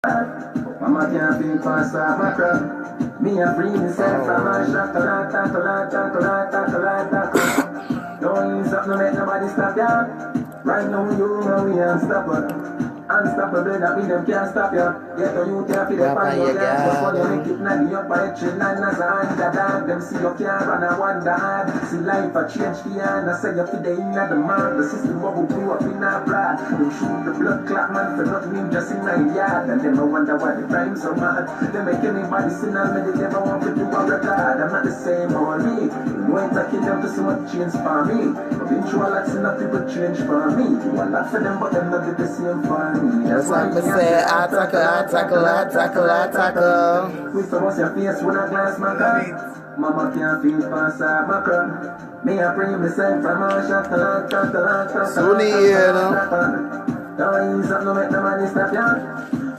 Mama can't feel past my crap. Me a free myself from a shot. Don't use up, no make nobody stop ya. Right now you know we unstoppable. Unstoppable, that mean them can't stop ya. Get on you can't feel the pan you can't. Just when you make it nanny up by a chin and as a underdog. Them see you can't run and wonder hard. See life a change for you and I say you feel the inner the man. The system bubble blew up in our blood. They shoot the blood clot man for nothing just in my yard. And then I wonder why the crime so mad. They make anybody sin and me they never want to do a record. I'm not the same on me. You ain't taking them to so much change for me. I've been through a lot enough people change for me. Do a lot for them but them not the same for me. That's what I say, I tackle. We supposed your face when I glass my car. Mama can't feel past my crap. Me I bring myself from a shot. Soon here, Don't use up, no make the money stop ya.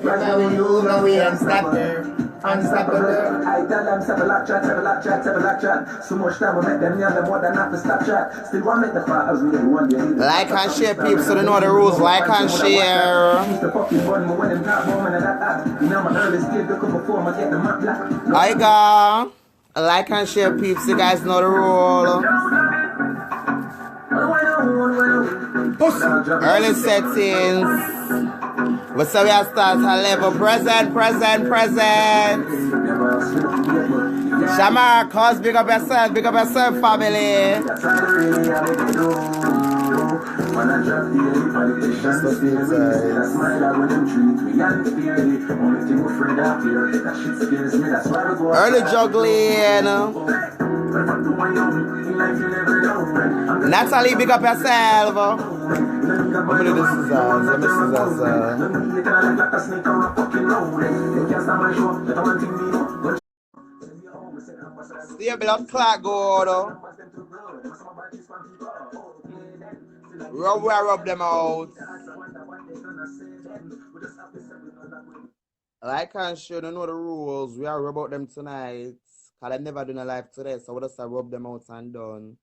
Right now you know we unstoppable. Unstoppable. I tell them seven lakh chat. So much time we make them near them more than half a stop chat. Still want make the fathers with everyone they need. Like and share, people, so they know the rules. Like and share. I got like and share, peeps. You guys know the rule. Early settings. But so we have started a level. Present. Shamar, cause big up yourself, family. Early juggling. Natalie, big up yourself. Let me see your blood clot go though. Rub them out. Like and share, you know the rules. We are rub out them tonight. Cause I'm never doing a live today, so we just start rub them out and done.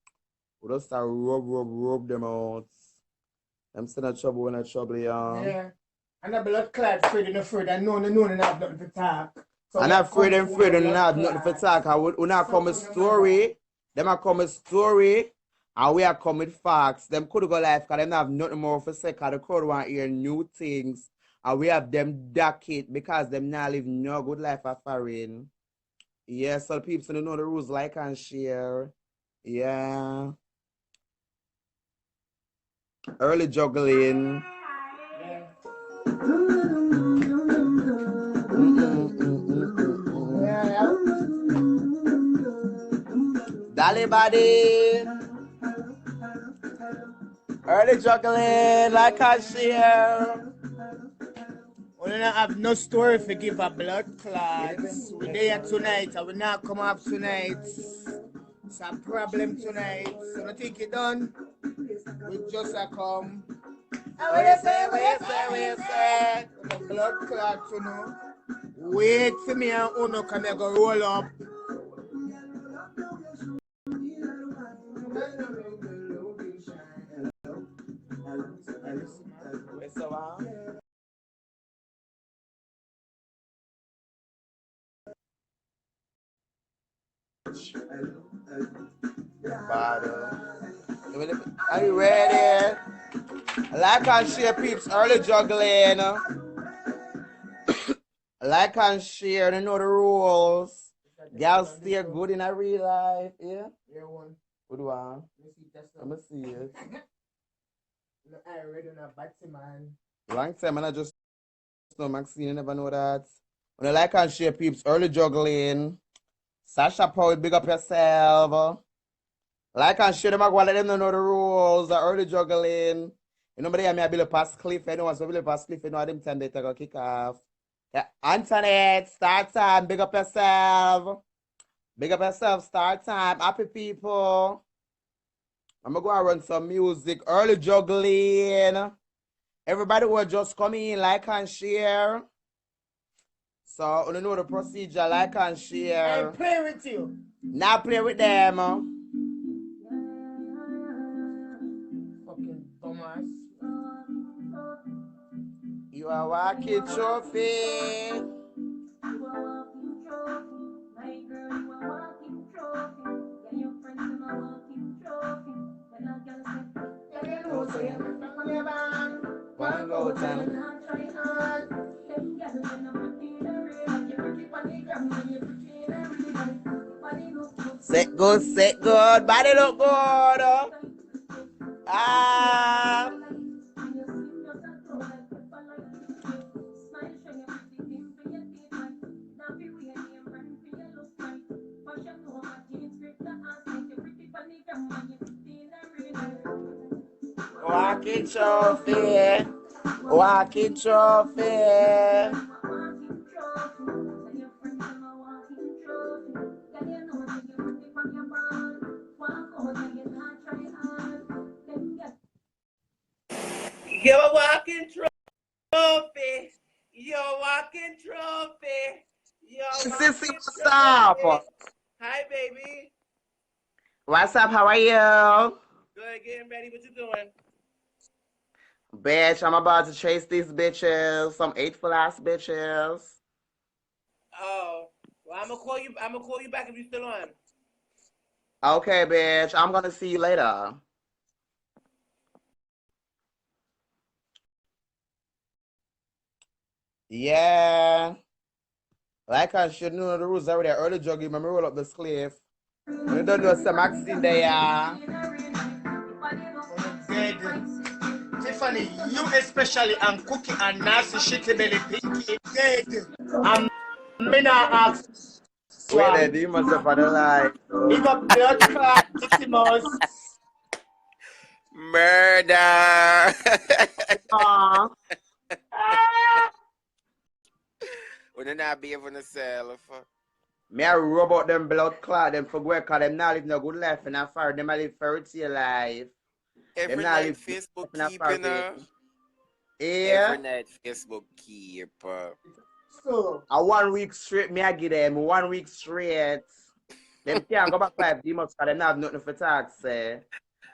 We just start rub them out. I'm still in trouble y'all. Yeah. And the blood clot afraid and afraid and no have nothing to talk. So and afraid and have nothing to talk. We not come with story. Them are come with story. And we are come with facts. Them could go live because them have nothing more for say because the crowd want to hear new things. And we have them duck it because them not live no good life of foreign. Yeah, so people don't know the rules, like and share. Yeah. Early juggling. Dolly body. Early juggling, like and share. We don't have no story for give a blood clot. We're there tonight. I will not come up tonight. It's a problem tonight. So don't think it done. We just come. What you say? The blood clot, you know. Wait for me and Uno can they go roll up. Are you ready? Like and share, peeps. Early juggling. Like and share. They know the rules. Girls stay good in a real life. Yeah? Good one. Let me see it. I read on a Batman. Long time and I just know Maxine. You never know that. When I like and share, peeps. Early juggling. Sasha Power, big up yourself. Like and share them, I go let them know the rules. The early juggling. You know, I may be a pass cliff. Anyone so be a pass cliff. You know, them time they take a kick off. Yeah, Antoinette, start time. Big up yourself. Big up yourself. Start time. Happy people. I'm gonna go and run some music. Early juggling. Everybody will just come in, like and share. So, you know the procedure, like and share. I play with you. Now play with them. Fucking dumbass. You You are walking trophy. One go time. Set good, body look good. Ah. Walking trophy. Walking trophy. You're a walking trophy. You're a walking trophy. You're a walking Sissy, what's up? trophy. Hi, baby. What's up? How are you? Good, getting ready. What you doing? Bitch, I'm about to chase these bitches. Some hateful ass bitches. Oh, well, I'm gonna call you back if you're still on. Okay, bitch. I'm gonna see you later. Yeah. Like I should know the rules already. Early juggy, remember roll up the cliff. You don't know some Maxine there. Dead. Tiffany, you especially and Cookie and Nasty Shitty Belly Pinky dead. I'm gonna ask Wait, one. you must have had a lie. Big up blood clot, Tissimus. Murder. When you're not be able to sell. Me I rub out them blood clot, them for work, cause them not live no good life in a fire. Them a live fairy life. Every Them night live Facebook in a keep, fire. Yeah. Every night Facebook keep. So, A 1 week straight, me I give them 1 week straight. Them can't go back 5 demons because them not have nothing for talk, say.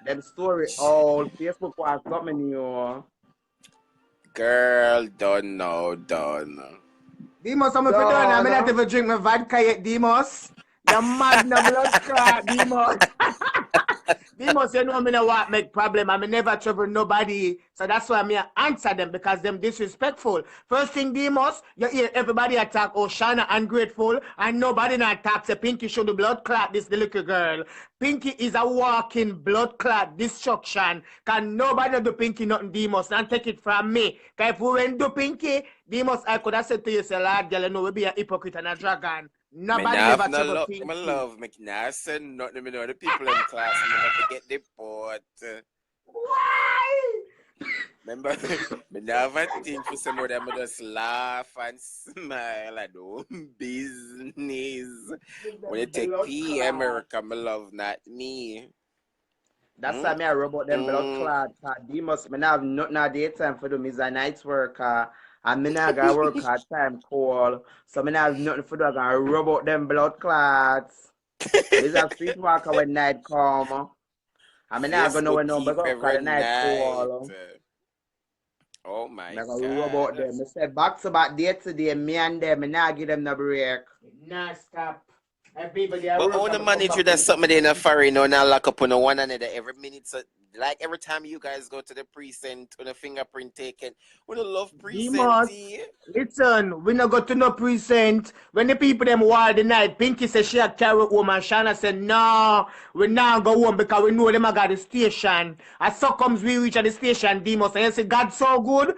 Them story all Facebook was something new. Girl, don't know. Demos, I'm done. I'm not even drink my vodka yet, Demos. The mad no blood clot, Demos. Demos, you know me no what make problem. I never trouble nobody. So that's why I answer them because them disrespectful. First thing, Demos, you hear everybody attack Ishawna ungrateful and nobody not attack say Pinky show the blood clot this the little girl. Pinky is a walking blood clot destruction. Can nobody do Pinky nothing, Demos, and take it from me. Cause if we went do Pinky, Demos, I could have said to you, say, lad, girl, you know, we be a hypocrite and a dragon. Nobody never trouble Pinky. My love, me not say nothing. Me know the people in the class never get the port. Why? Remember, me never think for some of them just laugh and smile and do business. When you take P America, my love, not me. That's why me I rub out them blood clot. Demons, me not have nothing at daytime for them. It's a night worker. And me not gonna work hard time call. So me not have nothing for them. I'm gonna rub out them blood clots. Me's a street walker when night come. And me not gonna know when no because the night call. Oh my God. God. Rub out them. Me said back to back day to day, me and them, me not give them no break. Nah, stop. But on the manager, that's something they in a foreign, no, now lock up on one another every minute. So, like every time you guys go to the precinct when the fingerprint taken, we don't love precinct. Listen, we not go to no precinct. When the people them war the night, Pinky said she had carry home and Ishawna said, no, we not go home because we know them got the station. As so comes we reach at the station, Demos, and you say, God so good,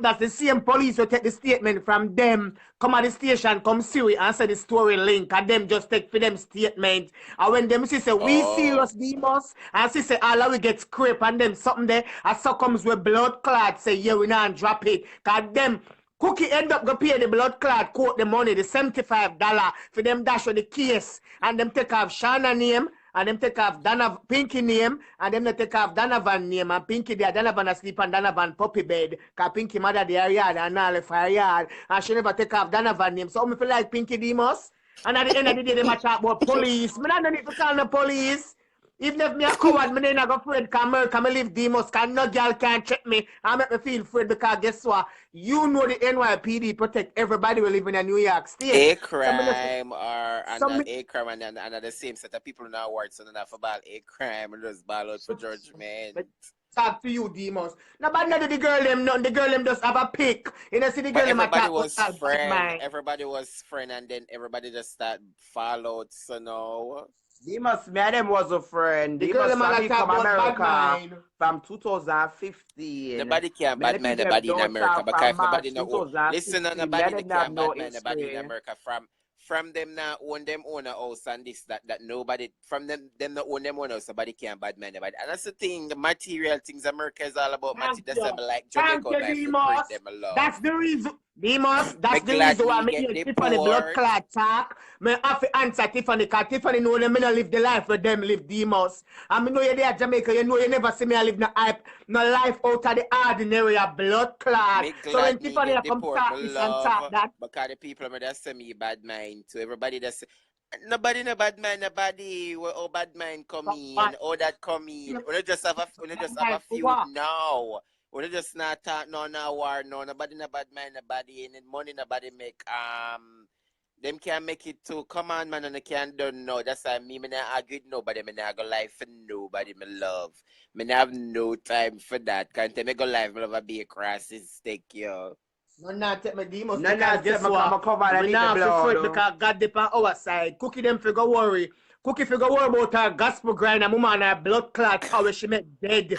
that's the same police who take the statement from them, come at the station, come see we answer the story link, and them just take for them statement. And when them say, we serious, Demos, and she say, all we get scrape and them something there, as so comes with blood clot, say, yeah, we not drop it. Cause them Cookie end up go pay the blood clot court the money, the $75 for them dash with the case, and them take off Ishawna name, and them take off Pinky name, and them take off Donovan name, and Pinky there, Donovan asleep on Donovan puppy bed, cause Pinky mother there yard and all the fire yard, and she never take off Donovan name. So me feel like Pinky Demos, and at the end of the day, they talk about police. Me not need to call the police. Even if me a coward, me not go afraid because America, me live Demos, because no girl can check me and make me feel afraid because guess what? You know the NYPD protect everybody who live in a New York State. A crime or a crime and the same set of people in our world, so enough about a crime and just ball out for judgment. Talk to you, Demos. Nobody know the girl them, nothing. The girl them just have a pick. You know, see the girl But them everybody attack was us, friend. Everybody was friend, and then everybody just start fall out. So now. Demus, me and them was a friend. The girl Demus them from come America from 2015. Nobody can Many bad man people nobody in don't America. talk But from if nobody March know, 2016. listen, nobody Many can no bad man nobody in history. America. From them now own them own a house and this that nobody from them not own them own house. Nobody can bad man nobody. And that's the thing. The material things America is all about. Material. That's why I like Jamaica. Thank you, Like Demos. print them a lot. That's the reason. Demos, that's the reason why me hear Tiffany blood clot talk. Me have to answer Tiffany, because Tiffany know them, me not live the life where them live, Demos. And me know you there Jamaica, you know you never see me I live no hype, no life out of the ordinary, a blood clot. So when Tiffany come talk this and talk that. Because the people that say me bad mind to everybody that say nobody no bad mind, nobody where all bad mind come in, all that come in. We just have a few now. We just not talk no war, no nobody no bad mind, nobody and money nobody make them can't make it too. Come on, man, and they can't do no. That's why me not argue with nobody. Me not go live for nobody. Me love. Me not have no time for that. Can't tell me go live. Me love a be a crisis stick, yo. No, not take my Demos No, because guess what? We not afraid because God dip on our side. Cookie them figure worry. Cookie figure worry about her gospel grind and mama and her blood clot how she met dead.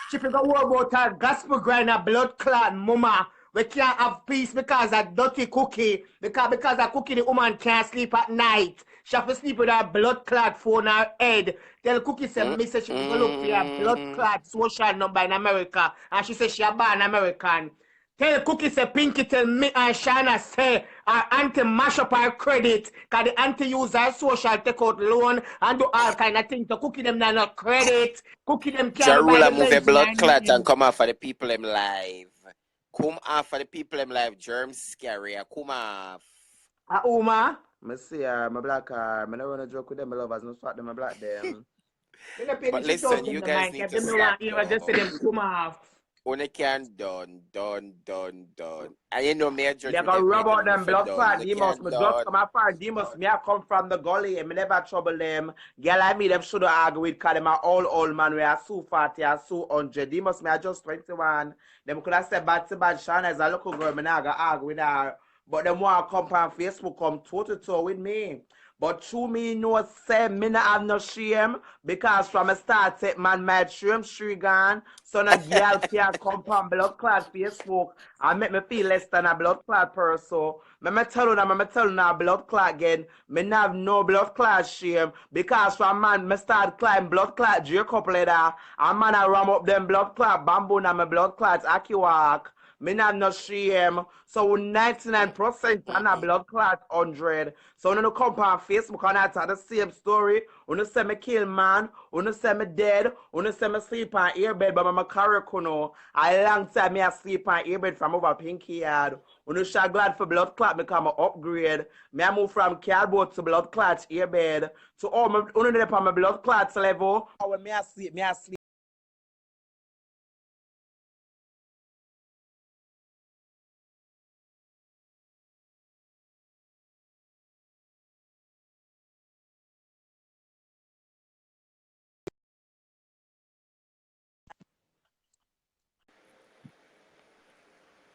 She figure worry about her gospel grind and blood clot mama. We can't have peace because of dirty cookie. Because of cookie the woman can't sleep at night. She have to sleep with her blood clot phone on her head. Tell Cookie say me say she go look for her blood clot social number in America. And she say she a born American. Tell Cookie say Pinky tell me and Shana say our auntie mash up her credit because the auntie use her social take out loan and do all kind of things. So Cookie them not no credit. Cookie them can't buy the move a blood clot and come off for the people them live. Come off for the people them live. Germs scary. Come off. Uma? I see my black car. I don't want to joke with them. My lovers no swat them. I black them. But listen, you guys need to stop just say them come off. Only can done. And you know me a judge. They go rub out them blood clot. Demos, me just come apart. Demos, me I come from the gully and me never trouble them. Girl like me, them should argue with because them are all old man. We are so 40 and so 100. Demos, me I just 21. Them could have said bad to bad. Shana is a local girl. Me not go argue with her. But them want to come on Facebook, come toe to toe with me. But true me know say me not have no shame because from a start take man my shame gone. So no girl can come on blood clot Facebook and make me feel less than a blood clot person. So me tell you now blood clot again. Me not have no blood clot shame because from man me start climb blood clot J couple letter and man I ram up them blood clot bamboo na my blood clots aki walk. Me not no shame. So 99% and a blood clot 100. So when you come on Facebook and I tell the same story, when you say me kill man, when you say me dead, when you say me sleep on airbed, but I'm carry kuno. A long time me I sleep on airbed from over Pinky Yard. When you shall glad for blood clot, me come upgrade. Me I move from cardboard to blood clot airbed. To all me only on my blood clot level. When me I sleep,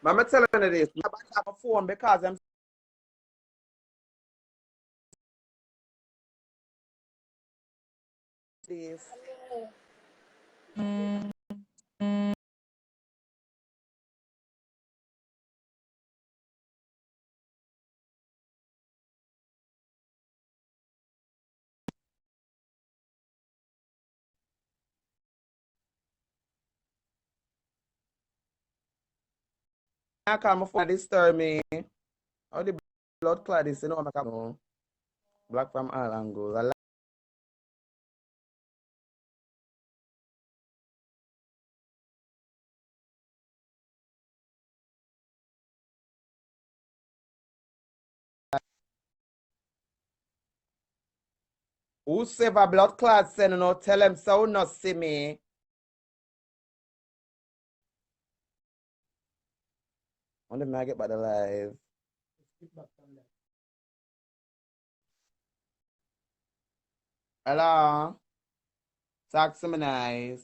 I'm telling you this. I'm have a phone because I'm this. I come for disturb me. How the blood clot is, you know, I'm no. Black from all angles. I Whosoever blood clot send no tell them so not see me. On the maggot by the live. Hello. Talk to me nice.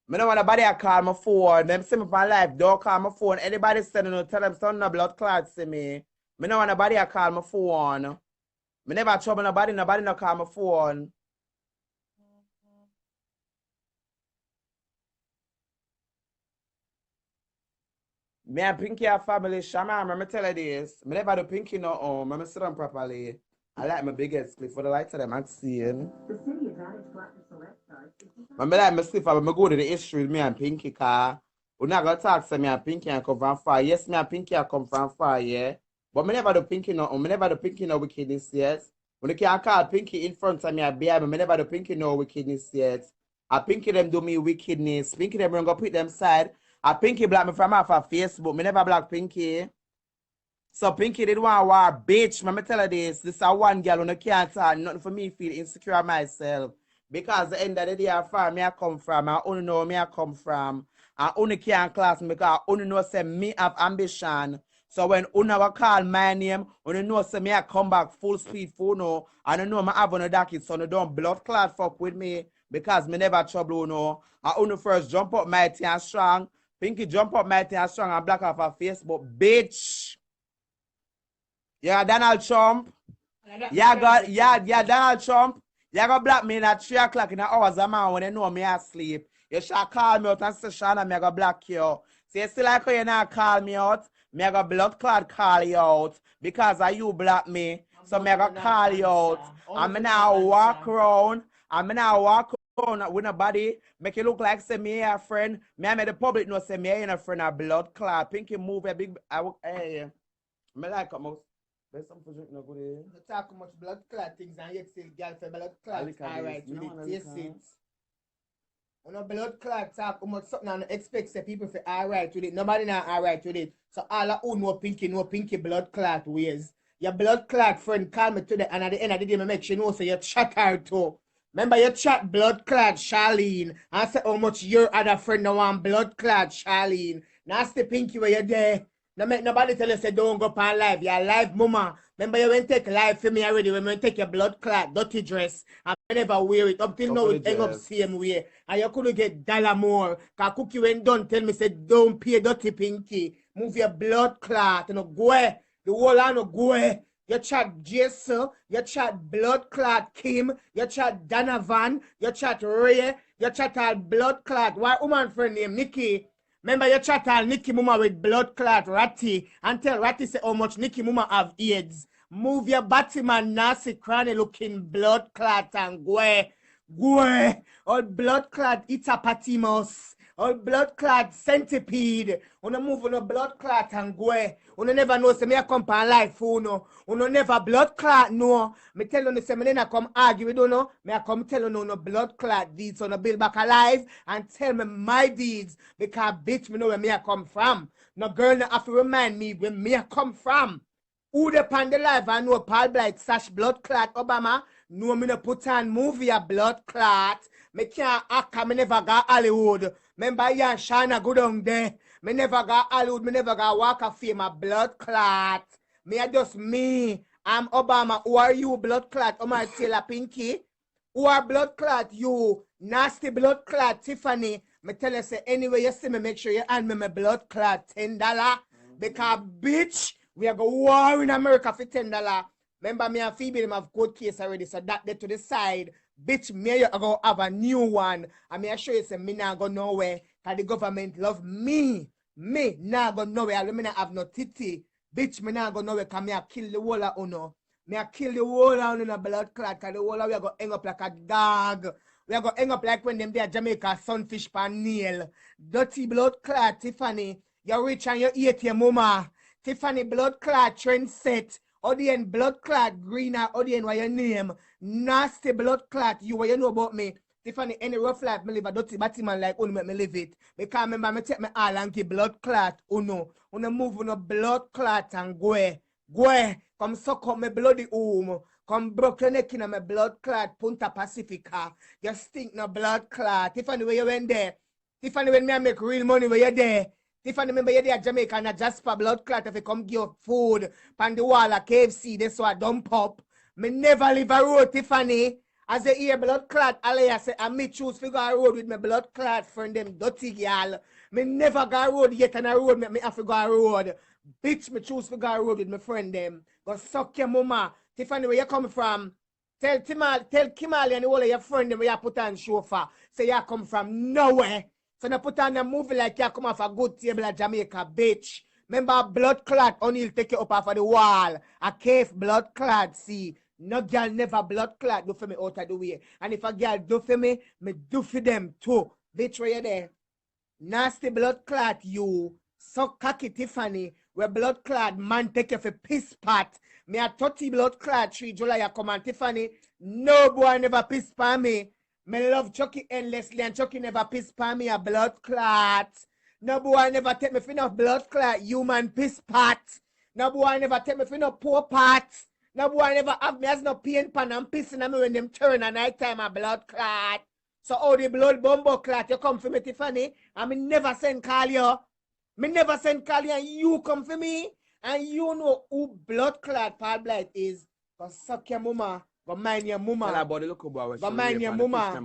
Me don't want nobody to call my phone. Them see me on live. Don't call my phone. Anybody sending no tell them son no blood clot see me. Me don't want nobody to call my phone. Me never trouble nobody. Nobody no call my phone. Me and Pinky are family. Shama, remember tell you this. Me never do Pinky no home. Me sit down properly. I like my biggest clip for the light of them Maxine. I like my sleep. I go to the history with me and Pinky car. We not gonna talk to me and Pinky and come from far. Yes, me and Pinky are come from far, yeah. But me never do Pinky no. Me never do Pinky no wickedness yet. When you can call Pinky in front of me, I bear me never do Pinky no wickedness yet. I Pinky them do me wickedness. Pinky them go put them side. I Pinky block me from off of Facebook. Me never block Pinky. So Pinky did want war, bitch. Me tell her this. This is one girl who can't talk. Nothing for me feel insecure myself. Because the end of the day, far me I come from. I only know me I come from. I only can't class me because I only know say me have ambition. So when Una call my name, only know say me I come back full speed for no. I don't know me have on a docket, so no don't blood clot fuck with me because me never trouble no. I only first jump up mighty and strong. Pinky jump up mighty and strong and block off her Facebook, bitch. Yeah, Donald Trump. Yeah, Donald Trump. You got block me at 3 o'clock in the hours a man when you know me asleep. You shall call me out and say, Shawna, me I go block you. So you still like how you not call me out? Me I go blood clot call you out because of you block me. So me I go call you out. And me now walk around. And me now walk around with nobody. Make it look like say me a friend. Me I made the public know say me ain't a friend of blood clot. Pinky move a big hey. Me like almost. There's some project no good. You talk much blood clot things and yet still girl for blood clot. Alright, you did taste it. On a blood clot talk much something and expect say people for alright with it. Nobody not alright with it. So all of who know Pinky blood clot ways. Your blood clot friend call me today and at the end of the day me make sure you know so you chat her too. Remember you chat blood clot Charlene and say how much your other friend no want blood clot Charlene. Nasty Pinky where you there. No make nobody tell you say don't go on live. You're live, mama. Remember you went take live for me already when you take your blood clot, dirty dress, and I never wear it. Up till now it hang up same way. And you couldn't get dollar more. Cause Cookie when done tell me say don't pay dirty Pinky. Move your blood clot and go. The whole lot no go. You chat Jason, you chat blood clot Kim, you chat Donovan, you chat Ray, you chat all blood clot. Why woman friend named Nikki? Remember you chat all Nikki Mama with blood clot Ratty and tell Ratty say how much Nikki Mama have AIDS. Move your Batman nasty cranny looking blood clot and go. All blood clot Itapatimus. All blood clot centipede. Una move on a blood clot and go. Una never know say me a come pan life no. Una never blood clot no. Me tell you say me never come argue with you no. Me a come tell you no blood clot deeds on a build back alive and tell me my deeds because bitch me know where me a come from. No girl no have to remind me where me a come from. Who the pan the life I know Paul Blight Sash blood clot Obama. No me no put on movie a blood clot. Me can't act me never got Hollywood. Remember you and Shawna go down there. Me never got Hollywood. Me never got Walk of Fame a blood clot. Me are just me. I'm Obama. Who are you blood clot? Omar Taylor Pinky. Who are blood clot? You nasty blood clot Tiffany. Me tell you say anyway you see me make sure you hand me my blood clot $10. Because bitch we are go war in America for $10. Remember me and Phoebe them have court case already, so that they to the side. Bitch, me you go have a new one. And me assure you say me not go nowhere. Cause the government love me. Me not go nowhere. I me not have no titty. Bitch, me not go nowhere cause me a kill the whole of uno. Me a kill the whole of uno blood clot. Cause the whole of we are go hang up like a dog. We are go hang up like when them there Jamaica sunfish pan nail. Dirty blood clot, Tiffany. You rich and you eat your mama. Tiffany blood clot trend set. Odien blood clot greener. Odien what your name. Nasty blood clot. You what you know about me. Tiffany any rough life me live a dirty Batman like uno make me live it. Because remember me take me all and give blood clot uno. Uno move uno blood clot and go. Come suck up me bloody home. Come broke your neck in my blood clot, Punta Pacifica. You stink no blood clot. Tiffany, where you went there? Tiffany, when me I make real money, where you there? Tiffany, remember you there at Jamaica and just for blood clot if you come give food pan the wall at KFC, that's why I dump up. Me never leave a road, Tiffany. As a hear blood clot, I say, I me choose to go a road with my blood clot friend, them dirty girl. Me never go a road yet and a road me have to go a road. Bitch, me choose to go a road with my friend them. Go suck your mama. Tiffany, where you come from? Tell Kimali and all of your friend them where you put on chauffeur. Say you come from nowhere. So you put on a movie like you come off a good table at Jamaica, bitch. Remember blood clot, only he'll take you up off of the wall. A cave blood clot, see. No girl never blood clot do for me out of the way. And if a girl do for me do for them too. Bitch, where you there? Nasty blood clot, you. So cocky Tiffany. Where blood clot man take you for piss pot. Me a 30 blood clot 3 July you come on Tiffany. No boy never piss pa me. Me love Chucky endlessly and Chucky never piss pa me a blood clot. No boy never take me for no blood clot human piss pot. No boy never take me for no poor pot. No boy never have me as no pain pan and pissing on me when them turn at night time a blood clot. So all the blood bumbo clot you come for me Tiffany and me never send call you. Me never send call you and you come for me. And you know who blood clot Paul Blight is. Go suck your mama. Go mind your mama. Tell about the local boy. Go mind your mama.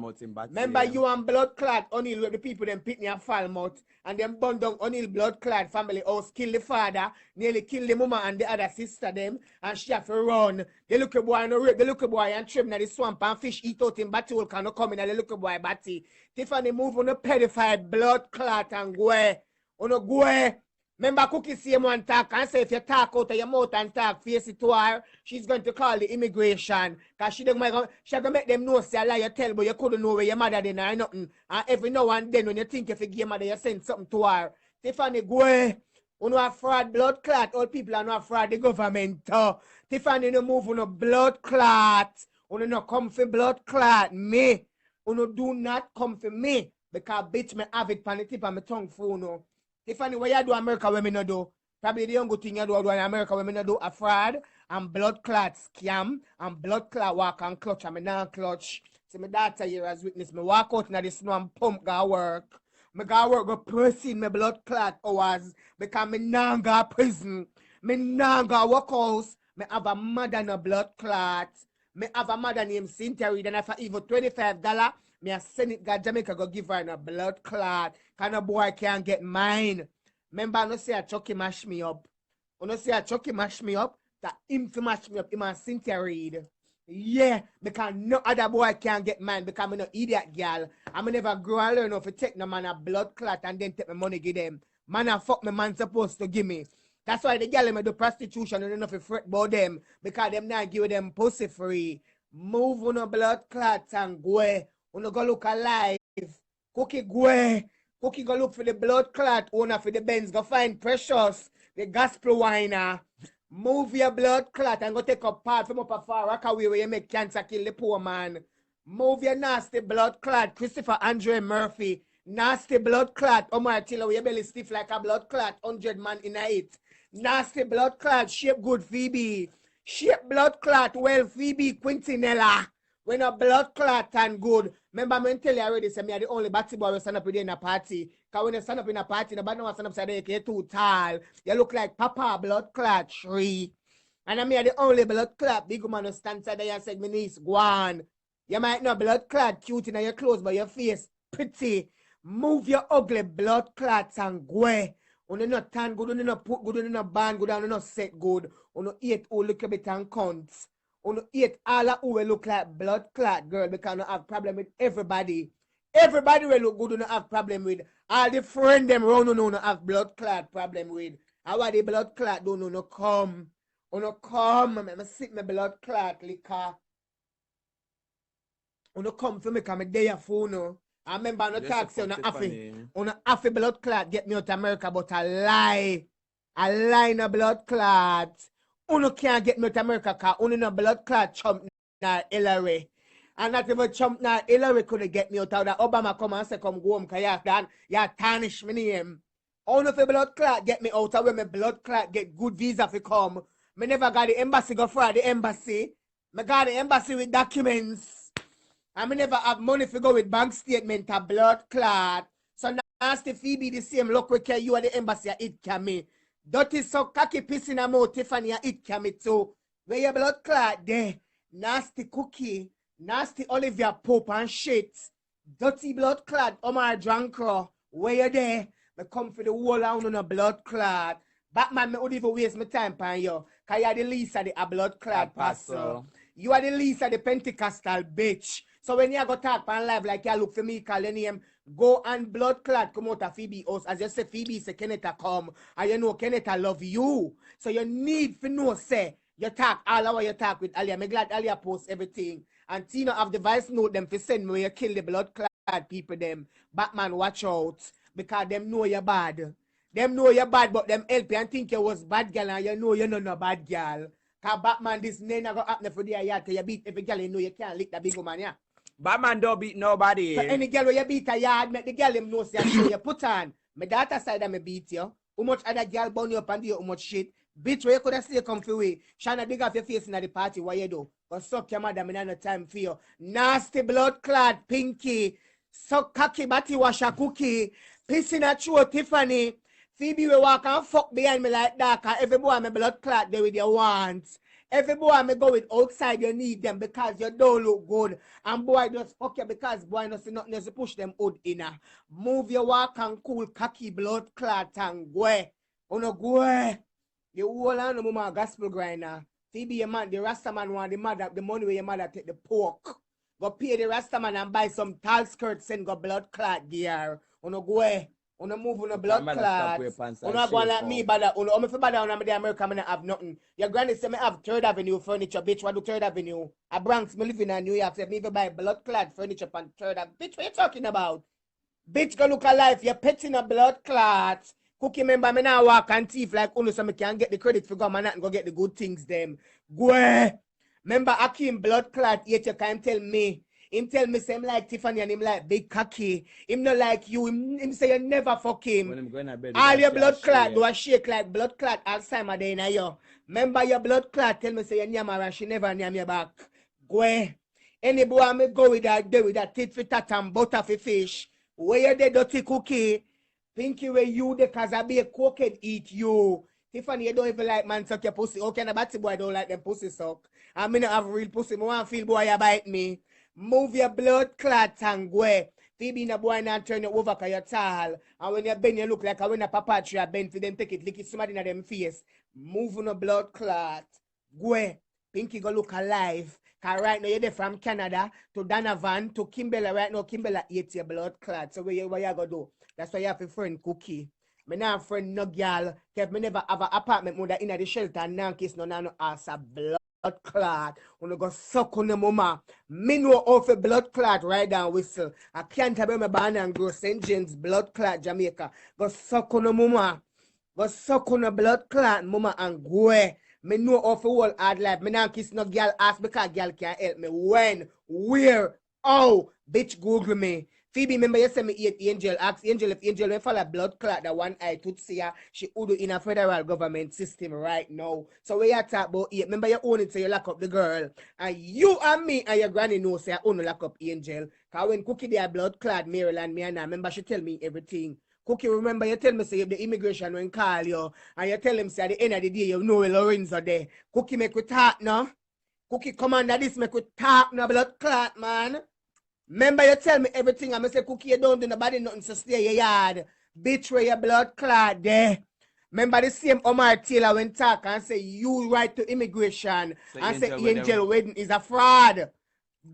Remember you and blood clot O'Neal with the people them pit near Falmouth. And them burn down O'Neal blood clot family house. Kill the father. Nearly kill the mama and the other sister them. And she have to run. The little boy no rape. The little boy and trim na the swamp and fish eat out in batty hole can no come in and the little boy batty. Tiffany move on the pedophile blood clot and go. On go. Remember Cookie same one talk and say if you talk out of your mouth and talk face it to her, she's going to call the immigration. Because she gonna make them know say a lie you tell but you couldn't know where your mother did or nothing. And every now and then when you think if you give your mother you send something to her. Tiffany go away. You know a fraud blood clot. All people are not fraud the government. Tiffany no move on a blood clot. You no come for blood clot. Me. You do not come for me. Because bitch me have it on the tip of my tongue for you. Tiffany, what you do America when me no do? Probably the young good thing you do in America when me no do a fraud and blood clot scam and blood clot walk and clutch and me not clutch. See my daughter here as witness. Me walk out in the snow and pump go work. Me go work go pressing my blood clot hours because me not go prison. Me not go work house. Me have a mother no blood clot. Me have a mother named Cynthia Reed and if I even $25, me a send it to Jamaica go give her a blood clot. Kind of boy can't get mine. Remember, I no say a Chucky mash me up. I no say a Chucky mash me up. That him to mash me up. Him and Cynthia Reed. Yeah, because no other boy can't get mine because I'm no idiot girl. I'm never grow and learn how to take no man a blood clot and then take my money give them. Man a fuck my man supposed to give me. That's why the girl me do prostitution and don't know if fret about them because them not give them pussy free. Move on a blood clot and go. You go look alive. Cookie go. Cookie go look for the blood clot owner for the Benz. Go find Precious, the gospel whiner. Move your blood clot and go take a part from up a far Rockaway where you make cancer kill the poor man. Move your nasty blood clot, Christopher Andre Murphy. Nasty blood clot, Omar Tiller, where your belly stiff like a blood clot, 100 man in a it. Nasty blood clot, shape good Phoebe. Shape blood clot, well Phoebe Quintinella. When a blood clot and good. Remember, I tell you already, say me are the only batty boy who stand up in a party. Because when you stand up in a party, nobody no stand up side you're too tall. You look like Papa blood clot tree. And I are the only blood clot big woman who stand side there and say, my niece, go on. You might not blood clot cute in your clothes, but your face pretty. Move your ugly blood clots and go. You not tan good, you not put good, you not band good, you not set good. You eat all little bit and cunts. You eat all of who will look like blood clot girl because you have problem with everybody. Everybody will look good, you have problem with. All the friend them round you have blood clot problem with. How the blood clot don't no come. You no come, I sit my blood clot liquor. You no come for me because I'm there for you. I remember on the taxi on a half blood clot get me out of America, but a lie. A lie in a blood clot. You can't get me out of America because you no blood clot chump na Hillary. And not even chump na Hillary could get me out of that. Obama come and say come go home because you tarnish my name. Only if blood clot get me out of where my blood clot get good visa for come. Me never got the embassy go for the embassy. I got the embassy with documents. I never have money to go with bank statement a blood clot. So nasty Phoebe the same look we care you at the embassy it can me. Dirty so cocky piss in a mouth Tiffany it can me too. Where your blood clot there? Nasty cookie, nasty Olivia Pope and shit. Dirty blood clot Omar Drankro. Where you there? Me come for the whole on a blood clot. Batman me would even waste my time pan you. Cause you are the least of the blood clot pastor. You are the least of the Pentecostal bitch. So when you go talk on live like you look for me, call your name, go and blood clot come out of Phoebe house. As you say, Phoebe say Kenneth come, and you know Kenneth love you. So you need to know, say, you talk all over you talk with Alia. I'm glad Alia post everything. And Tina have the voice note them to send me where you kill the blood clot people them. Batman, watch out. Because them know you're bad. Them know you're bad, but them help you and think you was bad girl and you know you're not no bad girl. Cause Batman, this name not gonna happen for the yard cause you beat every girl you know you can't lick that big woman, yeah. Batman don't beat nobody. So any girl where you beat a yard, make the girl him know say show you put on. My daughter side of me beat you. How much other girl burn you up and do you how much shit? Bitch where you could have stay come for way. Shana dig off your face in the party, what you do? Go suck your mother, me no time for you. Nasty blood clad pinky. Suck cocky batty wash a cookie. Pissing at you, Tiffany. Phoebe will walk and fuck behind me like that. Cause every boy me blood clot there with your wants. Every boy me go with outside you need them because you don't look good. And boy just fuck you because boy no see nothing else to push them out inna. Move your walk and cool cocky blood clot and go. Uno go. You hold on no more gospel grinder. Phoebe your man, the Rasta man want the money where your mother take the pork. Go pay the Rasta man and buy some tall skirts and go blood clot gear. Uno go. Uno move on a blood clot. Uno go like me, but uno me for bad on the America, I have nothing. Your granny say me have 3rd Avenue furniture, bitch. What do 3rd Avenue? A Bronx, me live in New York. Say me buy blood clot furniture on 3rd Avenue. Bitch, what you talking about? Bitch, go look alive. You're petting a blood clot. Cookie member, me now walk and thief like uno so me can get the credit for government and go get the good things them. Go. Remember Akim blood clot, yet you can't tell me. Him tell me say him like Tiffany and him like big cocky. Him not like you. Him say you never fuck him. All your blood clot do a shake like blood clot Alzheimer day na yo. Remember your blood clot tell me say you nyam her she never nyam your back. Go. Any boy me go with that tit for tat and butter for fish. Where you the dirty cookie? Pinky where you the cause I be a cooked eat you. Tiffany, you don't even like man suck your pussy. Okay, the batty boy don't like them pussy suck. I mean I have real pussy. I want feel boy you bite me. Move your blood clot and go. Phoebe in a boy and turn you over cause you're tall. And when you bend you look like when a papa tree bend for them take it lick it somebody in them face. Move on a blood clot. Go. Pinky go look alive. Cause right now you're there from Canada to Donovan to Kimberly. Right now Kimberly eats your blood clot. So what you go do? That's why you have a friend Cookie. Me not friend no girl. Cause me never have an apartment mother in the shelter and now kiss no ass a blood clot. When you go suck on the mama. Me know off a blood clot right down whistle. I can't have my band and grow St. James blood clot Jamaica. Go suck on the mama. Go suck on the blood clot mama and go. Me know off a whole hard life. Me not kiss no girl ass because girl can't help me. When? Where? Oh, bitch Google me. Phoebe, remember you said me eat Angel. Ask Angel if Angel will follow blood clot that one eye to see her. She would in a federal government system right now. So when you talk about it, remember you own it so you lock up the girl. And you and me and your granny know say I own lock up Angel. Cause when Cookie they blood clot Maryland, me and I remember she tell me everything. Cookie, remember you tell me say if the immigration when call you and you tell him say at the end of the day you know Lorenzo there. Cookie make we talk now. Cookie come under this make we talk now blood clot man. Remember you tell me everything. I'm say Cookie you don't do nobody nothing to stay your yard. Bitch where your blood clot there. Remember the same Omar Taylor when talk and say you right to immigration and say Angel wedding is a fraud.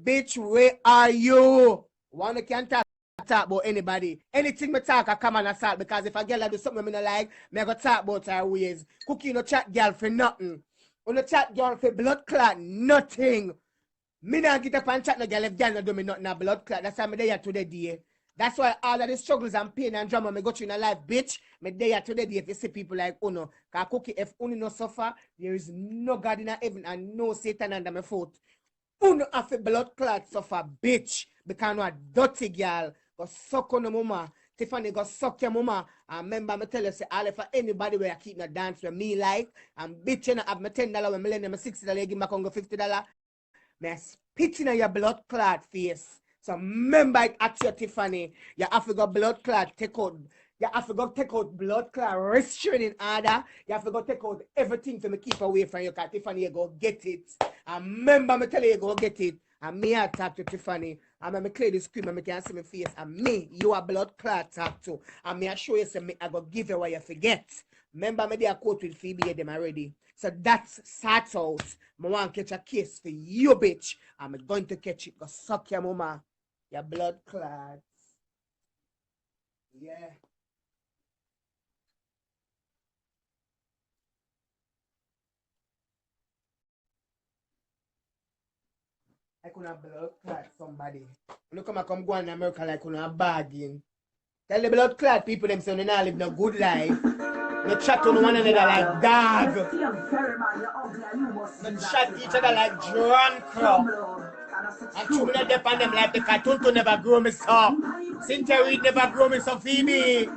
Bitch where are you? One can talk about anybody. Anything me talk I come on assault because if a girl do something me no like, me go talk about her ways. Cookie no chat girl for nothing. No chat girl for blood clot, nothing. Me not get up and chat no girl if girl no do me nothing a blood clot. That's why me there to the day. That's why all of the struggles and pain and drama me go through in a life, bitch. Me there to the day if you see people like Uno. Cause Cookie if Uno no suffer, there is no God in heaven and no Satan under my foot. Uno have a blood clot suffer, bitch. Because no a dirty girl. Go suck on the mama. Tiffany go suck your mama. And remember me tell you say all for anybody where I keep no dance with me like and bitch you know have me $10 when me lend them $60 give me back on go $50. Me a spit in your blood clot face. So remember it at your Tiffany. You have to go blood clot, take out. You have to go take out blood clot restraining order. You have to go take out everything to me keep away from you. Because Tiffany, you go get it. And remember me tell you go get it. And me I talk to Tiffany. And me clear the screen and me can see my face. And me, you a blood clot talk to. And me I show you say me I go give you what you forget. Remember me they are quote with Phoebe them already. So that's sort out. I want to catch a case for you, bitch. I'm going to catch it. Go suck your mama. Your blood clots. Yeah. I could have blood clot somebody. Look at come go in America like you have bargain. Tell the blood clot people them say they not live no good life. They chat to one another like dog. They chat each other like drunk. And two minutes depend them like the cartoon to never grow me so. Cynthia Reid never grow me so. Phoebe.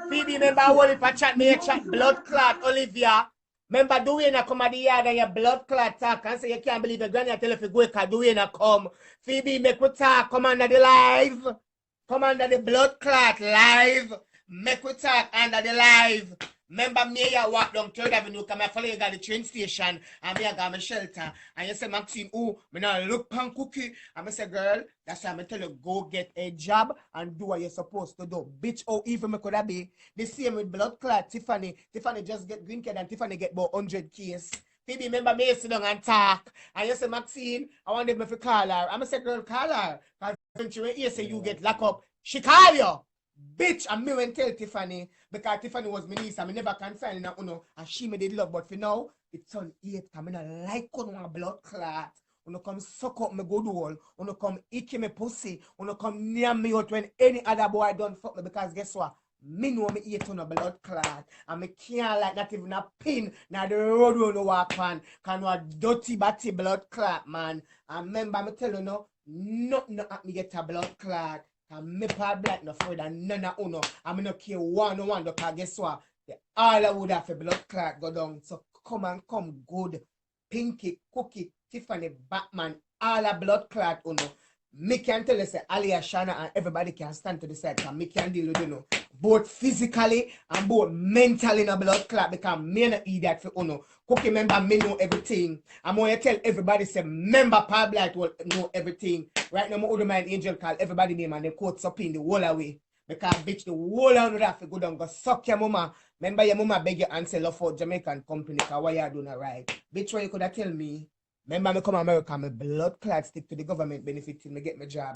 Phoebe remember all if I chat me chat blood clot Olivia. Remember Duena come at the yard and your blood clot talk and say you can't believe your granny tell if you go because Duena come. Phoebe make we talk come under the live. Come under the blood clot live. Make we talk under the live. Remember me, I walk down 3rd Avenue, come I follow you got the train station, and me I got my shelter. And you say, Maxine, oh, me now look pan cookie. And I say, girl, that's why I tell you, go get a job and do what you're supposed to do. Bitch, oh, even me could have be. The same with blood clot, Tiffany. Tiffany just get green card and Tiffany get about 100 case. Phoebe, remember me sit down and talk. And you say, Maxine, I want them to call her. I'm say, girl, call her. Because when she went here, say you get locked up, she call you. Bitch, and me went tell Tiffany because Tiffany was my niece and me never consign in uno and she made it love. But for now, it's on 8 because I don't like one blood clot. Uno come suck up my good hole. Uno come icky me pussy. Uno come near me out when any other boy don't fuck me because guess what? Me know me eat on a blood clot and me can't like not even a pin now the road we no walk on. Can no dirty batty blood clot, man. And remember me tell you no, nothing at me get a blood clot. And me part black no afraid and none of uno. And me no care one because guess what? They all would have a blood clot go down. So come good. Pinky, Cookie, Tiffany, Batman, all a blood clot uno. Me can tell you say Ali, Ishawna and everybody can stand to the side and me can deal with uno. Both physically and both mentally in a blood clot because me no idiot for uno. Cookie member me know everything. I'm going to tell everybody say member Paul Blight will know everything. Right now my other man Angel call everybody name and they quotes up in the whole away. Because bitch the whole of that for go down go suck your mama. Remember your mama beg you and sell off for Jamaican company because why you doing right? Bitch why you could have tell me? Remember me come America, my blood clot stick to the government benefit till me get my job.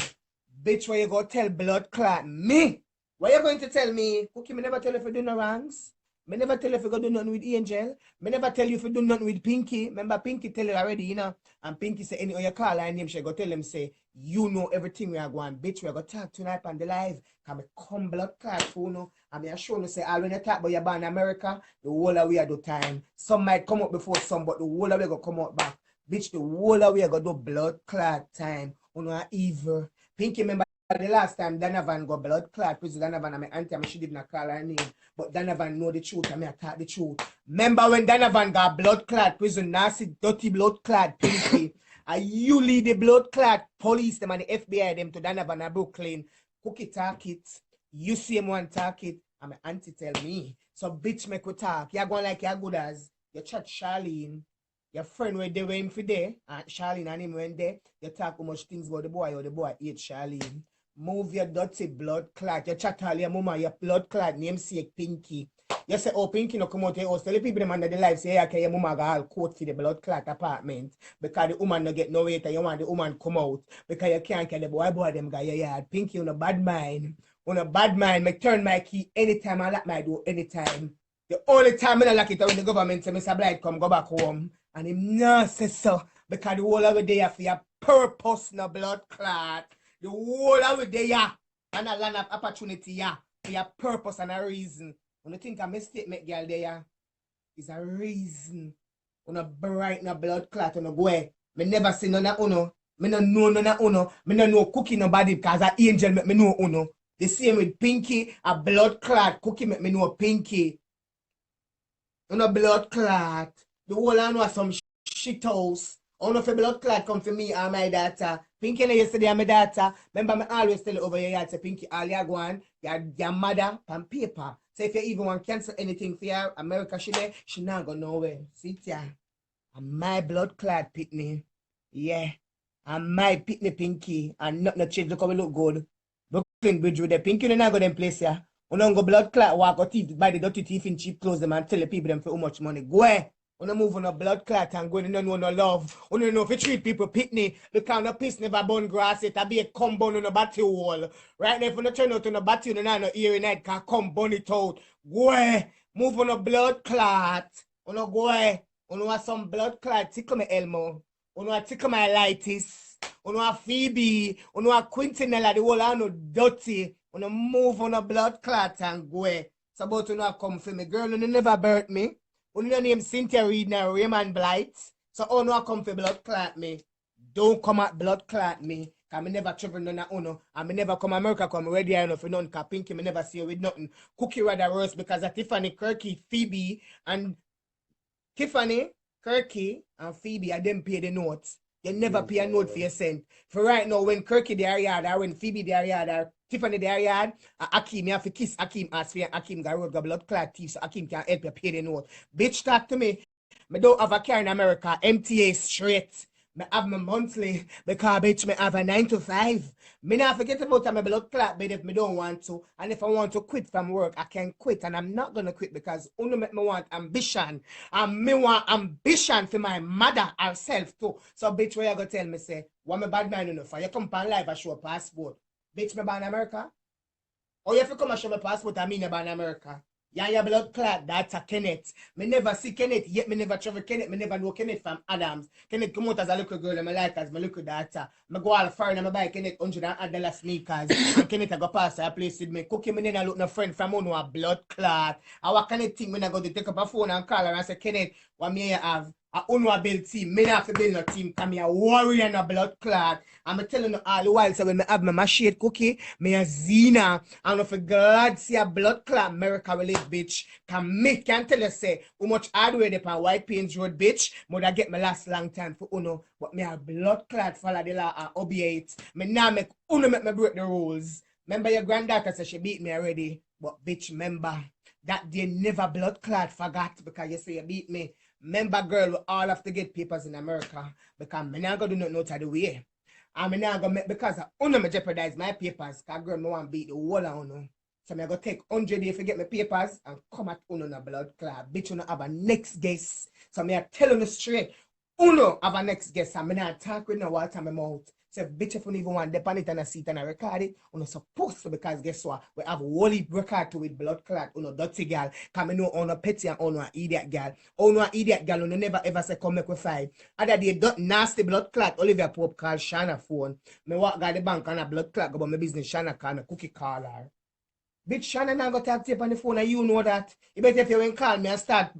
Bitch why you go tell blood clot me? What you going to tell me? Cookie, me never tell you if you do no wrongs. Me never tell you if you go do nothing with Angel. Me never tell you if you do nothing with Pinky. Remember Pinky tell you already, you know. And Pinky say any you call her name, she go tell him say, you know everything we are going. Bitch, we are going to talk tonight on the live. Can me come blood clot for you. And me show you say, all when you talk about your born in America, the whole of we are do time. Some might come up before some, but the whole of we go come out back. Bitch, the whole of we are going to do blood clot time. You know, evil. Pinky remember the last time Donovan got blood clot prison. Donovan and my auntie, she didn't call her name. But Donovan know the truth and I talk the truth. Remember when Donovan got blood clot prison, nasty, dirty blood clot, Pinky. And you lead the blood clot police them and the FBI them to Donovan and Brooklyn. Cookie talk it. You see him one talk it. And my auntie tell me. So bitch make we talk. You're going like you're good as. You chat Charlene. Your friend where they went for there. And Charlene and him went there. You talk how much things about the boy or the boy ate Charlene. Move your dirty blood clot. You chat all your mama, your blood clot, namesake Pinky. You say, oh, Pinky no come out here. Tell the people them under the life say, okay, your mama got all coat for the blood clot apartment. Because the woman no get no weight and you want the woman come out. Because you can't get the boy them guy your yard. Pinky on a bad mind. On a bad mind, I turn my key anytime I lock my door anytime. The only time I lock it when the government say, Mr. Blight come go back home. And him not say so. Because the whole of the day for your purpose no blood clot. The whole of it there and a land of opportunity yeah, for your purpose and a reason. When you think a mistake make girl there is a reason. On a bright no blood clot on a go. Me never see none of uno. Me no know none of uno. Me no know Cookie nobody because a angel make me know uno. The same with Pinky, a blood clot. Cookie make me know Pinky. On a blood clot. The whole I know some shit house. Oh no, for blood clot come for me and my daughter. Pinky yesterday and my daughter. Remember me always tell you over your yard say Pinky all you go on, your mother on paper. So if you even want to cancel anything for your America she not go nowhere. See ya. And my blood clot pitney. Yeah. And my pitney Pinky. And not no change look how we look good. Brooklyn Bridge with the Pinky you not go them place yeah. You don't go blood clot walk or teeth by the dirty teeth in cheap clothes them and tell the people them for how much money. Go ahead. You don't move on a blood clot and go, you don't know no love. You don't know if you treat people pitney, because no piss never burn grass, it'll be a compound on a batty wall. Right now, if you don't turn out on a batty, you don't have no ear in it, can come burn it out. Go ahead. Move on a blood clot. You know, go ahead. You know, some blood clot tickle my Elmo. You know, tickle my lightis. You know, Phoebe. You know, Quintinella, the whole I know dirty. You know, move on a blood clot and go ahead. It's about to not come for me. Girl, you never birth me. Only your name Cynthia Reed now, Raymond Blight. So oh no, I come for blood clot me. Don't come at blood clot me. Cause me never travel none of uno. And me never come America come ready enough for none. Cause Pinky me never see you with nothing. Cookie rather worse because of Tiffany, Kirky, Phoebe, and Tiffany, Kirky, and Phoebe, I didn't pay the notes. You never pay a note for your cent. For right now, when Kirky the yard, or when Phoebe the yard, or Tiffany the yard, Akeem, you have to kiss Akeem ask for Akeem got road got blood clot teeth, so Akeem can help you pay the note. Bitch, talk to me. Me don't have a car in America, MTA straight. Me have my monthly because bitch me have a 9 to 5. Me not forget about my blood clot bed if me don't want to. And if I want to quit from work, I can quit. And I'm not gonna quit because only make me want ambition. And me want ambition for my mother herself too. So bitch, what you gonna tell me say? What me bad man enough for? You come on live and show a passport. Bitch, me born in America? Or you have to come and show my passport I mean you born in America? Yeah, your blood clot, that's a Kenneth. Me never see Kenneth, yet me never travel Kenneth. Me never know Kenneth from Adams. Kenneth come out as a little girl and I like as my little daughter. Me go all foreign and I buy Kenneth $100 sneakers. And Kenneth I go past a place with me. Cookie me then I look no friend from one a blood clot. I what kind of thing when I go to take up a phone and call her and say, Kenneth, what me have? I only build team. Me not have to build no team. Cause me a warrior and a blood clot. I'm telling you all the while, so when I have my shade cookie, me a Zina. And if God see a blood clot, America will live, bitch. Can me can tell you say how much hard way they on White Plains Road, bitch. Mother get me last long time for Uno. But me a blood clot follow the law and obey it. Me now make Uno make me break the rules. Remember your granddaughter said she beat me already. But bitch, remember that day never blood clot forgot because you say you beat me. Remember, girl, we all have to get papers in America because I'm not going to do nothing out of the way. I'm not going to make, because I want to jeopardize my papers because girl, I want to beat the whole of Uno. So I'm going to take 100 days to get my papers and come at Uno in a blood clot. Bitch, Uno have a next guest. So I'm going to tell you straight. Uno have a next guest. I'm not talk with no water in my mouth. So bitch, if you even want to dip on it and a seat and a record it, you're not supposed to because guess what? We have a wholly record to with blood clot, you know, dirty girl. Come know on a petty and on an idiot girl. On an idiot girl, you never ever say come make we fight. Other day, nasty blood clot, Olivia Pope called Shana phone. Me walk by the bank and a blood clot go about my business, Shana call me cookie caller. Bitch, Shana now go talk tape on the phone and you know that. You better if you when call me and start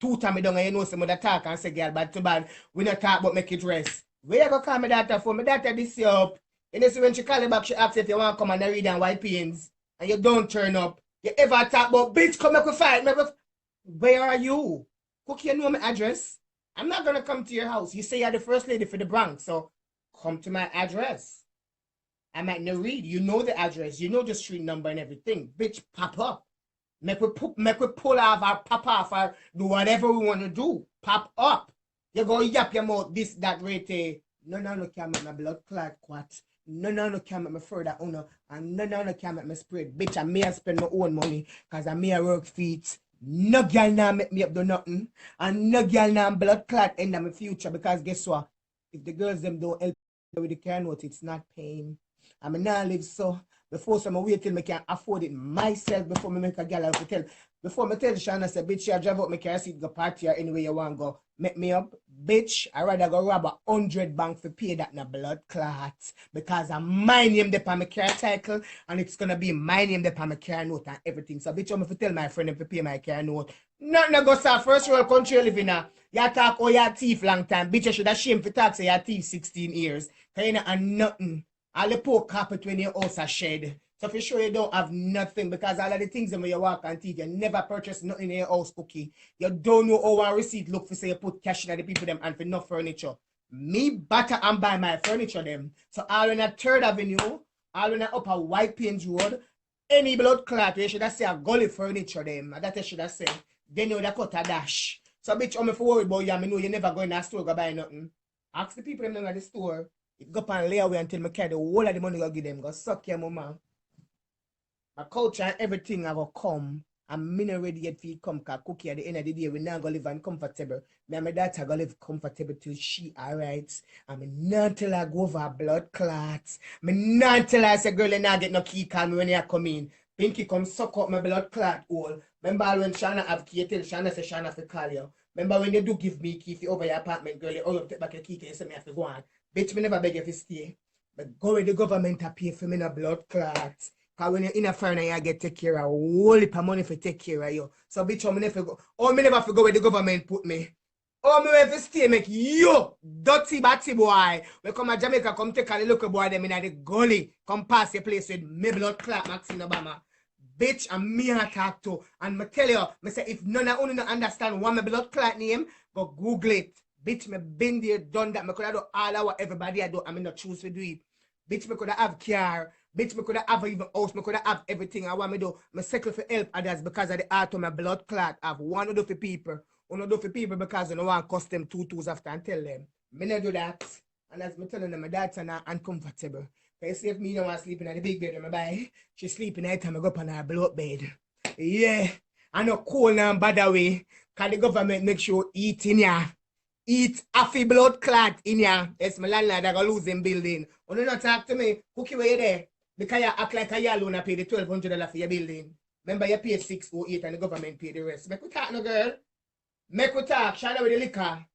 two-time me down and you know some other talk and say girl bad to bad. We not talk but make it rest. Where you go call my daughter for? My daughter this you up. And then when she call you back, she asks if you want to come and read and White Plains. And you don't turn up. You ever talk about, bitch, come make we fight. Where are you? Cookie, you know my address? I'm not going to come to your house. You say you're the first lady for the Bronx, so come to my address. I might not read. You know the address. You know the street number and everything. Bitch, pop up. Make we pull off our pop off or do whatever we want to do. Pop up. You go yap your mouth, this, that, rate. No, can't make my blood clot quat. No, can't make me further uno. And no, can't make me spread. Bitch, I may spend my own money because I may work feet. No girl now make me up do nothing. And no girl now blood clot end of my future because guess what? If the girls them don't help with the car note, it's not paying. I mean, now live so. Before some wait till I can afford it myself before me make a girl have to tell. Before me tell Shana say, bitch, you drive out my car seat, go party or anywhere you want to go. Make me up. Bitch, I rather go rob 100 bank for pay that na blood clot. Because I'm my name there on my car title and it's gonna be my name there on my car note and everything. So bitch, I'm gonna tell my friend if to pay my car note. Nothing go start first world country living now. You talk oh you thief long time. Bitch, you should have shame for talk say you thief 16 years. Cause you know and nothing. All the poor carpet when your house are shed. So for sure you don't have nothing because all of the things when you walk and teeth, you never purchase nothing in your house cookie. You don't know how one receipt look for say you put cash in the people them and for no furniture. Me batter and buy my furniture them. So all in a 3rd Avenue, all in a upper White Plains Road, any blood clot, you should have say a gully furniture them. That you should have said. Then you would have cut a dash. So bitch, I'm for worry about you. I know you never go in a store go buy nothing. Ask the people them at the store. It go up and lay away until I carry the whole of the money you give them. Go suck your mama. My culture and everything I go come. I'm not ready yet for you come cause cookie at the end of the day. We now go live uncomfortable. Me and my daughter go live comfortable till she alright. I'm not tell her go over a blood clots. I'm not tell her say girl you not get no key call me when you come in. Pinky come suck up my blood clot hole. Remember when Shana have key, tell Shana say Shana fi call you. Remember when you do give me key for over your apartment, girl, you all up take back your key and you say me have to go on. Bitch, me never beg you to stay. But go with the government to pay for me no blood clots. Because when you're in a foreigner, you get take care of a whole heap of money for take care of you. So bitch, me never go. Oh, me never go where the government put me. Oh, me ever stay make you dirty batty boy. We come to Jamaica, come take a little boy them in the gully. Come pass your place with me blood clot, Maxine Obama. Bitch, and me I talk to. And me tell you, me say if none of you don't understand what my blood clot name, go Google it. Bitch, me been there, done that. Me could have do all of what everybody I do, and me not choose to do it. Bitch, me could have car. Bitch, me could have even house. Me could have everything I want me do. Me settle for help others because of the art of my blood clot. I have one of the people. One of the people because you know want cost them tutus after and tell them. Me not do that. And as me telling them, my dad's not uncomfortable. You see if me don't want to sleep in the big bed with my boy, she sleep in the night time I go up on her blow up bed. Yeah. I no cold and bad away. Cause the government make sure eat in ya. Eat half blood clot in ya. Yes, my landlord I go lose him building. You don't talk to me. Cookie where you there? Because you act like a year alone and pay the $1,200 for your building. Remember you pay $608 and the government pay the rest. Make we talk no girl. Make we talk. Shana with the liquor.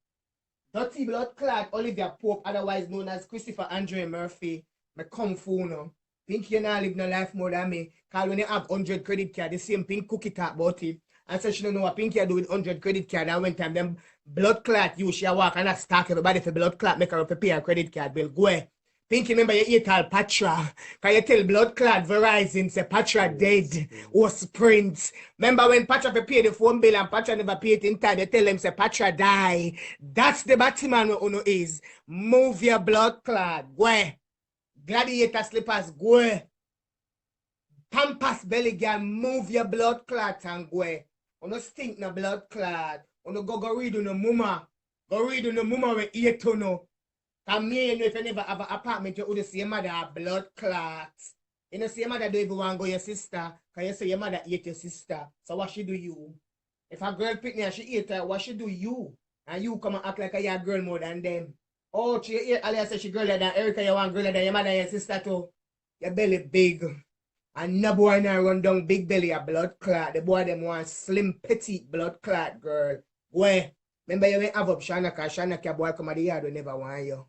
Dirty blood clot Olivia Pope, otherwise known as Christopher Andre Murphy. Me come for no. Pink you not live no life more than me. Cause when you have 100 credit card, the same Pink cookie talk about it. And so she don't know what Pink you do with 100 credit card. And when time them blood clot you, she walk and stack everybody for blood clot, make her prepare a credit card bill. Go ahead. Pink, remember you eat all Patra. Can you tell blood clot Verizon say Patra dead or Sprint? Remember when Patra pay the phone bill and Patra never pay it in time, they tell them say Patra die. That's the Batman who Uno is. Move your blood clot. Go ahead. Gladiator slippers, go. Pampas belly girl, move your blood clot and go. Uno stink na blood clot. Uno go read on the mama. Go read on the mama with 8 to no. Cause me, you know, if you never have an apartment, you would see your mother have blood clots. You know, see your mother don't even want to go your sister. Cause you say your mother ate your sister. So what she do you? If a girl pick me and she ate her, what she do you? And you come and act like a girl more than them. Oh, she ate Alia said she girl than Erica, you want girl than your mother and your sister too. Your belly big. And no boy now run down big belly a blood clot. The boy them want slim petite blood clot girl. Where? Remember you went have up Shana cause Shana your boy come out the yard who never want you.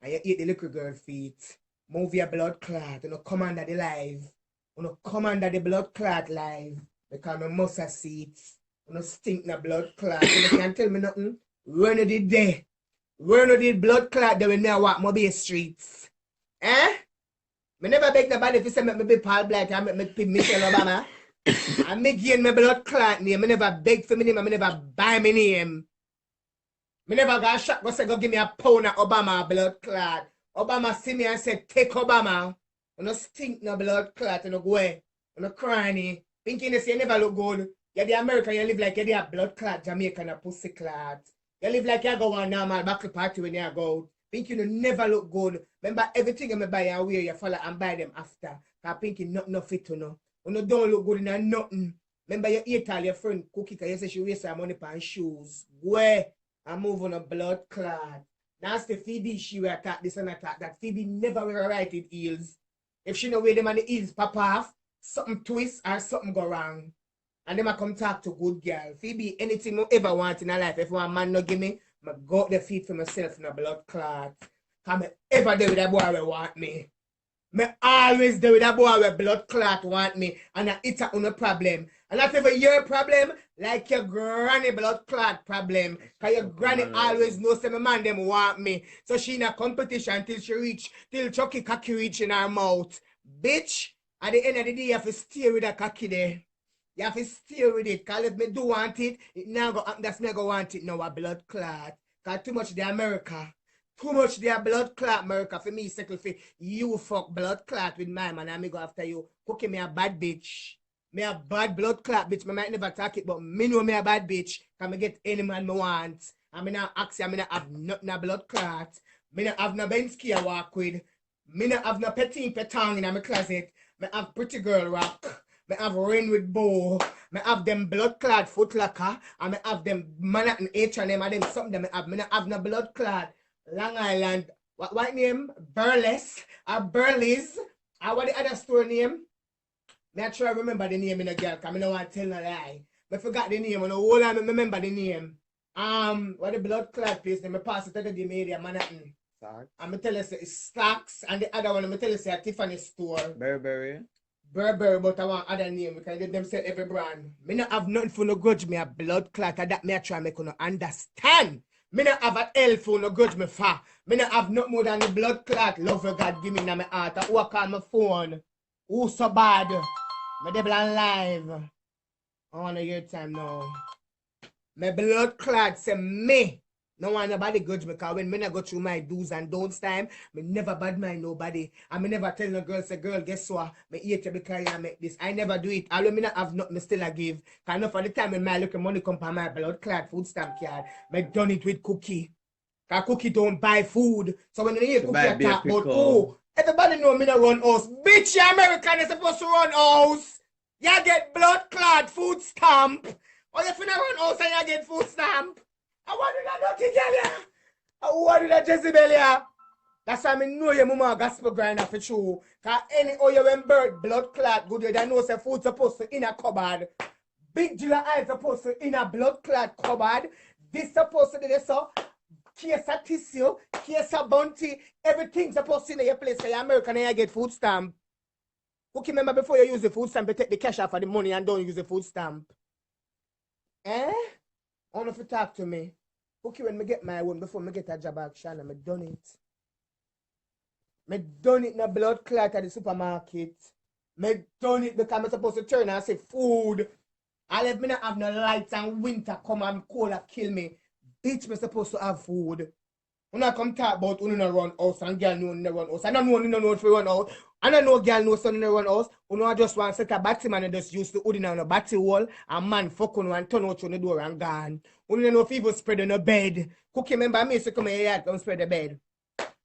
And you eat the little girl feet. Move your blood clot. You know, come under the live. You know, come under the blood clot live. Because no musa seats. You know, stink na blood clot. You can't tell me nothing. When you did there. When you did blood clot there when me walk Mobile streets. Eh? Me never beg nobody if you say me be Paul Black and make me Michelle Obama. And me gain my blood clot name. Me never beg for me name and me never buy me name. Me never got a shot, go say, go give me a pound of Obama blood clot. Obama see me and said, take Obama. You no stink no blood clot, you no go away. You no crying. Thinking you never look good. You're the American, you live like you're the blood clot, Jamaican, a pussy clot. You live like you go on normal back party when you go. Thinking you never look good. Remember, everything you buy and wear, you follow and buy them after. Because thinking nothing no fit to know. You don't look good in nothing. Remember, you eat all your friend cookie because you say she waste her money on shoes. Go I move on a blood clot. Now the Phoebe she will attack this and attack that. Phoebe never wear right with heels. If she know where them and the heels pop off, something twist or something go wrong. And then I come talk to good girl. Phoebe, anything you ever want in her life, if one man no give me, I go up the feet for myself in a blood clot. Cause I ever do with that boy will want me. Me always do with that boy with blood clot want me. And it's a no problem. And not even your problem, like your granny blood clot problem. Because your granny always knows that my man them want me. So she in a competition till she reach, till Chucky cocky reach in her mouth. Bitch, at the end of the day, you have to steer with that cocky there. You have to steer with it. Because if me do want it, it now go, that's me go want it now, a blood clot. Because too much the America. Too much their blood clot, America, for me, settle for you fuck blood clot with my man, and me go after you. Cookie me a bad bitch. Me a bad blood clot bitch. Me might never talk it, but me know me a bad bitch. Can me get any man me want. And me not ask you, me not have nothing a blood clot. Me not have no Bensky I walk with. Me not have no petting petang in my closet. Me have pretty girl rock. Me have rain with bow. Me have them blood clot foot locker. And me have them Manhattan H&M and them something that me have. Me not have no blood clot. Long Island. What name? Burles. Burleys. What the other store name? Me try to remember the name in the girl, because I don't want to tell no lie. I forgot the name, and the whole time I remember the name. What the blood clot place, then I pass it to the area, Manhattan. Socks. And I tell you, say it's Stocks, and the other one, I tell you, say a Tiffany store. Burberry. Burberry, but I want other name, because them sell every brand. Me not have nothing for no grudge, me a blood clot, and that me I try to make you understand. Me not have a hell for no grudge, me fa. Me not have nothing more than the blood clot. Love you, God, give me in my heart. I walk on my phone. Who so bad? Me devil on live. I want to hear time now. My blood clot say me. No one nobody grudge me, because when me not go through my do's and don'ts time, me never bad mind nobody. And me never tell no girl, say, girl, guess what? Me hate you because you make this. I never do it. Although me not have nothing, me still a give. Because enough of the time when my look money come from my blood clot food stamp card, me done it with Cookie. Because Cookie don't buy food. So when you hear Cookie talk about, oh, everybody know me not run house. Bitch, you American is supposed to run house. You get blood clot food stamp. Or if you not run house and you get food stamp. I want to not dirty girl, yeah. I want to not Jezebel, yeah. That's why I know your mama gospel grinder for true. Because any oil when bird blood clot good, you don't know say food supposed to in a cupboard. Big July eyes supposed to in a blood clot cupboard. This supposed to be this so. Case of tissue, case of bounty, everything supposed to in your place. Because you're American and you get food stamp. Who can remember before you use the food stamp, you take the cash out for the money and don't use the food stamp? I want if you talk to me. Okay, when me get my own, before me get a job action, I done it. Me done it in a blood clot at the supermarket. Me done it because I'm supposed to turn and say food. I let me not have no lights and winter come and cold and kill me. Bitch, me supposed to have food. When I come talk about who no run house and girl know no run house. I don't know if you run house. I don't know girl know son no run house. Who I just want to set a batty man and just used to hood in on a batty wall and man fuck on and turn out through the door and gone. Who don't know if people spread on the bed. Cookie remember me so come here yard come spread the bed.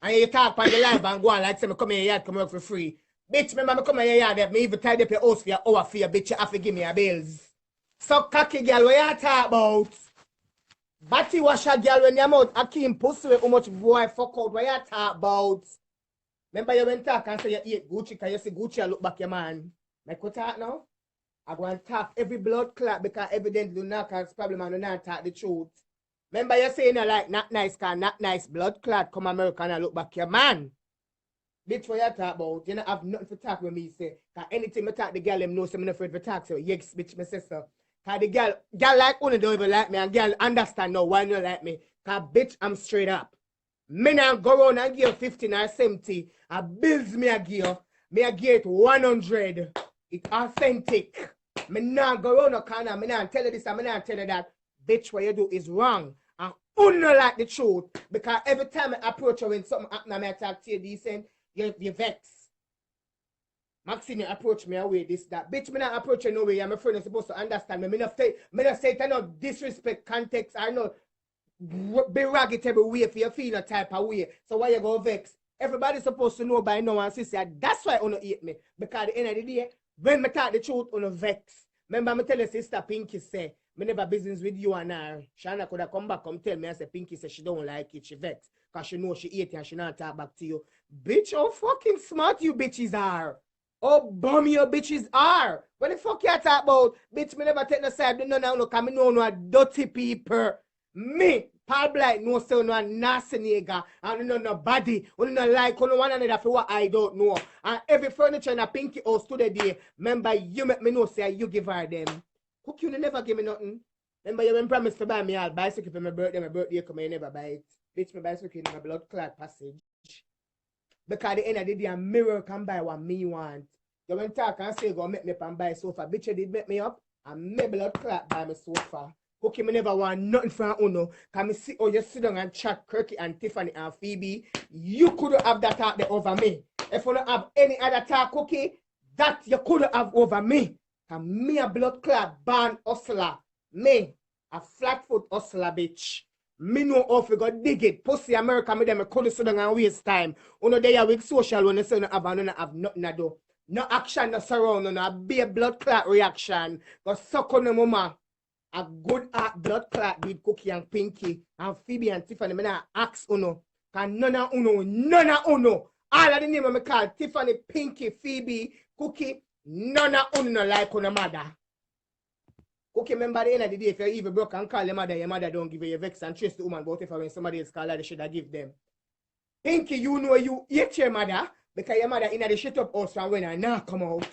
And you talk on the live and go on like say me come here yard come work for free. Bitch remember me come here yard me even tied up your house for your hour for your bitch you have to give me your bills. So cocky girl what you talk about? Batty washer girl when your mouth Akeem pussy how much boy fuck out what you talk about? Remember you went talk and say you eat Gucci because you see Gucci and look back your man. Make what talk now? I go and talk every blood clot because evidently do not cause problem and do not talk the truth. Remember you saying you like not nice because not nice blood clot come American and look back your man. Bitch what you talk about? You don't have nothing to talk with me say. Because anything I talk the girl them know so I'm not afraid to talk so yes bitch my sister. Because the girl like only don't even like me and girl understand now why you like me. Because bitch I'm straight up. Me not go around and give 15 or 70 and bills me a give. Me a give it 100. It's authentic. Me not go around no corner. Me not tell you this and me not tell you that. Bitch, what you do is wrong. And you not like the truth. Because every time I approach you when something happen and I talk to you decent, you vex. Maxine, you approach me away this, that. Bitch, me not approach you no way. I'm a friend, you're supposed to understand me. Me not say it no disrespect context or no be ragged every way for your feel a type of way. So why you go vex? Everybody's supposed to know by now and sister. That's why you don't hate me. Because at the end of the day, when me talk the truth, you vex. Remember me tell your sister Pinky say, me never business with you and her. Shana could have come back come tell me and say Pinky say she don't like it, she vex. Because she know she hate it and she not talk back to you. Bitch, how fucking smart you bitches are. Oh, bum your bitches are. What the fuck you talk about? Bitch, me never take no side. No, because me know no dirty people. Me, Paul Blight, no say no nasty nigga, and no nobody, only no like, only one another for what I don't know. And every furniture in a Pinky house to the day, remember you make me know say you give her them. Cook you never give me nothing. Remember you when promise to buy me a bicycle for my birthday come you never buy it. Bitch, my bicycle in my blood clot passage. Because at the end of the day, a mirror can buy what me want. You went talk and say go make me up and buy sofa. Bitch, you did make me up and my blood clot buy my sofa. Okay, me never want nothing from Uno. Can me see how you sit down and chat Kirky and Tiffany and Phoebe. You couldn't have that talk there over me. If you don't have any other talk, okay, that you couldn't have over me. And me a blood clot born hustler. Me, a flatfoot hustler, bitch. Me know how to go dig it. Pussy America, me them couldn't sit down and waste time. Uno they are with social when they say no have nothing to do. No action, no surround, no be a blood clot reaction. Go suck on the mama. A good heart blood clot with Cookie and Pinky and Phoebe and Tiffany. Me not ask Uno. Cause none of Uno. All of the name of me call Tiffany, Pinky, Phoebe, Cookie. None of Uno like Uno mother. Okay, remember the end of the day, if you're even broke and call your mother don't give you your vex and trace the woman. But if when somebody else call her, they should have give them. Pinky, you know you hate your mother because your mother in the shit up house and when I now come out.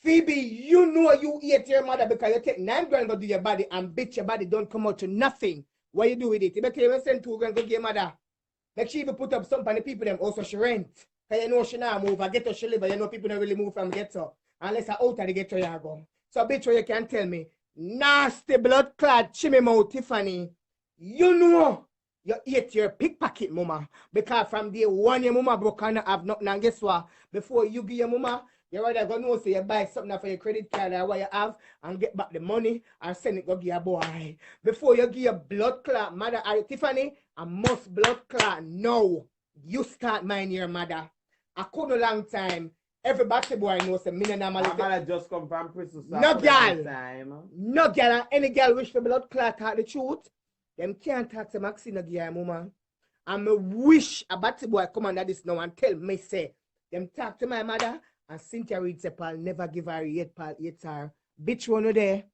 Phoebe, you know you hate your mother because you take 9 grand go do your body and bitch your body don't come out to nothing. What you do with it? You better even send 2 grand go give your mother. Make sure you put up something the people them also she rent. Because you know she now move. I ghetto she live, but you know people don't really move from ghetto. Unless I out of the ghetto you go. So bitch what you can tell me. Nasty blood clot chimney mouth Tiffany. You know you hate your pickpocket mama. Because from day one your mama broke and have nothing and guess what? Before you give your mama, you rather go know say you buy something for your credit card or what you have and get back the money and send it go give your boy. Before you give your blood clot mother or Tiffany, I must blood clot now. You start mind your mother. I could a long time. Every batty boy knows a million normally. I just come from prison. So no girl. No girl and any girl wish for blood clot talk the truth. Them can't talk to Maxine again, mama. And me wish a batty boy come under this now and tell me say them talk to my mother. And Cynthia reads a pal, never give her yet pal, yet her. Bitch one there.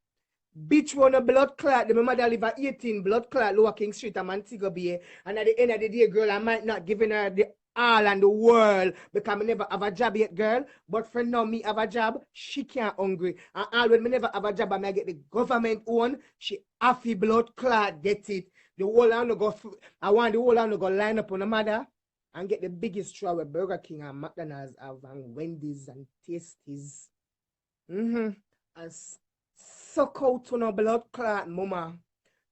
Bitch one blood clot. The mother live at 18 blood clot, Lower King Street, and Montego Bay. And at the end of the day, girl, I might not giving her the all and the world because I never have a job yet, girl. But for now, me have a job, she can't hungry. And all when me never have a job, I may get the government one. She happy blood clot, get it. The whole hand go through. I want the whole hand to go line up on the mother. And get the biggest straw with Burger King and McDonald's have and Wendy's and Tasties. And suck out on a blood clot, mama.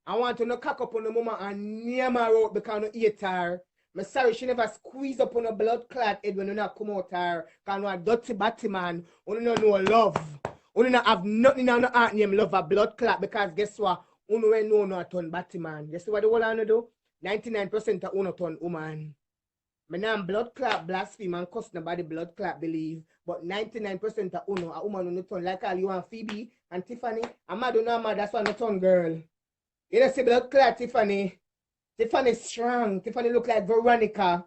I want to no cock up on the mama and near my road because I eat her. I'm sorry, she never squeeze up on a blood clot head when you not come out her. Because I'm a dirty batty man. You don't know love. You don't have nothing on the heart name love a blood clot because guess what? You don't know no turn batty man. You see what the whole I do? 99% of you turn woman. My name blood clot blaspheme and cuss nobody blood clot believe. But 99% of uno a woman on the turn like all you and Phoebe and Tiffany. I'm mad on mad, that's why the turn girl. You don't see blood clot Tiffany. Tiffany strong. Tiffany look like Veronica.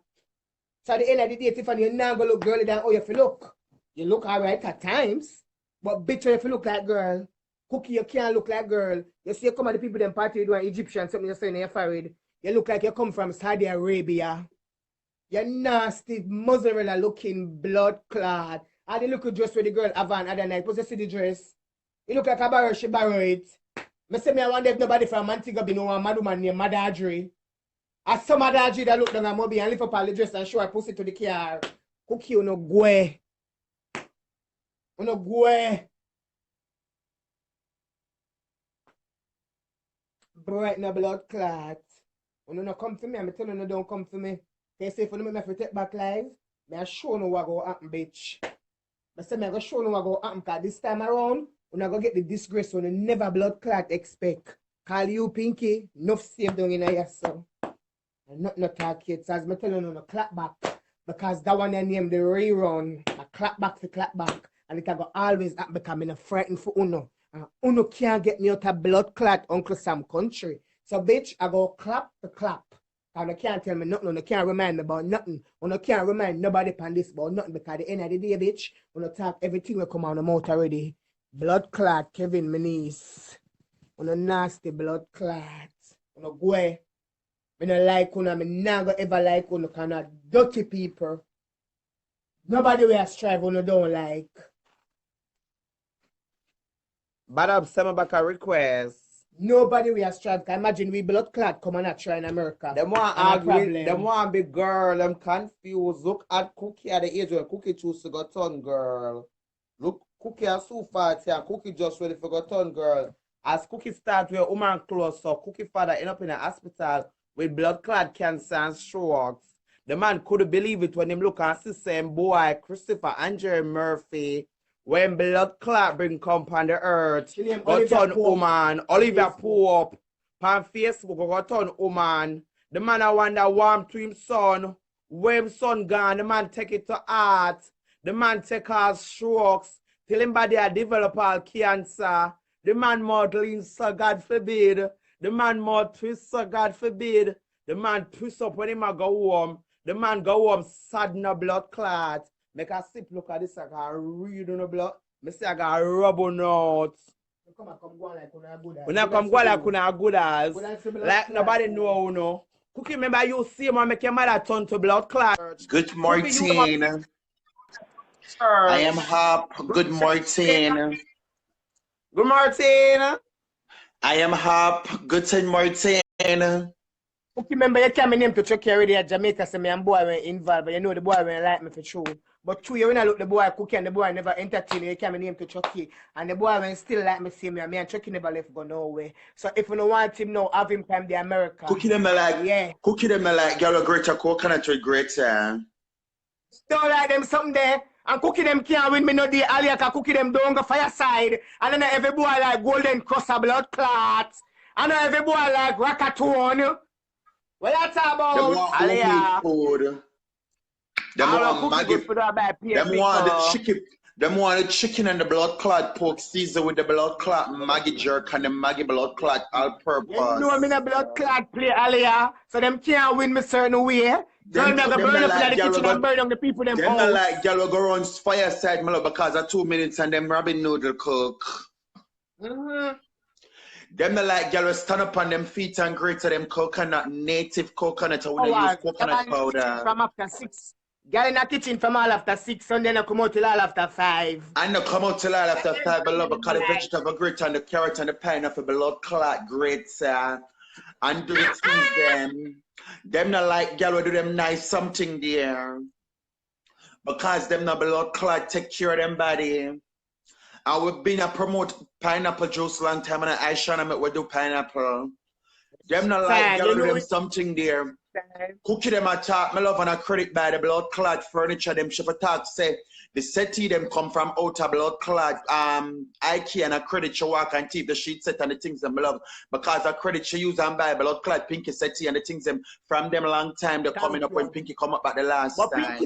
So at the end of the day, Tiffany, you're not gonna look girly than how you feel look. You look alright at times. But bitch if you look like girl. Cookie, you can't look like girl. You see you come at the people them party you do an Egyptian, something you're saying you're forehead. You look like you come from Saudi Arabia. You nasty mozzarella looking blood clot. And the look dress with the girl have on other night. What's you see the dress? You look like a barrow, she borrow it. I say me I wonder if nobody from Montego be no one mad woman named Mother Audrey. As some Mother Audrey that look down at Moby and lift up all the dress and show her pussy to the car. Cookie you no go. You no go. Bright no blood clot. You no come for me, I'm telling you don't come for me. They say for me if you take back live, I show you what go happen, bitch. I say I go show you what go happen because this time around, you're not going to get the disgrace when you never blood clot expect. Call you Pinky, enough save down in your son. And not no talk yet. So as I tell you, no clap back. Because that one I name the rerun. I clap back for clap back. And it can go always happen because I'm frightened for Uno. And Uno can't get me out of blood clot Uncle Sam country. So bitch, I go clap to clap. And they can't tell me nothing, they can't remind me about nothing. And they can't remind nobody upon this about nothing because at the end of the day, bitch, when they talk everything will come out of the mouth already. Blood clot, Kevin, my niece. On a nasty blood clot. On a go. I don't like you, I never ever like you, kind of dirty people. Nobody will strive when you don't like. But I'm sending back a request. Nobody will strive. Imagine we blood clot come and try in America. Them want argue, them want big girl, them confused. Look at Cookie at the age when Cookie choose to go turn girl. Look, Cookie are so fat here. Cookie just ready for go turn girl. As Cookie start with a woman close, so Cookie father end up in a hospital with blood clot cancer and strokes. The man couldn't believe it when him look and see same boy, Christopher Andre Murphy, when blood clot bring come on the earth. Go turn woman, Olivia Pope, on Facebook, go turn woman. The man I wonder warm to him son. When him son gone, the man take it to heart. The man take all strokes. Till him body a develop all cancer. The man mouth lean, so God forbid. The man mouth twist, so God forbid. The man twist up when him a go home. The man go home sad no blood clot. Make a sip look at this, I got read on the blood. Me say I got rub on out. When I come go like kuna good as. Like nobody know, no. Cookie, remember you see him and make your mother turn to blood clot. Good morning. I am Hop. Good morning. Good morning. I am Hop. Good morning. Okay, remember you came in him to check already at Jamaica, so me and boy were involved, but you know the boy were like me for true. But true, you when I look the boy Cookie and the boy never entertain you, came in him to Chucky, and the boy when still like me see me, and me and Chucky never left go nowhere. So if you don't want him now, have him come to America. Cookie them like Cookie them like girl greater coconut with greater. Don't like them something there. And Cookie them can't win me no day Aliaka Cookie them don't go fireside. And then every boy like Golden Crosser blood clots. And then every boy like Rackatoon. What you talk about? Them want homemade food. Them want Maggie. Them want the chicken. Them want the chicken and the blood clot pork seasoned with the blood clot Maggie jerk and the Maggie blood clot all purpose. You know me in a blood clot play Alia. So them can't win me certain way. Them not burn up in the kitchen and burn down the people them not like girl go run fireside my love because of 2 minutes and them Robin noodle cook. Them not like girl stand up on them feet and grate to them coconut, native coconut. I wanna use coconut powder. From after 6. Girl in the kitchen from all after 6 and then I come out till all after 5. And I come out till all after 5, but love because the vegetable grate and the carrot and the pineapple blood clot grate and do the things them. Them not like girl do them nice something there. Because them not blood clot take care of them body. And we've been a promote pineapple juice long time and Ishawna we do pineapple. Them not like girl do them something there. Cookie them a talk, my love, and a credit by the blood clot furniture. Them shop a talk say the settee them come from outer blood clot IKEA and a credit she walk and keep the sheet set and the things them love because a credit she use and buy blood clot Pinky settee and the things them from them long time they coming up when Pinky come up at the last but time.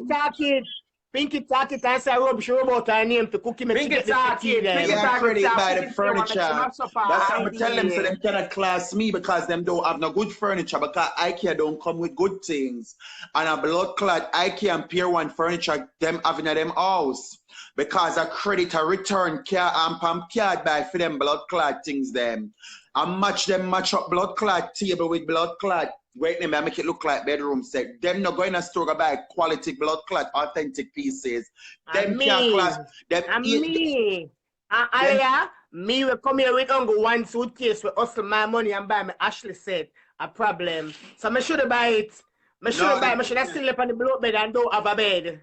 Pinky talk it and say rubbish about her name to Cookie me Pinky talk it. Yeah, credit by the furniture. That's what I tell them so them cannot class me because them don't have no good furniture because IKEA don't come with good things. And a blood clot IKEA and Pier 1 furniture them having a them house. Because a credit a return card buy for them blood clot things them. And match up blood clot table with blood clot. Wait, let me make it look like bedroom set. Them not going to store to buy quality blood clot, authentic pieces. Them can't class. Me will come here with only one suitcase with hustle my money and buy me Ashley said a problem. So I should buy it. I should have still up on the blood bed and don't have a bed.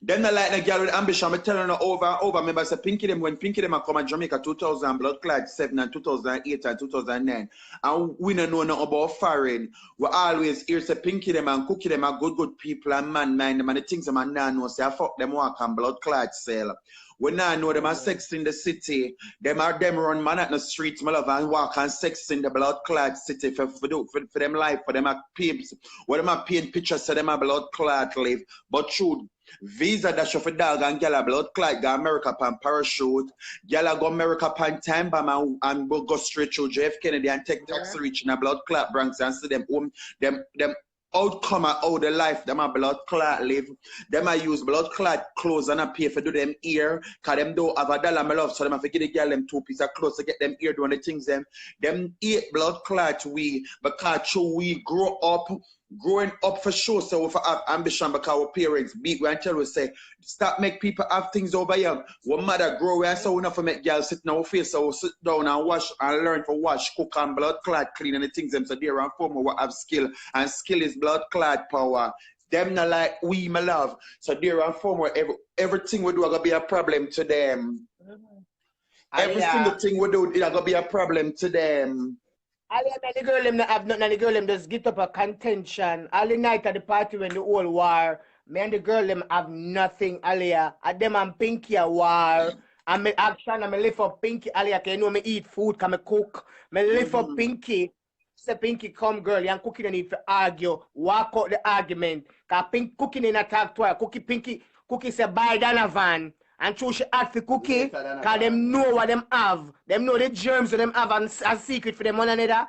Them not like the girl with ambition. I'm telling her over and over. Remember, say Pinky them when Pinky them come to Jamaica 2000 blood clot 7 and 2008 and 2009. And we don't know nothing about foreign. We always hear say Pinky them and Cookie them are good people and man mind them and the things them and now know say I fuck them walk and blood clot sell. We now know them are sex in the city. Them run man at the streets, my love, and walk and sex in the blood clot city for them life, for them are peeps. When them are paint pictures, so them are blood clot live. But true, visa dash of a dog and gyal blood clot go America pan parachute. Gyal go America pan time bomb and go straight through JF Kennedy and take taxi reach in a blood clot Bronx and see them home. Them outcome out the life, them a blood clot live. Them a use blood clot clothes and a pay for do them ear. Cause them don't have $1 my love, so them have to give the girl them 2 pieces of clothes to get them ear doing the things them. Them eat blood clot we because we growing up for sure, so we have ambition because our parents beat we and tell us say stop make people have things over here. One mother grow and so enough for make girls sit in our face, so we sit down and wash and learn for wash, cook and blood clot clean and the things them so there and form we have skill and skill is blood clot power. Them not like we my love. So there and form everything we do gonna be a problem to them. Every single thing we do, it's gonna be a problem to them. Aliyah, man, the girl them not have nothing, and the girl them just get up a contention. All the night at the party when the whole war, me and the girl them have nothing, Aliyah. And them and Pinky a war. And me action and me lift up Pinky, Aliyah, cause you know me eat food, cause me cook. Me lift up Pinky. Say Pinky, come girl, you and Cookie don't need to argue. Walk out the argument. Cause Cookie didn't attack twice. Cookie say buy Donovan. And true she ask for Cookie, cause them know what them have. Them know the germs that them have and a secret for them one another.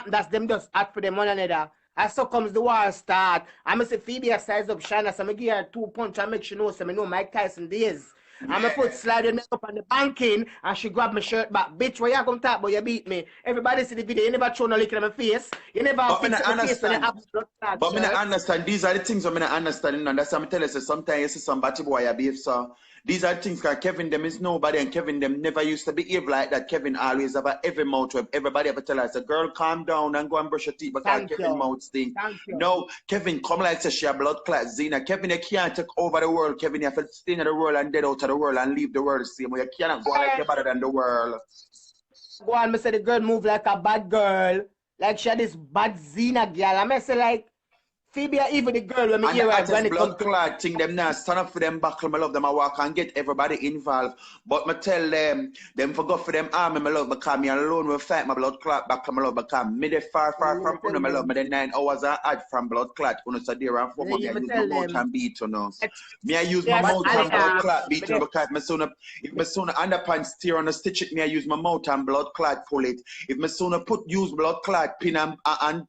That's them just ask for them one another. And so comes the war start. I say Phoebe a size up Shana, so I give her 2 punch and make she know so I know Mike Tyson days. I'm gonna put sliding up on the banking and she grab my shirt back. Bitch, where you gonna talk about you beat me? Everybody see the video, you never throw no lick in my face. You never fix my face when you have blood clot. But I understand, these are the things I'm understanding, and that's what I'm telling you. Sometimes you see somebody boy I behave so. These are things because Kevin them is nobody and Kevin them never used to behave like that. Kevin always have every mouth where everybody ever tell us, girl, calm down and go and brush your teeth because Kevin mouth stink. No, Kevin come like say she a blood clot Zena. Kevin, you can't take over the world. Kevin, you have to stay in the world and dead out of the world and leave the world the same way. You cannot go like you're better than the world. Go on, me say the girl move like a bad girl. Like she had this bad Zena girl. I say like Phoebe, even the girl when me hear her when it comes to blood thing, them now stand up for them buckle, my love them, I walk and get everybody involved. But me tell them forgot for them army, my love, because me alone will fight my blood clot back, my love, because me they far from Uno, my love, me the 9 hours I had from blood clot, Uno so there and 4 months, I use my mouth and beat, you know. Me I use my mouth and blood clot beat, you know, because if my son underpants tear on a stitch it, me I use my mouth and blood clot pull it. If my son use blood clot pin and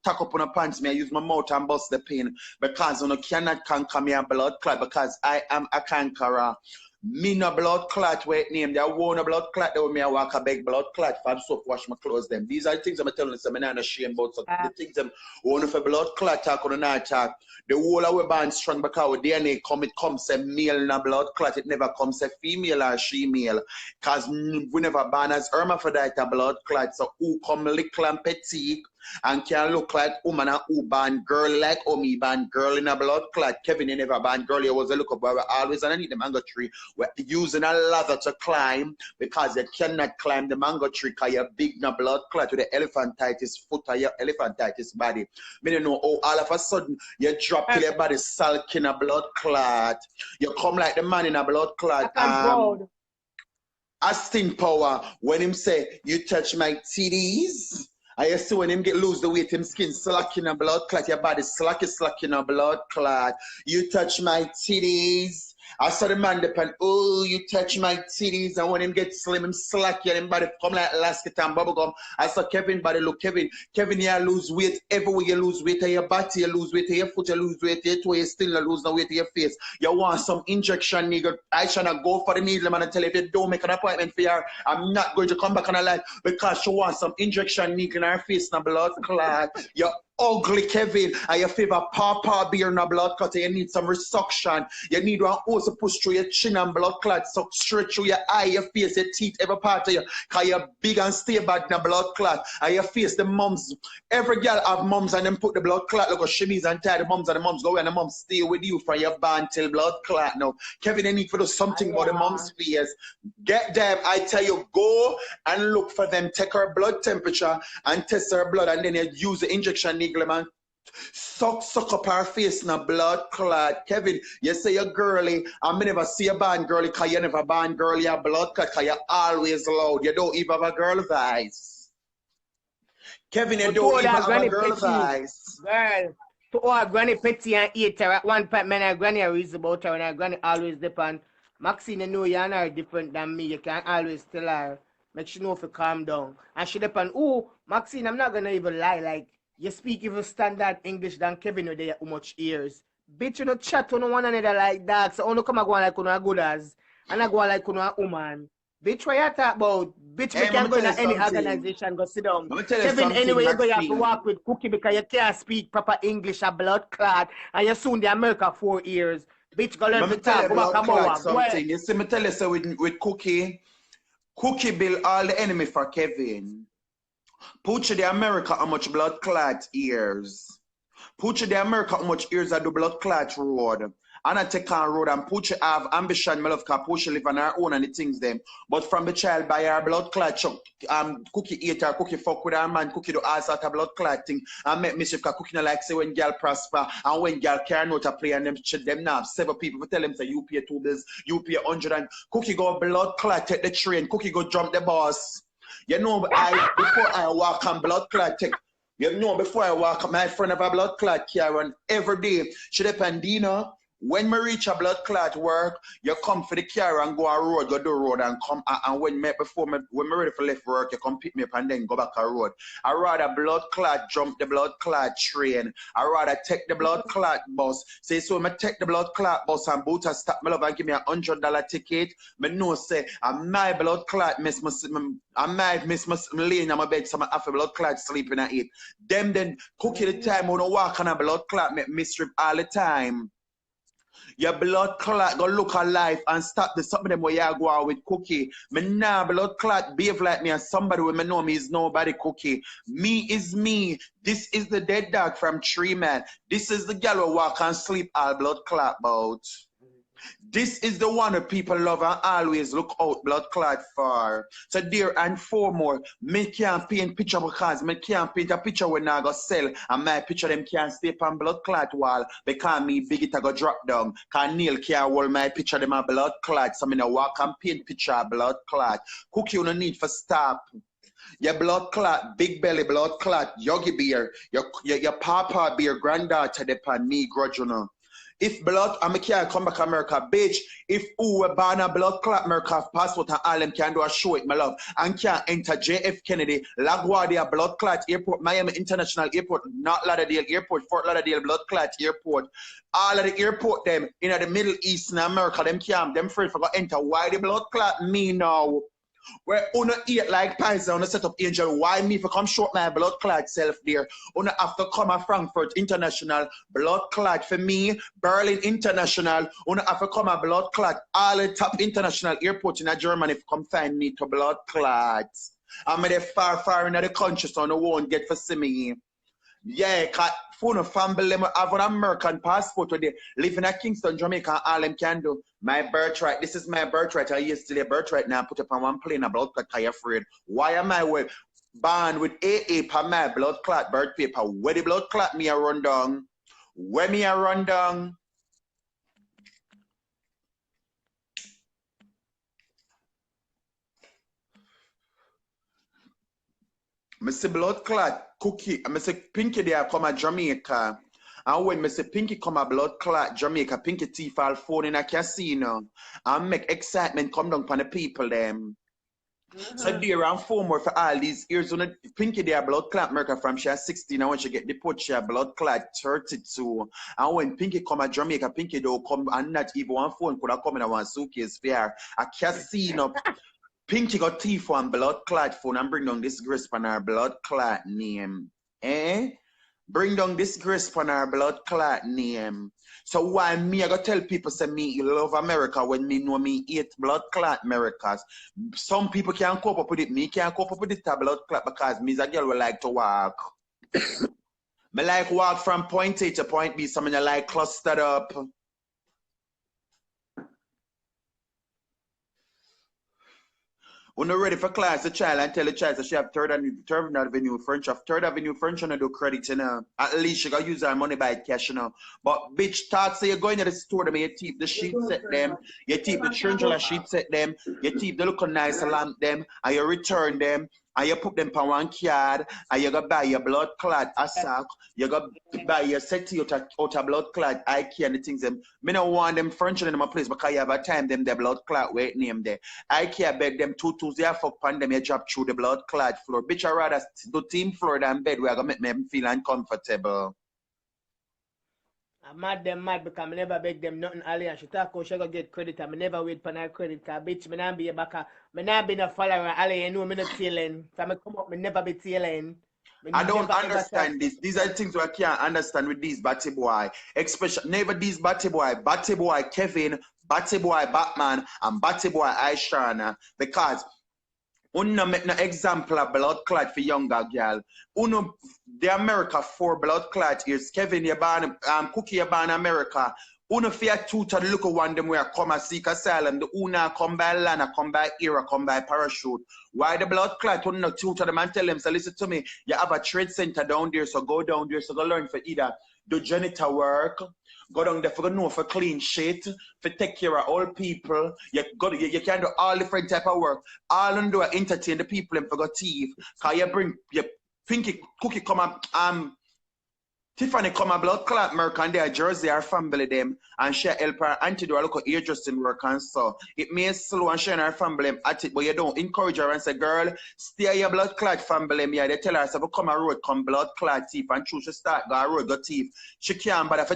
tack up on a pants, me I use my mouth and bust the pin. Because you cannot conquer me a blood clot because I am a conqueror. Me no blood clot where it name. They won't a blood clot. They will me a walk a big blood clot for soap wash my clothes them. These are the things I'm telling you. I'm not ashamed about. So the things I'm one of a blood clot talk on the talk. The whole of we band strong because our DNA it comes a male in a blood clot. It never comes a female or she-male. Because we never ban as hermaphrodite a blood clot. So who come little and petite and can look like woman and who ban girl like me ban girl in a blood clot. Kevin you never ban girl. You was a look up where we always underneath the mango tree. We're using a ladder to climb because you cannot climb the mango tree because you're big in a blood clot with the elephantitis foot or your elephantitis body. Me don't know how all of a sudden you drop till your body sulk in a blood clot. You come like the man in a blood clot. Asting power when him say you touch my titties. I see when him get lose the weight, him skin slack in a blood clot, your body slack in a blood clot. You touch my titties. I saw the man depend, oh, you touch my titties, and when him get slim, him slack, and him body come like elastic and bubblegum. I saw Kevin body look, Kevin, you lose weight, everywhere you lose weight, your body, you lose weight, your foot, you lose weight, your toe, you still lose no weight to your face. You want some injection, nigga. I shall not go for the needle, man, and tell you if you don't make an appointment for her, I'm not going to come back on her life because she wants some injection, nigga, in her face, in a blood clot. You ugly Kevin, and your favorite pawpaw beer in a blood clot, you need some resuction. You need one hose to push through your chin and blood clot, suck straight through your eye, your face, your teeth, every part of you, because you're big and stay bad in a blood clot. And your face, the mums, every girl have mums and them put the blood clot, look at shimmies and tie the mums and the mums go and the mums stay with you from your band till blood clot. Now, Kevin, you need to do something about the mums face. Get them, I tell you, go and look for them, take her blood temperature and test her blood, and then you use the injection needle, man. Suck up her face in a blood clot. Kevin, you say you're girly, and me never see a band girly because you never band girly a blood clot because you're always loud. You don't even have a girl voice. Kevin, you don't even have a girl voice. Girl, to all granny petty and eat her at one point, man, granny are reason about her, and granny always depend. Maxine, you know you're not different than me. You can always tell her, make she know if you calm down. And she depend, oh, Maxine, I'm not gonna even lie, like, you speak even standard English than Kevin with how much ears. Bitch, you don't chat on one another like that. So you come and go on like you are good as. And I go on like you are a woman. Bitch, what you talk about? Bitch, we can go in any organization, go sit down. Kevin, anyway, you go you have to work with Cookie because you can't speak proper English, a blood clot, and you soon the America 4 years. Bitch, go learn to talk about something. You see, me tell you so with Cookie build all the enemy for Kevin. Put you the America how much blood clot ears. Put you the America how much ears I do blood clot road. And I take on road and Poochie have ambition, my love, because Poochie live on her own and the things them. But from the child by her blood clot, Cookie eat her, Cookie fuck with her man, Cookie do all sort of blood clot thing. And make mischief because Cookie no like say when girl prosper and when girl care not to play and them shit them now. Several people will tell them say you pay 2 bills, you pay 100 and Cookie go blood clot, take the train, Cookie go jump the bus. You know, before I walk on blood clot, take. You know, before I walk, my friend have a blood clot Karen every day. She depend Deno. When me reach a blood clot work, you come for the car and go a road, go do road and come and when me ready for left work, you come pick me up and then go back a road. I rather blood clot jump the blood clot train. I rather take the blood clot bus. Say so me take the blood clot bus and boot and stop me love and give me $100 ticket. Me know say I'm my blood clot miss my lane in my bed, so I have a blood clot sleeping at it. Them then Cookie the time when I walk on a blood clot make me strip all the time. Your blood clot go look alive and stop the something them where you go out with Cookie. Me nah blood clot behave like me and somebody when me know me is nobody Cookie. Me is me. This is the dead dog from Tree Man. This is the girl who walk and sleep all blood clot about. This is the one that people love and always look out blood clot for. So dear and foremost, me can't paint picture because me can't paint a picture when I go sell and my picture them can't stay on blood clot wall because me big it I go drop down. Cause Neil can't hold my picture them a blood clot. So me no walk and paint picture a blood clot. Cookie you no need for stop. Your blood clot, big belly blood clot, yogi beer, your papa beer, granddaughter depend me grudge you know. If blood, I can't come back to America, bitch. If who were born a blood clot, America have passport and all them can do a show it, my love. And can't enter JF Kennedy, LaGuardia blood clot airport, Miami International Airport, not Lauderdale Airport, Fort Lauderdale blood clot airport. All of the airport them in the Middle East in America, them can't, them afraid for go enter. Why the blood clot me now? Where una eat like pies, una set up angel. Why me for come short my blood clot self there? Una have to come at Frankfurt International blood clot for me, Berlin International. Una have to come at blood clot all the top international airports in Germany if come find me to blood clots. I'm there far in the country, so no won't get for see me. Yeah, cause for no family, I have an American passport today. Living at Kingston, Jamaica, all them can do. My birthright, this is my birthright. I used to a birthright now. Put up on one plane, a blood clot, I afraid. Why am I born with AA for my blood clot birth paper? Where the blood clot me a run down? Where me a run down? I say blood clot, Cookie. I say Pinky there come at Jamaica. And when I say Pinky come at blood clot, Jamaica, Pinky teeth all phone in a casino. And make excitement come down on the people them. So there and four more for all these years. When Pinky there blood clot America from she 16 and when she get deported, she blood clot 32. And when Pinky come at Jamaica, Pinky don't come and not even one phone could have come in a one suitcase fair. A casino. Pinky got teeth on blood clot phone and bring down disgrace on our blood clot name. Eh? Bring down disgrace on our blood clot name. So why me I gotta tell people say me love America when me know me hate blood clot Americas. Some people can't cope up with it. Me can't cope up with it blood clot because me is a girl who like to walk. Me like walk from point A to point B, so I like clustered up. When you're ready for class, the child and tell the child that she have third avenue French of third avenue French and do credit, you know. At least she gotta use her money by cash, you know. But bitch talk say you're going to the store them, you keep the sheet set them, you keep the trinjala sheet set them, you keep the look nice lamp them, and you return them, and you put them on one card, and you go buy your blood clot a sack, you go buy your set out a blood clot IK and the things them. Me don't want them French in my place because you have a time them the blood clot wait name there. IK beg them 2 Tuesday fuck pan them you drop through the blood clot floor. Bitch I rather do team floor than bed where I gonna make them feel uncomfortable. I'm mad because I never beg them nothing early and she talk how she go get credit and I never wait for her credit card. Bitch, me not be a backer. Me not be no follower early, you know me not tailing. So I come up, me never be tailing. I don't understand this. These are the things I can't understand with these Batty Boy. Especially never these Batty Boy Kevin, Batty Boy Batman, and Batty Boy Ishawna. Because Uno make no example of blood clot for younger girl. Uno the America 4 blood clot years. Kevin you born Cookie you born America. Una fear two to the local one them where come and seek asylum. The una come by land, come by air, come by parachute. Why the blood clot? Una two to them and tell them, so listen to me, you have a trade center down there, so go down there, so go learn for either do janitor work, go down there for know for clean shit, for take care of all people. You can do all different type of work. All and do entertain the people and for go thief. Cause you bring your pinky cookie come up Tiffany come a blood clot work and their Jersey our family them and she help her auntie do a local hairdressing work and so it may slow and she and her family at it, but you don't encourage her and say, girl, stay your blood clot family. Yeah, they tell her, so come a road, come blood clot thief and choose to start go a road, go thief. She can't bother for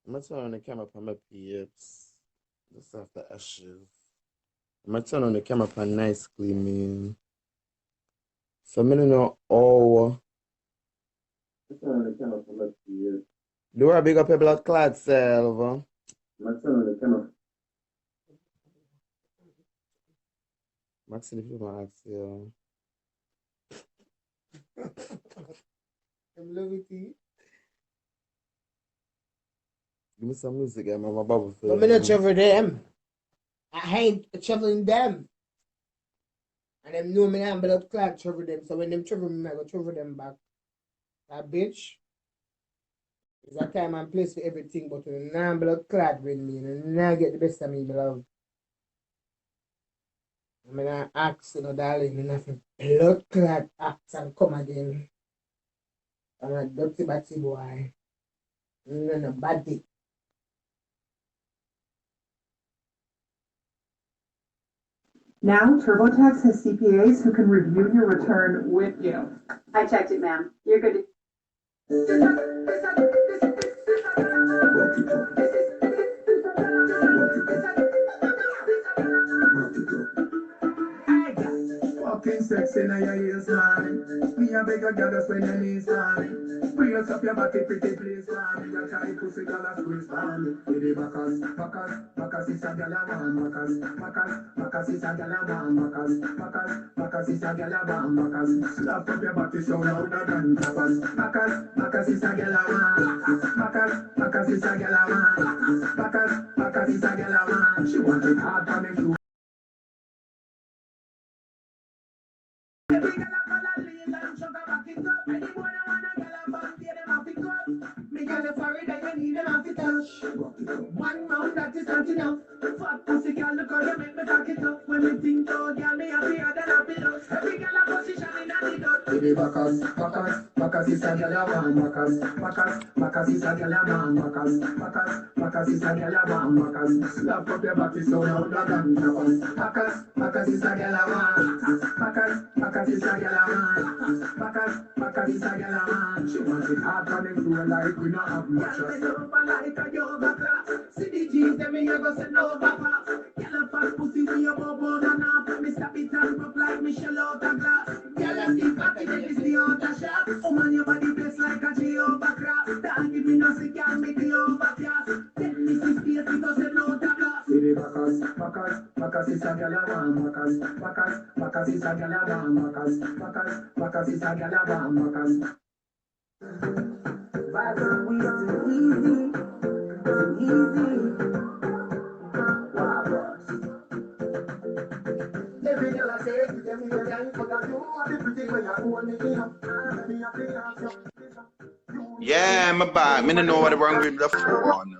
I'm gonna turn on the camera for my peeps. Just after ashes. I'm gonna turn on the camera for nice clean man. So I don't know how. Turn on the camera for my peeps. Do I big up your blood clot self? I'm gonna turn on the camera. Maxine, if you want to ask you. I'm loving it. Give me some music, I'm a bubble. I'm not travel them. I ain't traveling them. And them know me now, but I'm glad travel them. So when them travel me, I go travel them back. That bitch. It's a time and place for everything, but when I'm blood clad with me, and now get the best of me, beloved. I mean, I ask, you know, darling, and if blood clad acts and come again. I'm a dirty batty boy. No body. Now, TurboTax has CPAs who can review your return with you. I checked it, ma'am. You're good to... Fucking sexy now your ears, man. Me a beg a girl to spend your knees, man. Brace up your body, pretty please, man. Me a try pussy girl a squeeze, man. With the Bacchus is a girl a man. Bacchus is a girl a man. Bacchus is a girl a man. Slap up your body so louder than tappers. Bacchus is a girl a man. Bacchus is a girl a man. Bacchus is a girl a man. She want it hard for me too. One mouth that is not enough. Fat pussy girl, look how you make me cock it up. When me think oh girl, me happier than happy dust. Every girl a position in a dot. Baby Bacchus is a girl a man. Bacchus is a girl a man. Bacchus is a girl a man. Slap up your body so louder than tappers. Bacchus is a girl a man. Bacchus is a girl a man. Bacchus is a girl a man. She wants it hard coming through like we not have much. Like a yoga class. See the G's, them me go say no pass. Girl a fat pussy with your bubble and up. Me stop it and pop like Michelle out a glass. Girl a stick back in the the outer shot. Oh man, your body bless like a Jehovah cross. Don't give me no sick, can't make the overcast. Tell me this space, we go say no glass. See the Bacchus is a girl a man. Bacchus is a girl a man. Bacchus is a girl a man. Vibrant, we are too easy. yeah, I'm back. I don't know what wrong with the phone.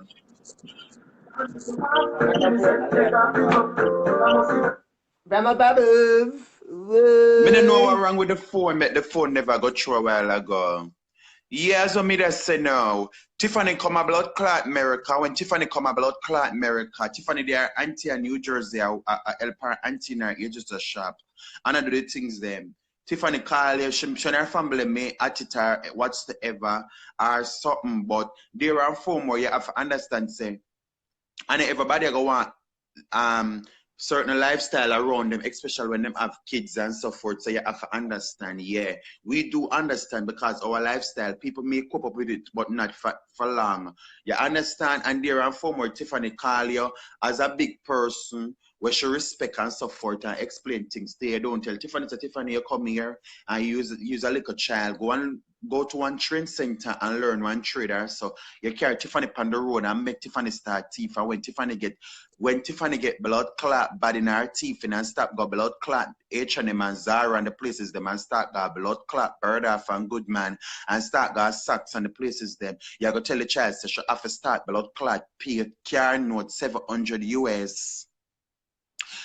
Grandma Babu. I don't know what wrong with the phone, but the phone never got through a while ago. Yeah, so me just say no. Tiffany come a blood clot America. When Tiffany come a blood clot America, Tiffany their auntie in New Jersey, I help her auntie in her just a shop. And I do the things them. Tiffany call you, she her family may at it or whatsoever or something, but there are four more you have to understand say. And everybody go want certain lifestyle around them, especially when them have kids and so forth. So you have to understand, yeah. We do understand because our lifestyle, people may cope up with it, but not for long. You understand? And there are four more Tiffany call you as a big person where she respect and so forth and explain things to you. Don't tell Tiffany, so Tiffany, you come here and use a little child. Go to one train center and learn one trader. So you carry Tiffany on the road and make Tiffany start teeth. And when Tiffany get blood clot bad in her teeth and start go blood clot H&M and Zara and the places them and start got blood clot Bird off and Goodman and start got Saks and the places them. You go tell the child so she have to start blood clot pay car note 700 US.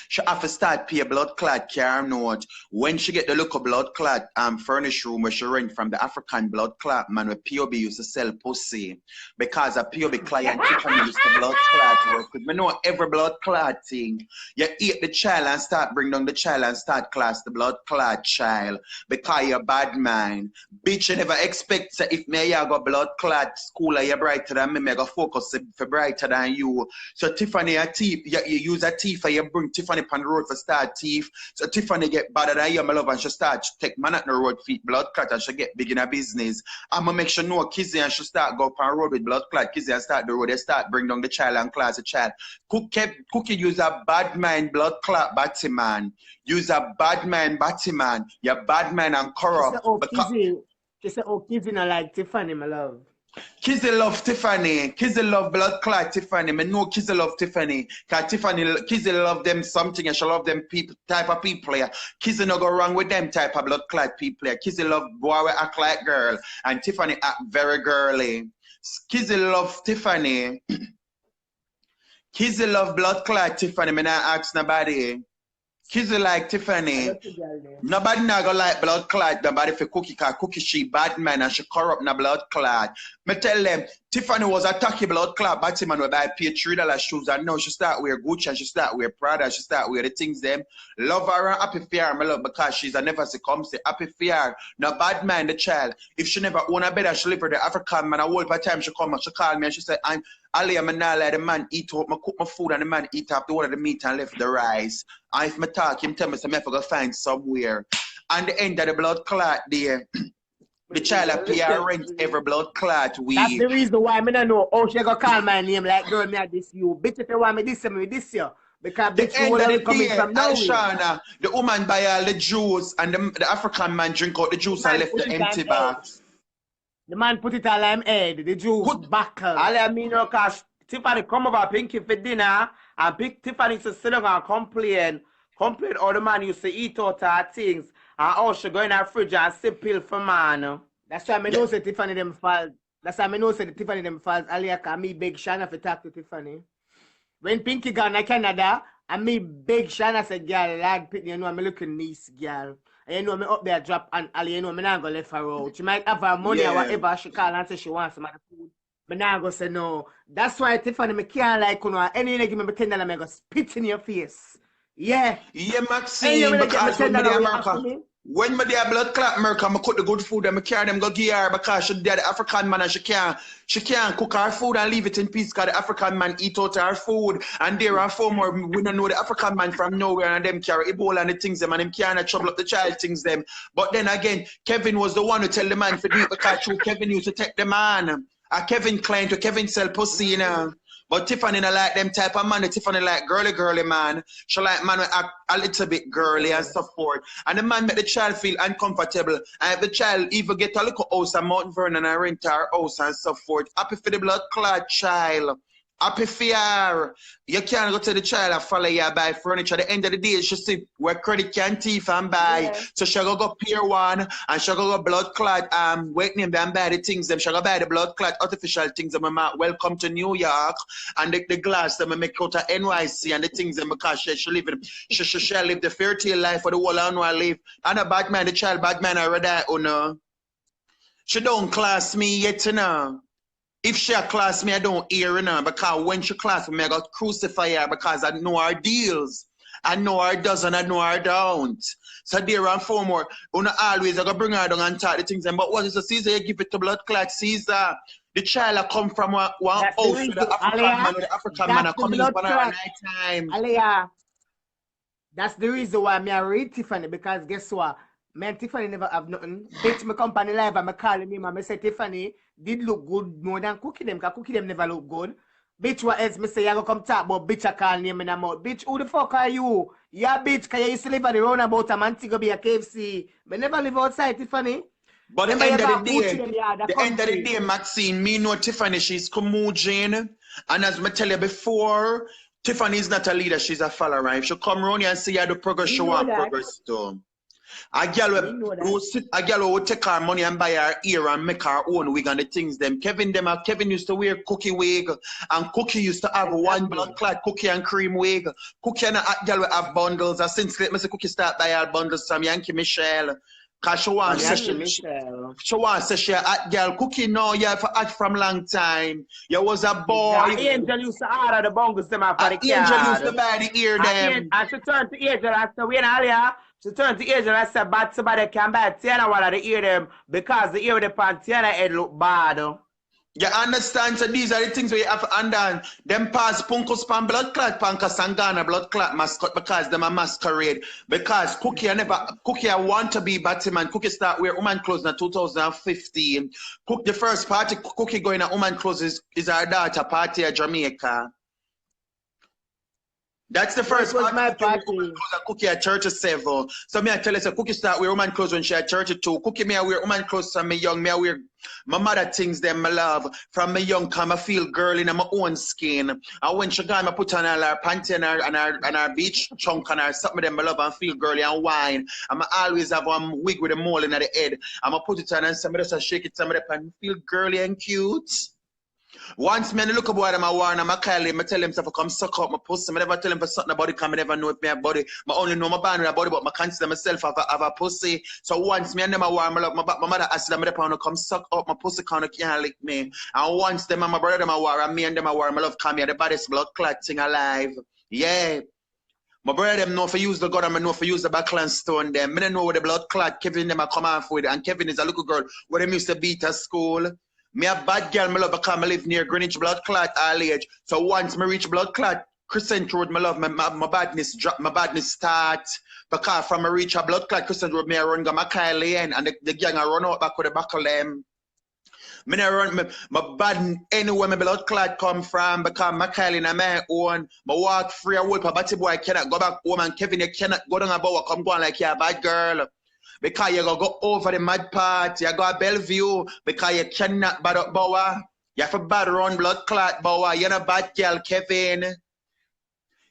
She have to start pay a blood clot car note. When she get the look of blood clot furnished room where she rent from the African blood clot man where POB used to sell pussy. Because a POB client Tiffany used to blood clot work with. Me know every blood clot thing. You eat the child and start bring down the child and start class the blood clot child. Because you're bad man. Bitch, you never expect say, if me I go blood clot school you're brighter than me, I go focus for brighter than you. So Tiffany a thief, you use a thief and you bring Tiffany on the road for start thief. So Tiffany get better than you, my love, and she start take man at the road feet blood clot and she get big in her business. I'ma make sure no Kizzy and she start go up on the road with blood clot. Kizzy and start the road, they start bring down the child and class the child. Cookie use a bad mind blood clot Batman. Use a bad mind Batman. You're bad man and corrupt. She said, oh, Kizzy not like Tiffany, my love. Kizzy love Tiffany. Kizzy love blood clot Tiffany. Me know Kizzy love Tiffany. Cause Kizzy love them something and she love them people type of people. Kizzy no go wrong with them type of blood clot people. Kizzy love boy we act like girl and Tiffany act very girly. Kizzy love Tiffany. Kizzy love blood clot Tiffany. Me not ask nobody. Kizzy like Tiffany. Nobody not gonna like blood clot. Nobody for Cookie, cause Cookie she bad man and she corrupt na blood clot. Me tell them Tiffany was a tacky blood clot Batman will buy pay $3 shoes and now she start wear Gucci and she start wear Prada, she start wear the things them. Love her and happy fear, my love, because she's a never come say happy fear. No bad man the child. If she never own a bed and she live with the African man, a whole time she come and she call me and she say, Ali, I'm not let the man eat up, I cook my food and the man eat up the one of the meat and left the rice. And if I talk, him tell me some I go find somewhere. And the end of the blood clot there, the child pay her rent every blood clot we. That's the reason why I don't know how she gonna call my name like girl me at this you. Bitch if you want me this year. Because the bitch end will of the coming day, from nowhere. Ishawna, the woman buy all the juice and the African man drink out the juice and left the empty box. The man put it all on head, the juice buckle. All I mean, cause Tiffany come over Pinky for dinner and Tiffany to sit down and complain all the man used to eat out her things and how she go in her fridge and sip pill for man. That's why I know say Tiffany them fault. That's why I know say Tiffany them fault. Alia can me beg Shana for talk to Tiffany. When Pinky gone to Canada, and me beg Shana say, girl, lad, you know I'm looking nice, girl. And you know me up there drop and Ali, you know me not gonna left her out. She might have her money or whatever she call and say she wants some other food. But now I'm gonna say no. That's why Tiffany me can't like you know any give me $10 I'm gonna spit in your face. Yeah. Yeah, Maxine, because when me there blood clot America, I cook the good food and I carry them go give her because she the African man and she can't cook her food and leave it in peace because the African man eat out her food and there are four more we don't know the African man from nowhere and them carry Ebola and the things them and them can't trouble up the child things them. But then again, Kevin was the one who tell the man to do it because Kevin used to take the man. Kevin claimed to Kevin sell pussy, you know. But Tiffany not like them type of man. Tiffany like girly man. She like man act a little bit girly and so forth. And the man make the child feel uncomfortable. And if the child even get a little house at Mount Vernon and rent her house and so forth. Happy for the blood clot child. Happy fear. You can't go to the child and follow you buy furniture. At the end of the day, she see where credit can thief and buy. Yeah. So she go Pier 1 and she go blood clot wait name and buy the things them. She go buy the blood clot artificial things them. Welcome to New York and the glass them make out of NYC and the things them because she live she live the fairy tale life for the whole annual life. And a bad man, the child bad man already die, oh no. She don't class me yet, you know. If she a class me, I don't hear her, because when she class me, I got crucify her because I know her deals. I know her does and I know her don't. So there and four more. Una always I go bring her down and talk the things. But what is the Caesar? You give it to blood clot Caesar. The child I come from one house with the African man. I come in for her night time. Aliyah, that's the reason why me I read Tiffany, because guess what? Me and Tiffany never have nothing. Bitch, my company live and me calling me, and me say Tiffany did look good more than Cookie them, because Cookie them never look good. Bitch, what else me say? You go come talk about bitch I call name in a mouth. Bitch, who the fuck are you? Yeah, bitch, because you used to live at the roundabout and Montego Bay, a KFC. Me never live outside, Tiffany. But the end of the day, Maxine, me know Tiffany, she's Comujin. And as I tell you before, Tiffany is not a leader, she's a follower. If she come around here and see how the progress she want progress to. A girl will take her money and buy her ear and make her own wig and the things them. Kevin used to wear Cookie wig, and Cookie used to have one blood clot Cookie and cream wig. Cookie and a girl will have bundles. And since let me say Cookie start buy her bundles from Yankee Michelle. Cause she wants to say she a hot girl. Cookie know you for hot from long time. You was a boy. Angel used to order the bongos them for the Angel used to buy the ear them. And she turned to Angel and said, "We not here." She turned to Angel and said, "But somebody can buy Tiana one of the ear them because the ear of the pan Tiana head look bad." You understand? So these are the things we have to understand. Them pass Punkos pan blood clot, Panka Sangana blood clot mascot because them a masquerade. Because Cookie I want to be Batman. Cookie start wear woman clothes in 2015. The first party Cookie going at woman clothes is our daughter party at Jamaica. That's the first was my party. Cookie at church at 7. So me I tell you, so Cookie start wear woman clothes when she at church at 2. Cookie me I wear woman clothes from me young. Me I wear my mother things them my love. From me young come I feel girl in my own skin. And when she gone I put on her panty and her beach chunk and her something them my love and feel girly and wine. And I always have one wig with a mole in the head. I'm gonna put it on and somebody just shake it somebody and feel girly and cute. Once me look about him, I warn him, I call him, I tell him to come suck up my pussy. I never tell him for something about it, because I never know if me a body. I only know my band with a body, but I consider myself have a pussy. So once me and them I warn my mother asked them to come suck up my pussy, because they can't lick me. And once them and my brother them I warn, and me and them I warn, my love come here, the baddest blood clot thing alive. Yeah. My brother them know for use the gun and I know for use the backland stone them. I don't know where the blood clot Kevin them I come off with, and Kevin is a little girl where them used to beat at school. Me a bad girl, my love, because I live near Greenwich blood clot all age. So once me reach blood clot, Crescent Road, my love, my badness drop, my badness start. Because from me reach a blood clot, Crescent Road, me I run go my Kyle Lane, and the gang I run out back with the back of them. Me I run my bad anywhere my blood clot come from, because my Kyle in my own. My walk free, I work, but batty boy cannot go back home, and Kevin, you cannot go down about come go on like you're a bad girl. Because you go over the mad part, you go to Bellevue, because you cannot bad up Bower. You have to bad run blood clot Bower. You're not bad girl, Kevin.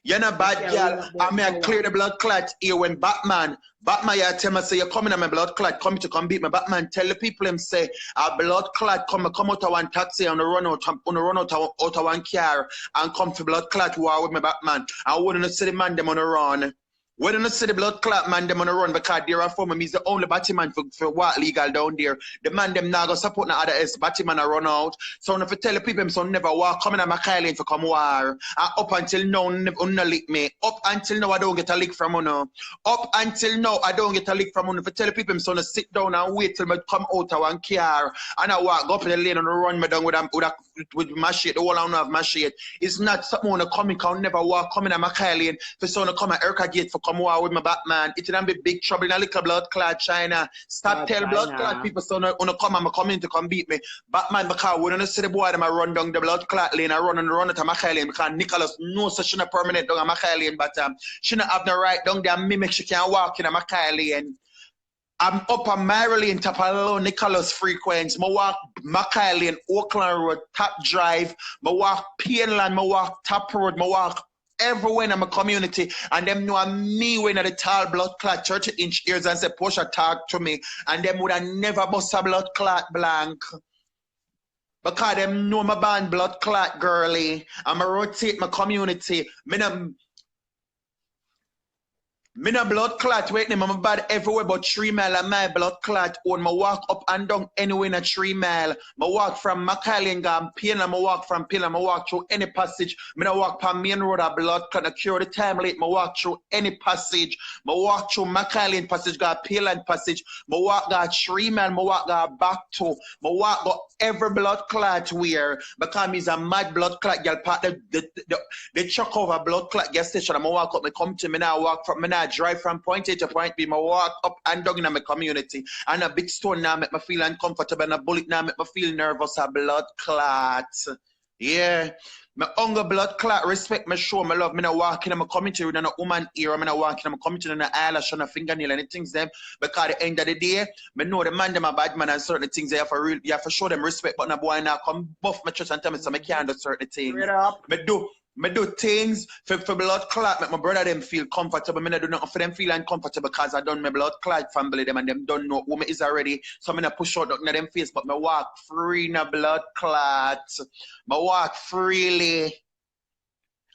You're not bad girl. I may clear the blood clot here when Batman, you tell me say you're coming on my blood clot, come beat my Batman. Tell the people him say a blood clot come out of one taxi on the run out of one car and come to blood clot war with my Batman. I wouldn't see the man them on the run. When you see the blood clot man them on the run, because there are for me, he's the only Batman for what legal down there. The man them now go support the other S Batman a run out. So if you tell the people so never walk coming at my Kylie for come war. And up until now, no lick me. Up until now I don't get a lick from you. Up until now I don't get a lick from you. If you tell the people so sit down and wait till me come out of one car and I walk go up in the lane and run me down with my shit, the whole I don't have my shit. It's not something when I come in, can never walk coming at my Kylie for someone to come at Erica Gate for come war with my Batman. It will be big trouble in a little blood clot China. Stop tell blood clot people so when I come and I come in to come beat me. Batman because when I see the boy them I run down the blood clot lane, I run to my lane because Nicholas knows so she not permanent down my lane, but she not have no right down there mimic she can't walk in my lane. I'm up on Mary Lane, top of low Nicholas frequency. I walk Mackay Lane, Oakland Road, Top Drive. I walk Pienland, I walk Top Road, I walk everywhere in my community. And them know me when at the tall blood clot 30-inch ears and say, Portia talk to me. And them would have never bust a blood clot blank. Because them know my band blood clot girly. I'm a rotate my community. Me no blood clot, wait, I'm bad everywhere but 3 mile and my blood clot on. I walk up and down anywhere in a 3 mile. I walk from McAllen, and Payne, I walk from Payne, I walk through any passage. Me no walk from main road a blood clot, I cure the time late, I walk through any passage. I walk through McAllen passage, got Payland passage. I walk got 3 mile, I walk got back to. I walk got every blood clot where, because me's a mad blood clot, girl part the chuck over blood clot gas station. I walk up, I come to me now, walk from me now. Drive from point A to point B. I walk up and down in my community. And a big stone now make me feel uncomfortable. And a bullet now make me feel nervous. A blood clot. Yeah. My hunger blood clot. Respect me, show me love. Me not walking in my community with a woman ear. Me not walking in my community with an eyelash and a fingernail and things them. Because at the end of the day, me know the man them a bad man and certain things you have to show them respect. But no boy now come buff my chest and tell me so I can't do certain things. Me do things for blood clot, make my brother them feel comfortable. Me not do nothing for them feel uncomfortable because I done my blood clot family them and them don't know who me is already. So me not push out nothing in them face, but me walk free in a blood clot. Me walk freely.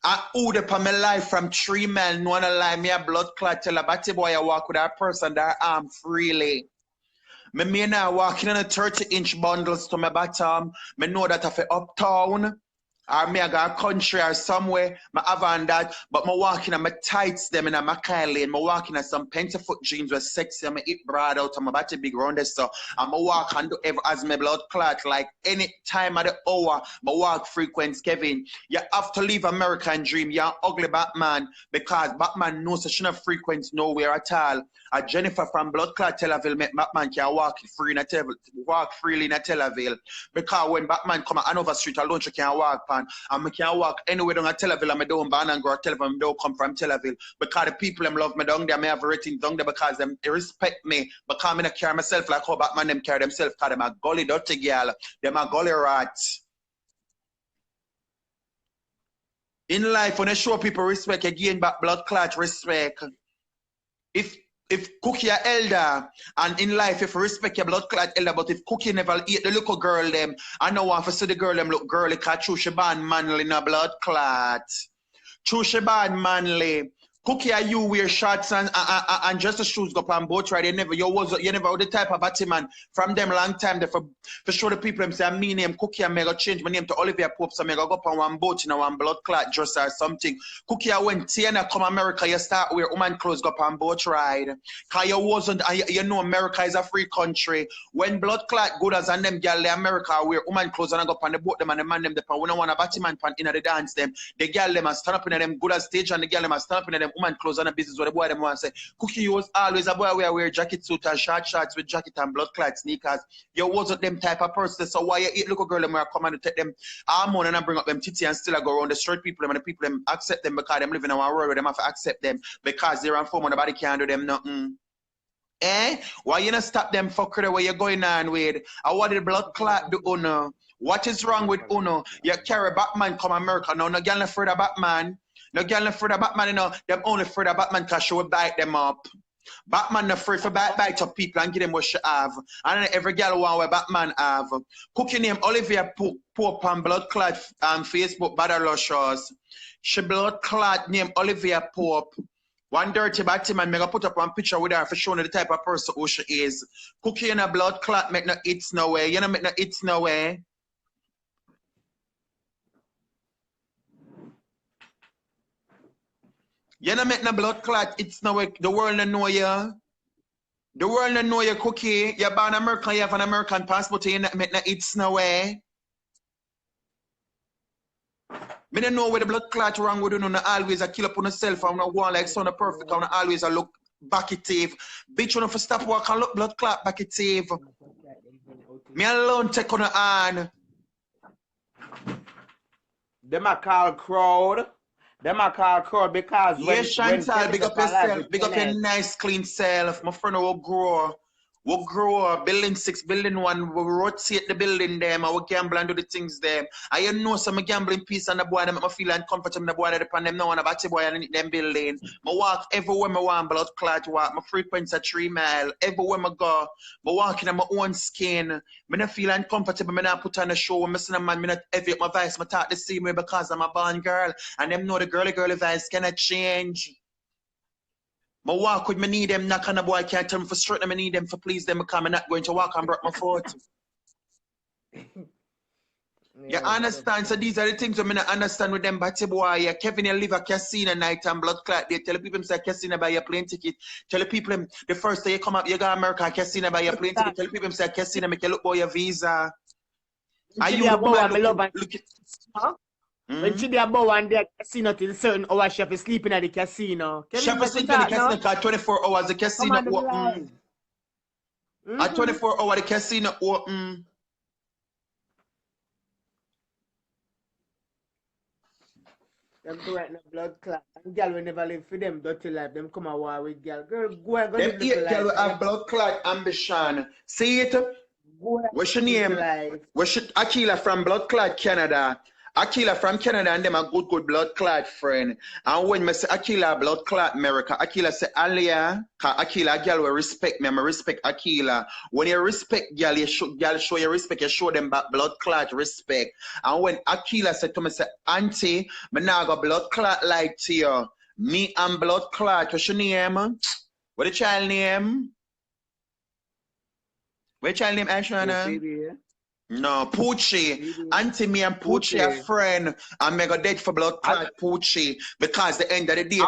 I owe upon my life from 3 men, no one lie me a blood clot. Tell a batty boy I walk with a person that arm freely. Me now walking in a 30-inch bundles to my bottom. Me know that if I uptown, or me I got a country or somewhere, I have on that, but I walking on my tights them in a Mackay lane, I walking on some pentafoot jeans with sexy, I eat broad out, and my body big round there, so I walk and do ever as my blood clot, like any time of the hour, I walk frequent, Kevin. You have to leave America and dream, you're ugly Batman, because Batman knows that she not frequent nowhere at all. Jennifer from Blood Clot Tel Aviv make Batman can walk freely in a Tel Aviv, because when Batman come at Hanover Street alone, she can walk. And I can walk anywhere down at Tel Aviv, and I don't ban and go Tel Aviv, I don't come from Tel Aviv. Because the people them love me down there, I have everything down there because them respect me. Because I don't carry myself like how Batman them carry themselves, because them a gully dirty girl, them a gully rats. In life, when I show people respect, again back blood clot respect. If Cookie a elder, and in life, if you respect your blood clot elder, but if Cookie never eat the little girl them, I know want to see the girl them look girly, because true she born manly in a blood clot. True she born manly. Cookie, are you wear shorts and just the shoes go on boat ride? You never the type of batty man from them long time. For show the people them say me name Cookie and me go change my name to Olivia Pope, so me go up on one boat in one blood clot dress or something. Cookie, when Tiana come America, you start wear woman clothes go on boat ride. Cause you wasn't, you know America is a free country. When blood clot good as and them girl America wear woman clothes and I go on the boat them and the man them the pan. We don't want a batty man pan in the dance them. The girl them a stand up in them good as stage and the girl them a stand up in them woman clothes on a business where the boy them want to say, Cookie, you was always a boy where wear jacket suit and short shorts with jacket and blood clot sneakers. You wasn't them type of person. So why you eat little girl them where I come and take them hormone and I bring up them titty and still I go around the straight people them and the people them accept them because them living in our world where them have to accept them because they're on form and nobody can do them nothing. Eh? Why you not stop them fucker where you're going on with? I what did blood clot do Uno? What is wrong with Uno? You carry Batman come America now, no girl afraid of Batman. No girl afraid of Batman, you know, them only afraid of Batman because she will bite them up. Batman not afraid for bite up people and give them what she have. And every girl want what Batman have. Cookie name Olivia Pope on blood clot Facebook Battle Luscious. She blood clot name Olivia Pope. One dirty batty man, me go put up one picture with her for showing the type of person who she is. Cookie in a blood clot make no hits no way. You know make no hits no way. You know make no blood clot, it's no way. The world don't know you. The world don't know you, Cookie. You're born American, you have an American passport, you make no it's no way. Me don't know where the blood clot wrong with you, no always a kill up on yourself, and no one like sound perfect, and always a look backative. Bitch, you know for stop walk and look blood clot backative. Me alone take on the hand. Them a call crowd. Them a call crowd because when Chantal, big up yourself, big up your nice clean self. My friend will grow. We'll grow. Building 6, building 1, we'll rotate the building them, and we'll gamble and do the things them. I know some gambling piece and the boy them make me feel uncomfortable. The boy that depend them now on a batty boy and them building. I walk everywhere I want blood clot walk. My frequency 3 mile. Everywhere I go. I walk in my own skin. I don't feel uncomfortable. I don't put on a show. I'm missing a man. I don't elevate my voice. I talk the same way because I'm a born girl. And them know the girly voice cannot change. My walk with me need them, knock on the boy can't tell me for straight, I need them for please them because I'm not going to walk and break my foot. You understand? So these are the things I mean, I understand with them batty boy. Yeah, Kevin, you live a casino night and blood clot. They tell the people say casino buy your plane ticket. Tell the people the first day you come up, you go to America, casino buy your plane ticket. Tell the people say casino make you look for your visa. Are you the woman look at? Huh? When she be about one day casino till certain hours, she have to sleeping at the casino. She have to sleep in the casino because 24 hours the casino open. At 24 hours the casino open. Them do right in the blood clot. And girl will never live for them dirty life. Them come a war with girl. Girl, go and go Them live little life. girl will have blood clot ambition. See it? What's your name? What's your Akila from Blood Clot Canada? Akila from Canada and them a good blood clot friend. And when I say Akila blood clot America, Akila say Alia, cause Akila girl will respect me, I respect Akila. When you respect girl, you show your respect, you show them back blood clot respect. And when Akila said to me, say, Auntie, me now got blood clot like to you. Me and blood clot, what's your name? What the child name? What child name, Ashwana? No, Poochie. Auntie me and Poochie are friend. And me go dead for blood clot Poochie. Because the end of the day,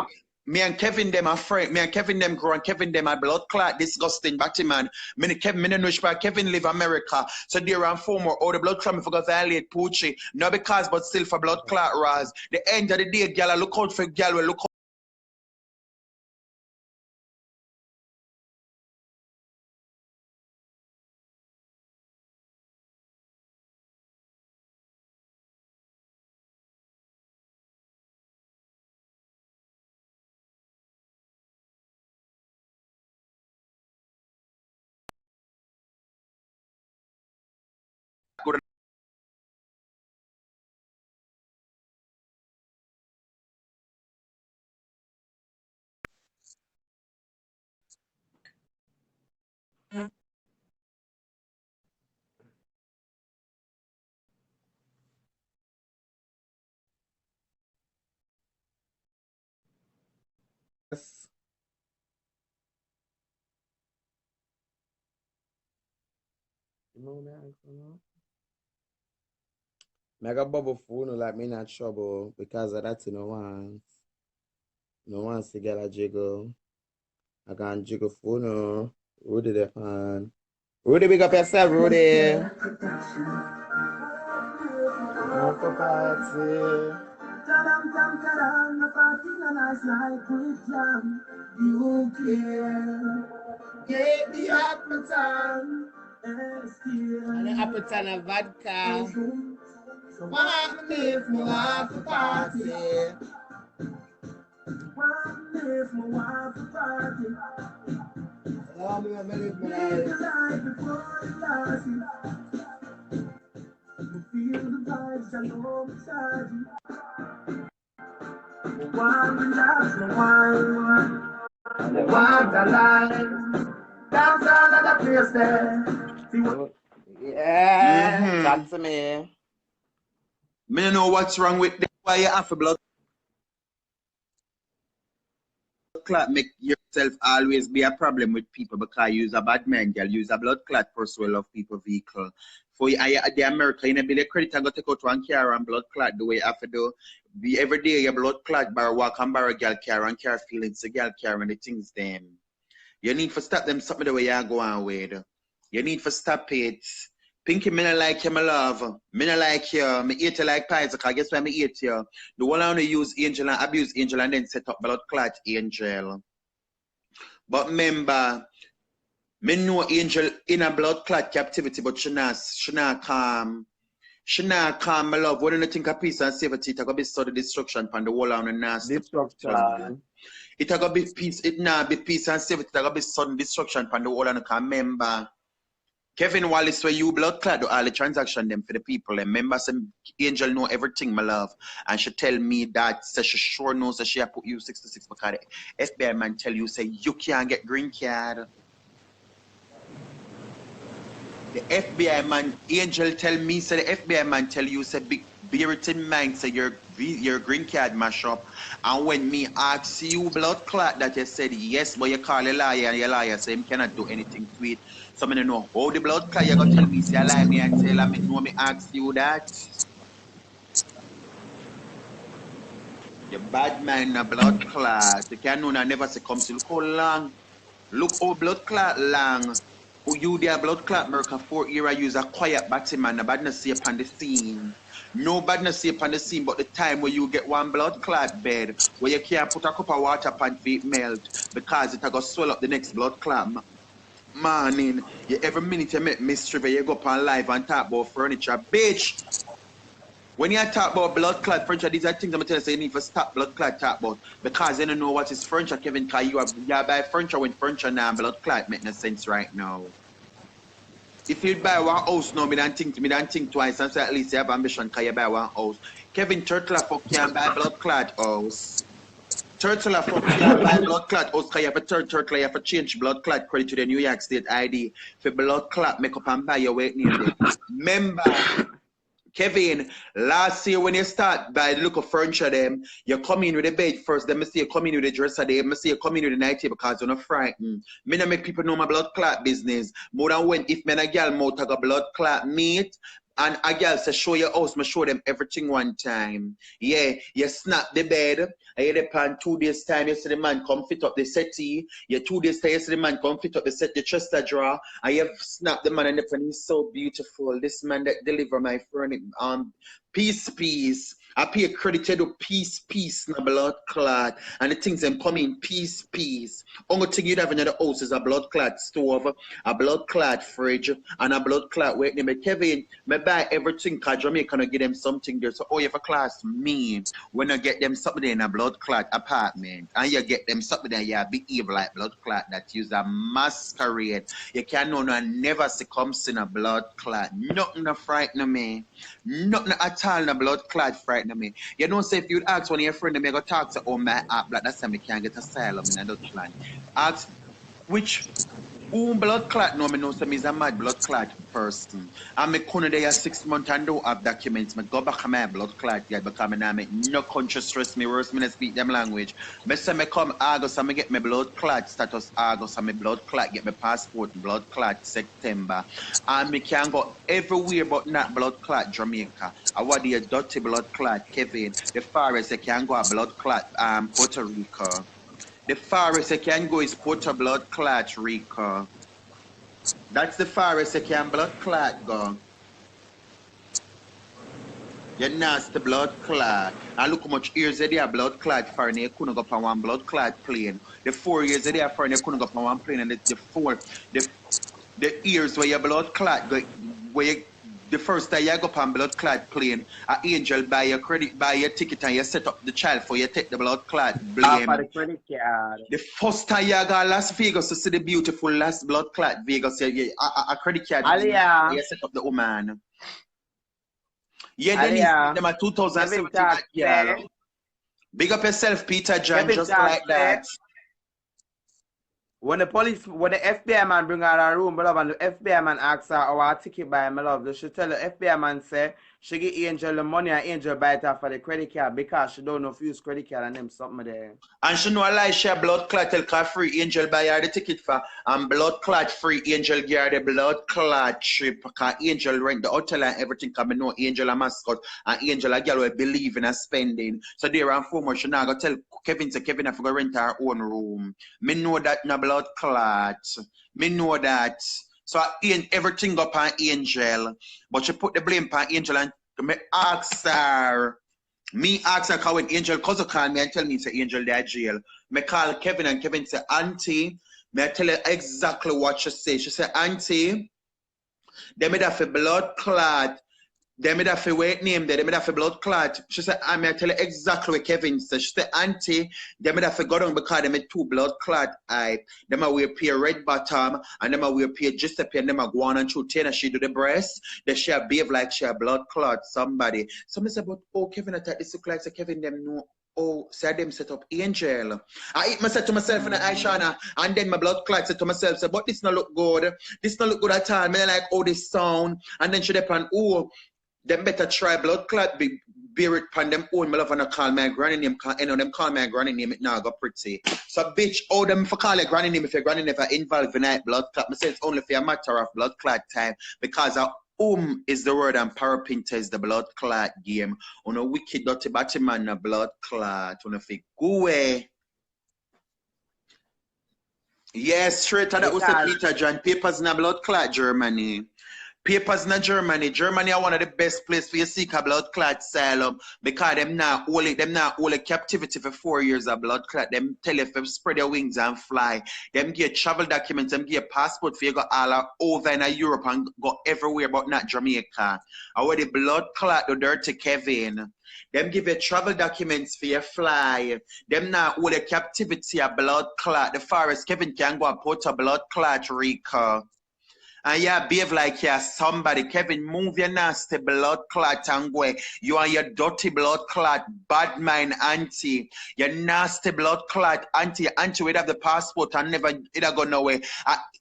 me and Kevin them are friend. Me and Kevin them grow and Kevin them are blood clot disgusting Batman. Me no know where Kevin live America. So there are four more. Oh, the blood clot me forgot violate Poochie. No because but still for blood clot Raz. The end of the day, girl, I look out for girl will look out. Mega bubble phone like me not trouble because of that no one to get a jiggle. I can't jiggle phone. Rudy the fan. Rudy, big up yourself, Rudy. You care. Get the appetite. And the appetite of vodka. One live my wife a party. One live my wife a party. Oh, me live my Live life. the life before the last year. Feel the vibes I know beside you. One relax, no one. The ones alive. Downtown at the place there. Yeah, talk to me. Me don't know what's wrong with them. Why you have a blood clot make yourself always be a problem with people because you use a bad man, girl. Use a blood clot person will love people vehicle. For you, the America, you know, be the credit and go take out one car and blood clot the way you have to do. Be every day your blood clot bar walk and bar a girl car and car feelings the girl car and the things them. You need to stop them something the way you go on with. You need to stop it. Pinky, me not like you, my love. Me not like you. Me hate you like pies, because guess why me hate you? The one I want to use angel and abuse angel and then set up blood clot angel. But remember, me know angel in a blood clot captivity, but she not calm. She not calm, my love. What do you think of peace and safety? It's going to be sudden destruction from the whole on the nasty. Destruction. It's going to be peace. It not be peace and safety. It's going to be sudden destruction from the whole on the remember. Kevin Wallace, where you blood clot do all the transaction them for the people. And remember, some angel know everything, my love. And she tell me that, so she sure knows that she have put you 66 because the FBI man tell you, say, you can't get green card. The FBI man, angel tell me, say the FBI man tell you, say, bear it in mind, say your green card mash up. And when me ask you blood clot that you said yes, but you call a liar and your liar say him cannot do anything to it. So I don't know how the blood clot you gonna tell me, say I lie me I tell I know me ask you that. You bad man a blood clot. You can't know I never say come see look how long. Look how blood clot long. Oh, you there blood clot Merca 4 year I use a quiet batty man, no badness see upon the scene. No badness see upon the scene, but the time where you get one blood clot bed where you can't put a cup of water upon feet melt because it go swell up the next blood clot. Morning, you every minute you make mystery where you go up on live and talk about furniture. Bitch! When you talk about blood clot furniture, these are things I'm telling you, so you need to stop blood clot talk about because you don't know what is furniture, Kevin, because you buy furniture when furniture now blood clot make no sense right now. If you buy one house now, me don't think twice and say at least you have ambition because you buy one house. Kevin Turtle fuck can't buy blood clot house. Turtle fuck can't buy blood clot house because you have a turtle, you have to change blood clot credit to the New York State ID for blood clot make up and buy your weight name there. Remember, Kevin, last year when you start by the look of furniture them, you come in with the bed first, then I see you come in with the dresser, then I see you come in with the night table because you're not frightened. Me not make people know my blood clot business. More than when if me and a girl mouth a blood clot meat, and a girl say show your house, me show them everything one time. Yeah, you snap the bed, and you depend 2 days time, you see the man come fit up the settee, you 2 days time, you see the man come fit up the chest drawer, and you snap the man and the pen, he's so beautiful. This man that deliver my furniture, peace. I pay credit to do peace, na blood clot. And the things them come in peace. Only thing you'd have in the house is a blood clot stove, a blood clot fridge, and a blood clot wait name. Kevin, me buy everything cause Jamaica give them something there. So you have a class me when I get them something there in a blood clot apartment, and you get them something there, you behave like blood clot that use a masquerade. You can't know no never succumb in a blood clot. Nothing to frighten me. Nothing at all in a blood clot frighten me. You don't say if you'd ask one of your friends, me go talk to my app, like that's time me can't get asylum in a Dutchland. Ask which blood clot no me know say me is a mad blood clot person. And me couldn't there 6 months and don't have documents. Me go back to my blood clot yet because me now make no conscious stress me worse me speak them language. Me say me come August and me get my blood clot status August and my blood clot get my passport blood clot September. And me can go everywhere but not blood clot Jamaica. I want the dirty blood clot Kevin. The farthest you can go a blood clot Puerto Rico. The farthest you can go is Puerto blood clot Rico. That's the farthest you can blood clot go. You nasty blood clot. And look how much years they are blood clot for and you couldn't go on one blood clot plane. The 4 years they are for and you couldn't go on one plane, and the years where your blood clot go, where you, the first time you go on blood clot plane, an angel buy your credit, buy your ticket and you set up the child for you take the blood clot blame. For the credit card. The first time you go Las Vegas to see the beautiful last blood clot Vegas, a credit card Aliyah. you set up the woman. Yeah, then them at 2017 yeah. Big up yourself, Peter John, Kevin just Jack like that. When the FBI man bring her a room, my love, and the FBI man asks her our ticket by my love, she tell the FBI man say she give Angel the money and Angel buy it her for the credit card because she don't know if you use credit card and them something there. And she know a lie, she a blood clot tell her free Angel buy her the ticket for and blood clot free Angel give her the blood clot trip because Angel rent the hotel and everything because I know Angel a mascot and Angel a girl will believe in her spending. So there and foremost she now go tell Kevin say Kevin have to go rent her own room. Me know that no blood clot. Me know that. So everything up on Angel. But she put the blame on Angel and me ask her. Me ask her when Angel cousin call me and tell me say Angel they jail. Me call Kevin and Kevin say Auntie, me I tell her exactly what she say. She say Auntie, they made have a blood clot. They made have a weight name there. They made have a blood clot. She said, I may tell you exactly what Kevin said. She said, Auntie, they made have a go down because they made 2 blood clot eye. They might wear pair red bottom and they might wear pair Giuseppe and they might go on and shoot 10 and she do the breast. They share behave like she a blood clot somebody. So I said, but oh Kevin, I thought this look like so Kevin them know. Oh, so them set up Angel. I said to myself in the Ishawna, and then my blood clot said to myself, but this not look good. This not look good at all. Me like, oh, this sound. And then she depend, oh, them better try blood clot, bear it pan them own. My love and I call my granny name, them call my granny name, it now go pretty. So bitch, all them for call your granny name if your granny never involved in that blood clot. I say it's only for a matter of blood clot time because is the word and parapinta is the blood clot game. On a wicked dirty batty man, a blood clot. On a fake go away. Yes, straight to that was the Peter John. Papers in a blood clot, Germany. Papers in Germany. Germany are one of the best places for you seek a blood clot asylum because them not only captivity for 4 years of blood clot. Them tell you to spread your wings and fly. Them give travel documents, them give passport for you go all over in Europe and go everywhere but not Jamaica. Or the blood clot, the dirty Kevin. Them give you travel documents for you fly. Them not only captivity of blood clot. The forest Kevin can go and put a blood clot Rico. And yeah, behave like you're somebody. Kevin, move your nasty blood clot and go. You are your dirty blood clot, bad mind auntie. Your nasty blood clot auntie. Auntie would have the passport and never it'll go nowhere.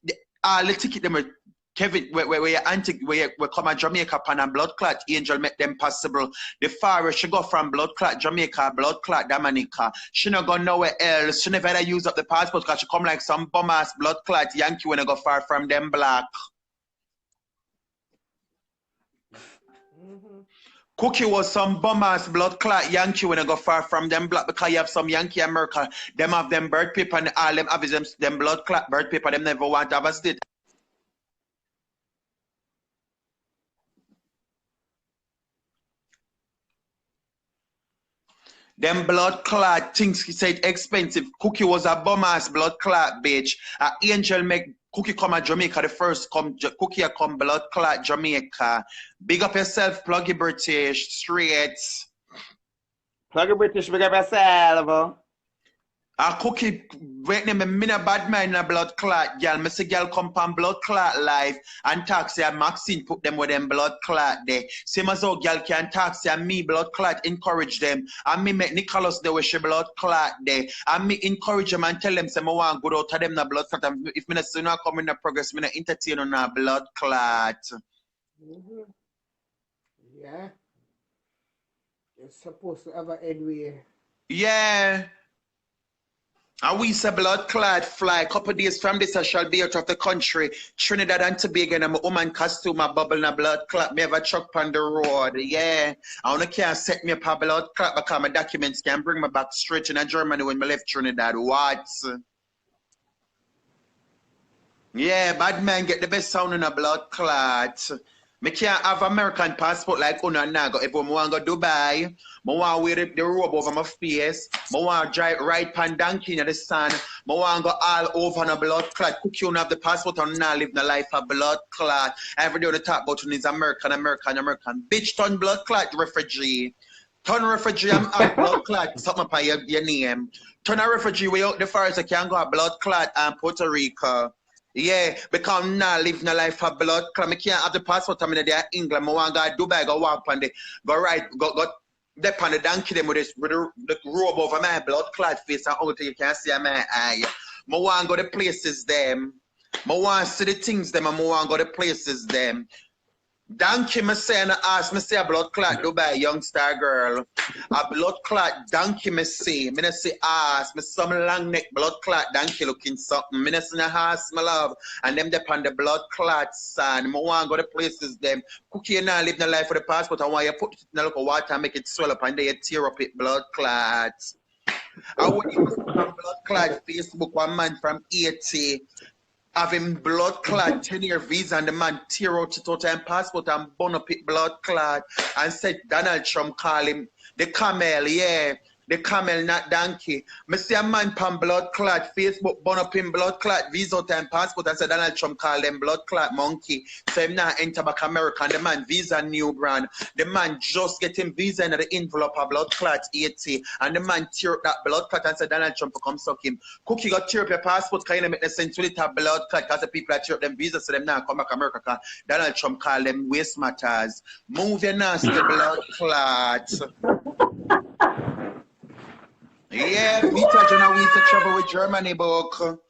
The ticket them Kevin, where your auntie, where come to Jamaica pan and blood clot angel make them possible. The forest she go from blood clot Jamaica, blood clot Dominica. She not go nowhere else. She never use up the passport because she come like some bum ass blood clot Yankee when I go far from them black. Cookie was some bum-ass blood clot Yankee when I go far from them black because you have some Yankee America. Them have them birth paper and all them have them blood clot birth paper. Them never want to have a state. Them blood clot things he said expensive. Cookie was a bum-ass blood clot bitch. Angel make Cookie come at Jamaica, the first Cookie come blood clot Jamaica. Big up yourself, plug your British, straight. Plug your British, big up yourself. Cookie, wait name me a bad mind in a blood clot, girl. Me say girl come pan blood clot life and talk say Maxine put them with them blood clot there. Same as how girl can talk say me blood clot encourage them. And me make Nicholas the way she blood clot there. And me encourage them and tell them say me want go out of them na blood clot. And if me not come in the progress, me not entertain on a blood clot. Yeah. You're supposed to have an anyway. Yeah. And we say blood clot fly. Couple days from this I shall be out of the country. Trinidad and Tobago and I'm a woman costume, a bubble and a blood clot. Me have a truck on the road. Yeah. I only can't set me up a blood clot because my documents can bring me back straight in Germany when I left Trinidad. What? Yeah, bad man get the best sound in a blood clot. Me can't have American passport like Una Nago. If I want to go Dubai, I want to wear the robe over my face. I want to drive right pan donkey in the sun. I want to go all over on a blood clot. Cookie don't have the passport and now live the life of blood clot. Every day on the top about is American. Bitch, turn blood clot refugee. Turn refugee, I'm out blood clot. Something up your name. Turn a refugee way out the forest. I can go a blood clot and Puerto Rico. Yeah, because I'm not living a life of blood clot. I can't have the passport. I'm in there England. I want to go to Dubai, go walk on the, go dep on the donkey them with the robe over my blood clot face and out you can't see my eye. I want to go to places them. I want to see the things them and I want to go to places them. Donkey me say and ask me say a blood clot Dubai young star girl. A blood clot donkey me say. Me not say ask me some long neck blood clot donkey looking something. Me not say ask my love. And them dep on the blood clot son. Me want to go to places them. Cookie now live the life for the passport. I want you put it in a local water and make it swell up and then you tear up it blood clots. I want you put on blood clot Facebook one man from 80. Having blood clot 10-year visa and the man tear out it out and passport and burn up it blood clot and said Donald Trump call him the camel, yeah. The camel, not donkey. Me see a man pan blood clot, Facebook burn up him blood clot, visa and passport and said Donald Trump call them blood clot monkey. So him not enter back America and the man visa new brand. The man just get him visa in the envelope of blood clot 80 and the man tear up that blood clot and said Donald Trump will come suck him. Cookie got tear up your passport kind of make the sense with it a blood clot because the people that tear up them visa so them not come back America because Donald Trump call them waste matters. Move your nasty blood clot. Yeah, Peter John we to travel with Germany book.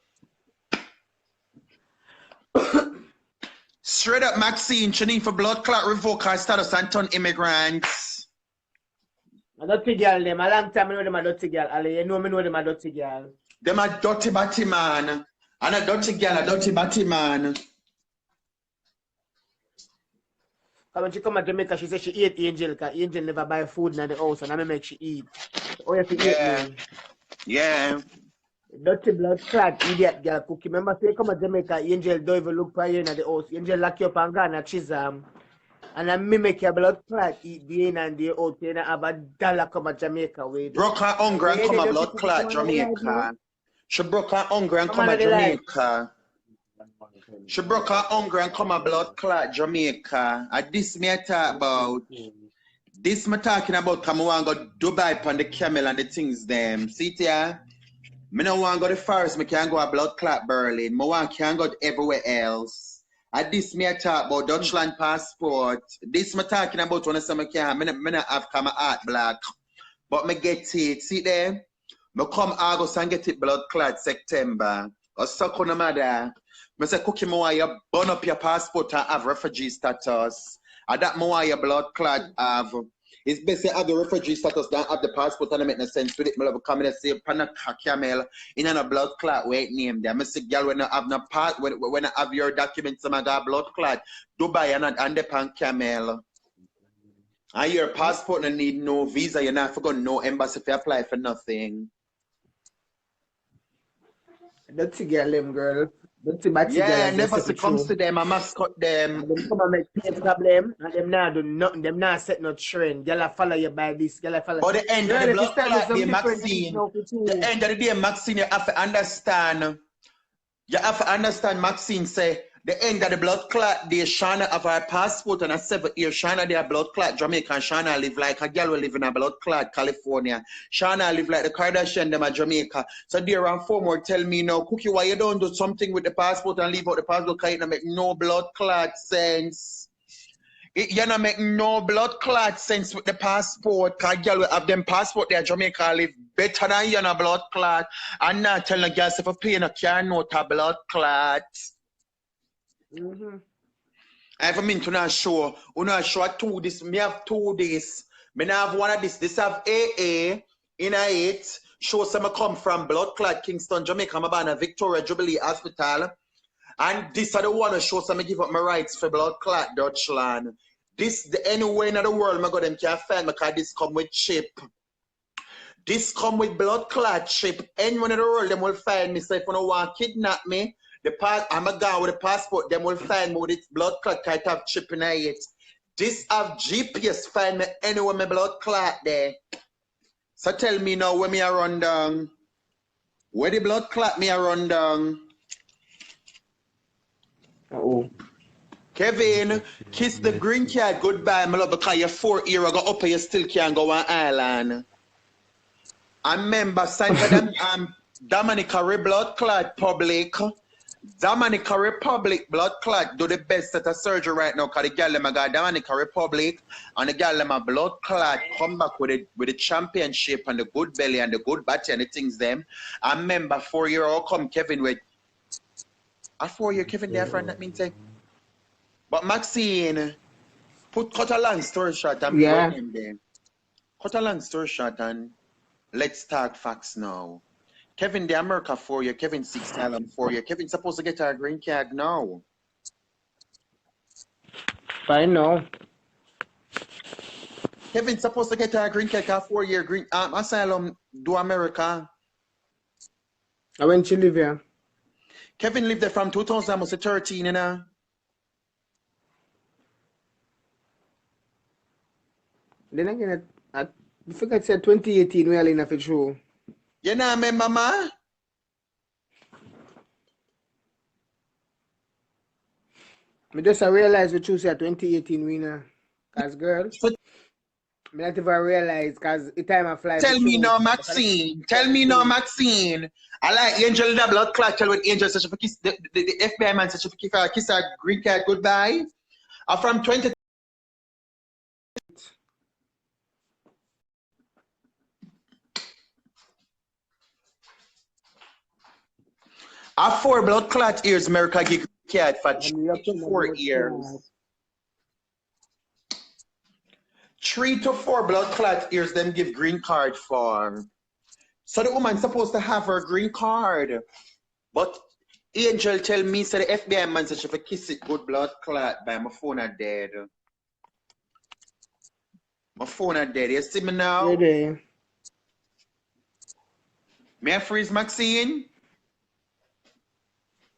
Straight up, Maxine, she need for blood clot revoke her status and turn immigrants. A dirty girl, them. A long time I know them a dirty girl. Ali, you know me know them a dirty girl. Them a dirty batty man. And a dirty girl, a dirty batty man. When she come to Jamaica, she said she ate Angel, because Angel never buy food in the house, and I make she eat. Oh, you have to eat me. Yeah. Dirty blood clot, idiot girl cookie. Remember, say come to Jamaica, Angel don't even look for you in the house. Angel lock you up and gone at Chisholm. And I mimic your blood clot, eat the in and the out. You have $1 come to Jamaica with. Broke her hunger and come a blood clot Jamaica. She broke her hunger and come a Jamaica. She broke her hunger and come a blood clot Jamaica. And this me I talk about. This me talking about come I want to go Dubai on the camel and the things them. See it yeah? Me no want to go the forest, me can't go a blood clot Berlin. Me want can't go everywhere else. And this me I talk about Dutchland passport. This me talking about when I say me can't. Me not have come art black. But me get it. See there? Me come August and get it blood clot September. Or suck on the mother. Me say cookie me want you burn up your passport and have refugee status. And that me want your blood clot have. It's basically have the refugee status, don't have the passport, and it make no sense with it. I love come and say, Pana camel in a blood clot, wait name there. I say, girl, when I have no part, when I have your documents, I got blood clot, Dubai and the pan camel. And your passport don't need no visa, you're not forgot no embassy if you apply for nothing. Dirty girl, them girl. Dirty batty Yeah, girl. never succumbs to them, I must cut them. And them come and make pain problem, and them not do nothing. Them not set no trend. Girl, I follow you by this. Girl, I follow. But the end of the blood clot day, Maxine. The end of the day, Maxine, you have to understand. You have to understand, Maxine say, the end of the blood clot day, Ishawna have her passport and a 7 year. Ishawna they have blood clot Jamaica, and Ishawna live like a girl will live in a blood clot California. Ishawna live like the Kardashian them at Jamaica. So there and 4 more tell me now, Cookie, why you don't do something with the passport and leave out the passport because it don't make no blood clot sense. You don't make no blood clot sense with the passport because girl will have them passport there Jamaica live better than you in a blood clot. And not telling the girls if you pay no car note a blood clot. I have mean to not show. We not show 2 this. Me have 2 this. Me not have 1 of this. This have AA in a 8. Show some come from blood clot Kingston, Jamaica. I'm about a Victoria Jubilee Hospital. And this are the one to show some give up my rights for blood clot Dutchland. This the anywhere in the world I go them can't find me because this come with chip. This come with blood clot chip. Anyone in the world them will find me. So if you don't want to kidnap me, I'm a guy with a passport, them will find me with its blood clot kind of chip in it. This have GPS find me anywhere my blood clot there. So tell me now where me a run down. Where the blood clot me a run down? Kevin, kiss the green card goodbye, my love, because you're 4 years ago up and you still can't go on island. I remember Cypher Dominica blood clot public. Dominica Republic blood clot do the best at a surgery right now because the girl them got Dominica Republic and the girl them a blood clot come back with the championship and the good belly and the good body and the things them. I remember 4 year old come Kevin with a 4 year Kevin there friend that means say. But Maxine cut a long story short and yeah. Cut a long story short and let's talk facts now. Kevin, the America 4 year, Kevin 6 Asylum 4 year. Kevin supposed to get a green card now. I know. Kevin supposed to get a green card 4 year green asylum do America. When she live here? Kevin lived there from 2013, you know. Then again, I forgot said 2018 we are in a show. You know me, mama? I just realized we choose 2018 winner. Cause girl, I not even realize because the time I fly. Tell me no, Maxine. Tell me no, Maxine. I like Angel the blood clot. Tell when Angel said she for kiss the FBI man said she for kiss her green card goodbye. From 20. A 4 blood clot years America give cat for And 3 you to put my 4 blood years. clot. 3 to 4 blood clot years them give green card for. So the woman supposed to have her green card. But Angel tell me, so the FBI man said she for kiss it good blood clot by my phone are dead. My phone are dead. You see me now? Ready? May I freeze Maxine?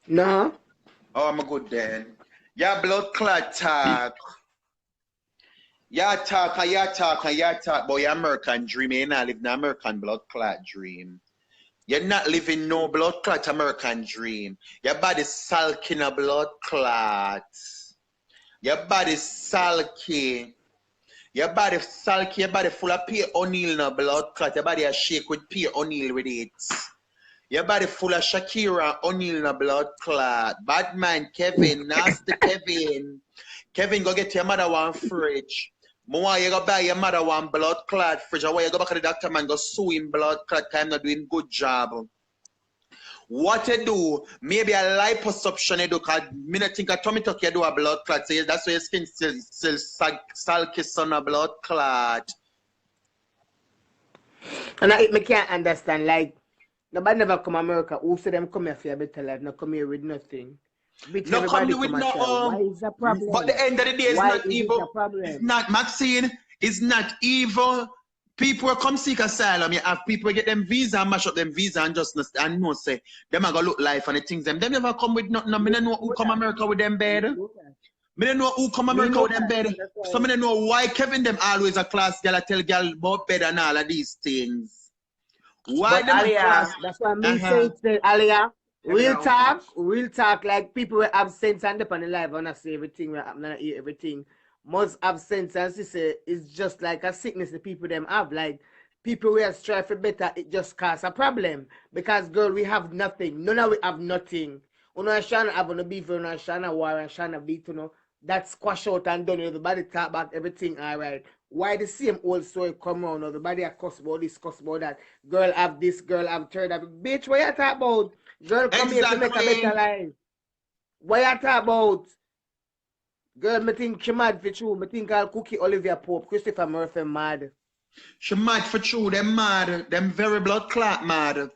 No. Oh, I'm a good then. Yeah, blood clot talk. Yeah, talk, but you're American dream. You're not living an American blood clot dream. You're not living no blood clot American dream. Your body sulking a blood clot. Your body sulky. Your body sulky. Your body full of Pierre O'Neil in a blood clot. Your body a shake with Pierre O'Neil with it. Your body full of Shakira O'Neil in a blood clot. Bad man Kevin, nasty Kevin. Kevin, go get your mother one fridge. More you go buy your mother one blood clot fridge. Or you go back to the doctor man go sue him blood clot because I'm not doing good job. What you do, maybe a liposuction you do, because I don't think a tummy tuck you do a blood clot. So that's why your skin still sulky on a blood clot. And I can't understand, like, nobody never come America. Who say them come here for a better life? Not come here with nothing. Bitch, No everybody come with come no Why is the problem? But the end of the day, it's Why not is evil. it a problem? It's not Maxine. It's not evil. People come seek asylum. You have people get them visa and mash up them visa and just and no say them are gonna look life and the things them. Them never come with nothing. I don't know who come America with them bed. I don't know who come America with them bed. So I don't know why Kevin them always a class girl. I tell girl about bed and all of these things. Why But them Alia, class? that's what I'm saying today, Alia. Real talk, like people were absent and up on the live and I say everything, we're not hear everything. Most absence, as you say, is just like a sickness the people them have. Like people who are strive for better, it just causes a problem. Because girl, we have nothing. None of we have nothing. Uno Shana have no beef, uno Shana war and Shana beat, you know. That squash out and done. Everybody talk about everything all right. Why the same old story come on? Everybody are cuss about this, cuss about that. Girl have this, girl have third. Bitch, what you talk about? Girl come here to make a better life. What you talk about? Girl, me think she mad for true. Me think I'll Cookie Olivia Pope, Christopher Murphy mad. She mad for true. Them mad. Them very blood clot mad.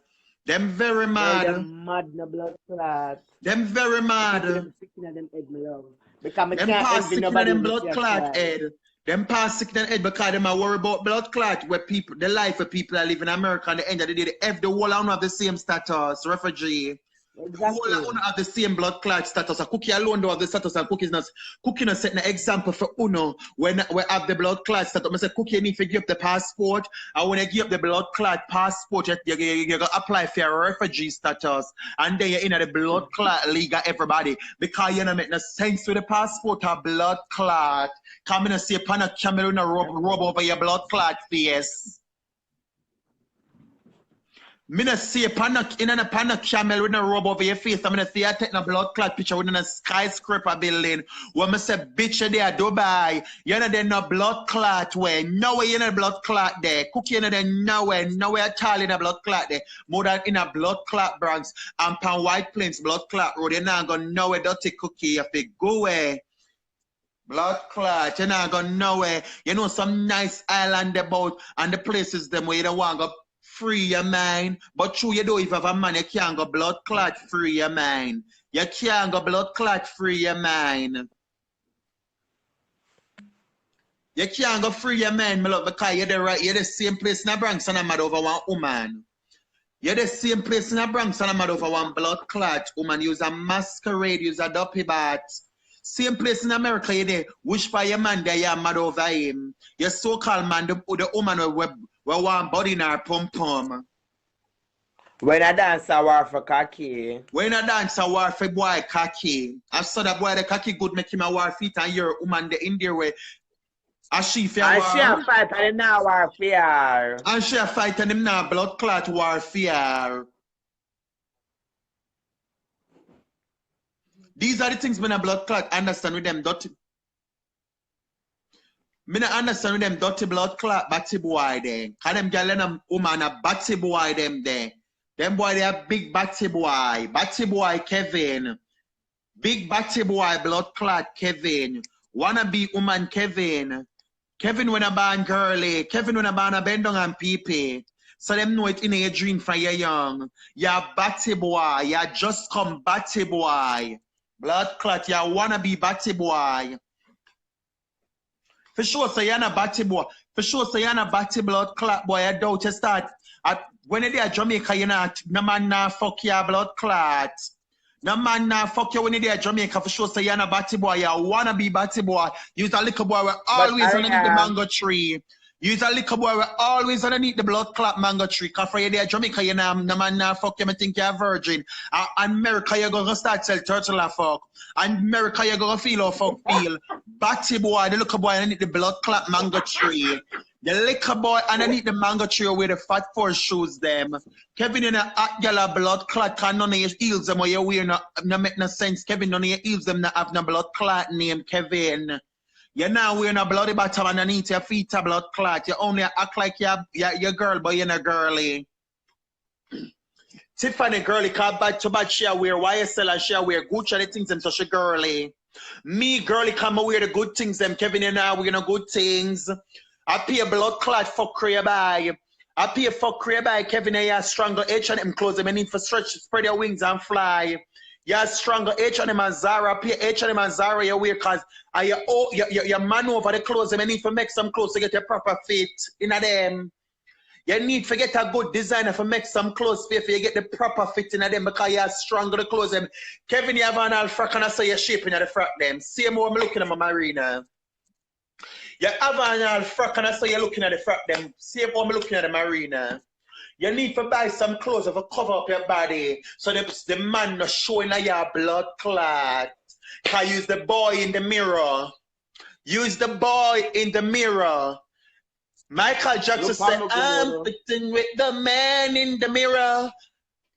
Them very mad. Girl, them mad no blood clot. Them very mad. Them sick in them head, my love. Because me them can't pass envy sick in nobody them who blood see a clot cry. head. Them pass sick in them head because them are worried about blood clot where people, the life of people that live in America at the end of the day, the whole of them have the same status, refugee. Exactly. The whole of them have the same blood clot status. A Cookie alone don't have the status and Cookie not setting an example for Uno when we have the blood clot status. I say Cookie need to give up the passport, and when you give up the blood clot passport, you go apply for a refugee status, and then you're in the blood clot league of everybody because you don't make no sense with the passport or blood clot. Come in and see a pan of camel in a rub over your blood clot face. Me not see a pan of camel with a rub over your face. I'm gonna see I take a blood clot picture within a skyscraper building. When me say bitch you there Dubai, you know there no blood clot way. No way you know blood clot there. Cookie you know there nowhere at all in a blood clot there. More than in a blood clot Bronx and pan White Plains blood clot road. You're not gonna nowhere dirty Cookie. You have to go away. Blood clot, you're not going nowhere. You know some nice island about and the places them where you don't want to go free your mind. But true, you don't even have a man, you can't go blood clot free your mind. You can't go blood clot free your mind. You can't go free your mind, my love, because you're the same place in the Bronx and I'm mad over one woman. You're the same place in the Bronx and I'm mad over one blood clot woman. Use a masquerade, use a dopey bat. Same place in America, you there. Wish for your man there, you're mad over him. Your so-called man, the woman will want body in her pum-pum. When I dance a war for cocky. When I dance a war for boy cocky. I saw that boy the cocky good make him a war feet and your woman the in there way. And she fight and fight and him now warfare. And she a fight and him now blood clot warfare. These are the things when a blood clot understand with them dirty. Me not understand with them dirty blood clot batty boy there. Cause them girl and them woman a batty boy them there. Them boy they a big batty boy. Batty boy Kevin. Big batty boy, blood clot Kevin. Wanna be woman Kevin. Kevin when a born girly. Kevin when a born a bend down and peepee. So them know it in a dream from you young. Ya batty boy. Ya just come batty boy. Blood clot. Ya wanna be batty boy. For sure, so you're not batty boy. For sure, so you're not batty blood clot boy. I doubt you start. When you're at Jamaica, you're not. No man nah fuck your blood clot. No man nah fuck you when you're at Jamaica. For sure, so you're not batty boy. You wanna be batty boy. You's a little boy with always underneath the mango tree. You's a little boy with always underneath the blood clot mango tree. Cause for you there at Jamaica, you know, no man nah fuck you. I think you're a virgin. And America, you're gonna start sell turtle a fuck. And America, you're gonna feel how fuck feel. Batty boy, the little boy underneath the blood clot mango tree. The little boy underneath the mango tree with the fat four shoes them. Kevin in a hot yellow blood clot, can none of your heels them or you wear no make no sense. Kevin, none of your heels them not have no blood clot name, Kevin. You're now wearing a bloody bottom underneath your feet a blood clot. You only act like you're girl, but you're not girly. Tiffany girly, cause bad to bad she wear YSL and she wear Gucci and the things them so she girly. Me girly come wear the good things them. Kevin and I wear no good things. I pay a blood clot for career by. I pay for career by Kevin and you stronger H&M clothes them. I need for stretch, spread your wings and fly. You stronger H&M and Zara. Pay H&M and Zara you wear cause you man over the clothes them. I need to make some clothes to get your proper fit in them. You need to get a good designer for make some clothes for you get the proper fit in them because you're stronger the clothes them. Kevin, you have an all frack and I say you're shaping the frack them. Same way I'm looking at my marina. You have an all frack and I say you're looking at the frack them. Same way I'm looking at the marina. You need to buy some clothes to cover up your body so the man not showing your blood clot. Can use the boy in the mirror. Use the boy in the mirror. Michael Jackson said, I'm fitting with the man in the mirror.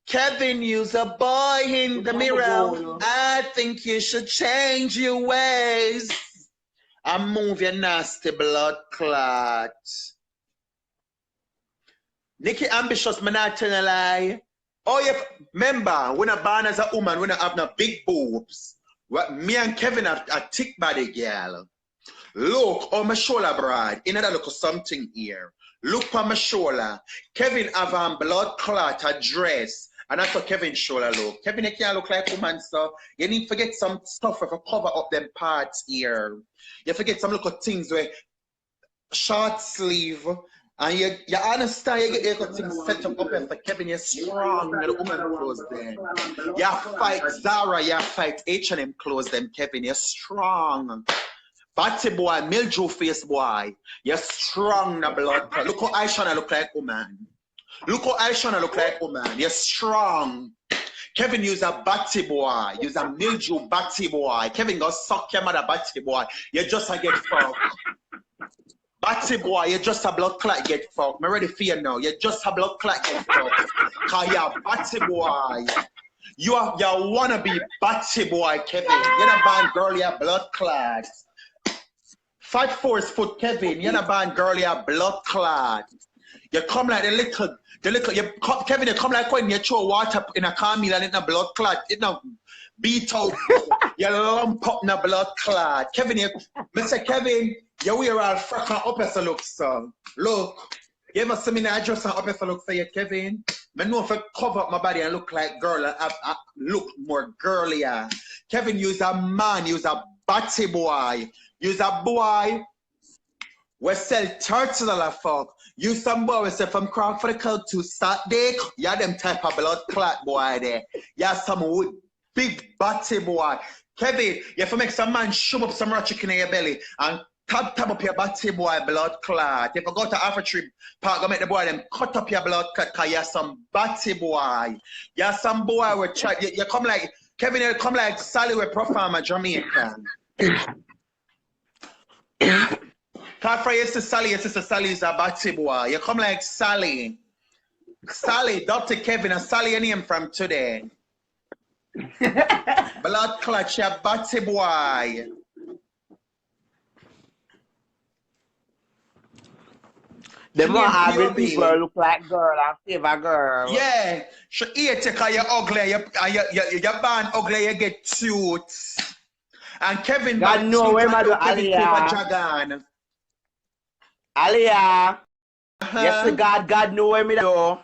Kevin, use a boy in the mirror. I think you should change your ways. And move your nasty blood clot. Nikki ambitious, man, not telling a lie. Oh, yeah, remember, when I born as a woman, when I have no big boobs, what me and Kevin have a thick body, girl. Look on my shoulder, Brad. Another look of something here. Look on my shoulder. Kevin have a blood clot, a dress. And that's what Kevin's shoulder look. Kevin, you can't look like a woman, so you need to get some stuff to cover up them parts here. You forget some little things where short sleeve. And you understand, you get your things set up for Kevin, you're strong in the woman clothes then. You fight Zara, you fight H&M clothes then, Kevin, you're strong. Batty boy, mildew face boy, you're strong in the blood. Look how Ishawna look like woman. Look how Ishawna look like woman, you're strong. Kevin, use a batty boy, use a mildew batty boy. Kevin, go suck your mother batty boy, you just a get fucked. Batty boy, you just a blood clot get fucked. I'm ready for you now. You just a blood clot get fucked. Cause you're a batty boy. You wanna be batty boy, Kevin. You're not bad girl, you're blood clot. 5'4" foot Kevin, you're not bad girl, you're blood clot. You come like the little, Kevin, you come like when you throw water in a camel and it's a blood clot. It's not beat out. You lump up in a blood clot. Kevin, Mr. Kevin, you wear all frack and up as a look, son. Look, you ever see me in a dress and up as a look for you, Kevin? I know if I cover up my body and look like girl, I look more girlier. Kevin, you's a man, you's a batty boy. You's a boy we sell $30 fuck. You some boy we say from Crawford to start dick. You them type of blood clot boy there. You some big batty boy. Kevin, you have to make some man shove up some raw chicken in your belly and tap up your batty boy blood clot. If you go to Afro Trip Park, go make the boy them cut up your blood clot because you're some batty boy. You're some boy with try. You come like Kevin, you come like Sally with Profama Jamaican. Cause for your sister Sally is a batty boy. You come like Sally. Sally, Dr. Kevin, and Sally your name from today. Blood clot, you batty boy. The more name ugly P.O.B. people look like girl and favor girl. Yeah. She ate it because you're ugly. You're born ugly, you get cute. And Kevin God back know where my do Kevin paper Aliyah. dragon. Aliyah. Yes, Uh-huh. God know where me do.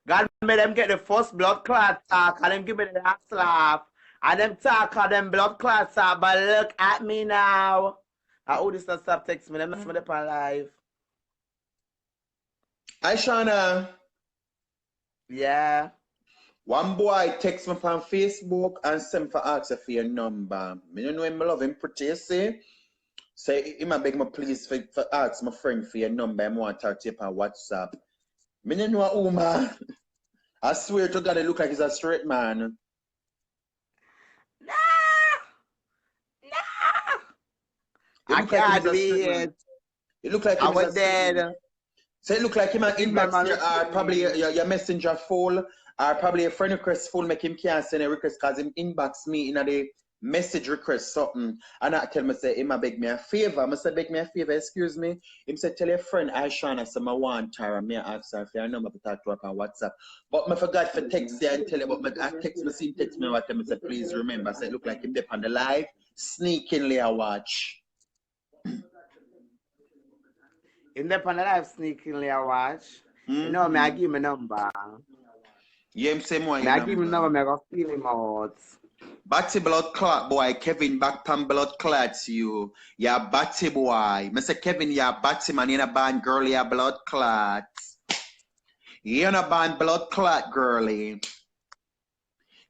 God made them get the first blood clot talk and them give me the last laugh. And them talk and them blood clot talk, but look at me now. Who this not stop text me? Them mess me up alive. Ishawna. Yeah. One boy text me from Facebook and send me for ask for your number. Me don't know him, I love him pretty, you see. Say, he might beg me please for ask my friend for your number. I want to talk to you on WhatsApp. Me don't know who, man. I swear to God, it look like he's a straight man. No! I can't do it. It look like I him was dead. So it look like him an inbox probably your messenger full or probably a friend request full make him can't send a request because him inbox me in a the message request something and I tell me say him a beg me a favor. I say beg me a favor, excuse me. Him say tell your friend Ishawna say I want her and me ask her for her number to talk to her on WhatsApp. But I forgot for text you and tell you but I text me see text me what I say please remember. I say it look like him there on the live sneakingly I watch. In the pan life sneakingly I watch. You know me I give me number. Yeah, him say more. I give him number, I go feel him out. Batty blood clot boy, Kevin back pan blood clots you. Yeah, batty boy. Me say Kevin, yeah, batty man, you a band girl, yeah, blood clot. You a band blood clot girly.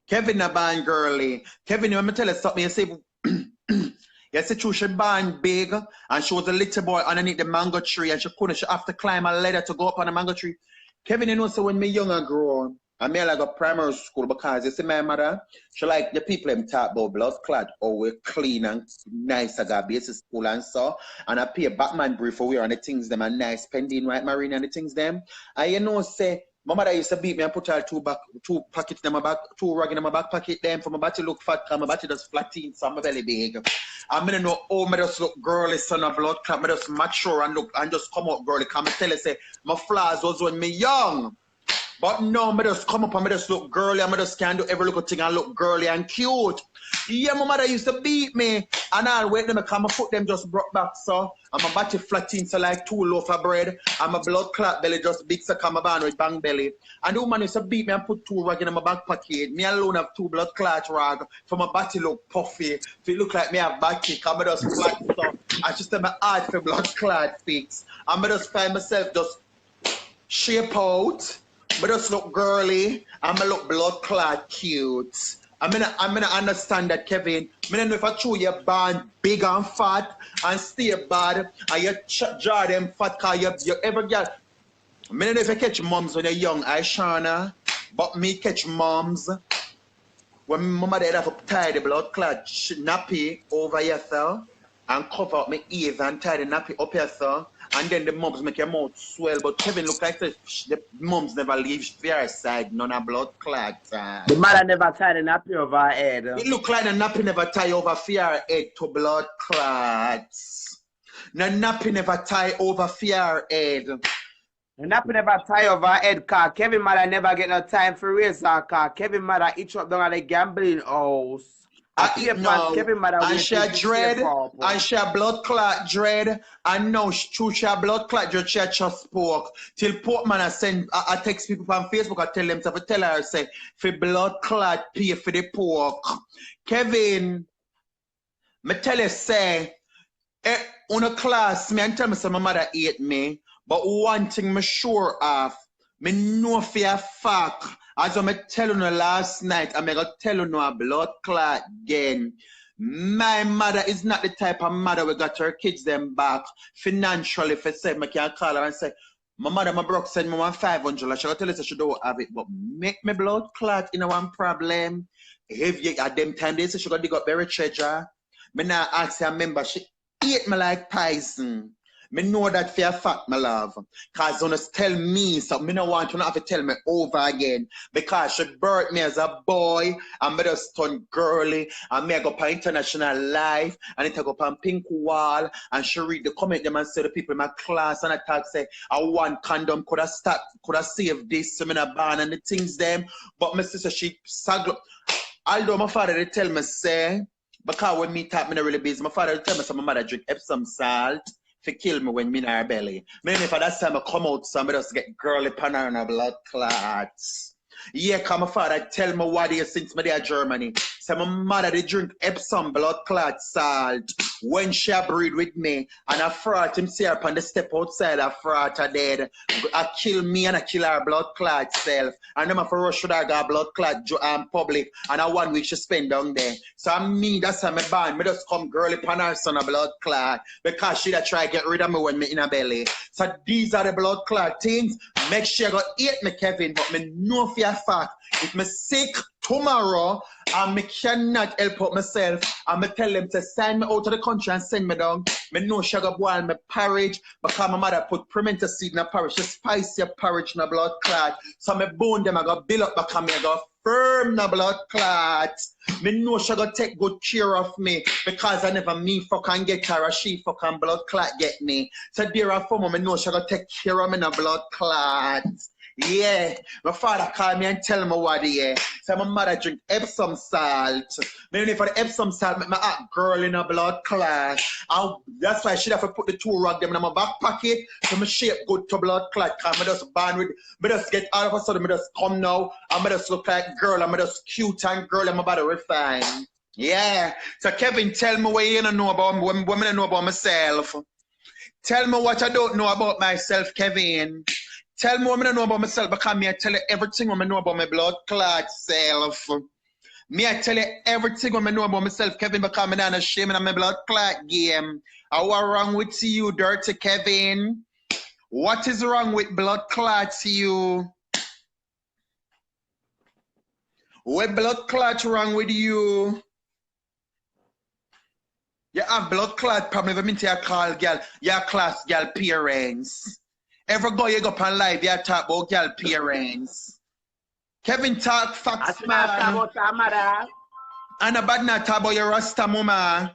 Kevin a band girly. Kevin, let me tell you something. You say, you see, true, she band big and she was a little boy underneath the mango tree and she have to climb a ladder to go up on the mango tree. Kevin, you know, so when me young and grow, I mean like a primary school because you see my mother, she like the people them talk about blood clot, oh we clean and nice I got basic school and so and I pay a Batman brief for wear and the things them and nice pending white marine and the things them. And you know say my mother used to beat me and put her two pockets in my back, two rag in my back pocket them for my body look fat because my body just flatteen so my belly big. I mean know oh me just look girly son of blood clot, me just mature and look and just come out girly because I tell you say my flaws was when me young. But no, I just come up and I just look girly and I just can't do every little thing and look girly and cute. Yeah, my mother used to beat me and I'll wait them because my foot them just broke back so and my body flatteen so like 2 loaf of bread and my blood clot belly just big so come on with bang belly. And the woman used to beat me and put 2 rag in my back pocket. Me alone have 2 blood clot rag for my body look puffy. If it look like me have back kick and I just flat so I just have my heart for blood clot fix. And I just find myself just shape out. But just look girly, and I look blood clot cute. I'm gonna understand that, Kevin. I don't know if I chew your band big and fat and stay bad, and you jar them fat cause you ever get. I don't know if you catch moms when you're young, Ishawna, but me catch moms when my mother have to tie the blood clot nappy over yourself and cover up my ears and tie the nappy up yourself. And then the mums make your mouth swell, but Kevin look like the mums never leave their side, none of blood clot. The mother never tied a nappy over her head. It look like the nappy never tie over fear head to blood clots. The nappy never tie over fear head. The nappy never tie over her head car. Kevin mother never get no time for raise her car. Kevin mother each up down at the gambling house. No, Kevin mother and she dread, and she blood clot dread, and no, true she blood clot dread, she just spoke. Till Portman I text people on Facebook, I tell them to tell her, say, for blood clot pay for the pork. Kevin, me tell you, say, on a class, me and tell me say my mother ate me, but one thing me sure of, me know for a fact, as I tell you last night, I'm going to tell you a blood clot again. My mother is not the type of mother we got her kids them back financially. If I say, I can call her and say, my mother, my brother send me $500. She will tell us she don't have it, but make me blood clot in one problem. If you at them time, they say she got dig up very treasure. Me now ask her member, she ate me like poison. Me know that for a fact, my love. Because you tell me something, me don't want to have to tell me over again. Because she birthed me as a boy, and me just turn girly, and me go for international life, and it go on pink wall, and she read the comment them and say the people in my class, and I talk say, I want condom, could I save this, so me not ban and the things them. But my sister, she saggle. Although my father they tell me say, because when me talk, me not really busy. My father they tell me, so my mother drink Epsom salt to kill me when me in her belly. Maybe for that time I come out, so I just get girly pan and a blood clots. Yeah, cause my father tell me what he since me there Germany. So my mother they drink Epsom blood clot salt when she breed with me. And I frat him see her upon the step outside, I frat her dead. I kill me and I kill her blood clot self. And then I for rush with her got blood clot public. And I 1 week she spend down there. So I mean that's how me born. Me just come girly pan her son a blood clot. Because she that try to get rid of me when me in her belly. So these are the blood clot things. Make sure you go eat me, Kevin, but me know for a fact, if me sick tomorrow and me cannot help out myself, and me tell them to send me out of the country and send me down, me know she go boil me porridge, because my mother put pimento seed in the porridge, she spice your porridge in the blood clot, so me bone them, I go build up back and me I go firm the blood clot. Me know she go take good care of me, because I never me fucking get her, or she fucking blood clot get me. So dear and for me know she go take care of me in the blood clot. Yeah, my father called me and tell me what he so my mother drink Epsom salt. Maybe for the Epsom salt, make my hot girl in a blood clot. And that's why she have to put the 2 rag them in my back pocket so my shape good to blood clot. Cause I just born with, I just get all of a sudden, I just come now, and I just look like girl, I'm just cute and girl, and my body refined. Yeah, so Kevin, tell me what you don't know about me, what I know about myself. Tell me what I don't know about myself, Kevin. Tell me what I know about myself, because me I tell you everything what I know about my blood clot self. Me I tell you everything what I know about myself, Kevin, because I'm not ashamed of my blood clot game. What wrong with you, dirty Kevin? What is wrong with blood clots, you? What blood clot wrong with you? You have blood clot problem, if I mean to call girl, your class girl parents. Every guy you go up on live, you talk about girl parents. Kevin talk facts, man. About her mother. And a bad not talk about your Rasta mama.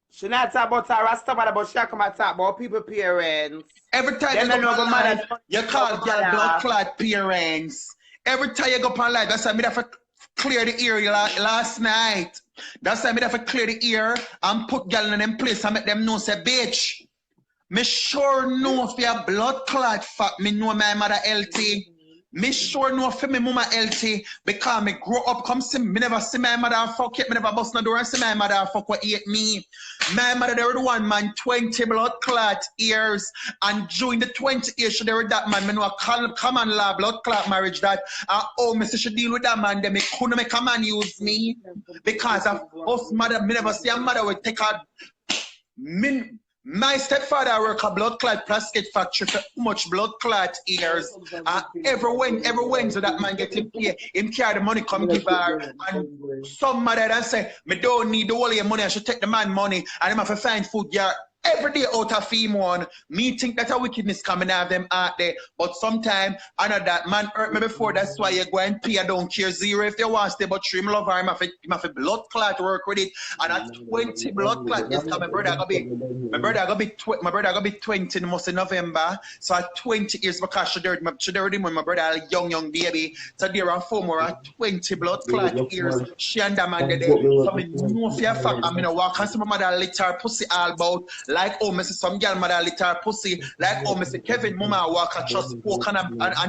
She not talk about her Rasta mother, but she come and talk about people parents. Every time Them you go know up on mother, live, you call girl blood clot parents. Every time you go up on live, that's why I have to clear the ear last night. That's why I have to clear the ear and put girl in them place and make them know say, bitch. Me sure know for your blood clot fact, me know my mother healthy. Me sure know for me mama healthy, because me grow up come see me never see my mother fuck yet, me never bust no door and see my mother fuck what ate me. My mother there the one man 20 blood clot years, and during the 20 years she there with that man, me know a common law blood clot marriage that oh me say she deal with that man, then me couldn't make a man use me, because of us mother, me never see a mother would take her. My stepfather work a blood clot plastic factory for how much blood clot years. Every Wednesday that man get him pay, him carry the money come give her. And some mother that say, me don't need the whole of your money, I should take the man money and him have to find food yeah. Every day out of fame one, me think that a wickedness coming out of them out there. But sometimes I know that man hurt me before, that's why you go and pay. I don't care zero if you want to stay, but trim love her, him have a blood clot work with it. And at 20 blood clot, yes, my brother gonna be 20 in the month of November. So at 20 years because she died him when my brother a young baby. So there are 4 more at 20 blood clot years. She and that man there. So I know for a fact I'm gonna walk and see my mother lick her pussy all about. Like oh, me see some girl mother lick her pussy. Like oh, me see Kevin mama walk and just poke and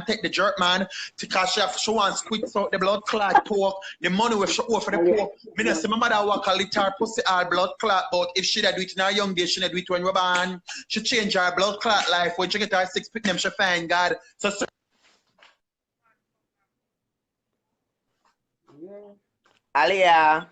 take the jerk man because she wants quit out the blood clot pork. The money with she offer the pork. Me not see my mother walk and lick her pussy all blood clot. But if she da do it in her young days, she da do it when we're born. She change her blood clot life. When she get her 6 pick them, she find God. So Aliyah.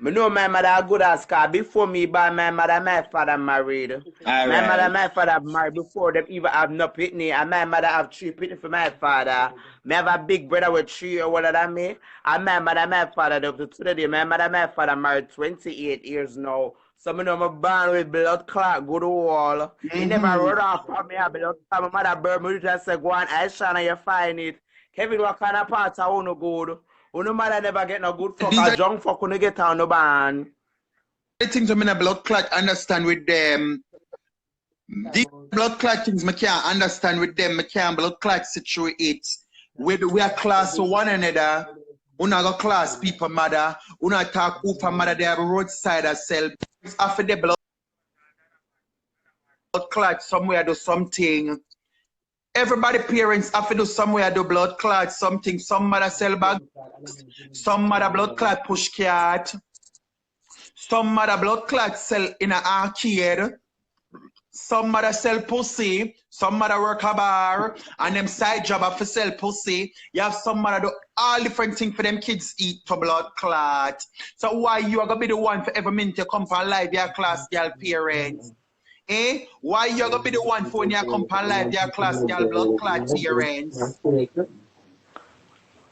Me know my mother good as car. Before me by my mother, my father married. My mother, my father married before them even have no pitney. And my mother have 3 pitney for my father. Me have a big brother with 3 or older than me. And my mother, my father, up to today, my mother, my father married 28 years now. So I know I'm born with blood clot, good wall. He never run off from me, blood clot. My mother burn me, just say, go on, Ishawna, you find it. Kevin, what kind of parts are no good? No mother never get no good fuck, These or are junk fuck when you get on the ban. the things I'm in a blood clot understand with them. These blood clot things I can't understand with them. I can't blood clot situate. We are class to one another. Una go class people mother. Una talk who for mother they have roadside as sell. After the blood clot somewhere do something. Everybody parents have to do somewhere do blood clot something. Some mother sell bags. Some mother blood clot push cart. Some mother blood clot sell in an arcade. Some mother sell pussy, some mother work a bar, and them side job have to sell pussy. You have some mother do all different things for them kids eat for blood clot. So why you are gonna be the one for every minute you come for live your class girl parents? Eh? Why you are gonna be the one for when you come for live your class girl blood clot parents?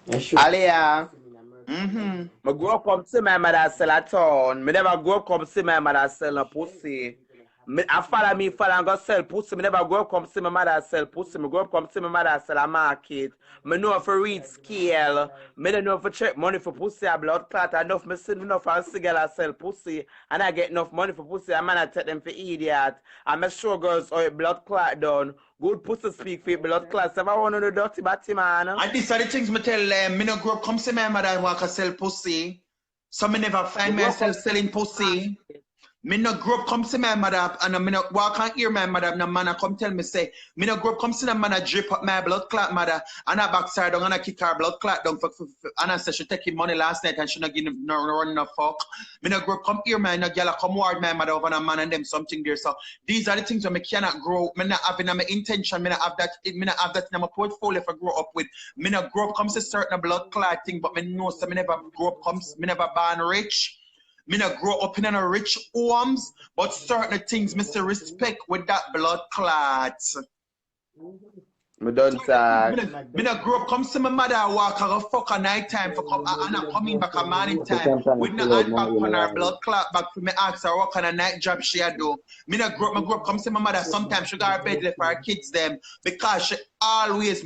Aliyah. Mm-hmm. I grew up come see my mother sell a town. Me never grew up come see my mother sell a pussy. I follow and go sell pussy. Me never grew up come see my mother sell pussy. Me grew up come see my mother sell a market. Me know for read scale. Me don't know for check money for pussy a blood clot. Enough me see enough for a girl sell pussy. And I get enough money for pussy. I'm gonna take them for idiot. I make sure girls are blood clot done. Good pussy speak for blood clot. Ever want to do dirty batty man? And these are the things me tell them. Me no grow up come see my mother and walk a sell pussy. So me never find myself selling pussy. Me no grow up come see my mother and me no walk and hear my mother and the man come tell me say me no grow up come see the man drip up my blood clot mother and I backside down and I kick her blood clot down for and I say she take him money last night and she no give him no run no fuck. Me no grow up come hear my no girl come ward my mother over a man and them something there. So these are the things that me cannot grow. Me not have in my intention. Me not have that in my portfolio if I grow up with. Me no grow up come see certain blood clot thing, but me know so me never grow up come me never born rich. Me not grow up in a rich homes, but certain things me still respect with that blood clot. Me don't talk. Me not grow up come see my mother walk or fuck a night time for come and not coming back a morning time with no hand back on her blood clot back for me ask her what kind of night job she a do. Me not grow up come see my mother sometimes she got her bed left for her kids them because she always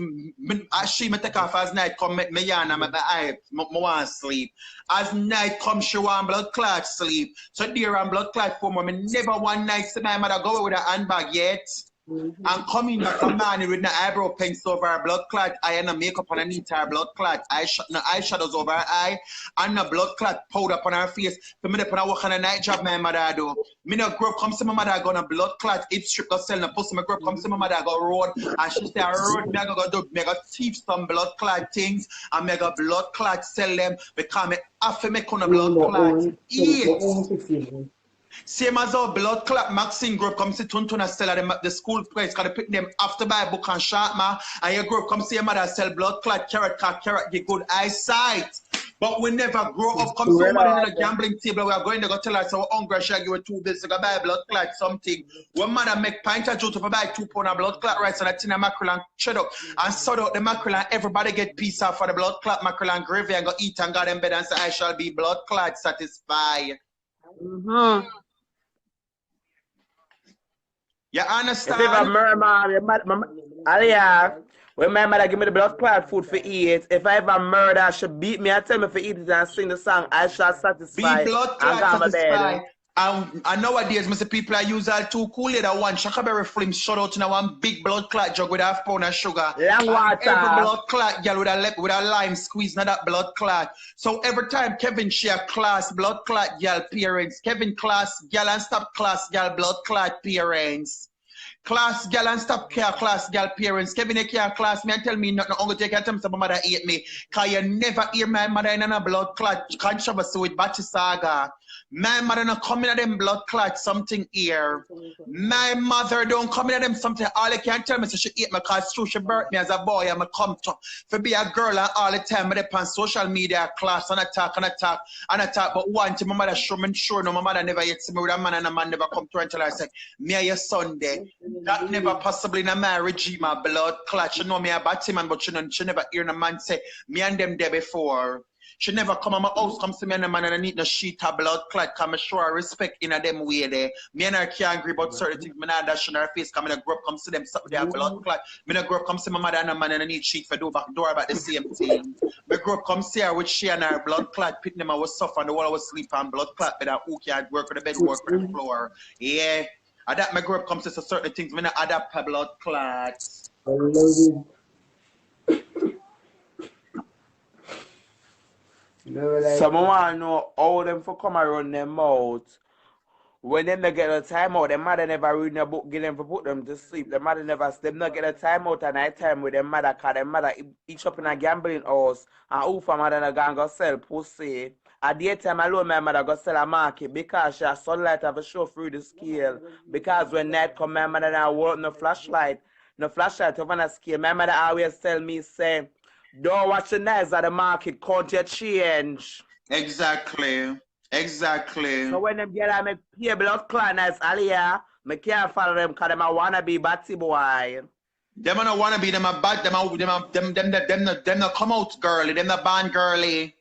she me take off as night come me yarn and I want sleep. As night come she want blood clot sleep. So dear and blood clot for me never one night see my mother go with a handbag yet. And coming back a man with no eyebrow pencil over her blood clot eye and no makeup underneath her blood clot no eyeshadows over her eye and no blood clot powder up on her face. For me to work on a night job my mother do. Me no grow up come see my mother go on a blood clot hip strip go sell no pussy. Me grow up come see my mother go road and she say road me go do me go thief some blood clot things and me go blood clot sell them because me have to make on a blood clot eat. Same as our blood clot Maxine grew up come see Tuntuna sell at the school place because they pick them after buy book and shop man and you grow up come see your mother sell blood clot carrot get good eyesight. But we never grow up come see mother in a gambling table we are going to go tell her so we're hungry she give her 2 bills to go buy blood clot something. When mother make pint of juice to buy 2 pound of blood clot rice and a tin of mackerel and shut up and sort out the mackerel and everybody get piece off for the blood clot mackerel and gravy and go eat and go in bed and say I shall be blood clot satisfied. You understand? If I murder Aliyah, when my mother give me the blood clot food for eat, if I ever murder, she beat me, I tell me for eat it and sing the song, I shall satisfy. Be blood clot satisfy. And nowadays, Mr. people are use all too cool that one Shakaberry film shut out in a one big blood clot jug with half pound of sugar. Long water. Every blood clot girl with a lime squeeze now that blood clot. So every time Kevin share class blood clot girl parents, Kevin class girl and stop class girl blood clot parents. Class girl and stop care class girl parents. Kevin, you care class me and tell me nothing. I'm going to take your time so my mother hate me. Because you never hear my mother in a blood clot controversy with Batty Saga. My mother don't come in at them blood clot something here. My mother don't come in at them something. All they can tell me is she hate me because true she birthed me as a boy. I'm a come to be a girl and all the time I on social media class and attack. But one time my mother sure no my mother never yet see me with a man and a man never come to her until I say, me and your Sunday. That never possibly in a my regime a blood clot. She know me a batty man but she never hear a man say me and them there before. She never come on my house, come see me and the man and I need no sheet of blood clot. Come and show her respect in a them way there. Me and her can't agree about certain things. Me not dash in her face. Come and I grow up, come see them something they have blood clot. Me not grow up, come see my mother and the man and I need sheet for do back door about the same thing. Me grow up, come see her with she and her blood clot. Pit them I was suffer and the wall I was sleep on blood clot. But who can't work on the bed, work on the floor. Yeah. And that me grow up, come see certain things. Me not adapt her blood clots. Someone want to know how them for come around them mouth. When them they get a time out, them mother never read a book, get them for put them to sleep. The mother never, them not get a time out at night time with them mother, cause them mother each up in a gambling house, and who for mother na go sell pussy. At daytime alone, my mother go sell a market because she has sunlight have a show through the scale. Because when night come, my mother now work no flashlight over the scale. My mother always tell me, say, don't watch the nights at the market, count your change. Exactly. Exactly. So when them get out, me pay blood clot nice Aliyah, me can't follow them because them a wanna be batty boy. Them don't wanna be them a bad them not come out girly, them not born girly.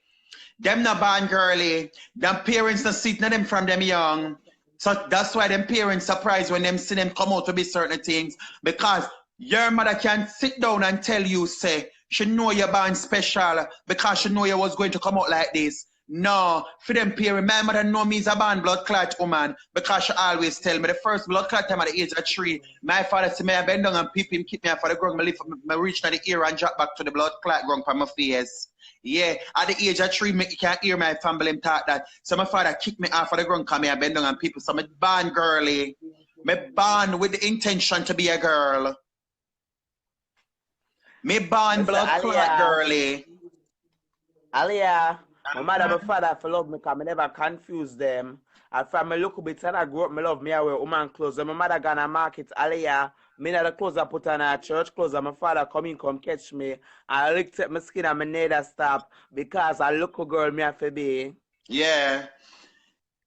Them not born girly. Them parents not sit na them from them young. So that's why them parents surprised when them see them come out to be certain things. Because your mother can sit down and tell you, say, she know you're born special because she know you was going to come out like this. No, for them parents, my mother know me is a born blood clot woman because she always tell me the first blood clot time at the age of 3. My father said me I bend down and peep him, keep me up for the ground, me reach to the ear and drop back to the blood clot ground from my face. Yeah, at the age of 3, me can't hear my family him talk that. So my father kick me off of the ground, come me I bend down and people. So me born girly. Me born with the intention to be a girl. Me born blood clot girly. Aliyah, my mother and my father for love me because I never confuse them. And from a little bit and I grew up, me love me I wear woman clothes. When my mother gonna market Aliyah, me not the clothes I put on her church clothes and my father come in, come catch me. I licked up my skin and my neither stop because a little girl me have to be. Yeah.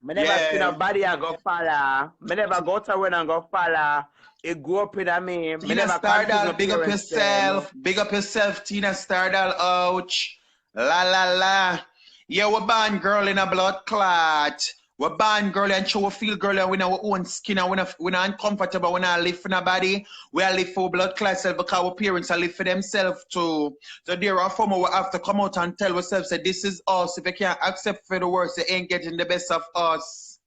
Me never skin a body and go follow. Me never go to run and go follow. It grew up in me. Me Tina never Stardal, big up yourself. Big up yourself, Tina Stardal. Ouch. La la la. Yeah, we're born girl in a blood clot. We're born girl and show we feel girl and we know our own skin and we're not uncomfortable. We're not live for nobody. We are live for blood clot self because our parents are live for themselves too. So there are former we have to come out and tell ourselves that this is us. If you can't accept for the worst, you ain't getting the best of us.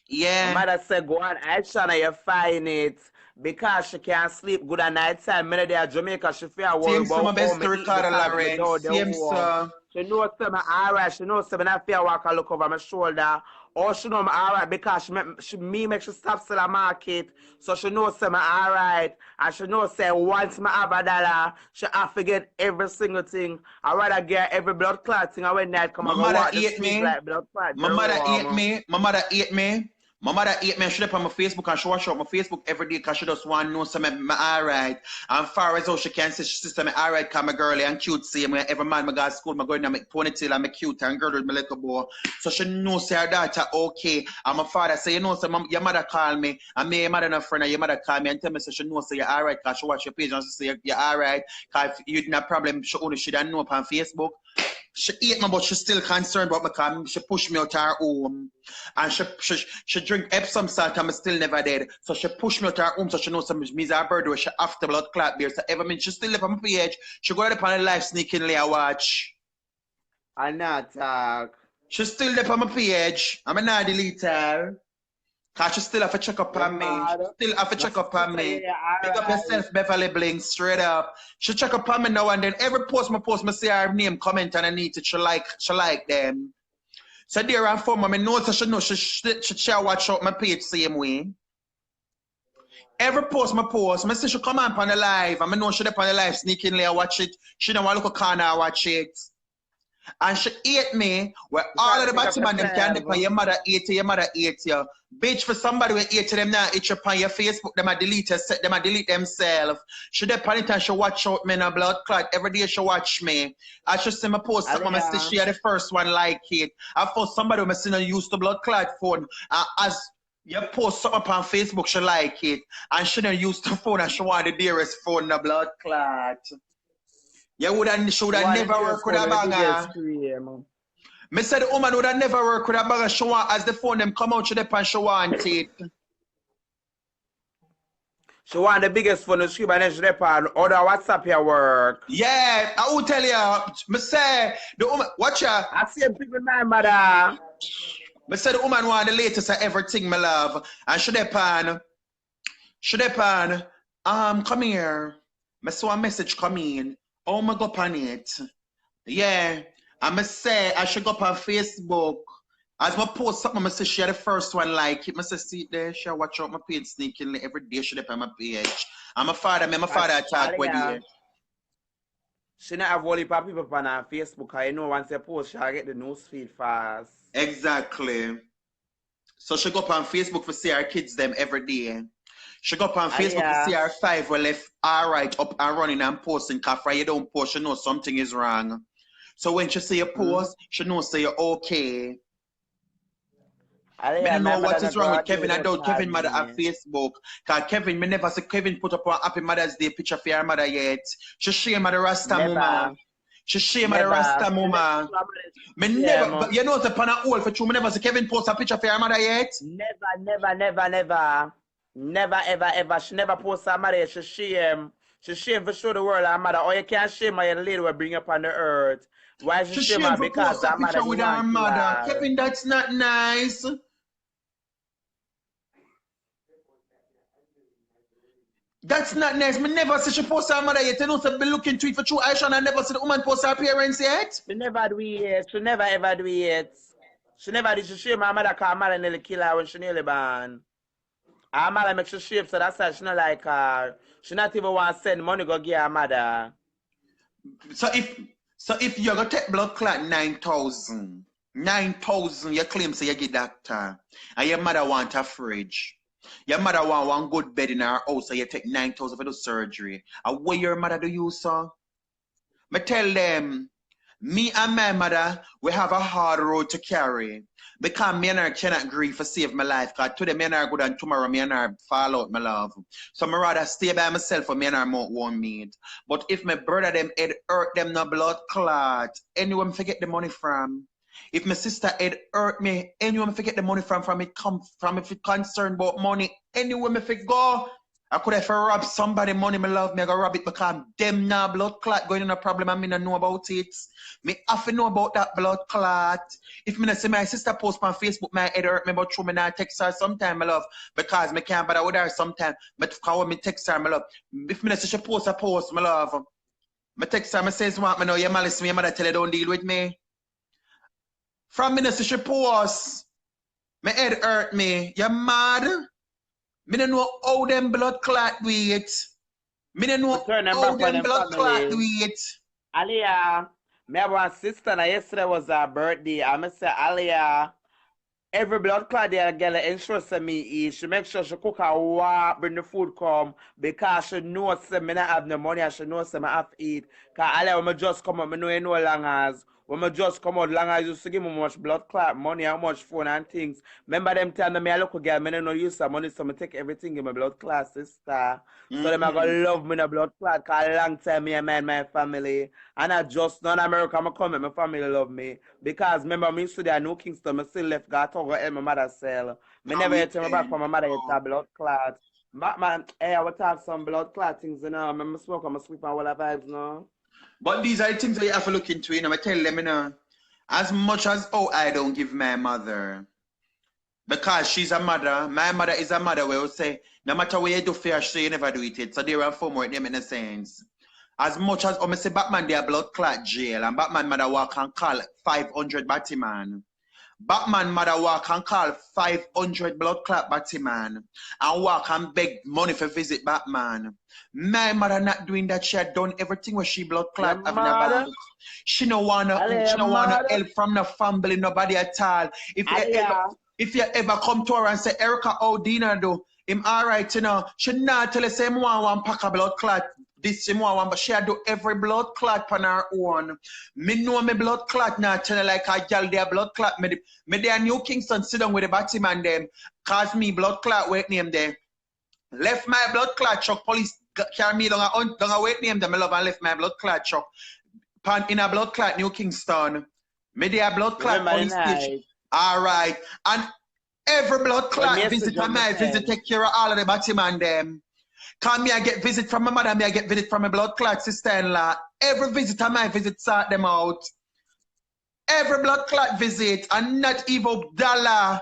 Yeah. My mother said, go on, Ishawna, you find it. Because she can't sleep good at night time. Many day at Jamaica, she feel worry Same about best to Ricardo Lawrence. Same sir. She knows I'm alright. She knows I'm not fear walk and look over my shoulder. Or she know I'm alright because she make she stop sell a market. So she knows I'm alright. And she knows say once I have $1, she have to get every single thing. I rather get every blood clot thing. I when night come and go walk the streets like blood clot. My mother ate me. My mother ate me. My mother ate me and she up on my Facebook and she watch out my Facebook every day because she just want to know something alright. And far as how she can say she said me alright because I'm girly and cute same way. Every man I go to school, I go in and make ponytail and make cute and girl with my little boy. So she knows her daughter okay. And my father say, you know, so your mother call me and me, your mother and a friend and your mother call me and tell me so she knows so you're alright because she watch your page and she say you're alright. Because if you didn't have problem, she only she didn't know up on Facebook. She ate me, but she's still concerned about me because she pushed me out her home. And she drink Epsom salt and I'm still never dead. So she pushed me out her home so she knows some me's her bird where she after blood clot beer. So ever mean she still live on my page. She go up on the live sneakingly I watch. I not talk. She still live on my page. I'm not delete her. Cause she still have to check up on me. She still have to check up on me. Pick up yourself, Beverly Bling, straight up. She check up on me now and then. Every post, I see her name, comment, and I need it. She like them. So there and for me, know that she know she watch out my page same way. Every post, I see she come on the live. I know she up on the live sneakingly. I watch it. She don't want to look a corner. I watch it. And she ate me where all of the bottom man them can dip on your mother ate you. Bitch, for somebody who ate them now, it's upon your Facebook, them a delete themselves. She dip on it and she watch out me in a blood clot. Every day she watch me. I should see my post something, I see she had the first one like it. I thought somebody who seen her use the blood clot phone. As you post something upon Facebook, she like it. And she don't use the phone and she want the dearest phone, the blood clot. You should have never worked with a banger. Me said the woman would have never worked with a banger. She want, as the phone them come out, she dep and she want it. She want the biggest phone to scream and then she dep on other WhatsApp your work. Yeah, I will tell you. Me say the woman, watch her. I see people my mother. Me say the woman want the latest of everything, my love. And she dep on, come here. Me saw a message come in. Oh, my go on it. Yeah. I say I should go up on Facebook. As I post something, I say she had the first one like it. I say see it there, she watch out my page sneakingly every day. She up on my page. And my father attack with you. She not have only people on her Facebook. I know once you post, she'll get the news feed fast. Exactly. So she go up on Facebook for see her kids them every day. She go up on Facebook to see her 5 well left alright up and running and posting. Cause you don't post, she know something is wrong. So when she see a post, she knows say you're okay. I don't know what is wrong with Kevin. I don't Kevin mother at Facebook. Cause Kevin, me never see Kevin put up a Happy Mother's Day picture for her mother yet. She shame of the Rasta mama. She shame of the Rasta mama. Me never, but you know the pana old for true. Me never see Kevin post a picture for her mother yet. Never, ever. She never post her mother. She shame. She shame for show the world her mother. Or you can't shame her, lady will bring up on the earth. Why she shame her? Because her mother with her mother. Kevin, that's not nice. That's not nice. Me never see she post her mother yet. You know, so be looking to it for true. Ishawna never see the woman post her parents yet. She never do it. She never ever do it. She never did. She shame her mother because her mother nearly kill her when she nearly born. Her mother makes she shame, so that's why she not like her. She not even want to send money go give her mother. So if you're gonna take blood clot 9,000 you claim say you get doctor, and your mother want a fridge. Your mother want one good bed in her house, so you take 9,000 for the surgery. And what your mother do you, sir? Me tell them, me and my mother, we have a hard road to carry. Because me and her cannot grieve for save my life. Because today me and her good and tomorrow me and her fall out, my love. So me rather stay by myself for me and her won't meet. But if my brother them head hurt them no blood clot, anyone forget the money from. If my sister head hurt me, anyone forget the money from it come from if it concerned about money, anyone if it go. I could have robbed somebody money, my love, me I go rob it because them now blood clot going in a problem and me not know about it. Me have to know about that blood clot. If me not see my sister post on Facebook, my head hurt me, but through me not text her sometime, my love, because me can't bother with her sometime. But when me text her, my love, if me not see she post a post, my love, me text her, me says, want me know you malice me, your mother tell you don't deal with me. From me not see she post, my head hurt me, you mad? Me don't know how them blood clot do it. Me don't know how them blood clot do it. Aliyah, me have one sister and yesterday was her birthday. I must say, Aliyah, every blood clot there girl ensure me eat. She make sure she cook her walk, bring the food come because she knows me not have no money and she knows me have to eat. Cause Aliyah when me just come out, me know you know long as. When I just come out, long as used to give me much blood clot money, how much phone and things. Remember them telling me, I look a girl, I don't use some money, so I take everything in my blood clot, sister. So them are going to love me in a blood clot, because a long time me and my family. And I just, not America, I'm coming, my family love me. Because remember, me used to there, New Kingston, I still left, got to go help my mother sell. I never had to come back from my mother, get a blood clot. Batman, hey, I would have some blood clot things, you know. I'm smoke, I'm sweep my whole vibes, no. But these are the things that you have to look into, you know. I tell them, you know, as much as I don't give my mother, because she's a mother, my mother is a mother, we will say, no matter what you do for her, she never do it. So there are 4 more of them in a sense. As much as I say Batman, they are blood clot jail, and Batman mother walk and call 500 Batman. Batman mother walk and call 500 blood clot Batman and walk and beg money for visit Batman. My mother not doing that. She had done everything where she blood clot having a bank. She no wanna help from the family, nobody at all. If you ever come to her and say, Erica, how Deno do? Him alright, you know. She not tell us him one pack of blood clot. This him one, but she do every blood clot on her own. Me know me blood clot now tell her like a girl their blood clot. Me there New Kingston sit down with the Batman them. Cause me blood clot wait name there. Left my blood clot truck, police carry me down a weight name them. I love and lift my blood clot truck. In a blood clot New Kingston. Me there blood clot police station. All right. And every blood clot visit on my visit take care of all of the Batman them. Come me I get visit from my mother, me I get visit from my blood clot sister-in-law. Every visit on my visit sort them out. Every blood clot visit and not even dollar.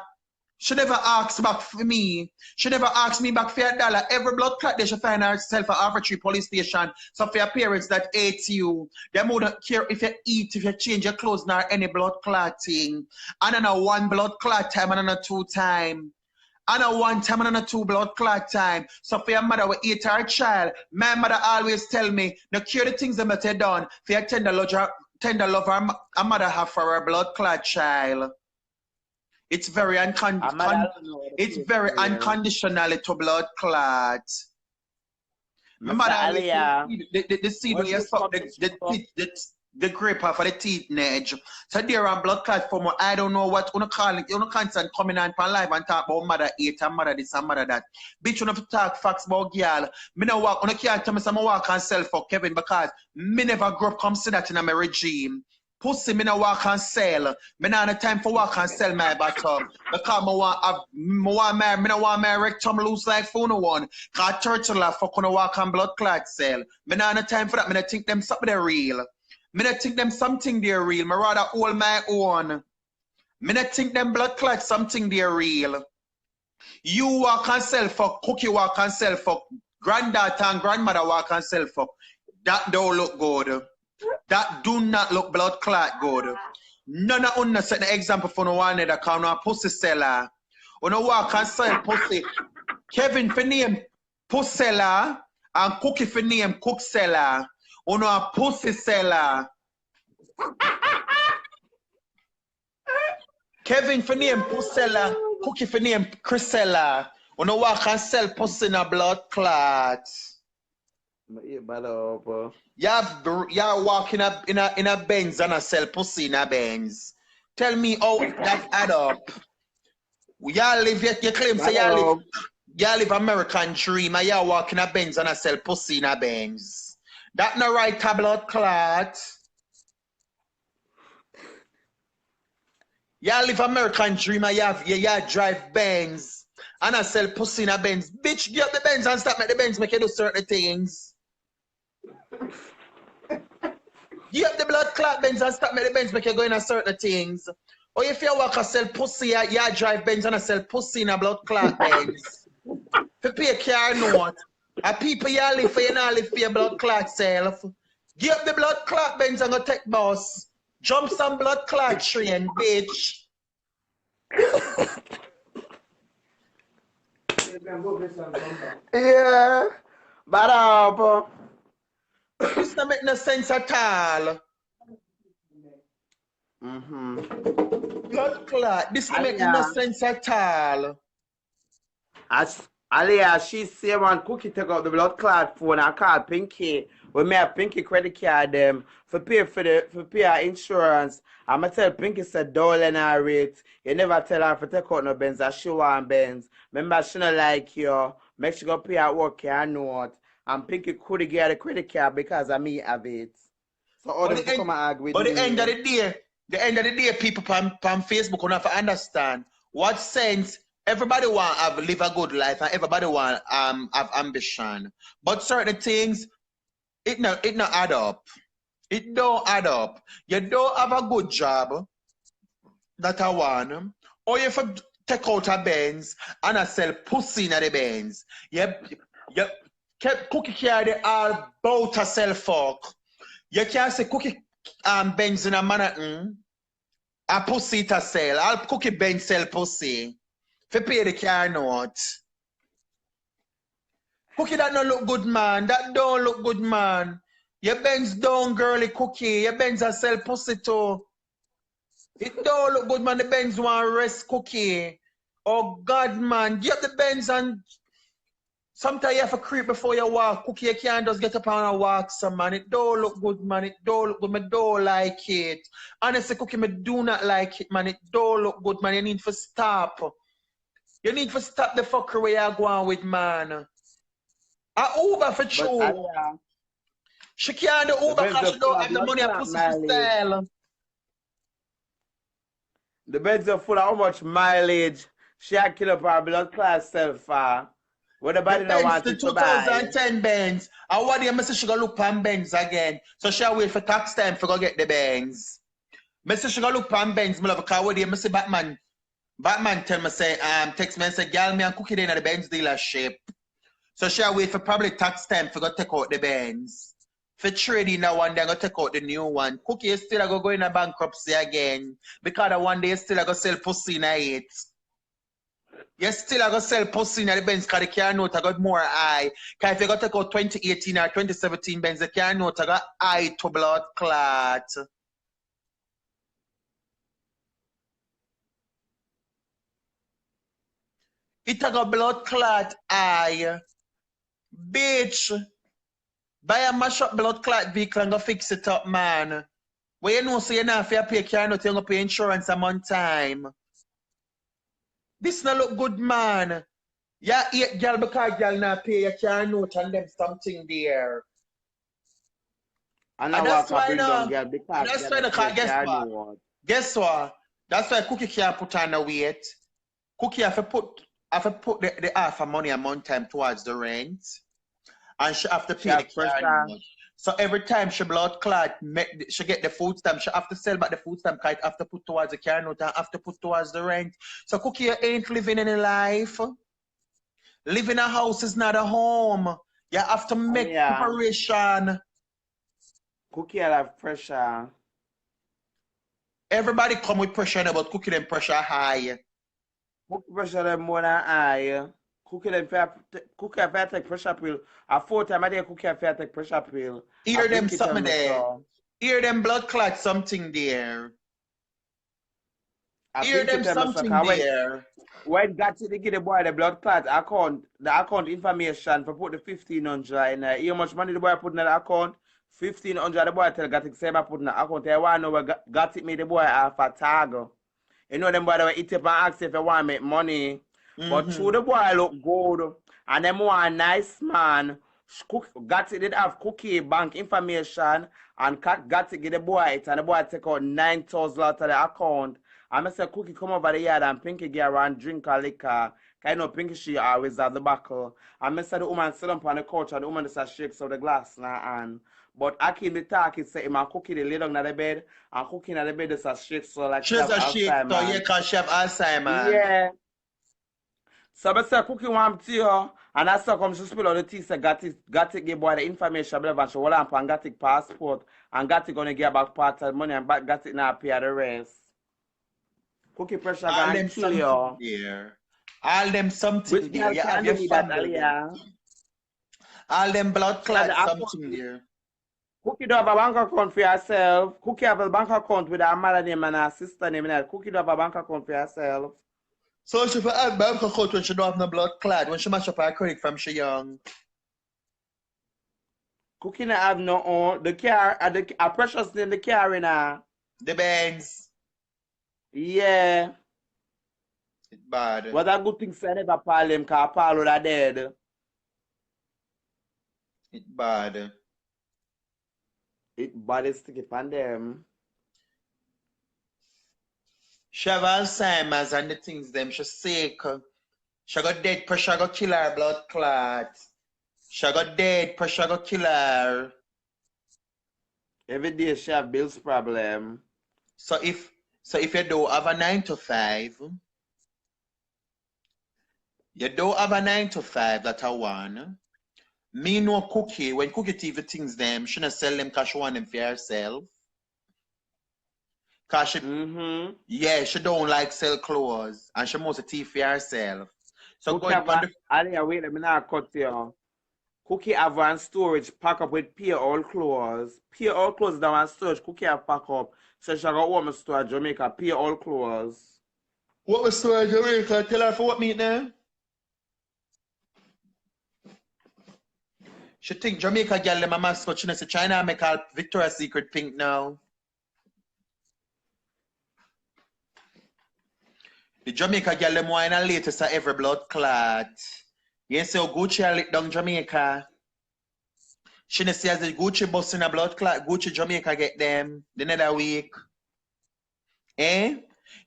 She never asks back for me. She never asks me back for $1. Every blood clot they should find herself at Arbitrary Police Station. So for your parents that hate you, they wouldn't care if you eat, if you change your clothes, nor any blood clotting. And then a 1 blood clot time and then a 2 time. And a 1 time and then a 2 blood clot time. So for your mother will eat her child. My mother always tell me, no cure the things that you done. For your tender love her mother have for her blood clot child. It's very unconditional to blood clot. Remember the seed when you suck the grape off of the teeth edge. So there are blood clot for more. I don't know what you call it. You can't coming on live and talk about mother eat and mother this and mother that. Bitch, you have to talk facts about girl. Me no walk. You can't tell me some walk and sell for Kevin because me never grew up come see that in my regime. Pussy, me no walk and sell. Me no have time for walk and sell my bottom. Because me no want my rectum loose like phone one. Cause turtle la fuck on walk and blood clot sell. Me no have time for that. Me no think them something they're real. Me no think them something they're real. Me rather hold my own. Me no think them blood clot something they're real. You walk and sell fuck. Cookie walk and sell fuck. Granddaughter and grandmother walk and sell fuck. That don't look good. That do not look blood clot good. None of us set the example for no one that can no pussy seller. When no walk and sell pussy. Kevin for name pussy seller and Cookie for name cook seller. When no a pussy seller. Kevin for name pussy seller, Cookie for name Chris seller. When no walk and sell pussy in a blood clot. Y'all walk in a Benz and a sell pussy in a Benz. Tell me how that add up. Y'all live you claim say y'all live American dream and y'all walk in a Benz and a sell pussy in a Benz. That no right to blood clot. Y'all live American dream and y'all drive Benz and a sell pussy in a Benz. Bitch, get up the Benz and stop make the Benz make you do certain things. You have the blood clot Benz and stop me the Benz make you go in a certain things. Or if you walk and sell pussy, you drive Benz and sell pussy in a blood clot Benz. To pay a car note. And people you live for you not live for your blood clot self. Give up the blood clot Benz and go take bus. Jump some blood clot train, bitch. Yeah. But this don't make no sense at all. Blood clot. This don't make no sense at all. As Alia, she say one Cookie take out the blood clot phone and call Pinky. We may have Pinky credit card them for pay her insurance. I'ma tell Pinky said $1 her rate. You never tell her to take out no Benz as she want Benz. Remember she not like you. Make sure go pay her work you know. And Pinky could get the credit card because of me have it. So all them come and argue with me. But the end of the day, people on Facebook will have to understand what sense everybody want to live a good life and everybody want have ambition. But certain things, it not add up. It don't add up. You don't have a good job that I want, or you take out a Benz and I sell pussy in the Benz. You Cookie carry all about to sell fuck. You can't say Cookie Benz in a Manhattan. A pussy to sell. All Cookie Benz sell pussy. For pay the car note. Cookie that don't look good man. That don't look good man. Your Benz down girly Cookie. Your Benz a sell pussy too. It don't look good man. The Benz want rest Cookie. Oh God man. Get the Benz and sometimes you have to creep before you walk. Cookie, you can't just get up and walk some man. It don't look good, man. It don't look good. Me don't like it. Honestly, Cookie, me do not like it, man. It don't look good, man. You need to stop. You need to stop the fuckery you're going with, man. A Uber for But true. She can't do the Uber Benz because are she full don't of have the blood money and clot pussy to mileage. sell. The Benz are full of how much mileage she had kill up her blood class self for. What the body The don't Benz, want the it to buy. 2010 Benz. And what day I say she go look pan Benz again. So she wait for tax time for go get the Benz. I say she go look pan Benz, my love, because what day I say Batman tell me say, text me and say, girl, me and Cookie in at the Benz dealership. So she wait for probably tax time for go take out the Benz. For trading that one, they're gonna take out the new one. Cookie is still go in a bankruptcy again. Because the one day still go sell pussy in it. You still gonna sell pussy in the Benz because the car note I got more high. Because if you go take out 2018 or 2017 Benz, the car note I got high to blood clot. It got blood clot high. Bitch. Buy a mash up blood clot vehicle and go fix it up, man. Well, you know, so you not have to pay car note, you're gonna pay insurance a month time. This not look good, man. Yeah, 8 girl because girl not pay your car note and them something there. And And I that's walk a why bring down girl and because that's girl why not pay guess car what? note. Guess what? That's why Cookie can't put on the weight. Cookie have to put the half of money a month time towards the rent. And she have to She pay the have car pressure. note. So every time she blood clot, she get the food stamp, she have to sell back the food stamp because have to put towards the car note and have to put towards the rent. So Cookie ain't living any life. Living a house is not a home. You have to make Yeah. preparation. Cookie have pressure. Everybody come with pressure now, but Cookie them pressure high. Cookie pressure them more than I. Cookie have to take pressure pill. A 4 times a day Cookie have to take pressure pill. Hear them Pinky tell something me there. so. Hear them blood clot something there. A Hear Pinky them tell me so. something there. When got to give the boy the blood clot account, the account information for put the 1,500 in there. How much money the boy put in the account? 1,500. The boy tell got it say I put in the account. I want to know where got it me the boy half a tag. You know them boy that eat up and ask if you want to make money. But through the boy look good and them one nice man. Got it did have Cookie bank information and got it give the boy it and the boy take out 9,000 out of the account. And I said, Cookie, come over the yard and Pinky get around drink a liquor. Kind of Pinky, she always at the buckle. And I said, the woman sit up on the couch and the woman just shakes out the glass in her hand. But I keep the talk, it say, my Cookie, they lay down on the bed, and Cookie in the bed just shakes so like she She's have a shake, so Alzheimer's. yeah, because she have Alzheimer's. Yeah. So I said, Cookie want to her, and I saw come she spill out the tea, say, got it, give boy the information, blah, and she hold on and got it passport, and got it gonna get back part of the money, and back got it now pay the rest. Cookie pressure All gonna them kill something you. there. All them something Which there. girl You have can your do me that, family there. Aliyah? All them blood She have clot the something account. there. Cookie do have a bank account for herself. Cookie have a bank account with her mother name and her sister name. And Cookie do have a bank account for herself. So she for add bank account when she don't have no blood clot, when she mash up her credit from she young. Cookie not have no own. The car, a precious in the car in her. The Benz. Yeah. It's bad. What a good thing say never Paul him because Paul would have dead. It's bad. It bad is sticky on them. She have Alzheimer's and the things them. She sick. She got dead pressure go kill her blood clot. She got dead pressure go kill her. Every day she have bills problem. So if you don't have a 9 to 5, you don't have a 9 to 5 that I want. Me know Cookie, when Cookie TV things them, she not sell them because she want them for herself. Cause she yeah, she don't like sell clothes and she must tea for herself. So Cookie going have on the Aliyah, wait, let me not cut you. Cookie have one storage pack up with pure all clothes. Pure all clothes down one storage. Cookie have pack up. So she got one store Jamaica, pure all clothes. what was story Jamaica? Tell her for what meet now? She think Jamaica girl them a mascot. She say China make her Victoria's Secret pink now. The Jamaica girl them wine and latest of every blood clot. Yes, so Gucci I lit down Jamaica. She say as the Gucci bus in a blood clot, Gucci Jamaica get them the another week. Eh?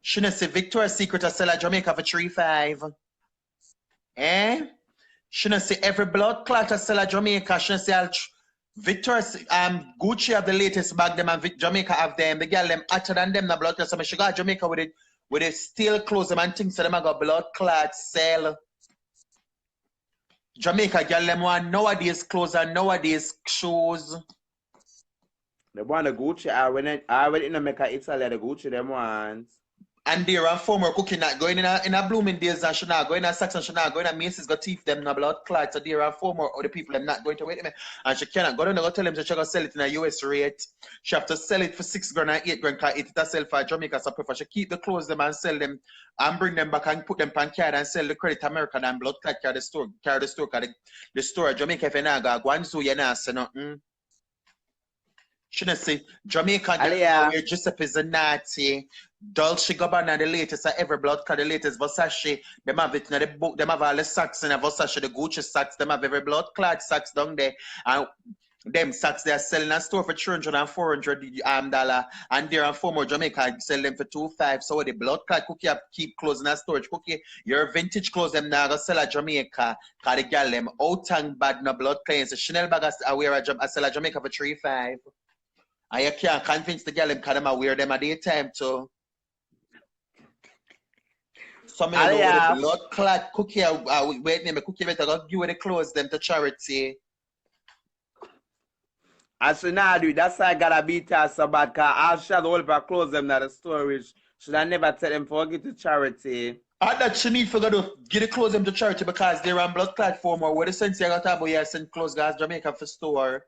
She say Victoria's Secret I sell at Jamaica for 3.5. Eh? She say every blood clot I sell at Jamaica. She say Victoria's Gucci have the latest bag them and Jamaica have them. The girl them hotter than them the blood clot. So she got Jamaica with it still close them and things so them I got blood clot sell. Jamaica girl them want nowadays clothes and nowadays shoes. They want the Gucci. I went in America, Italy, the Gucci them want. And there are former cooking not going in a blooming days and she not going in a Saxon, she not going in Macy's got teeth them no blood clot. So there are former other people them not going to wait them and she cannot go down and go tell them she gonna sell it in a US rate. She have to sell it for $6 grand and $8 grand because it herself for Jamaica so prefer she keep the clothes them and sell them and bring them back and put them pan card and sell the credit American and blood clot carry the store the store Jamaica if you not go Guangzhou you not say nothing. Shouldn't say Jamaica where Giuseppe's a naughty, Dolce Gabbana the latest every blood clot the latest Versace, them have it in the book, them have all the socks in a Versace, the Gucci socks, them have every blood clot socks down there. And them socks they are selling a store for $300 and $400 and there are former Jamaica sell them for $2.5. So the blood clot cookie have keep clothes in a storage cookie. Your vintage clothes them now go sell at Jamaica. Cause the girl them out and bad no blood cleanse. The Chanel bag I wear I sell at Jamaica for $3.5. And you can't convince the girl them because them wear them at daytime too. Some of them the blood clot cookie wait name cookie better go give the clothes them to charity. As she now do that's why I gotta beat her so bad because I'll share the whole of her clothes them at the storage. Should I never tell them for give to charity? And that she need for go to give the clothes them to charity because they're on blood clot form or where the sense you got about you send clothes guys Jamaica for store.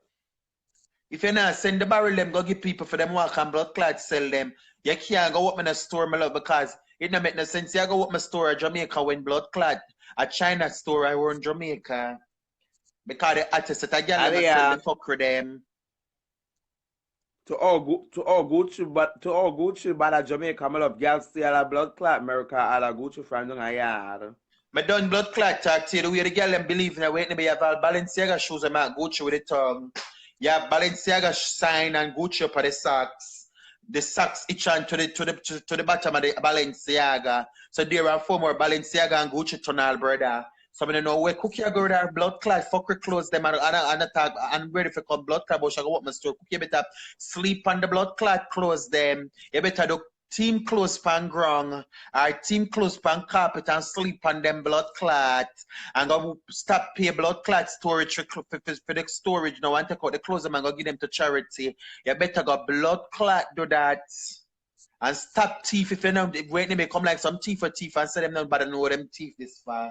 If you not send the barrel them, go give people for them walk and blood clot sell them. You can't go up in a store, my love, because it don't make no sense. You go up my store at Jamaica when blood clot. A China store I were in Jamaica. Because the artists that I get them sell the fuck with them. To all Gucci, but at Jamaica, my love, girls still a blood clot, America, all a Gucci from down a yard. I done blood clot talk to you. The way the girl them believe in the way they have all Balenciaga shoes and at Gucci with the tongue. Yeah, Balenciaga sign and Gucci up at the socks. The socks each on to the bottom of the Balenciaga. So there are four more Balenciaga and Gucci tonal brother. So I don't know where Cookie go with her blood clot, fuck her clothes them and attack and ready for come blood clot, but she go up my store. Cookie better sleep on the blood clot clothes them. You better do team clothes pan ground or team clothes pan carpet and sleep on them blood clot and go stop pay blood clot storage for the storage now and take out the clothes them and go give them to charity. You better go blood clot do that and stop thief if you know when they may come like some thief and say them no but I know them thief this far.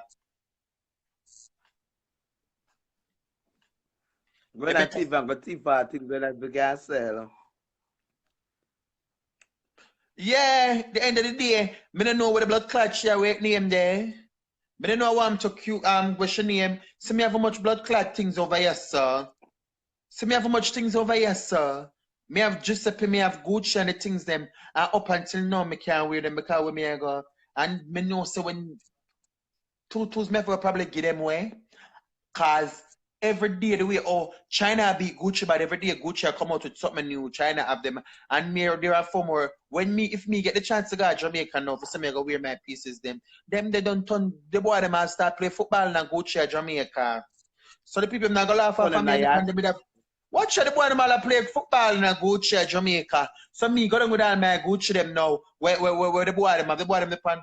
When I thief and go thief I think when I began sell. Yeah, the end of the day, I don't know what the blood clot she wait name there. I don't know what I'm to cute what's your name. See me have how much blood clot things over here, sir. See me have how much things over here, sir. Me have Giuseppe, me have Gucci and the things them. And up until now me can't wear them because when me I go. And me know so when tutus me will probably give them away. Cause every day the way China beat Gucci, but every day Gucci come out with something new. China have them and there are four more. If me get the chance to go to Jamaica now for some me go wear my pieces them they don't turn the boy them and start play football and Gucci at Jamaica. So the people not gonna laugh off me and them watch the boy them all play football and Gucci at Jamaica. So me go down with all my Gucci them now. Where the boy them have the boy them the pan.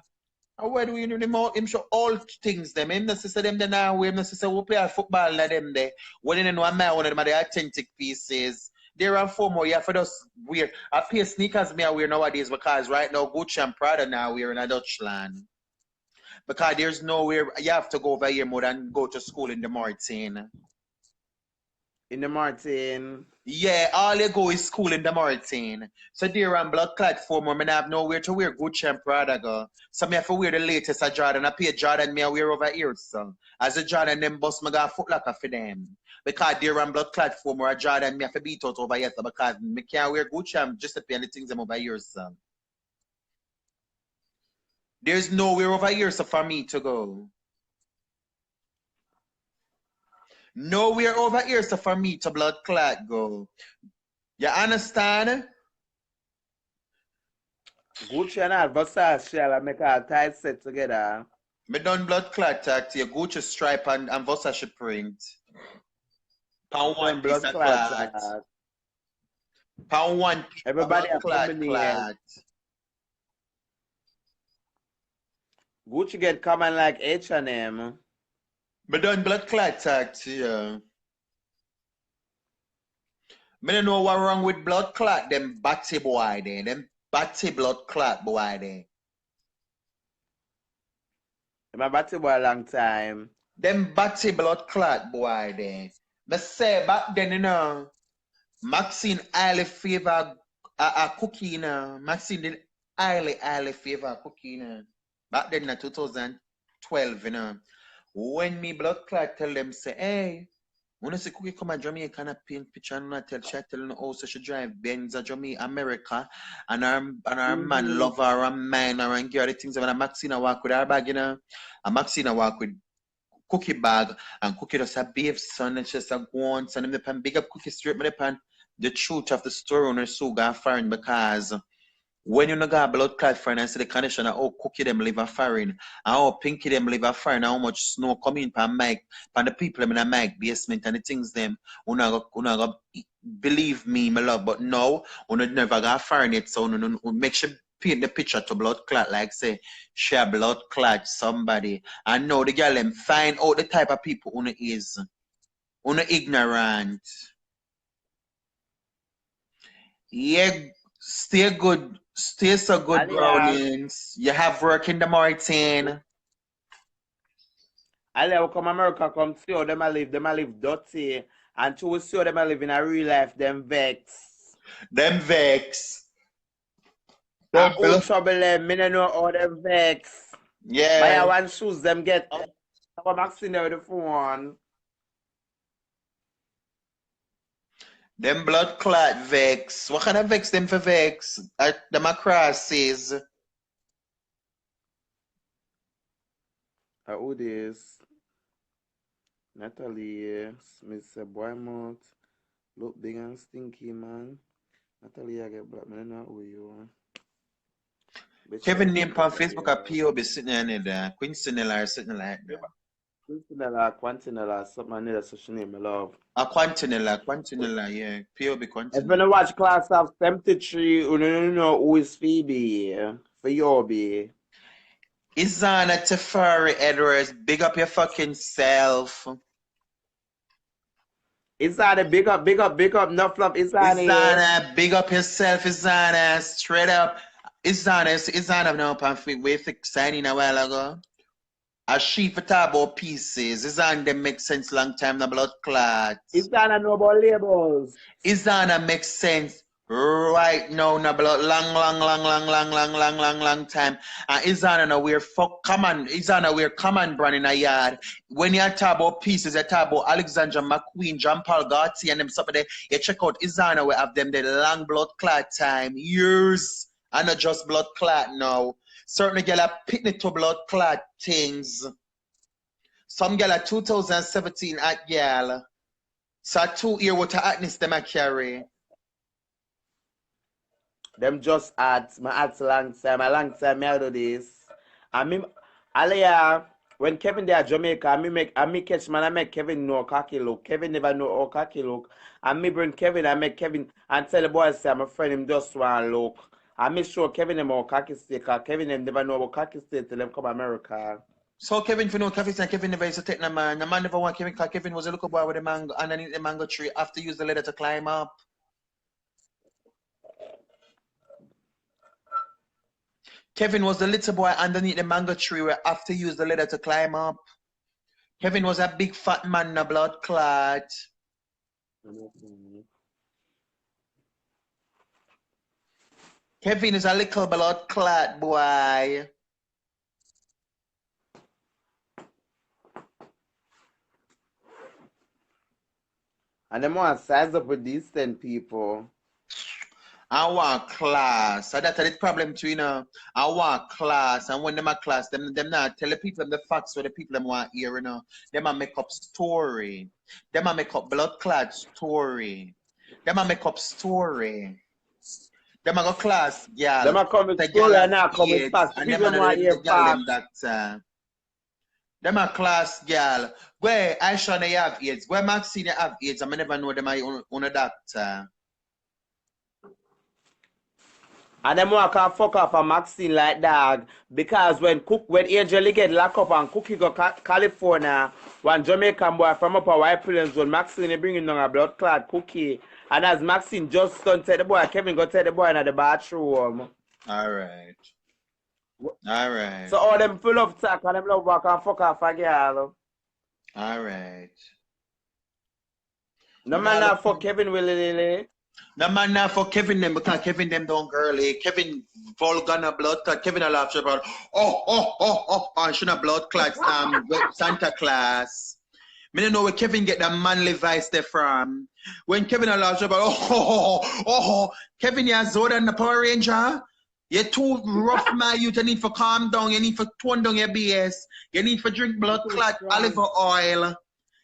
And where do you know him show all things them? Him not say them now we not say we play football and them there. When you know one of them are the authentic pieces. There are four more. You have to just wear. I pay sneakers me I wear nowadays because right now Gucci and Prada now we're in a Dutchland. Because there's nowhere you have to go over here more than go to school in the Martin. In the Martin. Yeah, all you go is school in the Martin. So there are blood clot for more. I have nowhere to wear Gucci and Prada go. So me have to wear the latest of Jordan. I pay Jordan me I wear over here, so. As a Jordan them bust me got foot locker for them. Because there are blood clot for more Jordan me have to beat out over here, so because me can't wear Gucci and just pay the things them over here, so. There's nowhere over here so for me to go. Nowhere over here, so for me to blood clot go. You understand? Gucci and Versace shall make a tight set together. Me done blood clot tag to your Gucci stripe and Versace print. Pound one Done piece blood of clot. clot. Pound one piece of Everybody blood have company. clot. Gucci get common like H&M. Me done blood clot tag to you. Me don't know what wrong with blood clot, them batty boy there. Them batty blood clot boy there. My batty boy a long time. Them batty blood clot boy there. Me say back then, you know, Maxine highly favor a cookie, you know. Maxine did highly favor a cookie, you know. Back then in 2012, you know. When me blood clot tell them, say, hey, when I see cookie come to Jamaica and I paint picture and I tell she telling her also she drive Benz at Jamaica, America, and her man love her and man her and girl the things when Maxine walk with her bag, you know. And Maxine walk with cookie bag and cookie just a behave son and she just a go on son and the pan big up cookie straight with the pan. The truth of the story on her so got foreign because when you no got blood clot foreign and see the condition of how cookie them live a foreign and how pinky them live a foreign and how much snow come in pan mic pan the people them in a mic basement and the things them una go believe me my love but no una never got foreign it so una make sure paint the picture to blood clot like say she a blood clot somebody and know the girl them find out the type of people una is una ignorant. Yeah, stay good. Stay so good, Alia, Brownings. You have work in the morning. Alia will come America come see how them a live dirty. And to see how them a live in a real life, them vex. Them vex. And who trouble them, me no know how them vex. Buy Yeah. one shoes, them get up. Have Maxine there with the phone. Them blood clot vex. What kind of vex them for vex? Them a crosses. Who this? Natalie, Smith say, boy mouth. Look big and stinky, man. Natalie, I get black, man. I know who you are. Kevin name on Facebook a PO be sitting in there. Quincinella sitting like that. Quintinella, something like that, such a name, I love. A Quintinella, yeah. PO be Quintinella. If you watch Class of 73, you don't know who is Phoebe. For your be. Izana Tefari Edwards, big up your fucking self. Izana, big up, no flop, Izana, big up yourself, Izana, straight up. Izana now pan we fix signing a while ago. A sheep for tabo pieces. Izana them make sense long time the blood clot. Izana know about labels. Izana makes sense right now na blood long time. And Izana now we're Izana we're common brand in a yard. When you talk about pieces, you talk about Alexandra McQueen, John Paul Gaultier and them stuff there. You check out Izana, we have them the long blood clot time, years. And not just blood clot now. Certain girl are picnic to blood clot things. Some girl are 2017 at girl. So 2 year what actness them a carry. Them just ads, my ads a long time I do this. I mean, Alia, when Kevin there at Jamaica, I make Kevin know cocky look. Kevin never know how cocky look. I bring Kevin, I make Kevin and tell the boys say I'm a friend him just one look. I make sure Kevin them all cocky state, cause Kevin them never know about cocky state till them come America. So Kevin for no cocky and Kevin never used to take the man. The man never want Kevin cause Kevin was a little boy with a mango underneath the mango tree after use the ladder to climb up. Kevin was the little boy underneath the mango tree where after use the ladder to climb up. Kevin was a big fat man in a blood clot. Kevin is a little blood clot boy. And them want to size up with these 10 people. I want class. So that's the problem too, you know. I want class. And when them a class, them not tell the people the facts what the people them want hear, you know. Them a make up story. Them a make up blood clot story. Them a make up story. Them a go class, girl. Them a come with The school girl and now have come with AIDS, facts. and them People a want to hear the girl them facts. that them a class girl. Where Ishawna you have AIDS, where Maxine you have AIDS, I never know them on a doctor. And them want to fuck off a Maxine like dog. Because when Angel get locked up and Cookie go California, one Jamaican boy from up a White Plains zone, Maxine bringing down a blood clot Cookie. And as Maxine just done take the boy, Kevin go take the boy in the bathroom. Alright. So all them full of talk and them love walk and fuck off a girl. Alright. No man not fuck Kevin willy-nilly. No man not for Kevin them because Kevin them don't girly. Kevin vulgar na blood clot. Kevin a laugh about and she na blood clots Santa Claus. Me don't know where Kevin get that manly vice there from. When Kevin a laugh about Kevin you older than the Power Ranger. You're too rough, my youth. You need to calm down. You need to tone down your BS. You need to drink blood clot olive oil.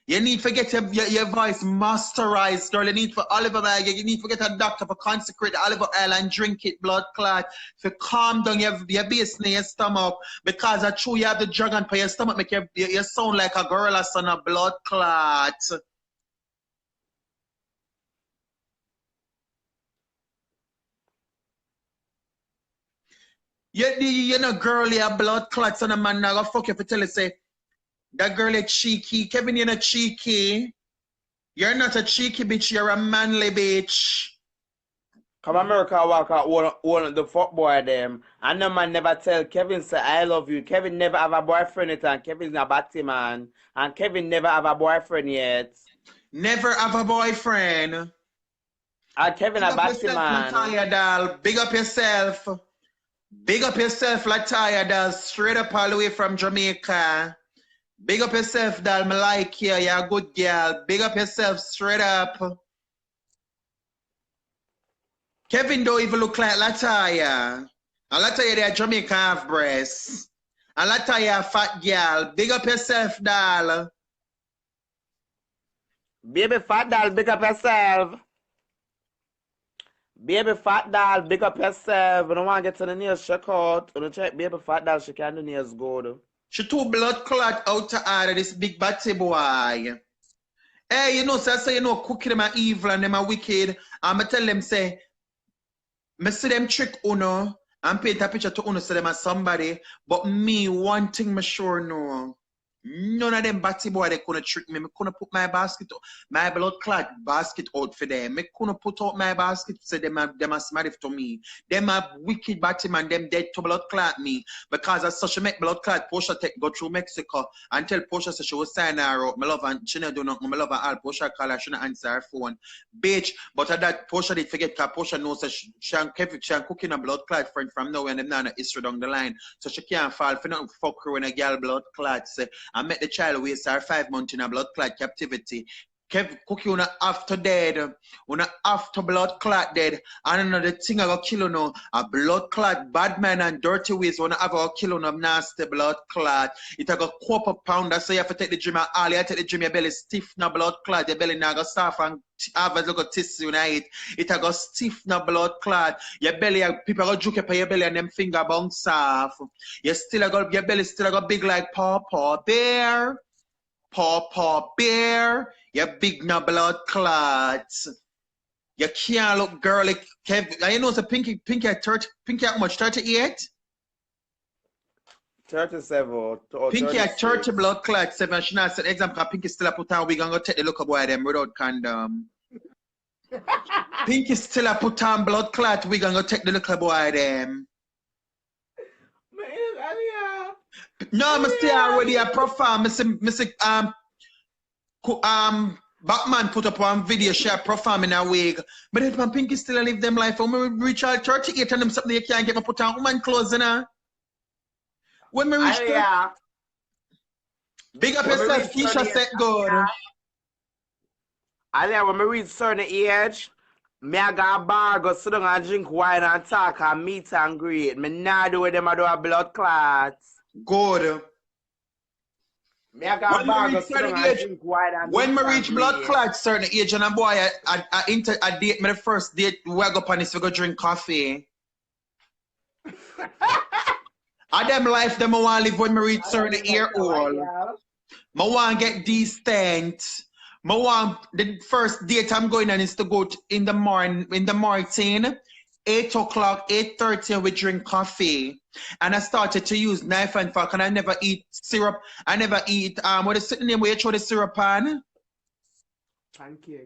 You need to get your voice masterized, girl. You need for olive oil. You need to get a doctor for consecrate olive oil and drink it, blood clot. To calm down your base in your stomach. Because I true you have the drug on your stomach, make you sound like a girl or son of blood clot. You know, girl, you blood clots and a man now go fuck you for tell you say that girl is cheeky. Kevin, you're not cheeky. You're not a cheeky bitch, you're a manly bitch. Come America walk out one the fuck boy them. And the man never tell Kevin say I love you. Kevin never have a boyfriend yet and Kevin's a batty man. And Kevin never have a boyfriend yet. Never have a boyfriend. And Kevin a batty man. Lataya doll. Big up yourself. Big up yourself, Lataya doll. Straight up all the way from Jamaica. Big up yourself, doll. Me like you. You're a good girl. Big up yourself, straight up. Kevin don't even look like Lataya. And Lataya, they're Jamaican half breasts. And Lataya, a fat girl. Big up yourself, doll. Baby fat doll, big up yourself. Baby fat doll, big up yourself. We don't want to get to the nails check out. We don't check baby fat doll, she can do nails good. She too blood clot out to order this big batty boy. Hey, you know, so you know, Cookie them are evil and them are wicked. I'ma tell them say, me see them trick Uno and paint a picture to Uno so them as somebody. But me, one thing me sure know. None of them batty boy they couldn't trick me. Me couldn't put my blood clot basket out for them. Me couldn't put out my basket say them are smart to me. Them are wicked batty man, them dead to blood clot me. Because as such a make blood clot, Portia take go through Mexico and tell Portia say she will sign her out. Me love and she not do nothing. Me love her all. Portia call her, she not answer her phone. Bitch, but at that Portia did forget because Portia knows that she and Kevin, she and cooking a blood clot friend from now and them now history down the line. So she can't fall for nothing fuck her when a girl blood clot say I met the child waste her 5 months in a blood clot captivity. Cookie una after dead, una after blood clot dead, and another thing I got kill no a blood clot bad man and dirty ways wanna have a kill no nasty blood clot. It a got quarter pound, so you have to take the gym all you take the gym your belly stiff na blood clot, your belly now go soft and have a little tissue in it. It a go stiff na blood clot. Your belly people go juke up your belly and them finger bounce off. You still a got your belly still a got big like Paw Bear. Paw Bear. You big na blood clots. You can't look girly. You know it's a pinky at 30. Pinky at how much? 38? 37. Pinky at 30 blood clots. 7. She not said exam because Pinky still a put on. We gonna go take the look of boy them without condom. Pinky still a put on blood clot. We gonna go take the look of boy them. No, I stay already a profile. Batman put up one video, share profile in a wig. But if my Pinky still live them life, when we reach out 38 and them something you can't get me put on woman clothes, you know? When we reach big up yourself, Keisha said good. Alia, when we reach certain age, Me I got a bar, go sit down and drink wine and talk and meet and greet. Me not do with them, I do a blood clots. Good. Me I got a When me bar, go reach sit down certain and age, drink wine and when meet me and reach blood greet. clot certain age, and a boy, I date me the first date. We go up on this, we go drink coffee. I them life them I want live when me reach certain year old. I want get distant. I want the first date I'm going on is to go in the morning, 8 o'clock, 8:30, we drink coffee. And I started to use knife and fork, and I never eat syrup. I never eat what is the name where you throw the syrup on?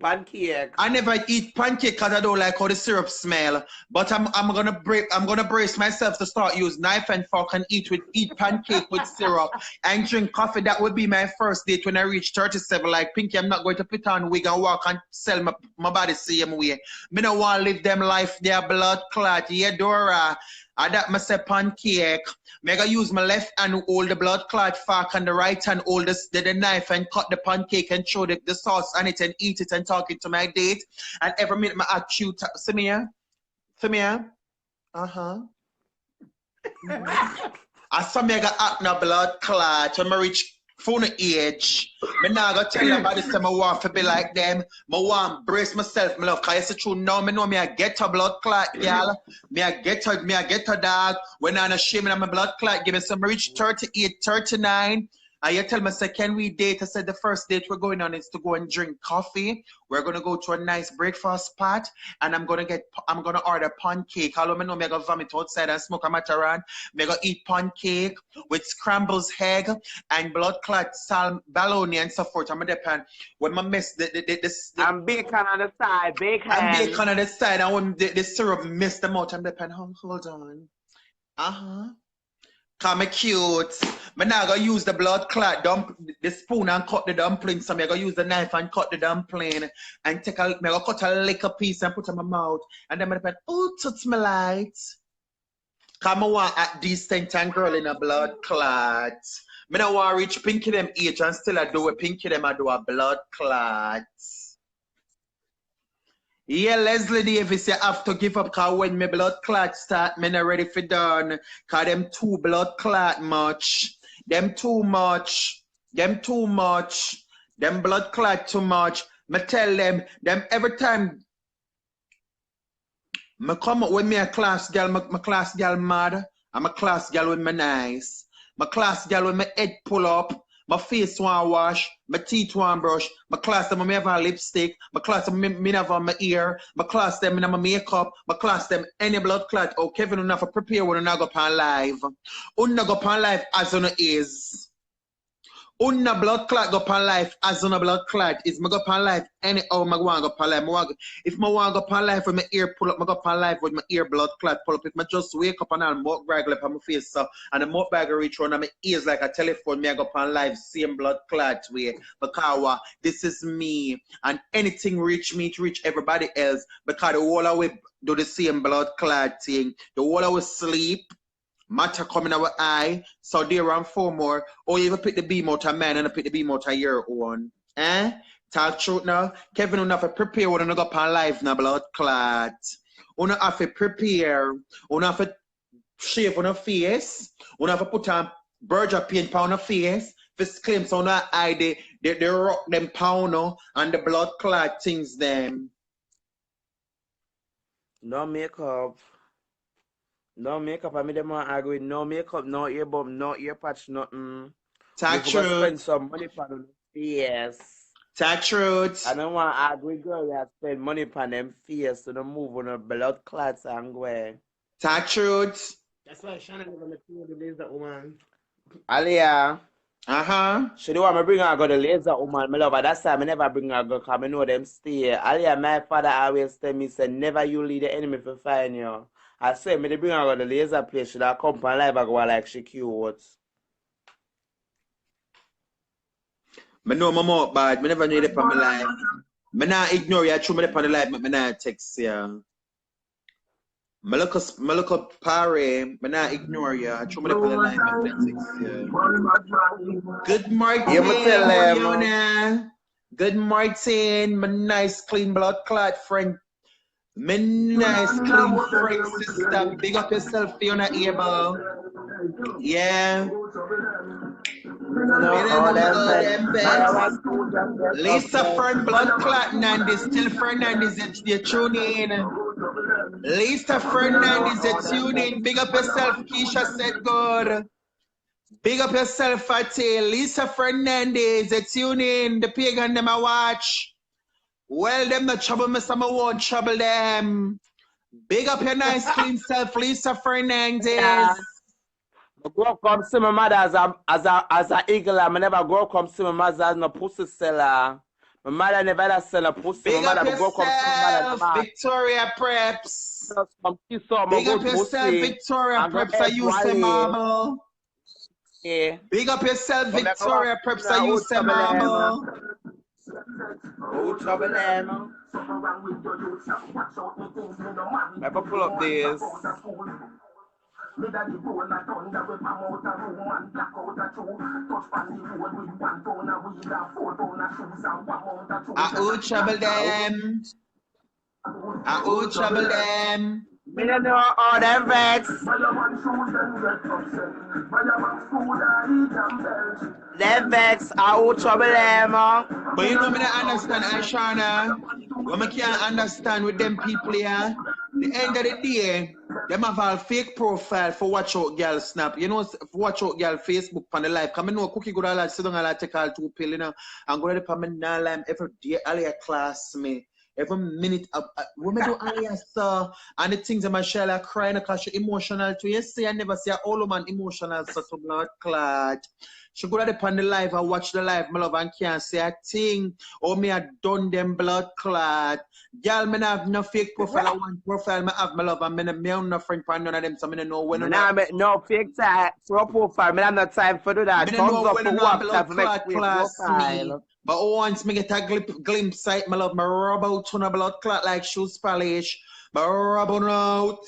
Pancake. I never eat pancake because I don't like how the syrup smell. But I'm gonna brace myself to start use knife and fork and eat pancake with syrup and drink coffee. That would be my first date when I reach 37. Like Pinky, I'm not going to put on wig and walk and sell my body same way. Me no want to live them life their blood clot. Yeah, Dora. I that me say pancake. Me gonna use my left hand hold the blood clot fork and the right hand hold the knife and cut the pancake and throw the sauce on it and eat it and talk it to my date. And every minute my act cute. See me here? See me here? Uh-huh. I saw me got act no blood clot when I reach phone age. Me now go tell them about this time I want to be like them. I want brace myself, my love. Cause it's true now. Me know me I get a blood clot, y'all. Me I get a dog. When I'm ashamed of my blood clot, give me some reach 38, 39. And you tell me, say, can we date? I said the first date we're going on is to go and drink coffee. We're gonna go to a nice breakfast spot, and I'm gonna order pancake. Although I know me gonna vomit outside and smoke a mataran. Me gonna eat pancake with scrambled egg and blood clot bologna and so forth. I'm gonna depend when I miss the and bacon on the side, bacon. And bacon on the side, and when the syrup miss them out, I'm depend. Hold on. Cause me cute. Me now gonna use the blood clot the spoon and cut the dumpling. So me gonna use the knife and cut the dumpling and me gonna cut a little piece and put in my mouth. And then me depend, oh, touch my light. Cause me want a decent and girl in a blood clot. Me don't want reach Pinky them age and still I do a Pinky them I do a blood clot. Yeah, Leslie Davis, you have to give up because when my blood clot start, me not ready for done. Because them too blood clot much. Them too much. Them blood clot too much. Me tell them every time me come up with me a class girl, my class girl mad. I'm a class girl with me nice. My class girl with my head pull up. My face want wash, my teeth want brush, my class them me have a lipstick, my class them me have on my ear, my class them me have my makeup, my class them any blood clot. Oh, Kevin, you have to prepare when you go on live. You go on live as you is. Unna blood clot go pan life as on a blood clot is me go pan life any my want go pan life. If my want go pan life with my ear pull up, my go pan life with my ear blood clot pull up. If I just wake up and I'll mouth bag up on my face so and the mouth bag reach on my ears like a telephone, me I go pan life same blood clot way. Because this is me and anything reach me to reach everybody else because the whole of we do the same blood clot thing. The whole of we sleep. Matter coming our eye, so there and 4 more. Or you even pick the beam out of man and pick the beam out of your own. Talk truth now. Kevin, you have to prepare when you go up on live now, blood clot. You have to prepare. You have to shave on your face. You have to put on burger paint on your face. For claim so now eye they rock them pound and the blood clot things them. No makeup. No makeup, I mean them want argue with no makeup, no ear bulb, no ear patch, nothing. Talk truth. Spend some money for them face. Talk truth. I don't want to argue with girls that spend money for them face to the move on the blood clots and go. Talk truth. That's why Ishawna never met you the laser woman. Alia. She don't want me bring her go the laser woman, my love. But that's time I never bring her go because I know them stay. Alia, my father always tell me, say, never you lead the enemy to find you. I say, me they bring her to the laser place. She da come on live and go like she cute. I know my mouth bad. I never knew it on my life. I not ignore you. I threw me up on the live, but I not text you. I look up party. I not ignore you. I threw me up on the live, but I text you. Good morning, Good morning, my nice clean blood clot friend. Me nice, clean, fresh sister. Big up yourself, Fiona Abel. Yeah. Lisa Fern Blood Clot Nandi, still Fernandez, you tune in. Lisa Fernandez, you tune in. Big up yourself, Keisha said good. Big up yourself, Fatty. Lisa Fernandez, you tune in. The pagan them I watch. Well, them not trouble me, some won't trouble them. Big up your nice clean self, Lisa Fernandez. Yeah. I grow up come see my mother as a eagle. I never grow up come see my mother as no pussy seller. My mother never sell a pussy. Big my up mother yourself, go come see my mother. Victoria Preps. Come kiss her, Big go up yourself, pussy. Victoria Preps. I use the marble. Yeah. Big up yourself, Victoria Preps. I use the marble. Oh, trouble them. I go pull up this. Trouble them. Trouble them. Me don't know all them vex. Them vex, I will trouble them. But you know me don't understand, Ishawna. What I can't understand with them people here. The end of the day, them have a fake profile for watch out girl snap. You know, for watch out girl Facebook on the live. Come know cookie good all sit down and take all 2 pill, you know, and go to the permanent line every day, all your class me. Every minute, when I do all so, and the things that I share, I cry because she's emotional too. You see, I never see a old man emotional, so to blood clot. She go to the live and watch the live, my love, and can't say a thing. Or me, I done them blood clot. Girl, me have no fake profile. I want profile, me have my love, and me have no friend for none of them, so me know when no fake time for profile. Me have no time for do that. Thumbs up for WhatsApp for make fake profile. But once me get a glimpse sight, my love, me rub out on a blood clot like shoes polish. Me rub out.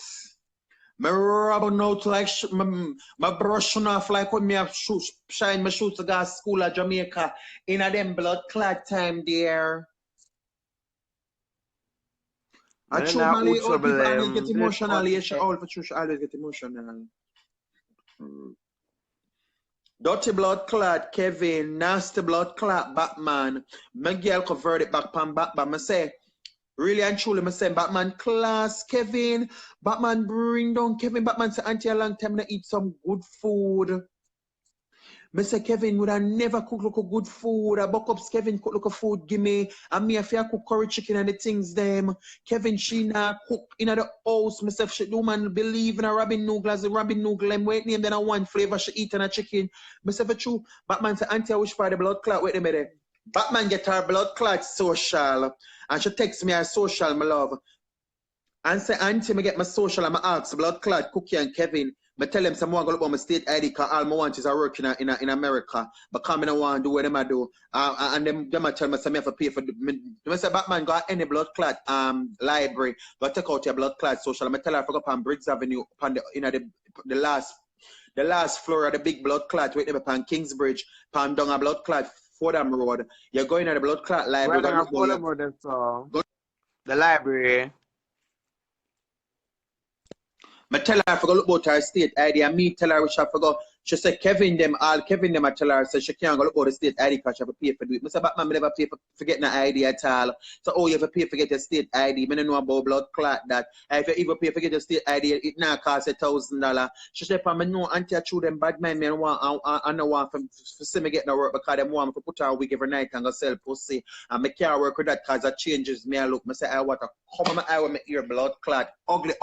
Me rub out like my brushing off like when me have shoes, shine my shoes to go to school at Jamaica in a them blood clot time there. I true Mali, all people always get emotional. Yes, all for true always get emotional. Dirty blood clot, Kevin, nasty blood clot, Batman. My girl convert it back pan Batman. I say, really and truly, I say, Batman class, Kevin. Batman bring down Kevin. Batman say, auntie, a long time to eat some good food. I say, Kevin would I never cook look of good food. I buck up Kevin cook look of food, give me. And me if I cook curry chicken and the things them. Kevin she not cook in the house. Myself she do man believe in a Robin Noodles, the Robin Noodle them wait name then a one flavor she eat and a chicken. Myself a true. Batman say, auntie, I wish for the blood clot. Wait a minute. Batman get her blood clot social. And she text me her social, my love. And say, auntie, me get my social and my ask blood clot, Cookie and Kevin. I tell them someone go look about my state ID because all I want is I work in America. But come in and want to do what them I do. And them I tell me I have to pay for I say Batman got any blood clot library. Go take out your blood clot social. I tell her I forgot on Briggs Avenue upon the last floor of the big blood clot wait them upon Kingsbridge, pan down a blood clot Fordham Road. You're going to the blood clot library. The library. I tell her I forgot look about her state ID and me tell her which I forgot. She said Kevin them I tell her so she can't go look about the state ID because she have to pay for it. I said Batman never pay for forgetting the ID at all. So you have to pay for get your state ID. I don't know about blood clot that. If you even pay for get your state ID, it now costs $1,000. She said I know auntie I chew them bad mind me and I don't want for see me get no work because them want me to put her a wig every night and go sell pussy. And I can't work with that because that changes me. I look, I say I want to come on my eye with my ear blood clot. Ugly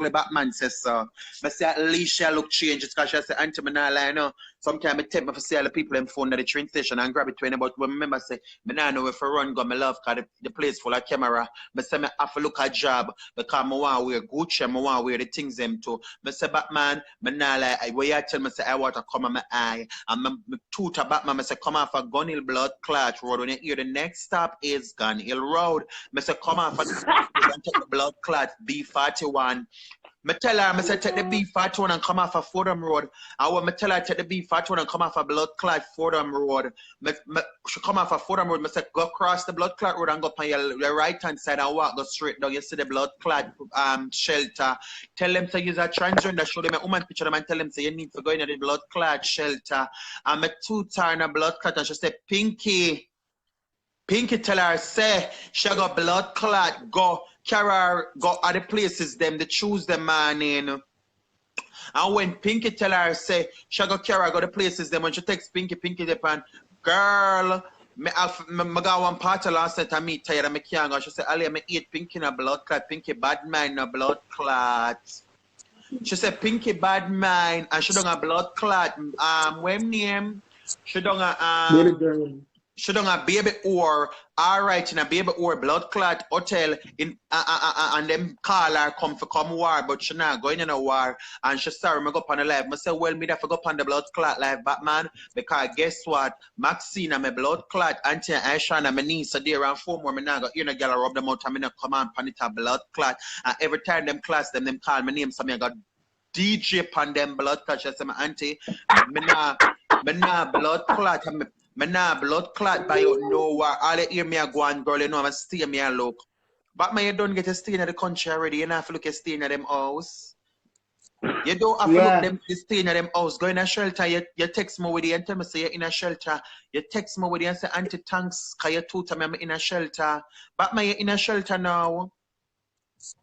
Batman says so. I say at least she look change because she say auntie me not lie no. Sometimes I take me for see all the people in phone at the train station and grab it 20 but remember say me not know if I run go my love because the place full of camera. I say me have to look at job because I want to wear Gucci, I want to wear the things them too. I say Batman, me not lie. Where you tell me say I want to come on my eye and me tutor Batman I say come off a Gun Hill blood clot road when you hear the next stop is Gun Hill Road. I say come off and take the blood clot B41. Me tell her, I said, take the beef fat one and come off of Fordham Road. And when me tell her, take the beef fat one and come off of blood clot Fordham Road. She come off of Fordham Road. I said, go across the blood clot road and go up on your right hand side and walk, go straight down. You see the blood clot shelter. Tell them to use a transgender. Show them a woman picture them and tell them, say, you need to go in the blood clot shelter. And me tutor in a blood clot and she said, Pinky tell her, say, she got blood clot, go, carry her, go at the places, them, they choose the man in. And when Pinky tell her, say, she got carry her, go the places, them, when she takes Pinky depend, girl, me go one part of last night, I meet tired, and me can't go. She said, Ali, me eat Pinky in a blood clot, Pinky bad mind in a blood clot. She said, Pinky bad mind, and she don't have blood clot. When name, she don't have, she don't have baby or alright in a baby or blood clot hotel in and them call her come for come war, but she not going in a war and she sorry me go up on the live. I say well me that for go up on the blood clot live Batman because guess what? Maxine and my blood clot auntie Ishawna and my niece so there and 4 more me not go you know girl rub them out and me not come on pan it a blood clot and every time them class them call my name so me got DJ pan them blood clot. She say my auntie me not blood clot and me nah blood clot by out nowhere. All you hear me a go on, girl, you know, I stay me a look. But man, you don't get to stay in the country already. You don't have to look at staying at them house. You don't have to look them staying at them house. Go in a shelter, you text me with you and tell me say you're in a shelter. You text me with you and say, Auntie, thanks, because you told me I'm in a shelter. But man, you're in a shelter now.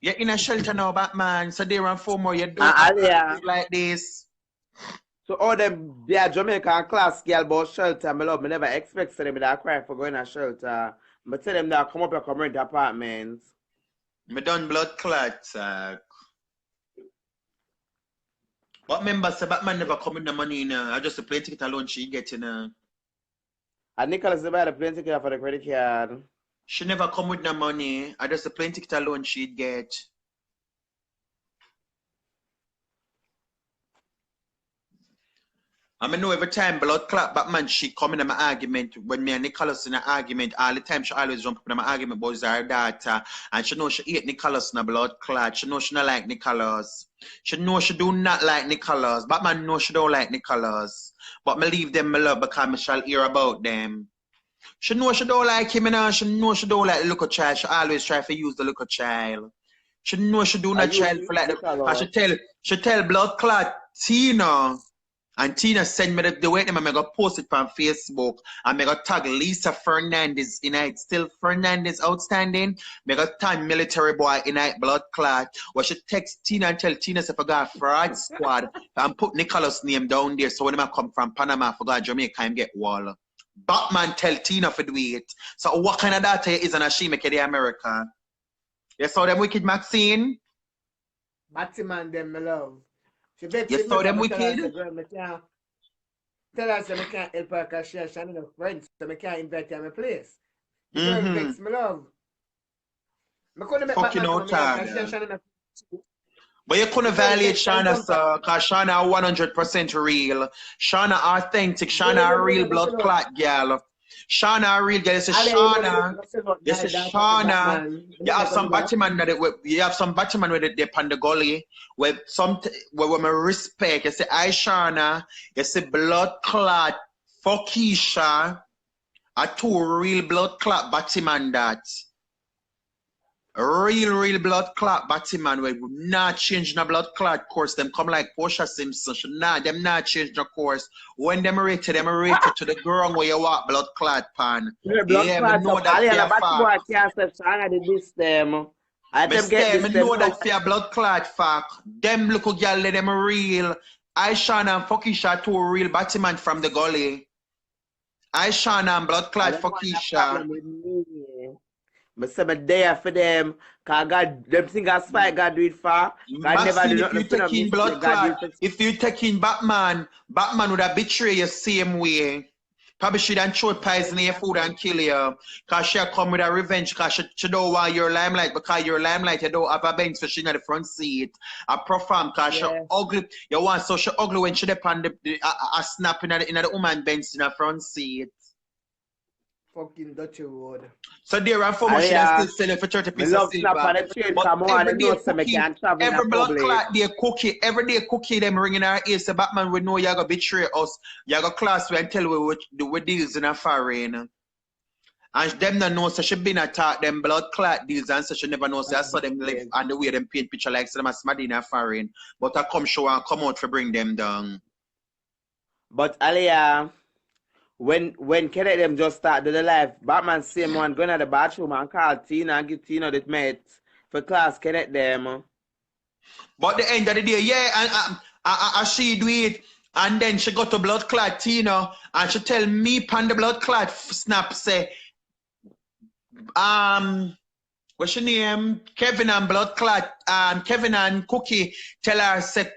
You're in a shelter now, Batman. So there and 4 more, you don't have to like this. So all them they are Jamaican class girl about shelter, my love, me never expect them that cry for going to shelter. But tell them that come up your community apartments. Me done blood clot, But remember, say Batman never come in the money, I just a plane ticket alone she get in. And Nicholas never had a plane ticket for the credit card. She never come with the money. I just a plane ticket alone she'd get. I mean, know every time blood clot Batman she come in my argument when me and Nicholas in an argument all the time she always jump up in my argument about her daughter and she know she hate Nicholas in a blood clot. She know she not like Nicholas. She know she do not like Nicholas. Batman know she don't like Nicholas. But me leave them my love because me shall hear about them. She know she don't like him and she know she don't like the little child. She always try to use the little child. She know she do not child for like the she tell blood clot Tina. And Tina send me the way them and I go post it on Facebook and I go tag Lisa Fernandez in it. Still Fernandez outstanding. I go tag military boy in it blood clot. Or she text Tina and tell Tina if I got fraud squad and put Nicholas' name down there so when I come from Panama I forgot Jamaica and get wall. Batman tell Tina for do it. So what kind of data is an she make the America? You saw them wicked Maxine? Batman them my love. You saw them wicked? Tell us that I can't help her because she has no friends, so I can't invite her to my place. The girl vex my love. I couldn't make fucking out Batman. But you couldn't violate Shawna, sir, because Shawna 100% real. Shawna authentic. Shawna a real blood clot girl. Shawna a real girl. You say Shawna. You say Shawna. You have some Batman with it there on the gully. Where we respect. You say Ishawna. You say blood clot. Fuckisha. A 2 real blood clot Batman that. Real blood clot Batman we would not change the blood clot course. Them come like Portia Simpson. Them not change the course. When them rated to the ground where you walk blood clot pan. Yeah, know that fear blood clot fact. Them look girl them real. Ishawna and Fuckisha 2 real Batman from the gully. Ishawna and blood clot Fuckisha. I say I'm there for them, because God, them things I spy God do it for. God never do nothing for them. If you take in Batman would have betrayed you same way. Probably she done throw poison in your food and kill you. Because she come with a revenge because she don't want your limelight. Because your limelight, you don't have a bench so she in the front seat. A perform because she ugly. You want so she ugly when she depend a snap in the woman bench in the front seat. fucking Dutchy Road. So there and for much, she still selling for 30 Me pieces of love snap on silver. the chain, But come on, every and day know so me cookie, can travel in a every blood public. clot day cookie, every day cookie them ringing our ears. The Batman we know you gonna betray us. You gonna class we and tell we what deals in a foreign. And them not know so she been attacked them blood clot deals and so she never knows so I saw them live and the way them paint picture like so them as mad in a foreign. But I come show and come out to bring them down. But Aliyah, when Kenneth them just started the life, Batman same one going to the bathroom and call Tina and give Tina the mate for class Kenneth them. But the end of the day, yeah, and she do it, and then she got to blood clot Tina, and she tell me pan the blood clot snap say, what's your name? Kevin and blood clot, Kevin and Cookie tell her say,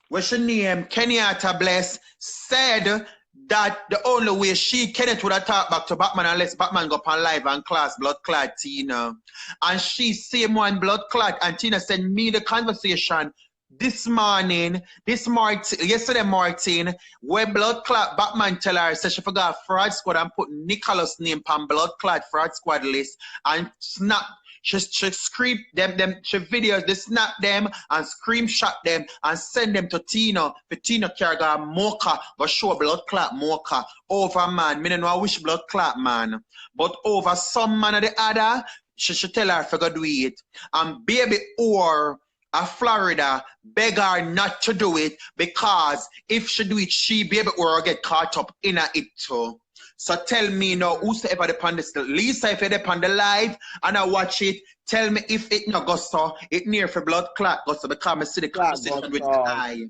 what's your name? Kenyatta Bless said that the only way Kenneth would have talked back to Batman unless Batman go on live and class blood clot Tina. And she same one blood clot and Tina sent me the conversation this morning, yesterday Martin, where blood clot Batman tell her said she forgot fraud squad and put Nicholas name on blood clot fraud squad list and snap. She screen them, she videos, they snap them and screenshot them and send them to Tina. For Tina Carga Mocha, but show blood clot Mocha. Over man, me don't know I wish blood clot man. But over some man or the other, she should tell her to go do it. And baby or a Florida beg her not to do it because if she do it, she baby or get caught up in it too. So tell me now, who's ever depend this? Lisa, if you depend the live and I watch it, tell me if it no go so, it near for blood clot go so because I see the conversation with my eye.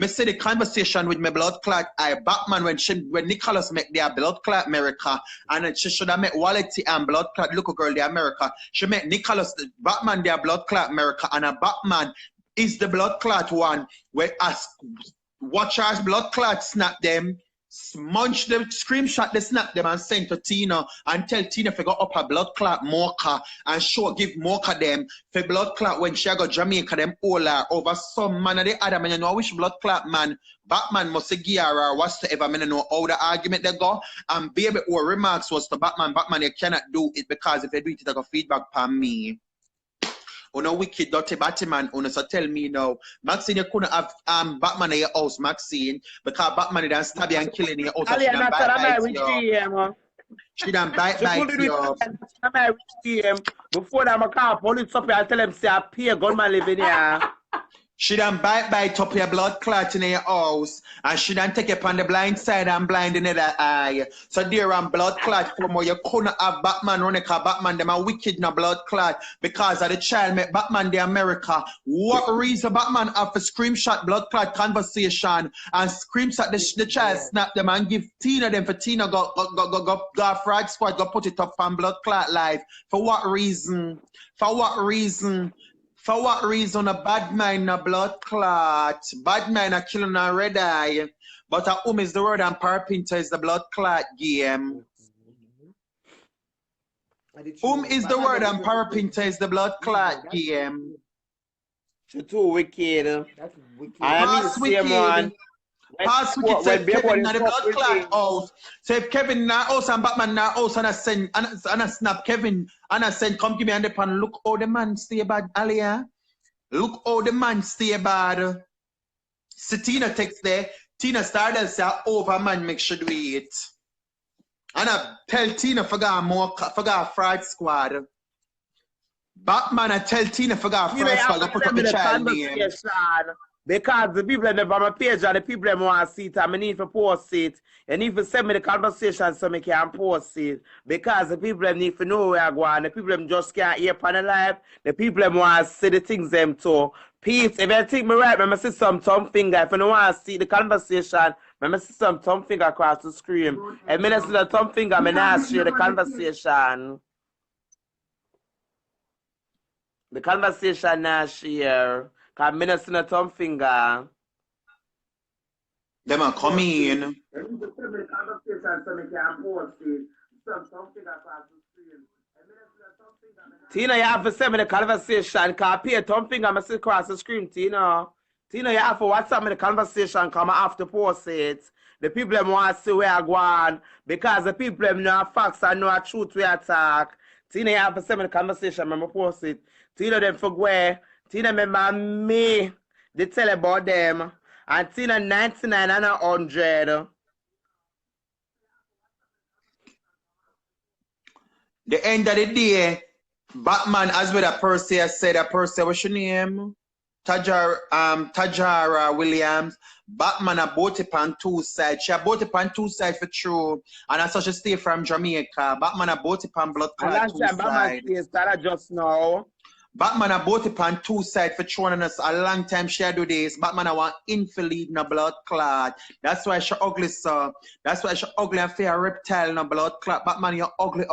I see the conversation with my blood clot eye. Batman when Nicholas make their blood clot America and she should have met Walletty and blood clot local girl the America. She met Nicholas Batman their blood clot America and a Batman is the blood clot one where ask watchers blood clot snap them. Munch them, screenshot, they snap them and send to Tina and tell Tina to go up a blood clot Mocha and give Mocha them for blood clot when she go Jamaica them all are over some man or the other man. You know, I wish blood clot man, Batman must give her or whatsoever, man, you know how the argument they go. And baby, or remarks was to Batman, you cannot do it because if you do it, they go feedback on me. On a wicked dirty Batman, so tell me now, Maxine, you couldn't have Batman in your house, Maxine, because Batman didn't stab you and kill in your house. She done bite She done bite you. Before that, I call police up here and tell them, say, I pay a gunman living here. She done bite up your blood clot in your house, and she done take it on the blind side and blind in the eye. So there and blood clot from where you couldn't have Batman running, because Batman them are wicked in a blood clot because of the child make Batman the America. What reason Batman have to screenshot blood clot conversation and screenshot the child snap them and give Tina them for Tina go fraud squad go put it up on blood clot live? For what reason? For what reason? For what reason a bad mind a blood clot? Bad mind a killing a red eye. But a is the word and Parpinter is the blood clot game. Is the word and Parpinter is the blood clot game. You're too wicked. That's wicked. Pass wicked. Pass wicked said Kevin in the blood clot house. So if Kevin in the house and Batman in the house and I send and I snap Kevin and I send come give me and pan look how the man stay bad, Aliyah. Look how the man stay bad. See Tina text there. Tina started say over man make sure do it. And I tell Tina forgot fraud squad. Batman I tell Tina forgot fraud squad. I put up the child name. Because the people never on my page and the people want to see it, and I need to post it. You need to send me the conversation so I can post it. Because the people need to know where I go and the people just can't hear upon the live. The people want to see the things them too. Pete, if you think me right, I see some thumb finger. If you don't want to see the conversation, I see some thumb finger across the screen. And when I see the thumb finger, I not share the conversation. The conversation not share. Because I see the thumb finger. Them are coming. Tina, you have to send me the conversation. Because I pay a thumb finger, I see across the screen, Tina. Tina, you have to WhatsApp me the conversation, because I have to post it. The people them want to see where I go on because the people them know facts and know truth we attack. Tina have a similar conversation, I'm post it. Tina them for where. Tina remember me. They tell about them. And Tina 99 and 100. The end of the day, Batman, as with a Percy has said, a Percy, what's your name? Tajara Williams. Batman a both it on two sides. She a both it on two sides for true. And as such she stay from Jamaica. Batman a both it on blood clot two sides. Batman says that just now. Batman a both upon two sides for throwing us a long time she do this. Batman a want invalid no blood clot. That's why she ugly, sir. That's why she ugly and fair reptile no blood clot. Batman you ugly.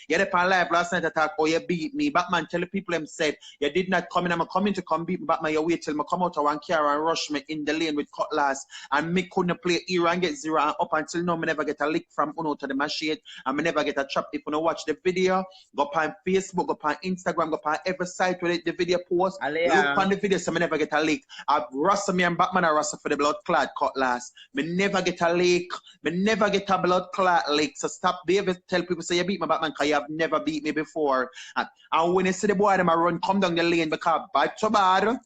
You had upon live last night attack or you beat me. Batman tell the people them said you did not come in. I'm coming to come beat me. Batman you wait till me come out of one car and rush me in the lane with cutlass. And me couldn't play hero and get 0 and up until now me never get a lick from Uno to the machine. And me never get a trap. If you don't watch the video, go on Facebook, go on Instagram, go on every site where the video post. Look on the video so me never get a leak. I rustle me and Batman I rustle for the blood clot cutlass. Me never get a leak. Me never get a blood clot leak. So stop baby tell people say you beat my Batman because you have never beat me before. And when you see the boy them I run come down the lane because bad to bad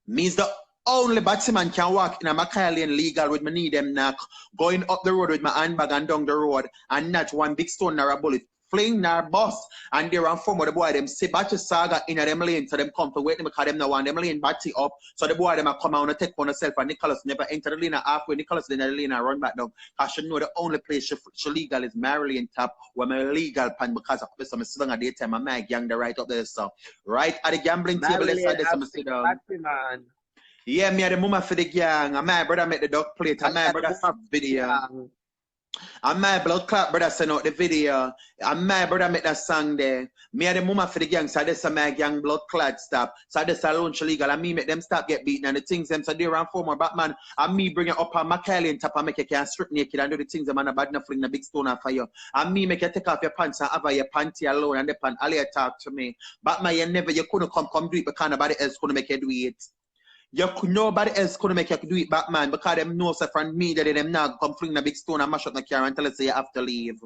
means the only batsman can walk in a Mackay lane legal with me knee them knock, going up the road with my handbag and down the road and not one big stone or a bullet fling nor bus. And they run from the boy them see batty saga in a them lane so them come to wait them because them no want them lane batty up. So the boy them a come out and take on herself and Nicholas never enter the lane halfway. Nicholas in the lane and run back down. Because she know the only place she legal is Maryland top where my legal pan because of this I'm sitting at the time I'm my gang the right up there so right at the gambling table inside this I'm sit down. Yeah, me at the moment for the gang. And my brother make the dog plate. And my brother have video. And my blood clot brother send out the video. And my brother make that song there. Me at the moment for the gang. So this is my gang blood clot stop. So this is launch legal. And me make them stop get beaten. And the things them so they run for more Batman. And me bring it up on Mackay and top and make you can strip naked and do the things them and a bad enough fling the big stone off for you. And me make you take off your pants and have your panty alone and the pan. All you talk to me. Batman you couldn't come do it because nobody else couldn't make you do it. Nobody else could make you do it, Batman, because them know so from me that them now come fling the big stone and mash up the car and tell us you have to leave.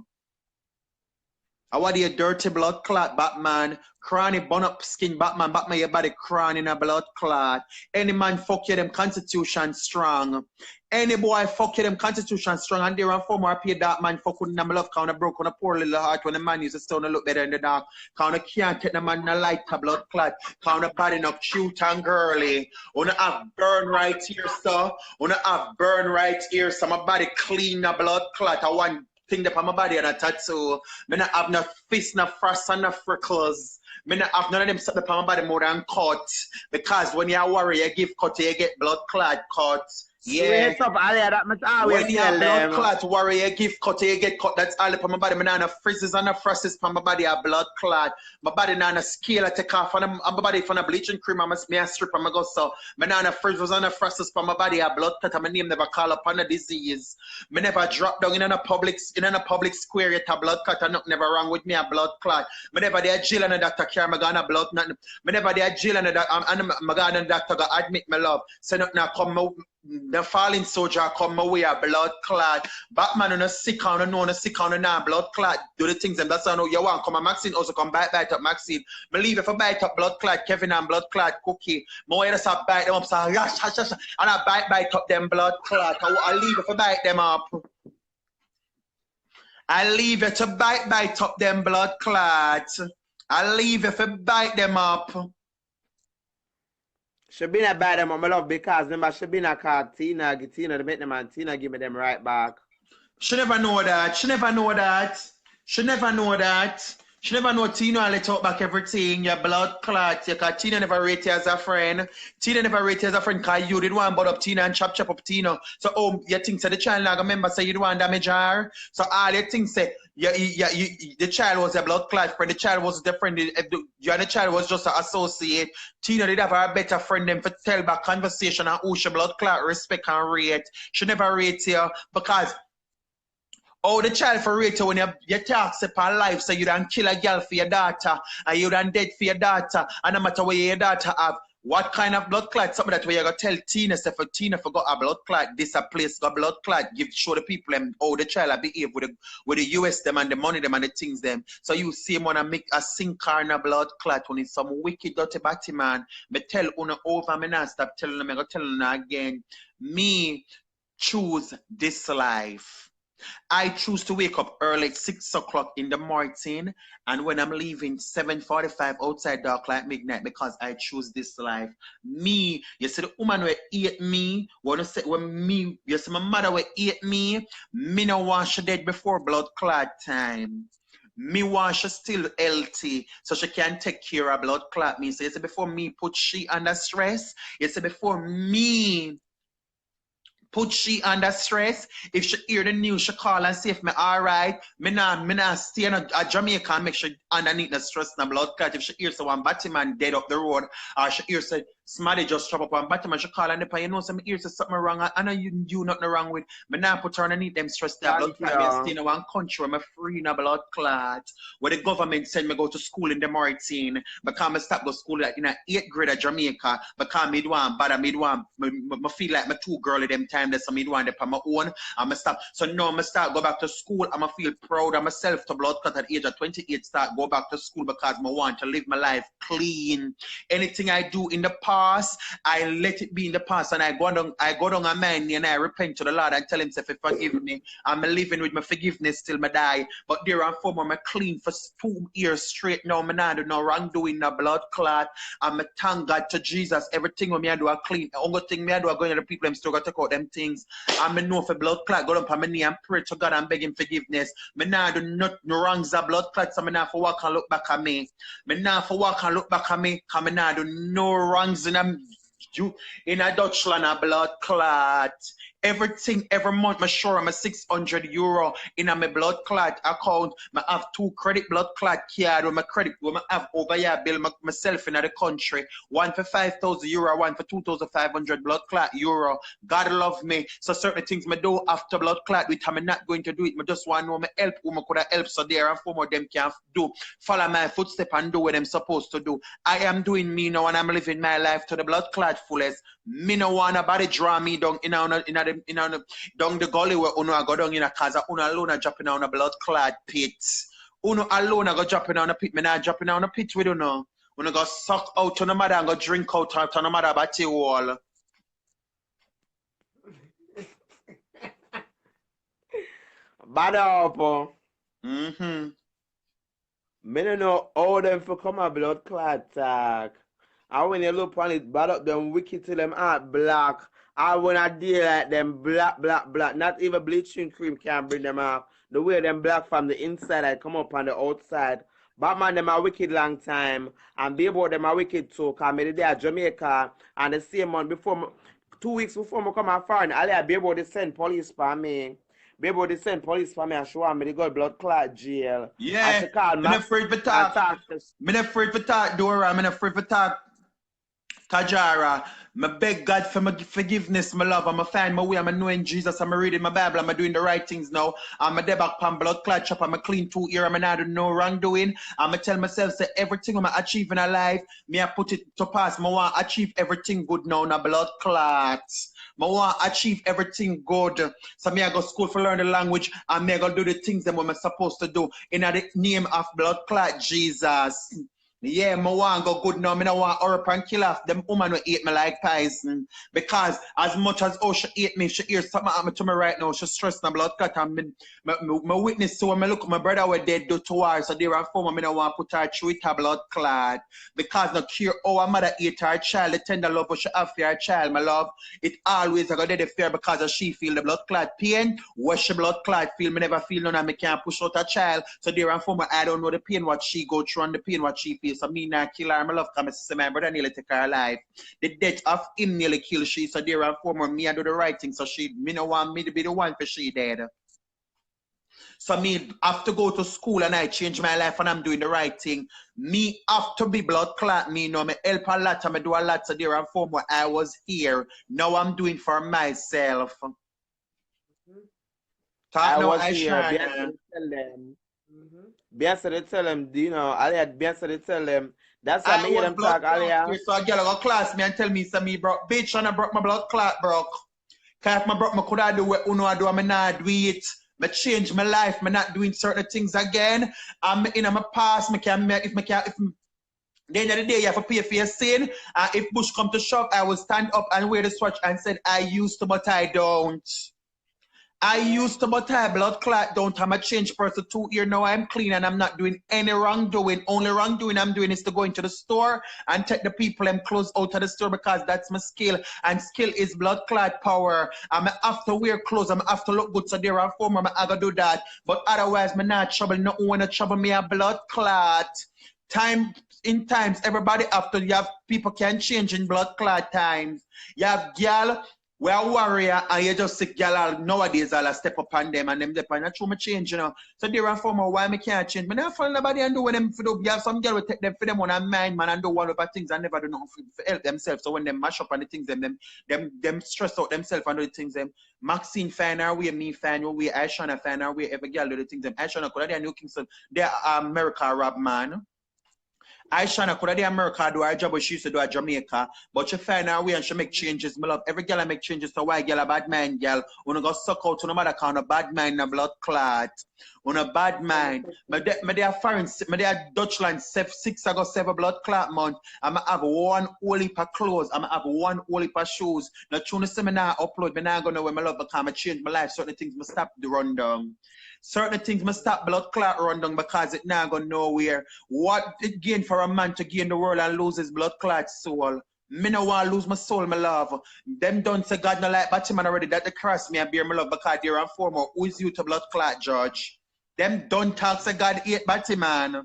I want you dirty blood clot, Batman. Cranny bun up skin, Batman. Batman, your body crying in a blood clot. Any man fuck you, them constitution strong. Any boy fuck you, them constitution strong. And there are 4 more pay that man fuck with them love count of broke on a poor little heart when the man used to still look better in the dark. Count of can't take the man in a light to blood clot. Count of body not cute and girly. Wanna have burn right here, sir. Wanna have burn right here, so my body clean a blood clot. I want thing that on my body and a tattoo. Me not have no fist, no frost, and no freckles. Me not have none of them set up on my body more than cut. Because when you're a warrior, you give cut, you get blood clot cut. Yeah. When you have blood clot warrior, give cut, you get cut. That's all up on my body. Me not have frizzes and no frosties on my body, a blood clot. My body not a scale I take off on my body from a bleaching cream. I must be a strip on my go so. Me not have frizzes and no frosties on my body, a blood clot. My name never call upon a disease. Me never drop down in a public square yet a blood clot. Nothing never wrong with me a blood clot. Me never there jail and a doctor care me gonna blood nothing. Me never there jail and a doctor go admit my love. Say nothing come the falling soldier come my way a blood clot. Batman on a sick on a sick on a blood clot. Do the things and that's how I know you want. Come on, Maxine also come bite up Maxine. Me leave if I bite up blood clot, Kevin and blood clot cookie. More just a bite them up so and I bite up them blood clot. I leave if I bite them up. I leave it to bite up them blood clots. I leave if I bite them up. She been a bad them on my love because remember she been a call Tina, get Tina to make them and Tina give me them right back. She never know that. She never know that. She never know that. She never know Tina only talk back everything. Your blood clot. Because Tina never rate you as a friend. Tina never rate you as a friend because you did want but up Tina and chop up Tina. So you think so the child not remember say you do want damage her. So all you think say the child was a blood clot friend. The child was the friend. You and the child was just an associate. Tina did have a better friend than for tell back conversation and who she blood clot respect and rate. She never rate you because the child for rate you when you talk upon life, so you don't kill a girl for your daughter, and you don't dead for your daughter, and no matter what your daughter have, What kind of blood clot? Something that way you gotta tell Tina, say for Tina forgot a blood clot, this a place got blood clot, show the people them how the child I behave with the US them and the money them and the things them. So you see him wanna make a sink car in a blood clot when it's some wicked dirty batty man. Me tell una over, me not stop telling them, I gotta tell them again. Me choose this life. I choose to wake up early at 6 o'clock in the morning, and when I'm leaving 7:45 outside dark like midnight, because I choose this life. Me, you see the woman will eat me, you see my mother will eat me no want she dead before blood clot time. Me want she still healthy, so she can take care of blood clot me. So you see before me put she under stress, you see before me put she under stress. If she hear the news, she call and say if me alright. Me nah stay in a Jamaica and make sure underneath the stress and blood clot. If she hear someone Batman dead up the road, or she hear say somebody just drop up on Batman, she call and if you know some ear say something wrong. I know you nothing wrong with. Me nah put her underneath them stress that blood clot. Me stay in one country where me free in a blood clot. Where the government send me go to school in the Mauritine. Because me stop go school like in a 8th grade of Jamaica. Because me do want bad, me feel like me too girly them time. That some want it on my own. I'm stop. So now I start go back to school. I'm feel proud of myself to blood clot at age of 28. Start go back to school because I want to live my life clean. Anything I do in the past, I let it be in the past, and I go down on my knee and I repent to the Lord and tell Him, if He forgive me, I'm living with my forgiveness till I die. But there and former, I'm clean for 2 years straight now. I'm not do no wrongdoing, no blood clot. I'm a thank God to Jesus. Everything with me I do I clean. The only thing me I do I go to the people them still got to take out them things. I'm know for blood clot, go up on my knee and pray to God and beg Him forgiveness. Me nah do not no wrongs of blood clot, so me nah for walk and look back at me. Me nah for walk and look back at me, cause me nah do no wrongs in a Dutchland a blood clot. Everything every month, I sure I'm a €600 in a my blood clot account. I have 2 credit blood clot card with my credit. I have over here bill myself in the country. One for €5,000, one for 2,500 blood clot euro. God love me. So certain things I do after blood clot with I'm not going to do it. I just want to know my help who I could have helped so there and 4 more them can do. Follow my footstep and do what I'm supposed to do. I am doing me now and I'm living my life to the blood clot fullest. Me no want nobody draw me down down the gully where uno go down in a cause uno alone a dropping down a blood clot pit. Uno alone a go dropping down a pit. Me not dropping down a pit with uno. Uno go suck out to the mother and go drink out to the mother batty wall. Bad up. Mm-hmm. Me don't know how them for come a blood clot talk. And when you look on it, bad up them wicked till them heart black. I wanna deal like them black. Not even bleaching cream can bring them out. The way them black from the inside I come up on the outside. Batman them a wicked long time. And Bebo them a wicked too. Cause me there at Jamaica and the same month before 2 weeks before I come out foreign, I let Bebo they send police for me. Bebo they send police for me and show me they got blood clot jail. Yeah. I call I'm not afraid for talk. I'm not afraid for talk, Dora. I'm not afraid for talk. Tajara, I beg God for my forgiveness, my love. I'm find my way. I'm knowing Jesus. I'm reading my Bible. I'm doing the right things now. I'm a debug pan blood clot shop. I'm a clean 2 year. I'm not doing no wrongdoing. I'm a tell myself say everything I'm achieving in life, me I put it to pass. I want to achieve everything good now. Na blood clots. I want to achieve everything good. So me I go school for learn the language and me I go do the things that I'm supposed to do in the name of blood clot Jesus. Yeah, I want to go good now. I don't want to hurry up and kill off them woman who eat me like poison. Because as much as she ate me, she hears something happen to me right now. She stressed my blood clot. And my witness to when I look at my brother were dead do to her. So there and for me, I don't want to put her through with her blood clot. Because no care how a mother eat her child, the tender love what she have for her child, my love. It always I go dead fear because of she feel the blood clot pain. What she blood clot feel, me never feel none and me can't push out a child. So there and for me, I don't know the pain what she go through and the pain what she feels. So me not kill her, my love, because my sister, my brother nearly take her life. The death of him nearly kill she, so there and for me I do the right thing, so me no want me to be the one for she dead. So me have to go to school and I change my life and I'm doing the right thing. Me have to be blood clot, me know me help a lot and me do a lot, so there and for me I was here. Now I'm doing for myself. Talk I now, was here. Ishawna. Tell them. Bien said they tell them, you know, Alia, bien said they tell them. That's why I me hear was them blood talk, clot Alia. here, so a girl go class me and tell me, so me broke, bitch, and I broke my blood clot, broke. Cause if I broke, I could I do what Uno I do, I'm not do it. I change my life, I'm not doing certain things again. I'm in my past, if the end of the day, you have to pay for your sin. If Bush come to shop, I will stand up and wear the swatch and said, I used to, but I don't. I used to, but I blood clot don't. I'm a changed person 2 years now. I'm clean and I'm not doing any wrongdoing. Only wrongdoing I'm doing is to go into the store and take the people and clothes out of the store because that's my skill. And skill is blood clot power. I'm have to wear clothes. I'm have to look good. So there are form. I'm gonna do that. But otherwise, I'm not trouble. No one to trouble me a blood clot. In times, everybody after you have people can change in blood clot times. You have girl. We're a warrior and you just see girl nowadays I'll step up on them and them depend on true me change, you know. So there and former why me can't change. Me not follow nobody and do what them for do. You have some girl will take them for them on and mind man and do one of the things and never do nothing for help themselves. So when them mash up on the things them stress out themselves and do the things them. Maxine fan our way, me fan your way, Ishawna fan our way, every girl do the things them. Ishawna could have New Kingston. They're America rap man. Ishawna could have the America do her job what she used to do at Jamaica, but she find her way and she make changes. My love, every girl I make changes to why girl a bad mind girl. Wanna go suck out to no matter kind of bad mind a blood clot. On a bad mind. Me they are foreign, me they are Dutchland 6 ago 7 blood clot month. I'ma have one whole heap of clothes. I'ma have one whole heap of shoes. Now tune the seminar upload, me now gonna know when my love become I change my life. Certain things must stop the rundown. Certain things must stop blood clot rundown because it now go nowhere. What it gain for a man to gain the world and lose his blood clot soul? Me no want lose my soul, my love. Them don't say God no like Batman already that they cross me and bear my love because they're and former. Who is you to blood clot, George? Them don't talk say God hate Batman.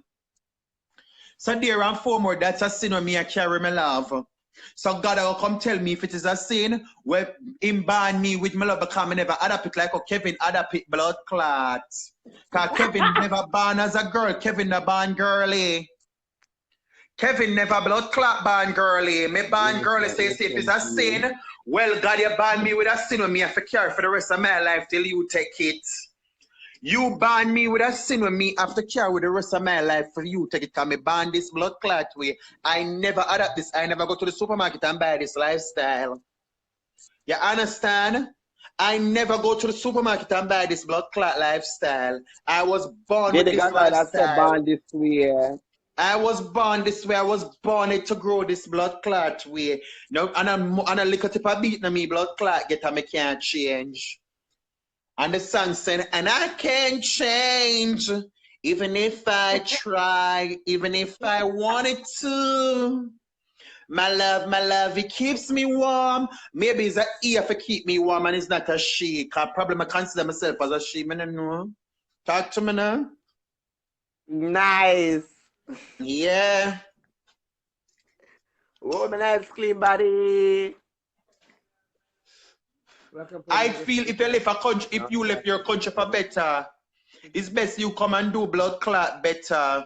So there and former, that's a sin when me I carry my love. So God will come tell me if it is a sin, where him ban me with my love because I never had a pit like Kevin had a pit blood clot. Because Kevin never born as a girl, Kevin a born girly. Kevin never blood clot born girly. Me born girly say if it's a sin, well God you ban me with a sin with me I have to carry for the rest of my life till you take it. You ban me with a sin with me after carry with the rest of my life for you take it because me ban this blood clot way. I never adapt this. I never go to the supermarket and buy this lifestyle. You understand? I never go to the supermarket and buy this blood clot lifestyle. I was born Yeah, with the this guy that said lifestyle. born this way. I was born this way. I was born to grow this blood clot way. No, and a little tip of beat me blood clot get me can't change. And the song said, and I can't change, even if I try, even if I wanted to. My love, it keeps me warm. Maybe it's a ear to keep me warm and it's not a she. Cause probably I consider myself as a she. I don't know. Talk to me now. Nice. Yeah. Oh, my nice clean body. I feel if you left a country, if you left your country for better, it's best you come and do blood clot better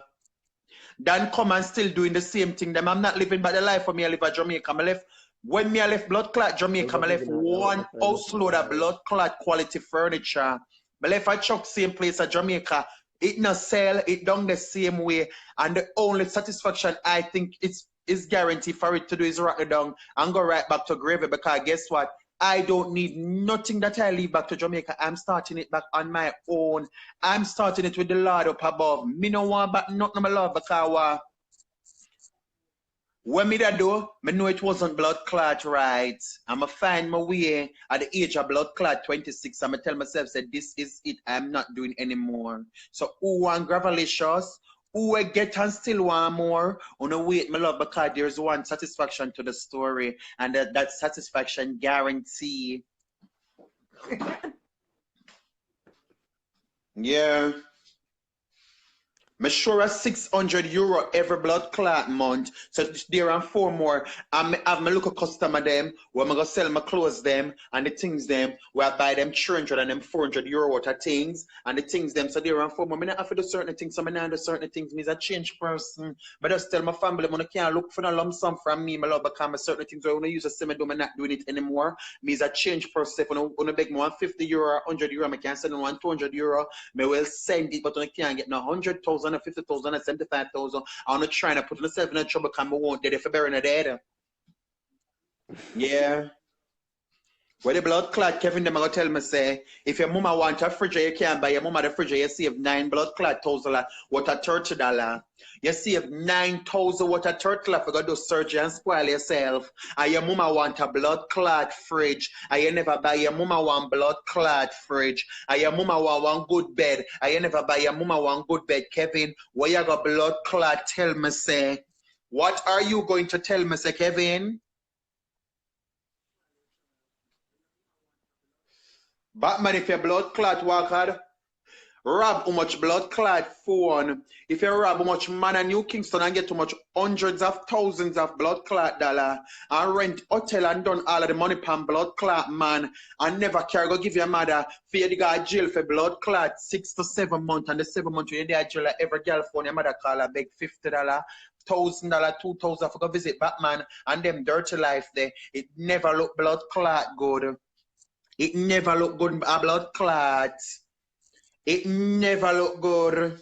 than come and still doing the same thing. Them I'm not living by the life for me. I live at Jamaica. When I left blood clot Jamaica, I left one house load of blood clot quality furniture. I left a truck same place at Jamaica. It not sell, it done the same way. And the only satisfaction I think is guaranteed for it to do is rock it down and go right back to gravy because guess what? I don't need nothing that I leave back to Jamaica. I'm starting it back on my own. I'm starting it with the Lord up above. Me no want back nothing my love because when me that do, me know it wasn't blood clot right. I'ma find my way at the age of blood clot 26. I'ma tell myself that this is it. I'm not doing anymore. So who want gravelicious? Who I get and still want more? Wanna wait, my love, because there's one satisfaction to the story, and that satisfaction guarantee. Yeah. Me sure a €600 every blood clot month. So there are 4 more. I have my local customer them where I go sell my clothes them and the things them where I buy them 300 and them €400 worth of things and the things them. So there are 4 more. I not have to do certain things. So I not do certain things. Me is a change person. But I just tell my family I can't look for no lump sum from me. My love because my certain things where I use a semi do I'm not doing it anymore. Me is a change person. If I beg me €150, €100, I can't send them €200. Me will send it, but I can't get no 100,000 or 50,000 or 75,000. I'm not trying to put myself in trouble because I won't dead if I bury a dead. Yeah. Where the blood clot, Kevin, them going to tell me, say, if your mama want a fridge, you can't buy your mama the fridge, you save 9 blood clot $1,000, what a $30. You save 9,000, what a $30 if you go do surgery and spoil yourself. And your mama want a blood clot fridge, and you never buy your mama one blood clot fridge, and your mama want one good bed, and you never buy your mama one good bed. Kevin, where you got blood clot, tell me, say, what are you going to tell me, say, Kevin? Batman, if your blood clot walk hard, rob how much blood clot phone. If you rob how much man in New Kingston and get too much hundreds of thousands of blood clot dollar and rent hotel and done all of the money pan blood clot man and never care go give your mother for you to go to jail for blood clot 6 to 7 months and the 7 months when you there jail every girl phone your mother call her beg $50, $1,000, $2,000 for go visit Batman and them dirty life there. It never look blood clot good. It never look good, a blood clot. It never look good.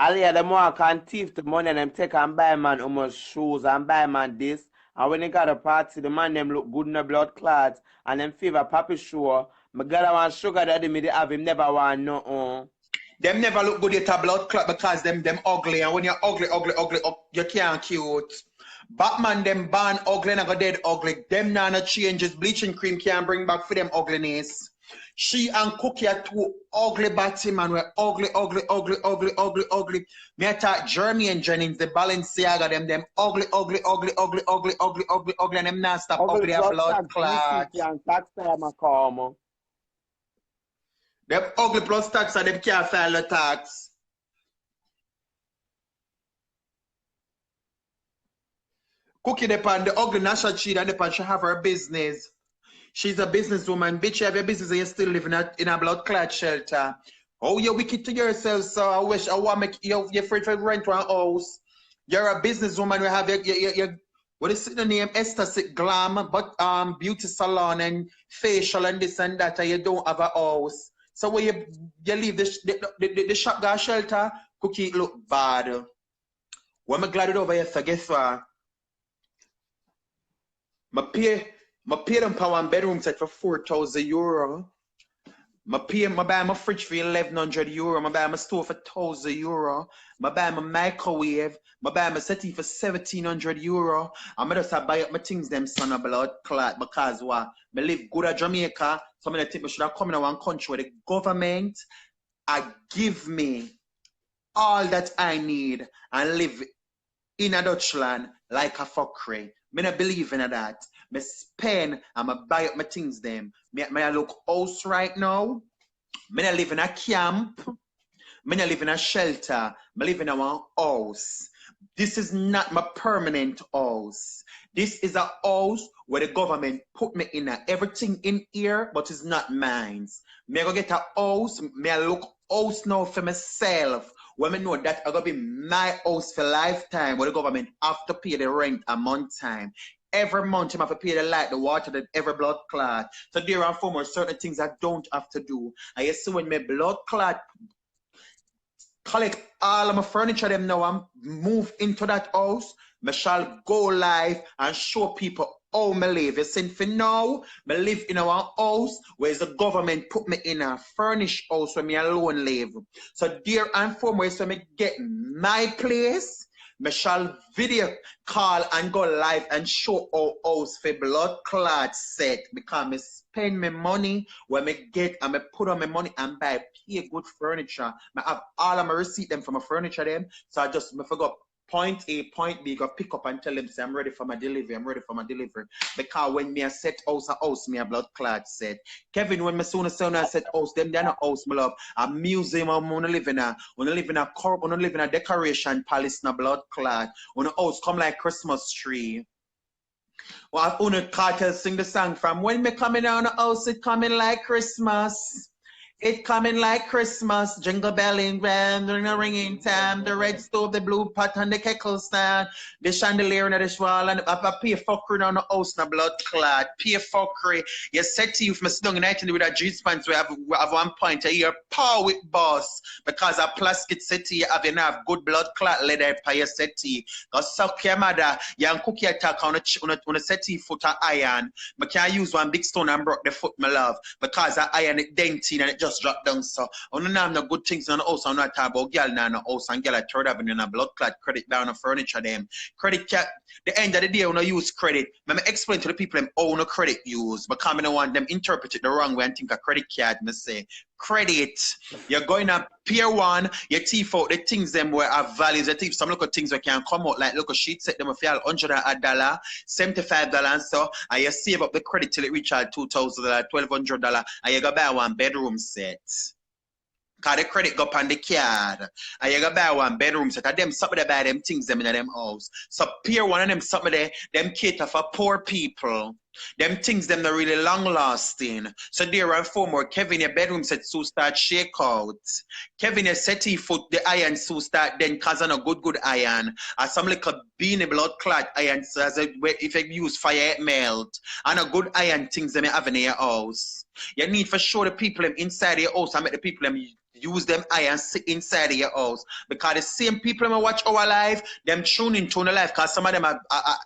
Alia, them walk and thief the money and them take and buy man how much shoes and buy man this. And when they got a party, the man them look good in the blood clot and them favor Papi sure. My God, I want sugar daddy me they have him never want no. Them never look good at a blood clot because them ugly. And when you're ugly, you can't cute. Batman them born ugly and go dead ugly. Them nana changes. Bleaching cream can't bring back for them ugliness. She and Cookie are 2 ugly batty man. We're ugly. Me I thought Jeremy and Jennings, the Balenciaga, them ugly. And them not stop ugly a blood clot. Them ugly plus tax and them can't file the tax. Cookie depend the ugly national cheat and depend she have her business. She's a businesswoman. Bitch, you have your business and you still living in a blood clot shelter. Oh, you're wicked to yourself, so I wish I want to make you're afraid to rent one house. You're a businesswoman. We have your what is the name? Esther Glam, but beauty salon and facial and this and that, and you don't have a house. So when you leave the shop guy shelter, Cookie look bad. When I'm glad it over here, so guess what? I pay them for one bedroom set for €4,000. I buy my fridge for €1,100. I buy my stove for €1,000. I buy my microwave. I buy my settee for €1,700. I just buy up my things them son of blood clot because what? I live good at Jamaica, so I think I should have come in one country where the government give me all that I need and live in a Dutchland like a fuckery. I don't believe in that. I spend and I buy up my things them. I look house right now. I live in a camp. I live in a shelter. I live in a one house. This is not my permanent house. This is a house where the government put me in everything in here, but it's not mine. I go get a house. I look house now for myself. When I know that I'm going to be my house for lifetime, where the government have to pay the rent a month time. Every month, I have to pay the light, the water, the every blood clot. So there are 4 more certain things I don't have to do. And you see when my blood clot collect all of my furniture them now and move into that house, I shall go live and show people how I live. You see, for now, I live in our house where the government put me in a furnished house where me alone live. So there and foremost, when I get my place, I shall video call and go live and show our house for blood clot set because I spend my money when I get and I put on my money and buy pay good furniture. I have all of my receipt them from my furniture them. So I forgot point A, point B, go pick up and tell them, say, I'm ready for my delivery, I'm ready for my delivery. Because when me a set house, me a blood clot set. Kevin, when me soon as I set house, them they're not house, my love. A museum, I'm gonna live in a decoration palace, na blood clot. On a house come like Christmas tree. Well, Una Carter sing the song from when me coming on the house, it coming like Christmas. It coming like Christmas, jingle belling, band, during the ringing time, the red stove, the blue pot, and the kettle stand, the chandelier and the wall, and I pay fuckery on the house, na blood clot, pay fuckery. You said to you, if I sit down night with a jeans pants, we have 1 point a year, power with boss, because a plastic city, you have enough good blood clot leather for your city. Because suck your mother, you can cook your attack on a city foot of iron, but can't use one big stone and broke the foot, my love, because the iron it denting and it just drop down. So I don't have no good things in the house. I'm not talking about girl now in the house and girl at Third Avenue in a blood clot credit down on furniture them. Credit cat the end of the day when I use credit, I explain to the people them own a credit use, but I don't want them interpret it the wrong way and think a credit card me say. Credit, you're going to Pier 1, you thief out the things them where have values, you thief some local things that can come out like local sheet set them if you have $100, $75, so and you save up the credit till it reach $2,000, $1,200, and you go buy one bedroom set. Cause the credit go up on the card. And you go buy one bedroom set. And them somebody buy them things them in them house. So Pier 1 of them somebody them cater for poor people. Them things them not really long lasting. So there and four more. Kevin your bedroom set so start shake out. Kevin your setty foot the iron so start then cause on a good iron. And some like a beanie blood clot iron so as a, if you use fire it melt. And a good iron things them you have in your house. You need for sure the people them inside your house and make the people them use them iron sit inside of your house. Because the same people them watch our life, them tune into the life because some of them are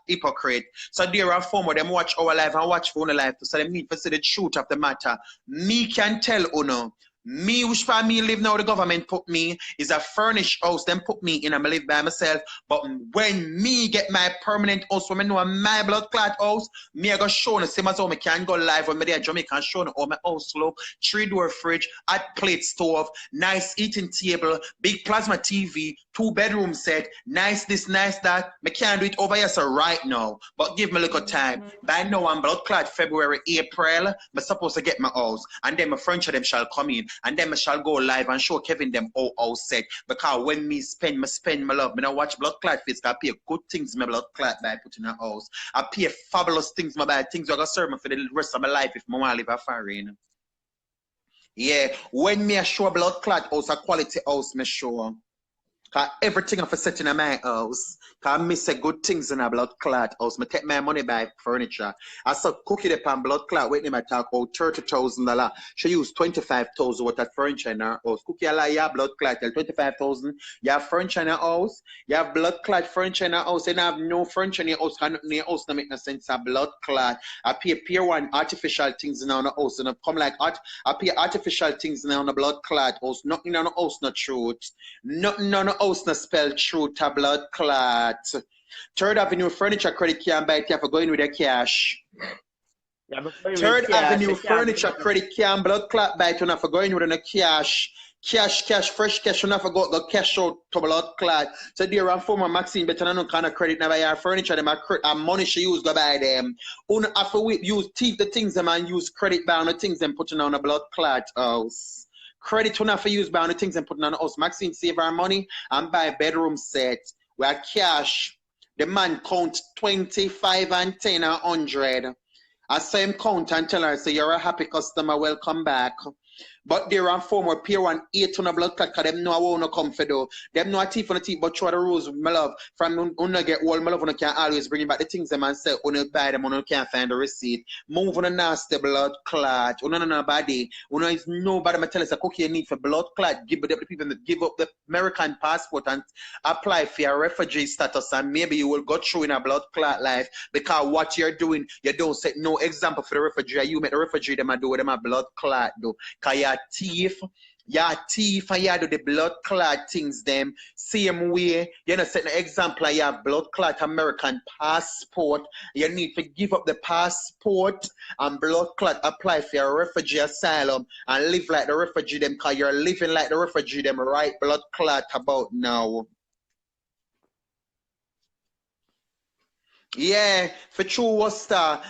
hypocrite. So there are four more them watch our life and watch for our life. So they need to see the truth of the matter. Me can tell Uno. Me, which for me live now, the government put me is a furnished house. Them put me in and I live by myself. But when me get my permanent house, when I know my blood clot house, me I go show the same as how me can go live when me there Jamaica and show all my house look. 3-door fridge, hot plate stove, nice eating table, big plasma TV, 2-bedroom set, nice this, nice that. Me can't do it over here so right now. But give me a little time. By now I'm blood clot February, April. I'm supposed to get my house. And then my furniture them shall come in. And then I shall go live and show Kevin them all set. Because when me spend my love. Me don't watch blood clot face. I pay good things my blood clot by putting in a house. I pay fabulous things my buy things that are gonna serve me for the rest of my life if I want to live a foreign. Yeah, when me a show blood clot house, a quality house me show. Cause everything of a set in my house. Cause I miss a good things in a blood clot house. I take my money buy furniture. I saw cookie the pan blood clot. Wait, I talk about $30,000. She used $25,000 worth of furniture in her house. Cookie a yeah, blood clot. $25,000. You have furniture in her house. You have blood clot furniture in her house. And have no furniture in your house. Cause in your house don't make no sense. A blood clot. I pay Pier 1 artificial things in the house. And I come like I pay artificial things in the blood clot house. Nothing in the house not truth. Nothing on the house not spell truth. A blood clot. Third Avenue furniture credit can't buy it. You have to go in with your cash. Third Avenue furniture credit can't blood clot buy it. You have to go in with a cash. Cash, fresh cash. You have to go cash out to blood clot. So there are former Maxine better than no kind of credit now buy your furniture. Them and money she use go buy them. Una have to use thief the things them and use credit buy on the things them putting on a blood clot house. Credit we not for use buy on the things them putting on the house. Maxine save her money and buy a bedroom set. Where cash, the man count 25 and 10 and 100. I saw him count and tell her, say, you're a happy customer, welcome back. But there are four more Pier 1 800 blood clot because them know I won't come for though. Them know a thief on the teeth, but through the rules, my love. From when get old, my love, when can always bring back the things them and say, when you buy them, when you can't find the receipt. Move on a nasty blood clot. When nobody, when is nobody, I tell us a cookie you need for blood clot. Give up the people that give up the American passport and apply for your refugee status, and maybe you will go through in a blood clot life because what you're doing, you don't set no example for the refugee. You make the refugee them and do them a blood clot do. Because you're thief, and you do the blood clot things them same way. You know, set an example, you have blood clot American passport. You need to give up the passport and blood clot apply for your refugee asylum and live like the refugee them because you're living like the refugee them right blood clot about now. Yeah, for true Worcester.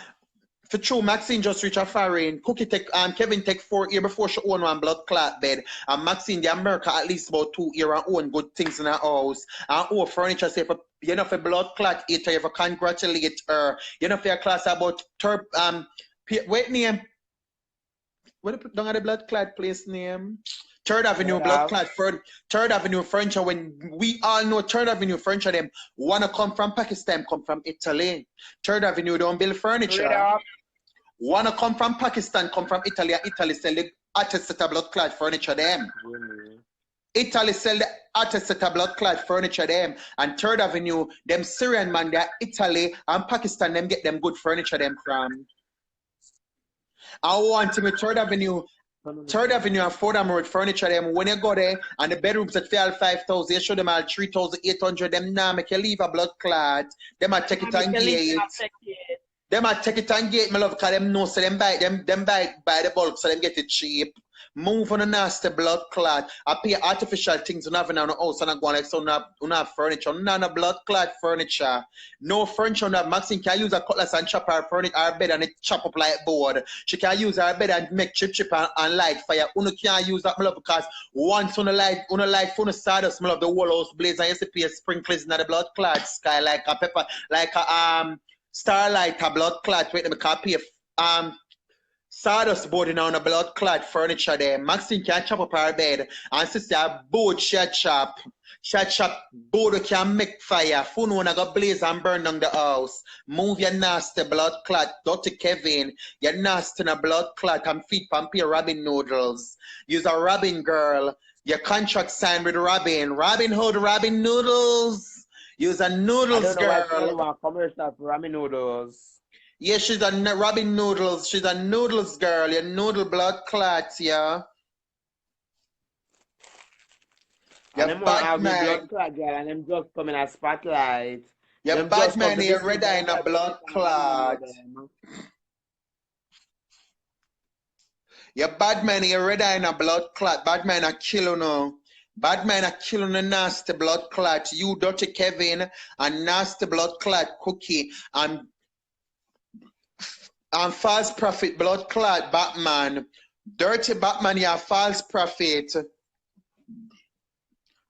For true, Maxine just reached a foreign. Cookie take Kevin take 4 years before she own one blood clot bed. And Maxine, the America at least about 2 years and own good things in her house. And own furniture say for you know for blood clot eater, you for congratulate her. You know for your class about wait name. What they put down at the blood clot place name? Third Avenue blood clot Third Avenue furniture. When we all know Third Avenue furniture, them wanna come from Pakistan, come from Italy. Third Avenue don't build furniture. Wanna come from Pakistan, come from Italy, and Italy sell the hottest set of blood clot furniture them. Italy sell the hottest set of blood clot furniture them. And Third Avenue, them Syrian man, they're Italy and Pakistan, them get them good furniture them from. I want to Third Avenue and Fordham Road furniture them. When you go there and the bedrooms at 5,000, you show them all 3,800. Them now make you leave a blood clot. Them I take it and get it. Them I take it and get my love because them know so them buy the bulk so them get it cheap. Move on a nasty blood clot. I pay artificial things on having on the house and I go like so not furniture. None of blood clot furniture. No furniture on that. Maxine can use a cutlass and chop her furniture, her bed and it chop up like board. She can use her bed and make chip and light fire. Uno can't use that my love because once on the light for the sawdust, my love the whole house blaze and you see pay sprinklers in the blood clot sky like a pepper like a starlight a blood clot wait them copy sawdust board on a blood clot furniture there. Maxine can chop up her bed and sister board she chop board can make fire. Phone wanna go blaze and burn down the house. Move your nasty blood clot, dirty Kevin. Your nasty in a blood clot and feed Pampia Robin noodles. Use a Robin girl. Your contract signed with Robin. Robin Hood, Robin noodles. Use a noodles girl. Commercial for Robin noodles. Yeah, she's a Robin noodles. She's a noodles girl. Your noodle blood clots, yeah. And them want have the blood clot girl and them just come in a spotlight. Your bad man here red eye in a blood clot. Your bad man here red eye in a blood clot. Bad man a kill no. Bad man a killing a nasty blood clot. You dirty Kevin and nasty blood clot Cookie and false prophet blood clot Batman. Dirty Batman, you false prophet.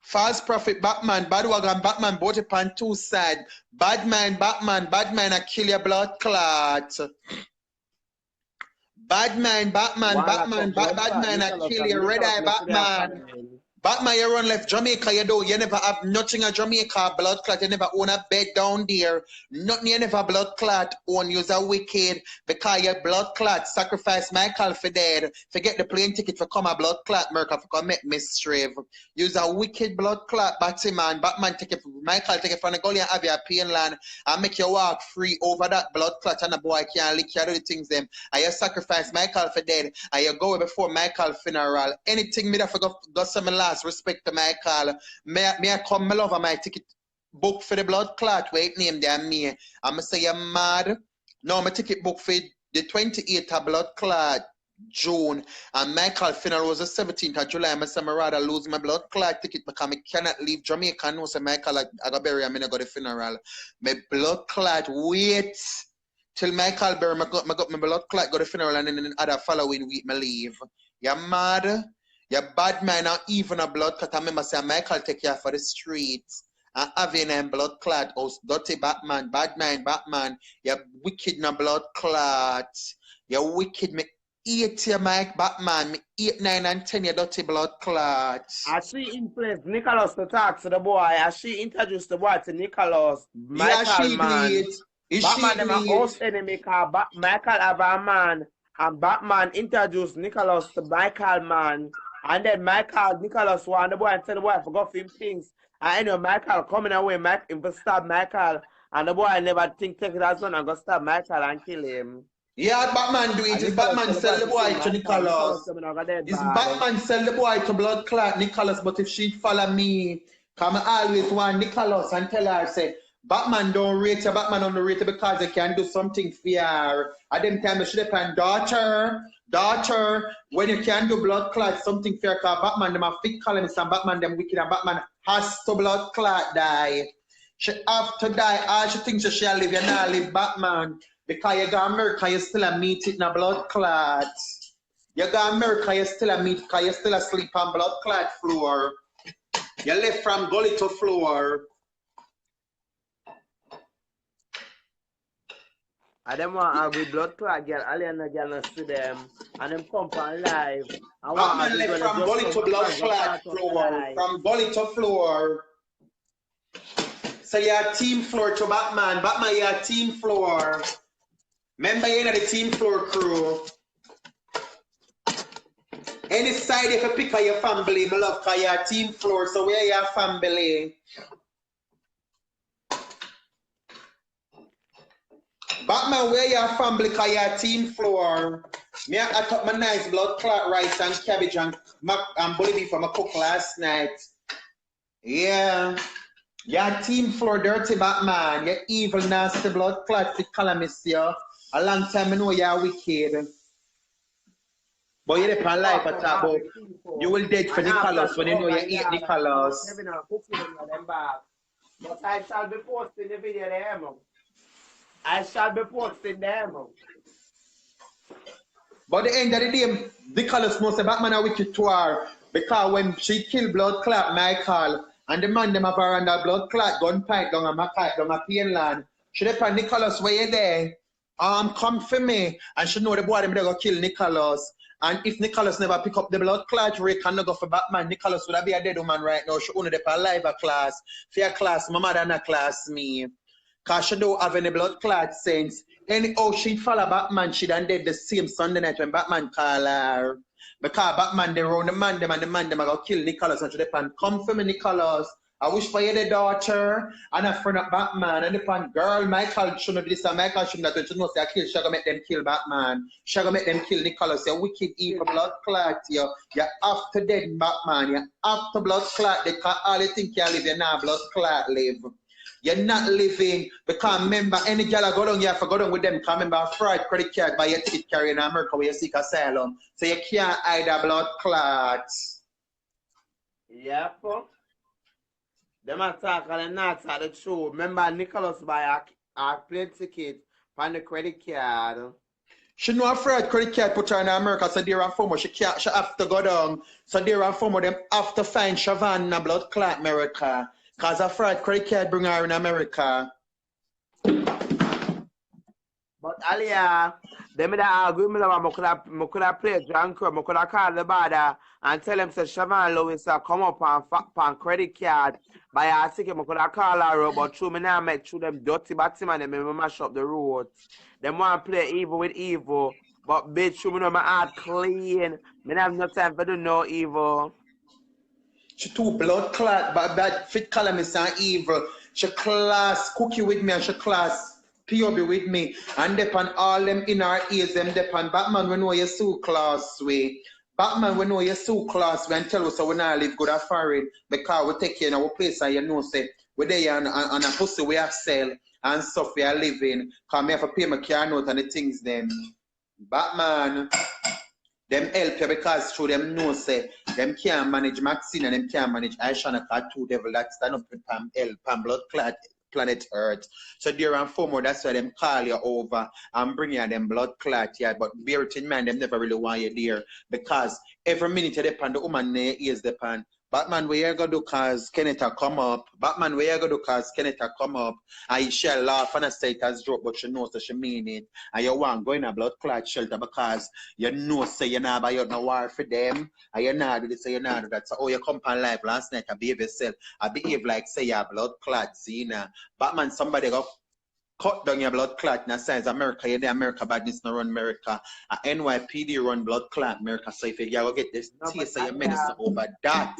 False prophet Batman, bad wagon Batman both upon two sides. Bad man a kill your blood clot. Bad man a kill your red eye Batman. Batman, you run left Jamaica, you never have nothing at Jamaica, blood clot, you never own a bed down there. Nothing you never blood clot own, you're a wicked, because your blood clot sacrifice Michael for dead. Forget the plane ticket for come a blood clot, Merca for come make mischief. You're a wicked blood clot, Batman take it, Michael take it from the gully and have your pain land and make you walk free over that blood clot and the boy can't lick you do the things them. And you sacrifice Michael for dead, and you go before Michael funeral. Anything me that forgot some last respect to Michael. May I come, my love, my ticket book for the blood clot. Wait, name there me. I'ma say you're mad. No, my ticket book for the 28th of blood clot June, and Michael funeral was the 17th of July. I say I rather lose my blood clot ticket because I cannot leave Jamaica. No, say Michael I got bury. I'm gonna go to the funeral. My blood clot wait till Michael bury. I got my blood clot go to the funeral, and then the other following week I leave. You're mad. Your bad man not even a blood clot. I remember say Michael take you for the streets and having a blood clot house. Dirty Batman, bad man, Batman. You wicked na blood clot. You wicked me 8 year Mike Batman. Me 8, 9, and 10 you dirty blood clot. As she in place Nicholas to talk to the boy, as she introduced the boy to Nicholas, Michael yeah, she man. Did. Batman them a host enemy called Michael have a man, and Batman introduced Nicholas to Michael man. And then Nicholas want the boy and tell the boy I forgot him things. And anyway, Michael coming away, him to stab Michael. And the boy never take it as one and go stab Michael and kill him. Yeah, Batman do it. It's Batman sell the boy to Nicholas. It's Batman sell the boy to blood clot Nicholas, but if she follow me, come always want Nicholas and tell her, say, Batman don't rate you, Batman don't rate you because they can do something for her. At them time, you should have daughter, when you can do blood clot, something for her, because Batman, them have fit columns and Batman, them wicked, and Batman has to blood clot die. She have to die. All she thinks she shall live, you not live, Batman. Because you go America, you still a meet it in a blood clot. You go America, you still a meet, because you still asleep on blood clot floor. You left from gully to floor. I them want to with blood clot girl, Aliana girl not see them, and them come on live. Batman left from gully to blood clot floor. From gully to floor. So you're team floor to Batman. Batman, you're team floor. Remember you're in the team floor crew. Any side if you pick of your family, my love, because you're team floor. So where your family? Batman, where your family, because you're team floor. Me, I took my nice blood clot rice and cabbage and bully beef from a cook last night. Yeah. You're team floor dirty Batman. You're evil, nasty blood clot fit calamity, yo. A long time I know you're wicked. But you're the life I talk about. You will dead for Nicholas when you know you eat Nicholas. But I shall be posting the video there, I shall be posting them. But at the end of the day, Nicholas knows the Batman a wicked to her. Because when she killed blood clot Michael, and the man them have her under blood clot, gun pipe down a Mackay, down a Painland. She depend Nicholas where you there. Come for me. And she know the boy them they go kill Nicholas. And if Nicholas never pick up the blood clot, Ray cannot go for Batman. Nicholas would have be a dead woman right now. She only a live a class. For your class, my mother and a class me. Cause she don't have any blood clot sense. Anyhow, she follow Batman, she done dead the same Sunday night when Batman call her. Because Batman they run the man them and the man them are gonna kill Nicholas and she depend. Come for me, Nicholas. I wish for you the daughter and a friend of Batman and depend girl, Michael shouldn't do this and Michael shouldn't do that. She knows they kill, she gonna make them kill Batman. She gonna make them kill Nicholas. You wicked evil blood clot, you after dead Batman, you after blood clot, they can't all you think you live, you're not blood clot live. You're not living because remember any girl I go down, you have to go down with them. Because remember fraud credit card by your ticket carrying in America where you seek asylum. So you can't hide a blood clots. Yep. Them attack and them not at the show. Remember Nicholas buy a plane ticket on the credit card. She know a fraud credit card put her in America, so there and former she have to go down. So there and former them have to find Siobhan a blood clot America. Because a fraud credit card bring her in America. But Alia, them that argue with me, I could have played drunk, I could have called the border and tell them, say, Siobhan Lewis come up on credit card, buy a ticket, I could have called her, but through me now, make through them dirty Batman, and me mash up the road. Them want to play evil with evil, but bitch, through me know my heart clean. Me have no time for do no evil. She too blood clot, but that fit calamity and evil. She class cookie with me and she class POB with me. And depend all them in our ears, them depend Batman we know you're so class way. Batman we know you're so class way and tell us so we not live good at foreign because we take care in our place and you know say we there on a pussy we have sell and stuff we are living. Cause me have to pay my car note and the things them. Batman. Them help you because through them know say them can't manage Maxine and them can't manage Ishawna because two devil that stand up with Pam blood clot planet Earth. So there and former that's why them call you over and bring you them blood clot yeah. But bear it in mind them never really want you there because every minute you depend the woman is depend. Batman where you go do cause Kenneth come up. Batman where you go do cause Kenneth come up. And she laugh and say it as joke but she knows that she mean it. And you want go in a blood clot shelter because you know say you not buy out no war for them. And you not do this so you not do that. So you come on live last night I behave yourself. I behave like say you're blood clot Zena. Batman somebody go cut down your blood clot in a sense America, you're the America badness no run America. NYPD run blood clot America. So if you go get this taste of your medicine over that.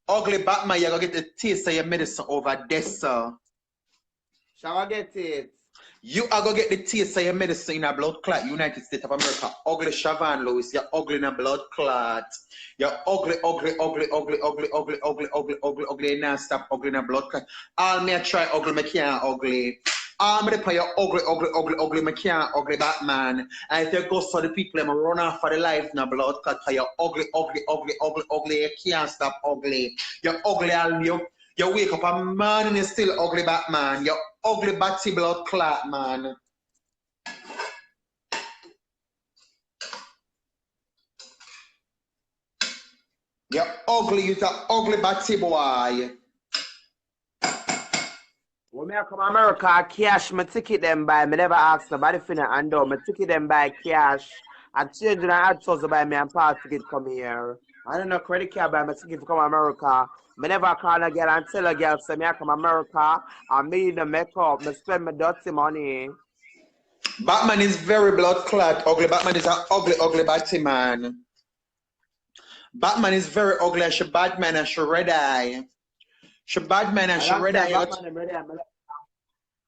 Ugly Batman, you go get the taste of your medicine over this, sir. Shall I get it? You are going to get the taste of your medicine in a blood clot, United States of America. Ugly Siobhan Lewis, you're ugly in a blood clot. You're ugly, and now stop ugly in a blood clot. All me try ugly, me can't ugly. All me play your ugly, me can't ugly Batman. And if you go for the people, them run off for the life in a blood clot, because you're ugly, you can't stop ugly. You're ugly, all you You wake up a man and you're still ugly Batman. You ugly batty blood clot, man. You're ugly, you're an ugly batty boy. When I come to America, I cash my ticket them by. Me never ask nobody for no hand out. My ticket them by cash. I change and I add to buy me and pass ticket come here. I don't know credit card buy my ticket to come to America. Me never call a girl and tell a girl say me I come to America. I me the makeup. Me spend my dirty money. Batman is very blood clot. Ugly Batman is an ugly, ugly batty man. Batman is very ugly. And she bad man and she red eye. She bad man and she red eye.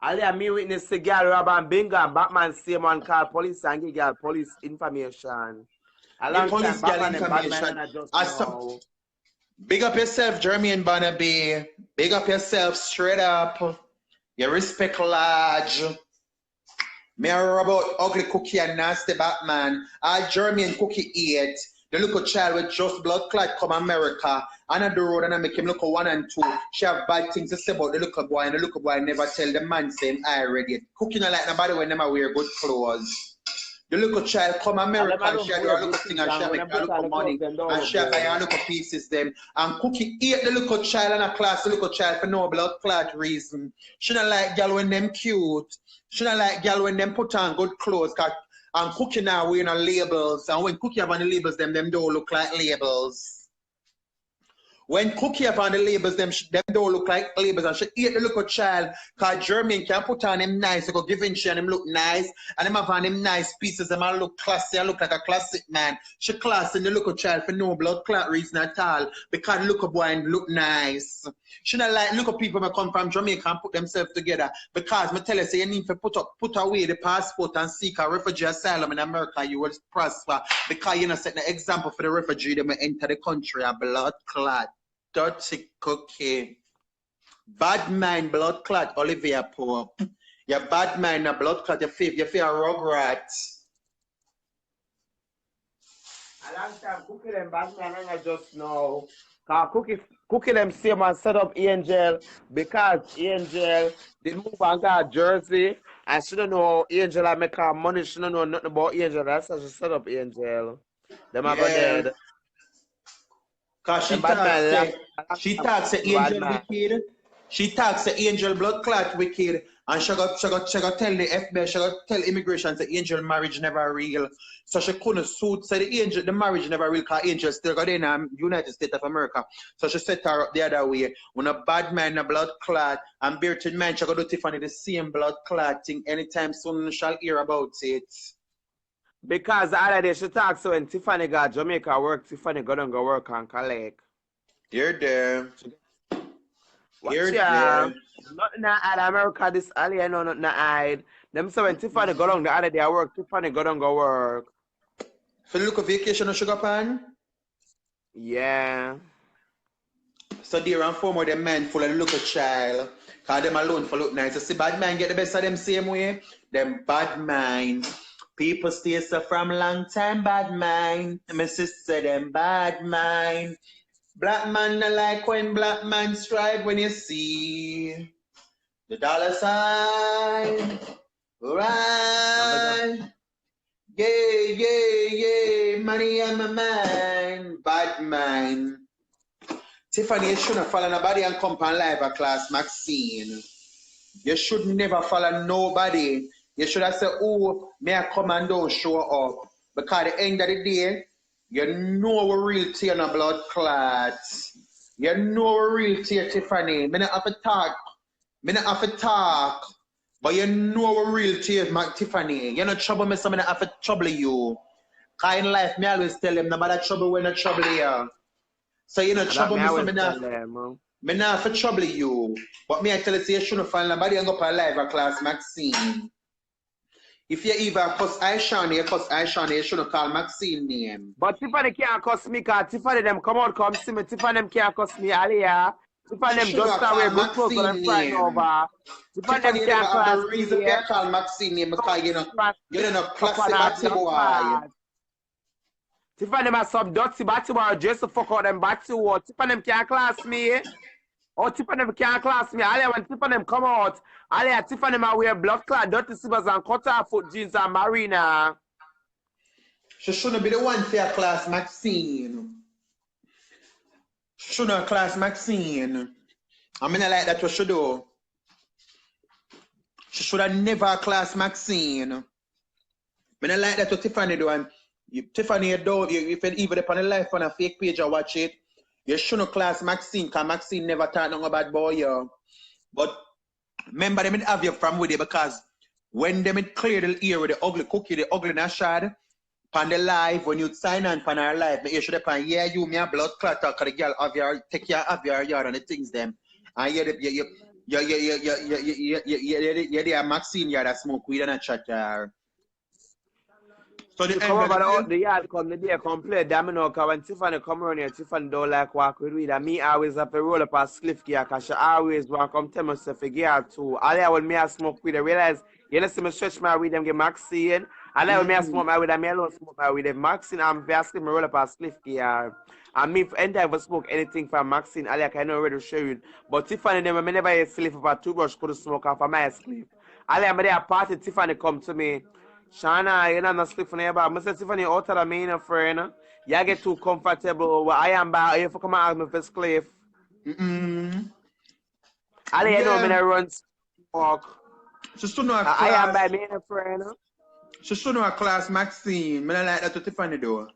I me witness the girl rob and bingo and Batman same one call police and give girl police information. A long police time girl Batman information. and I just know. Big up yourself, Jeremy and Barnaby. Big up yourself straight up. You respect large. Me about ugly Cookie and nasty Batman. I Jeremy and Cookie eat. The little child with just blood clot come America. And at the road and I make him look 1 and 2. She have bad things to say about the little boy and the little boy never tell the man same I already. Cookie not like nobody when them wear good clothes. The little child come America and she have a little thing and she make a little money and she buy a little pieces them. And Cookie eat the little child in a class, the little child for no blood clot reason. She not like girl when them cute. She not like girl when them put on good clothes. And Cookie now wearing on labels. And when Cookie have on the labels, them don't look like labels. When Cookie have on the labels, them don't look like labels. And she eat the little child, because Jermaine can put on him nice, so go give in she and him look nice. And him have on him nice pieces, and man look classy, and look like a classic man. She class in the little child for no blood clot reason at all, because the little boy look nice. She not like little people that come from Jamaica and put themselves together, because me tell you, say you need to put away the passport and seek a refugee asylum in America, you will prosper, because you're not setting an example for the refugee that may enter the country, a blood clot. Dirty Cookie. Bad mind, blood clot, Olivia Pope. Your bad mind, a blood clot, you feel a rugrat. A long time Cookie them bad man and I just know. Cause Cookie them same and set up Angel because Angel did move and got Jersey and she don't know Angel I make her money, she don't know nothing about Angel. That's how she set up Angel. Them are dead. Cause she talks the Angel wicked. She talks the Angel blood clot wicked, and she got tell the FBI, she got tell immigration the Angel marriage never real. So she couldn't suit say the marriage never real, cause Angel still got in United States of America. So she set her up the other way. When a bad man a blood clot and bearded man she got do Tiffany the same blood clot thing anytime soon shall hear about it. Because the other day she talks so when Tiffany got Jamaica work, Tiffany go work and collect. You're there. You're there. Nothing at America this early, I know nothing hide. Them so when Tiffany go down the other day I work, Tiffany go work. So look a vacation on Sugar Pan? Yeah. So there and four more them men full of the little child. Cause them alone for look nice. You see bad man get the best of them same way. Them bad mind. People stay so from long time, bad mind. My sister, them bad mind. Black man not like when black man strike when you see the dollar sign. Right. Yeah. Money on my mind. Bad mind. Tiffany, you shouldn't follow nobody and come on live at class, Maxine. You should never follow nobody. You should have said, oh, may I come and don't show up. Because at the end of the day, you know we're real to you, no blood clots. You know we're real to you, Tiffany. Me not have to talk. But you know we're real to you, Tiffany. You no trouble me, so me not have to trouble you. Because in life, me always tell them, no matter trouble when I trouble you. So you know trouble me, so me not have to trouble you. But me I tell you, say you shouldn't find nobody and go up a live at class, Maxine. If you even cuss Ishawna, you shouldn't call Maxine name. But Tiffany can't cuss me, because Tiffany them come out, come see me. Tiffany them can't cuss me, Aliyah. Tiffany them just away good clothes when I'm fighting over. Tiffany them can't have the reason they call Maxine name because you know classy batty boy. Tiffany them are some dirty batty boy just to fuck out them batty boy. Tiffany them can't class me. Oh, Tiffany can't class me. All when Tiffany come out, all Tiffany ma wear blood clot, dirty slippers and cut off foot jeans and marina. She shouldn't be the one for your class, Maxine. She shouldn't class Maxine. I mean, I like that what she do. She should have never class Maxine. I mean, I like that what Tiffany do. And Tiffany, you don't, if you even upon a life on a fake page or watch it, you shouldn't class Maxine, because Maxine never talk nothing about boy, yo. But remember, them have you from with you, because when them clear the ear with the ugly cookie, the ugly nashad, pan the live, when you sign on pan our live, you should have pan, yeah, you me a blood clot, because the girl have your, take care of your yard and the things them. And yeah, Maxine, yeah, that smoke weed and a chat. So You the come end over of the yard, come the day, come play domino, because when Tiffany come around here, Tiffany don't like walk with weed. And me always have to roll up a spliff gear, because she always want to come tell me stuff gear too. All I when me I smoke weed, I realize, you know, see me stretch my weed, them get Maxine. All I when me I smoke my weed, I me alone smoke my weed. If Maxine, I'm basically me roll up a spliff gear. And me, if I ever smoke anything from Maxine, I like I know already show you. But Tiffany, never, me never sleep up a toothbrush could smoke off of my spliff. All I there party, Tiffany come to me. Shana, you know, not sleep for neighbor. I say, Tiffany, out of the main friend. You get too comfortable. I am bad. You come and ask me for cliff. All you know, me run walk. She should know a I am by class. main friend. She should know a class Maxine. Me not like that to Tiffany do.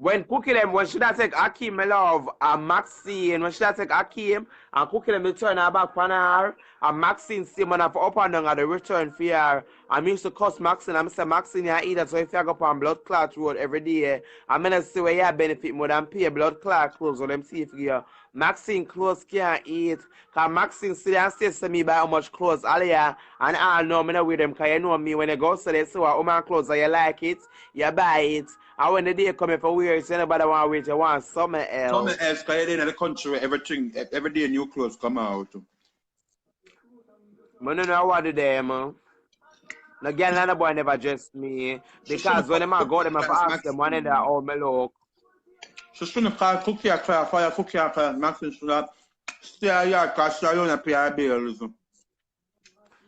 When cooking them, when she take Akeem, my love, and Maxine, when she take Akeem and cooking them, they turn her back on her, and Maxine see man have up and down at the return for her. I used to cuss Maxine, I say, Maxine, you eat that, so if you go up on blood clot road every day, I'm going to see where you benefit more than pay blood clot clothes, or them see if you Maxine clothes can't eat, because Maxine see and say to me by how much clothes all ya, and I know me not with them, because you know me, when you go so they say, what woman clothes, and you like it, you buy it. And when the day come for wear, so nobody want to wait, you want something else. Something else, because you're in the country where everything, every day new clothes come out. I don't know what to do, man. No girl and no boy never dress me. Because when them go, them have to ask them one day how me look. She shouldn't call cookie a class, fire cookie a class. Maxine should have stay here because she don't pay her bills.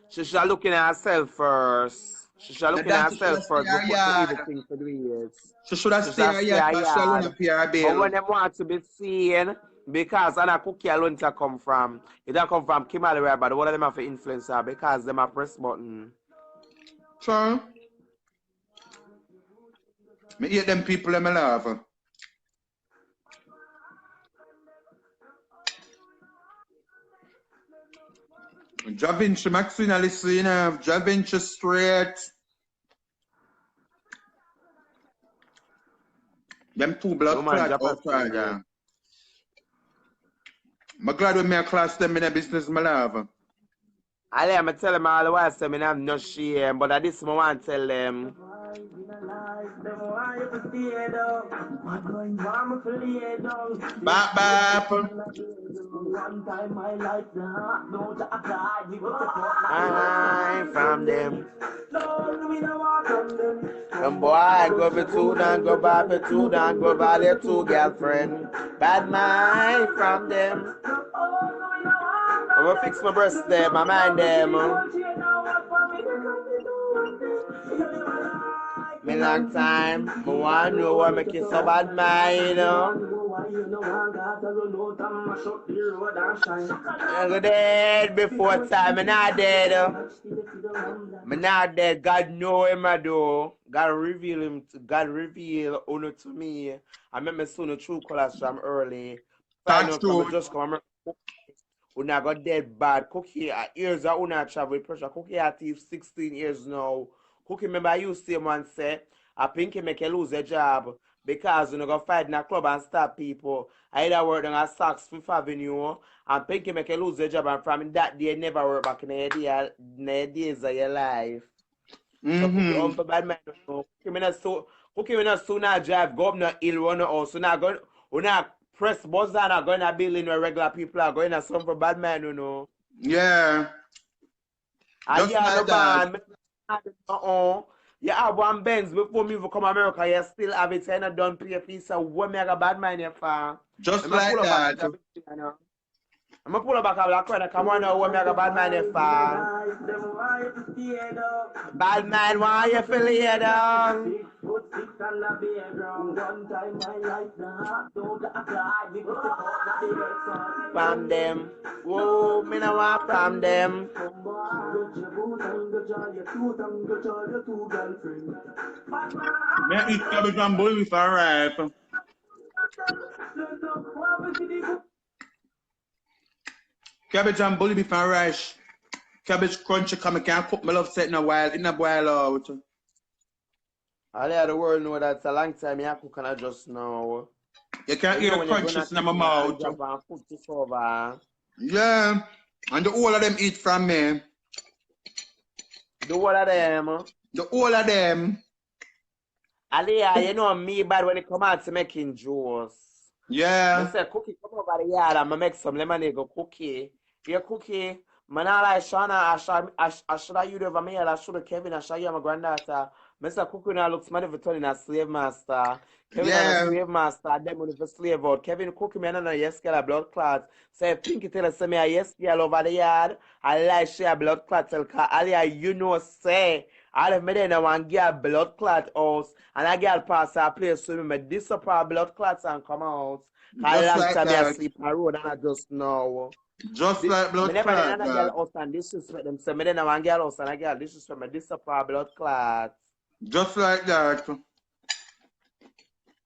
She should look in herself first. She should look in herself first before she everything for 3 years. She should have stayed here because she don't pay her bills. But when them want to be seen, because and a cookie alone to come from, it don't come from Kimberly Ray, but one of them have to influence her because them have press button. So, me hate them people in my love. Ja Vinci, Maxine, listen, Ja Vinci straight. Them two blood clots outside, yeah. I'm glad we make class them in a business, my love. I'm tell them all the while, so I have no shame, but at this moment, tell them. Bap, bap. I'm from them. Them boy go be two down, go back be two down, go by their two girlfriend. Bad mind from them. I'm gonna fix my breast there, my mind there, man. Me long time, I want to know why me kiss so bad mind, I'm dead before time, I'm not dead. I'm not dead, God know him I do. God reveal him, God reveal honor to me. I remember seeing the true colors from early. That's true. Just come Una got dead bad. Cookie years that una travel with pressure. Cookie at 16 years now. Cookie remember I used to man say I think he make you lose a job because you know go fight in a club and stop people. I either work on a Saks Fifth Avenue and Pinky make you lose a job and from that day never work back in the days of your life. So Cookie for bad man. Cookie when not soon drive go up no hill run or so now go press buzzer and going to building where regular people are going to some for bad man, you know. Yeah. And yeah, no bad. You have one Benz before me come America, you still have it, and don't pay a piece of what make a bad man you for. Just like that. I'm gonna pull up back a black corner. Come on now, when me a go bad man if bad man, why you feel here down? From them, whoa, me no want from them. Me eat cabbage and bully for ripe. Cabbage and bully before rice. Cabbage crunchy come, I can't cook my love set in a boil out. All of the world know that it's a long time you cook and I just know. You can't hear the crunches in my mouth. Yeah, and the whole of them eat from me. The whole of them? The whole of them. Aliyah, you know me bad when it come out to making juice. Yeah. I say, Cookie, come over the yard and I make some lemonade go Cookie. Yeah, Cookie. Man, I like Ishawna, I should have you over me, I should have Kevin, I should have my granddaughter. Mr. Cookie now looks mad for turning a slave master. Kevin and a slave master, them when for slave out. Kevin Cookie, man, no yes girl a blood clot. Say Pinky tell us me a yes girl over the yard. I like she a blood clot tell Aliyah, you know say. All of me then one girl blood clot house and a girl pass her place so me disappear blood clots and come out. Cause Just long like time that. I sleep on road and I just know. Just like blood never clot. then a girl house and disrespect them. So me then one girl house and a girl disrespect me disappear blood clots. Just like that.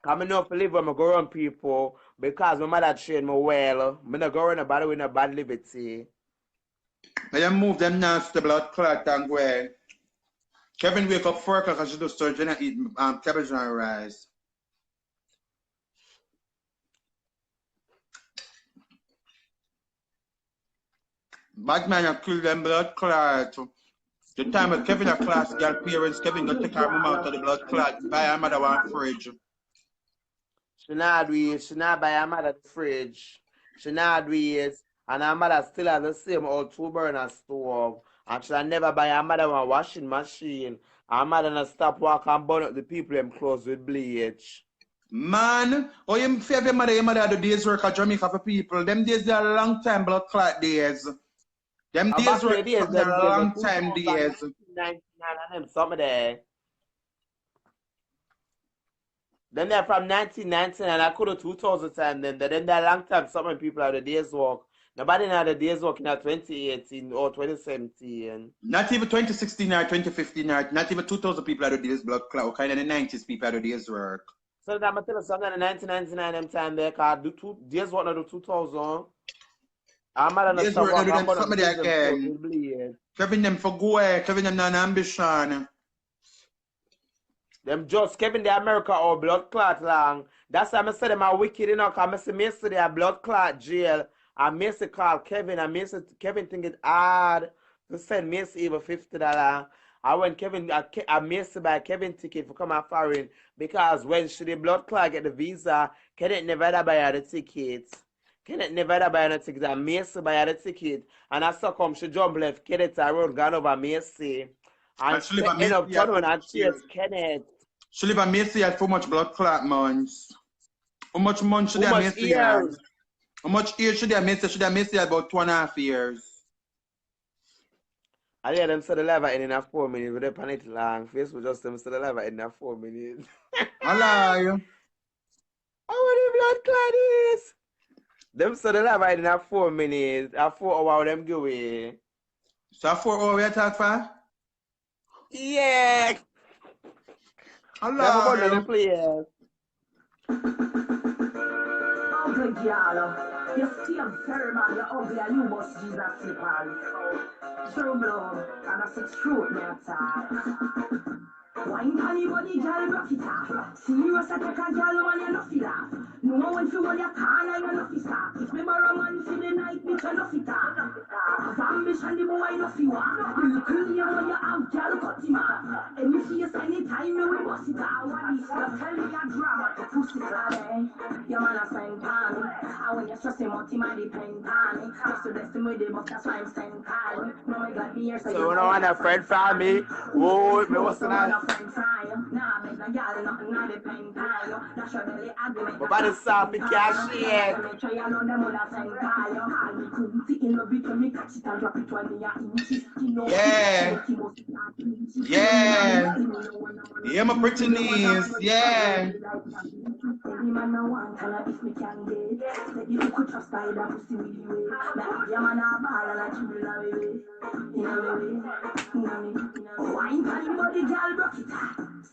Cause me know if I live when I go around people because my mother trained me well. Me not go around nobody with no bad liberty. I move them nasty blood clot and go ahead. Kevin wake up 4 o'clock and she do surgery and eat cabbage and rice. Bad man a kill them blood clot. The time when Kevin a class girl parents, Kevin got take her mom out of the blood clot, buy her mother one fridge. She not buy her mother the fridge. She not do it. And her mother still has the same old 2-burner stove. And she never buy her mother one washing machine. Her mother not stop walk and burn up the people them clothes with bleach. Man, oh you favor your mother do days work at Jamaica for people. Them days they are long time blood clot days. Them days work for a long time days. 1999 and them some of there. Then they're from 1999, I could have 2000 time then. Then they're long time, some people have the days work. Nobody had the days work in 2018 or 2017. Not even 2016 or 2015 or not even 2000 people had the days blood clot. Kind of the 90s people had the days work. So I'm going to tell you something in 1999 them time there, because do 2 days work not do 2000. I'm not days work not do them something there again. Kevin them for go away. Kevin them not ambition. Them just Kevin the America or blood clot long. That's why I said them are wicked, you know, because I say they are blood clot jail. And Macy call Kevin, and Kevin think it hard to send Macy even $50. I went Kevin, I Macy buy Kevin ticket for come out foreign because when she the blood clot get the visa, Kenneth never buy her the ticket. Kenneth never buy her the ticket, and Macy buy her the ticket. And I saw come she jump left Kenneth around, gone over Macy. And she end up turning and chase Kenneth. She live at Macy had for much blood clot months. How much months should they Macy have? How much years should they Macy? Should they Macy about 2.5 years? I hear them say the live in 4 minutes, but they panic long. Facebook just them say the live in 4 minutes. I lie. Oh, the blood clot is. Them say the live in 4 minutes. A 4 hour them go away. So 4 hours we talk for? Yeah. Allah. The players. Ugly girl, you stay very man, you're ugly and you must Jesus slippers. True blood, and a 6 throat me outside. Wine honey body girl rock it off. Serious attack a girl man you no feel off. No one feel what you call and you no feel stop. If me borrow man for the night, bitch you no fit off. Have ambition the boy no feel walk. You clear when you have girl cut him off. And if you anytime you will bust it out. What is the tell me a drama to pussy clad. Your man a spend pan. I when you stress him out, he might depend on me. Just to bless him with the book, that's why I'm saying call me. No, I got me here, so you don't want a friend from me. Oh, me what's not? But by the sound, we can't share. Yeah. Yeah. Yeah, my pretty knees. Yeah.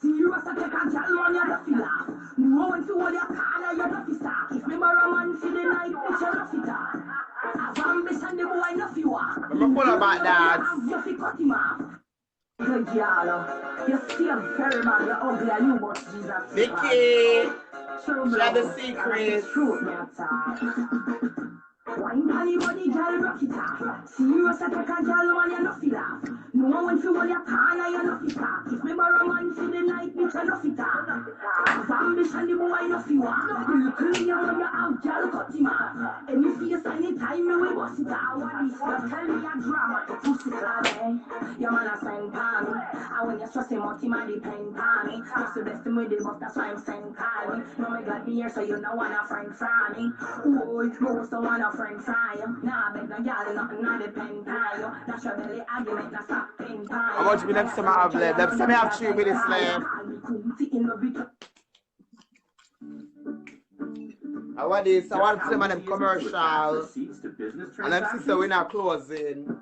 Serious I take a gal on your duffy laugh. No one to hold your car your duffy star. If me borrow man for the night, it's your duffy tar. Have ambition the boy nuffy walk. I'm cool about that. Duffy cut him off. Good gal, you still very man, you're ugly and you must Jesus. Vicky, share the secret. Truth, me outside. Wine anybody gal rock it off. Serious I take a gal man, you nuffy laugh. No one to hold your car your duffy star. If me borrow man for the night, it's your duffy tar. Have ambition the boy nuffy walk. You clean your man, you have gal cut him off. And if you anytime me we bust it out. What is you tell me a drama to pussy club, eh? Your man a send call me. And when you stress him out, he might depend on me. Just to bless him with the buff, that's why I'm saying call me. No, me glad me here, so you know want a friend from me. Oh, you also want a friend from you. Nah, beg no girl, nothing not depend on you. That's your belly argument, that's not pin time. How much me them say I have left? Them say me have 3 minutes left. I want this, I want them and them commercial. And them sister we not closing.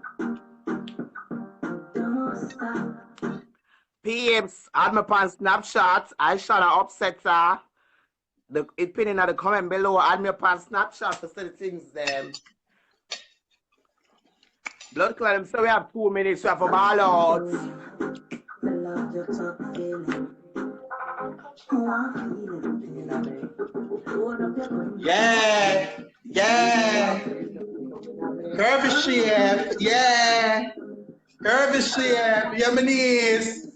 Peeps, add me on Snapchat. Ishawna upset her. It pin in the comment below. Add me on Snapchat to see the things them. Blood clot them say we have 2 minutes, we have a ball out. Yeah. Yeah. Curvy shape. Yeah. Curvy shape. Yeah, my knees.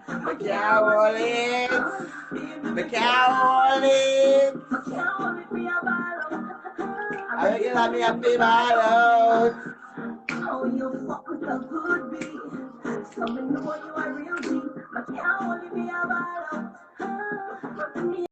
The cow hold it. The cow hold it. I will give me a big ball out.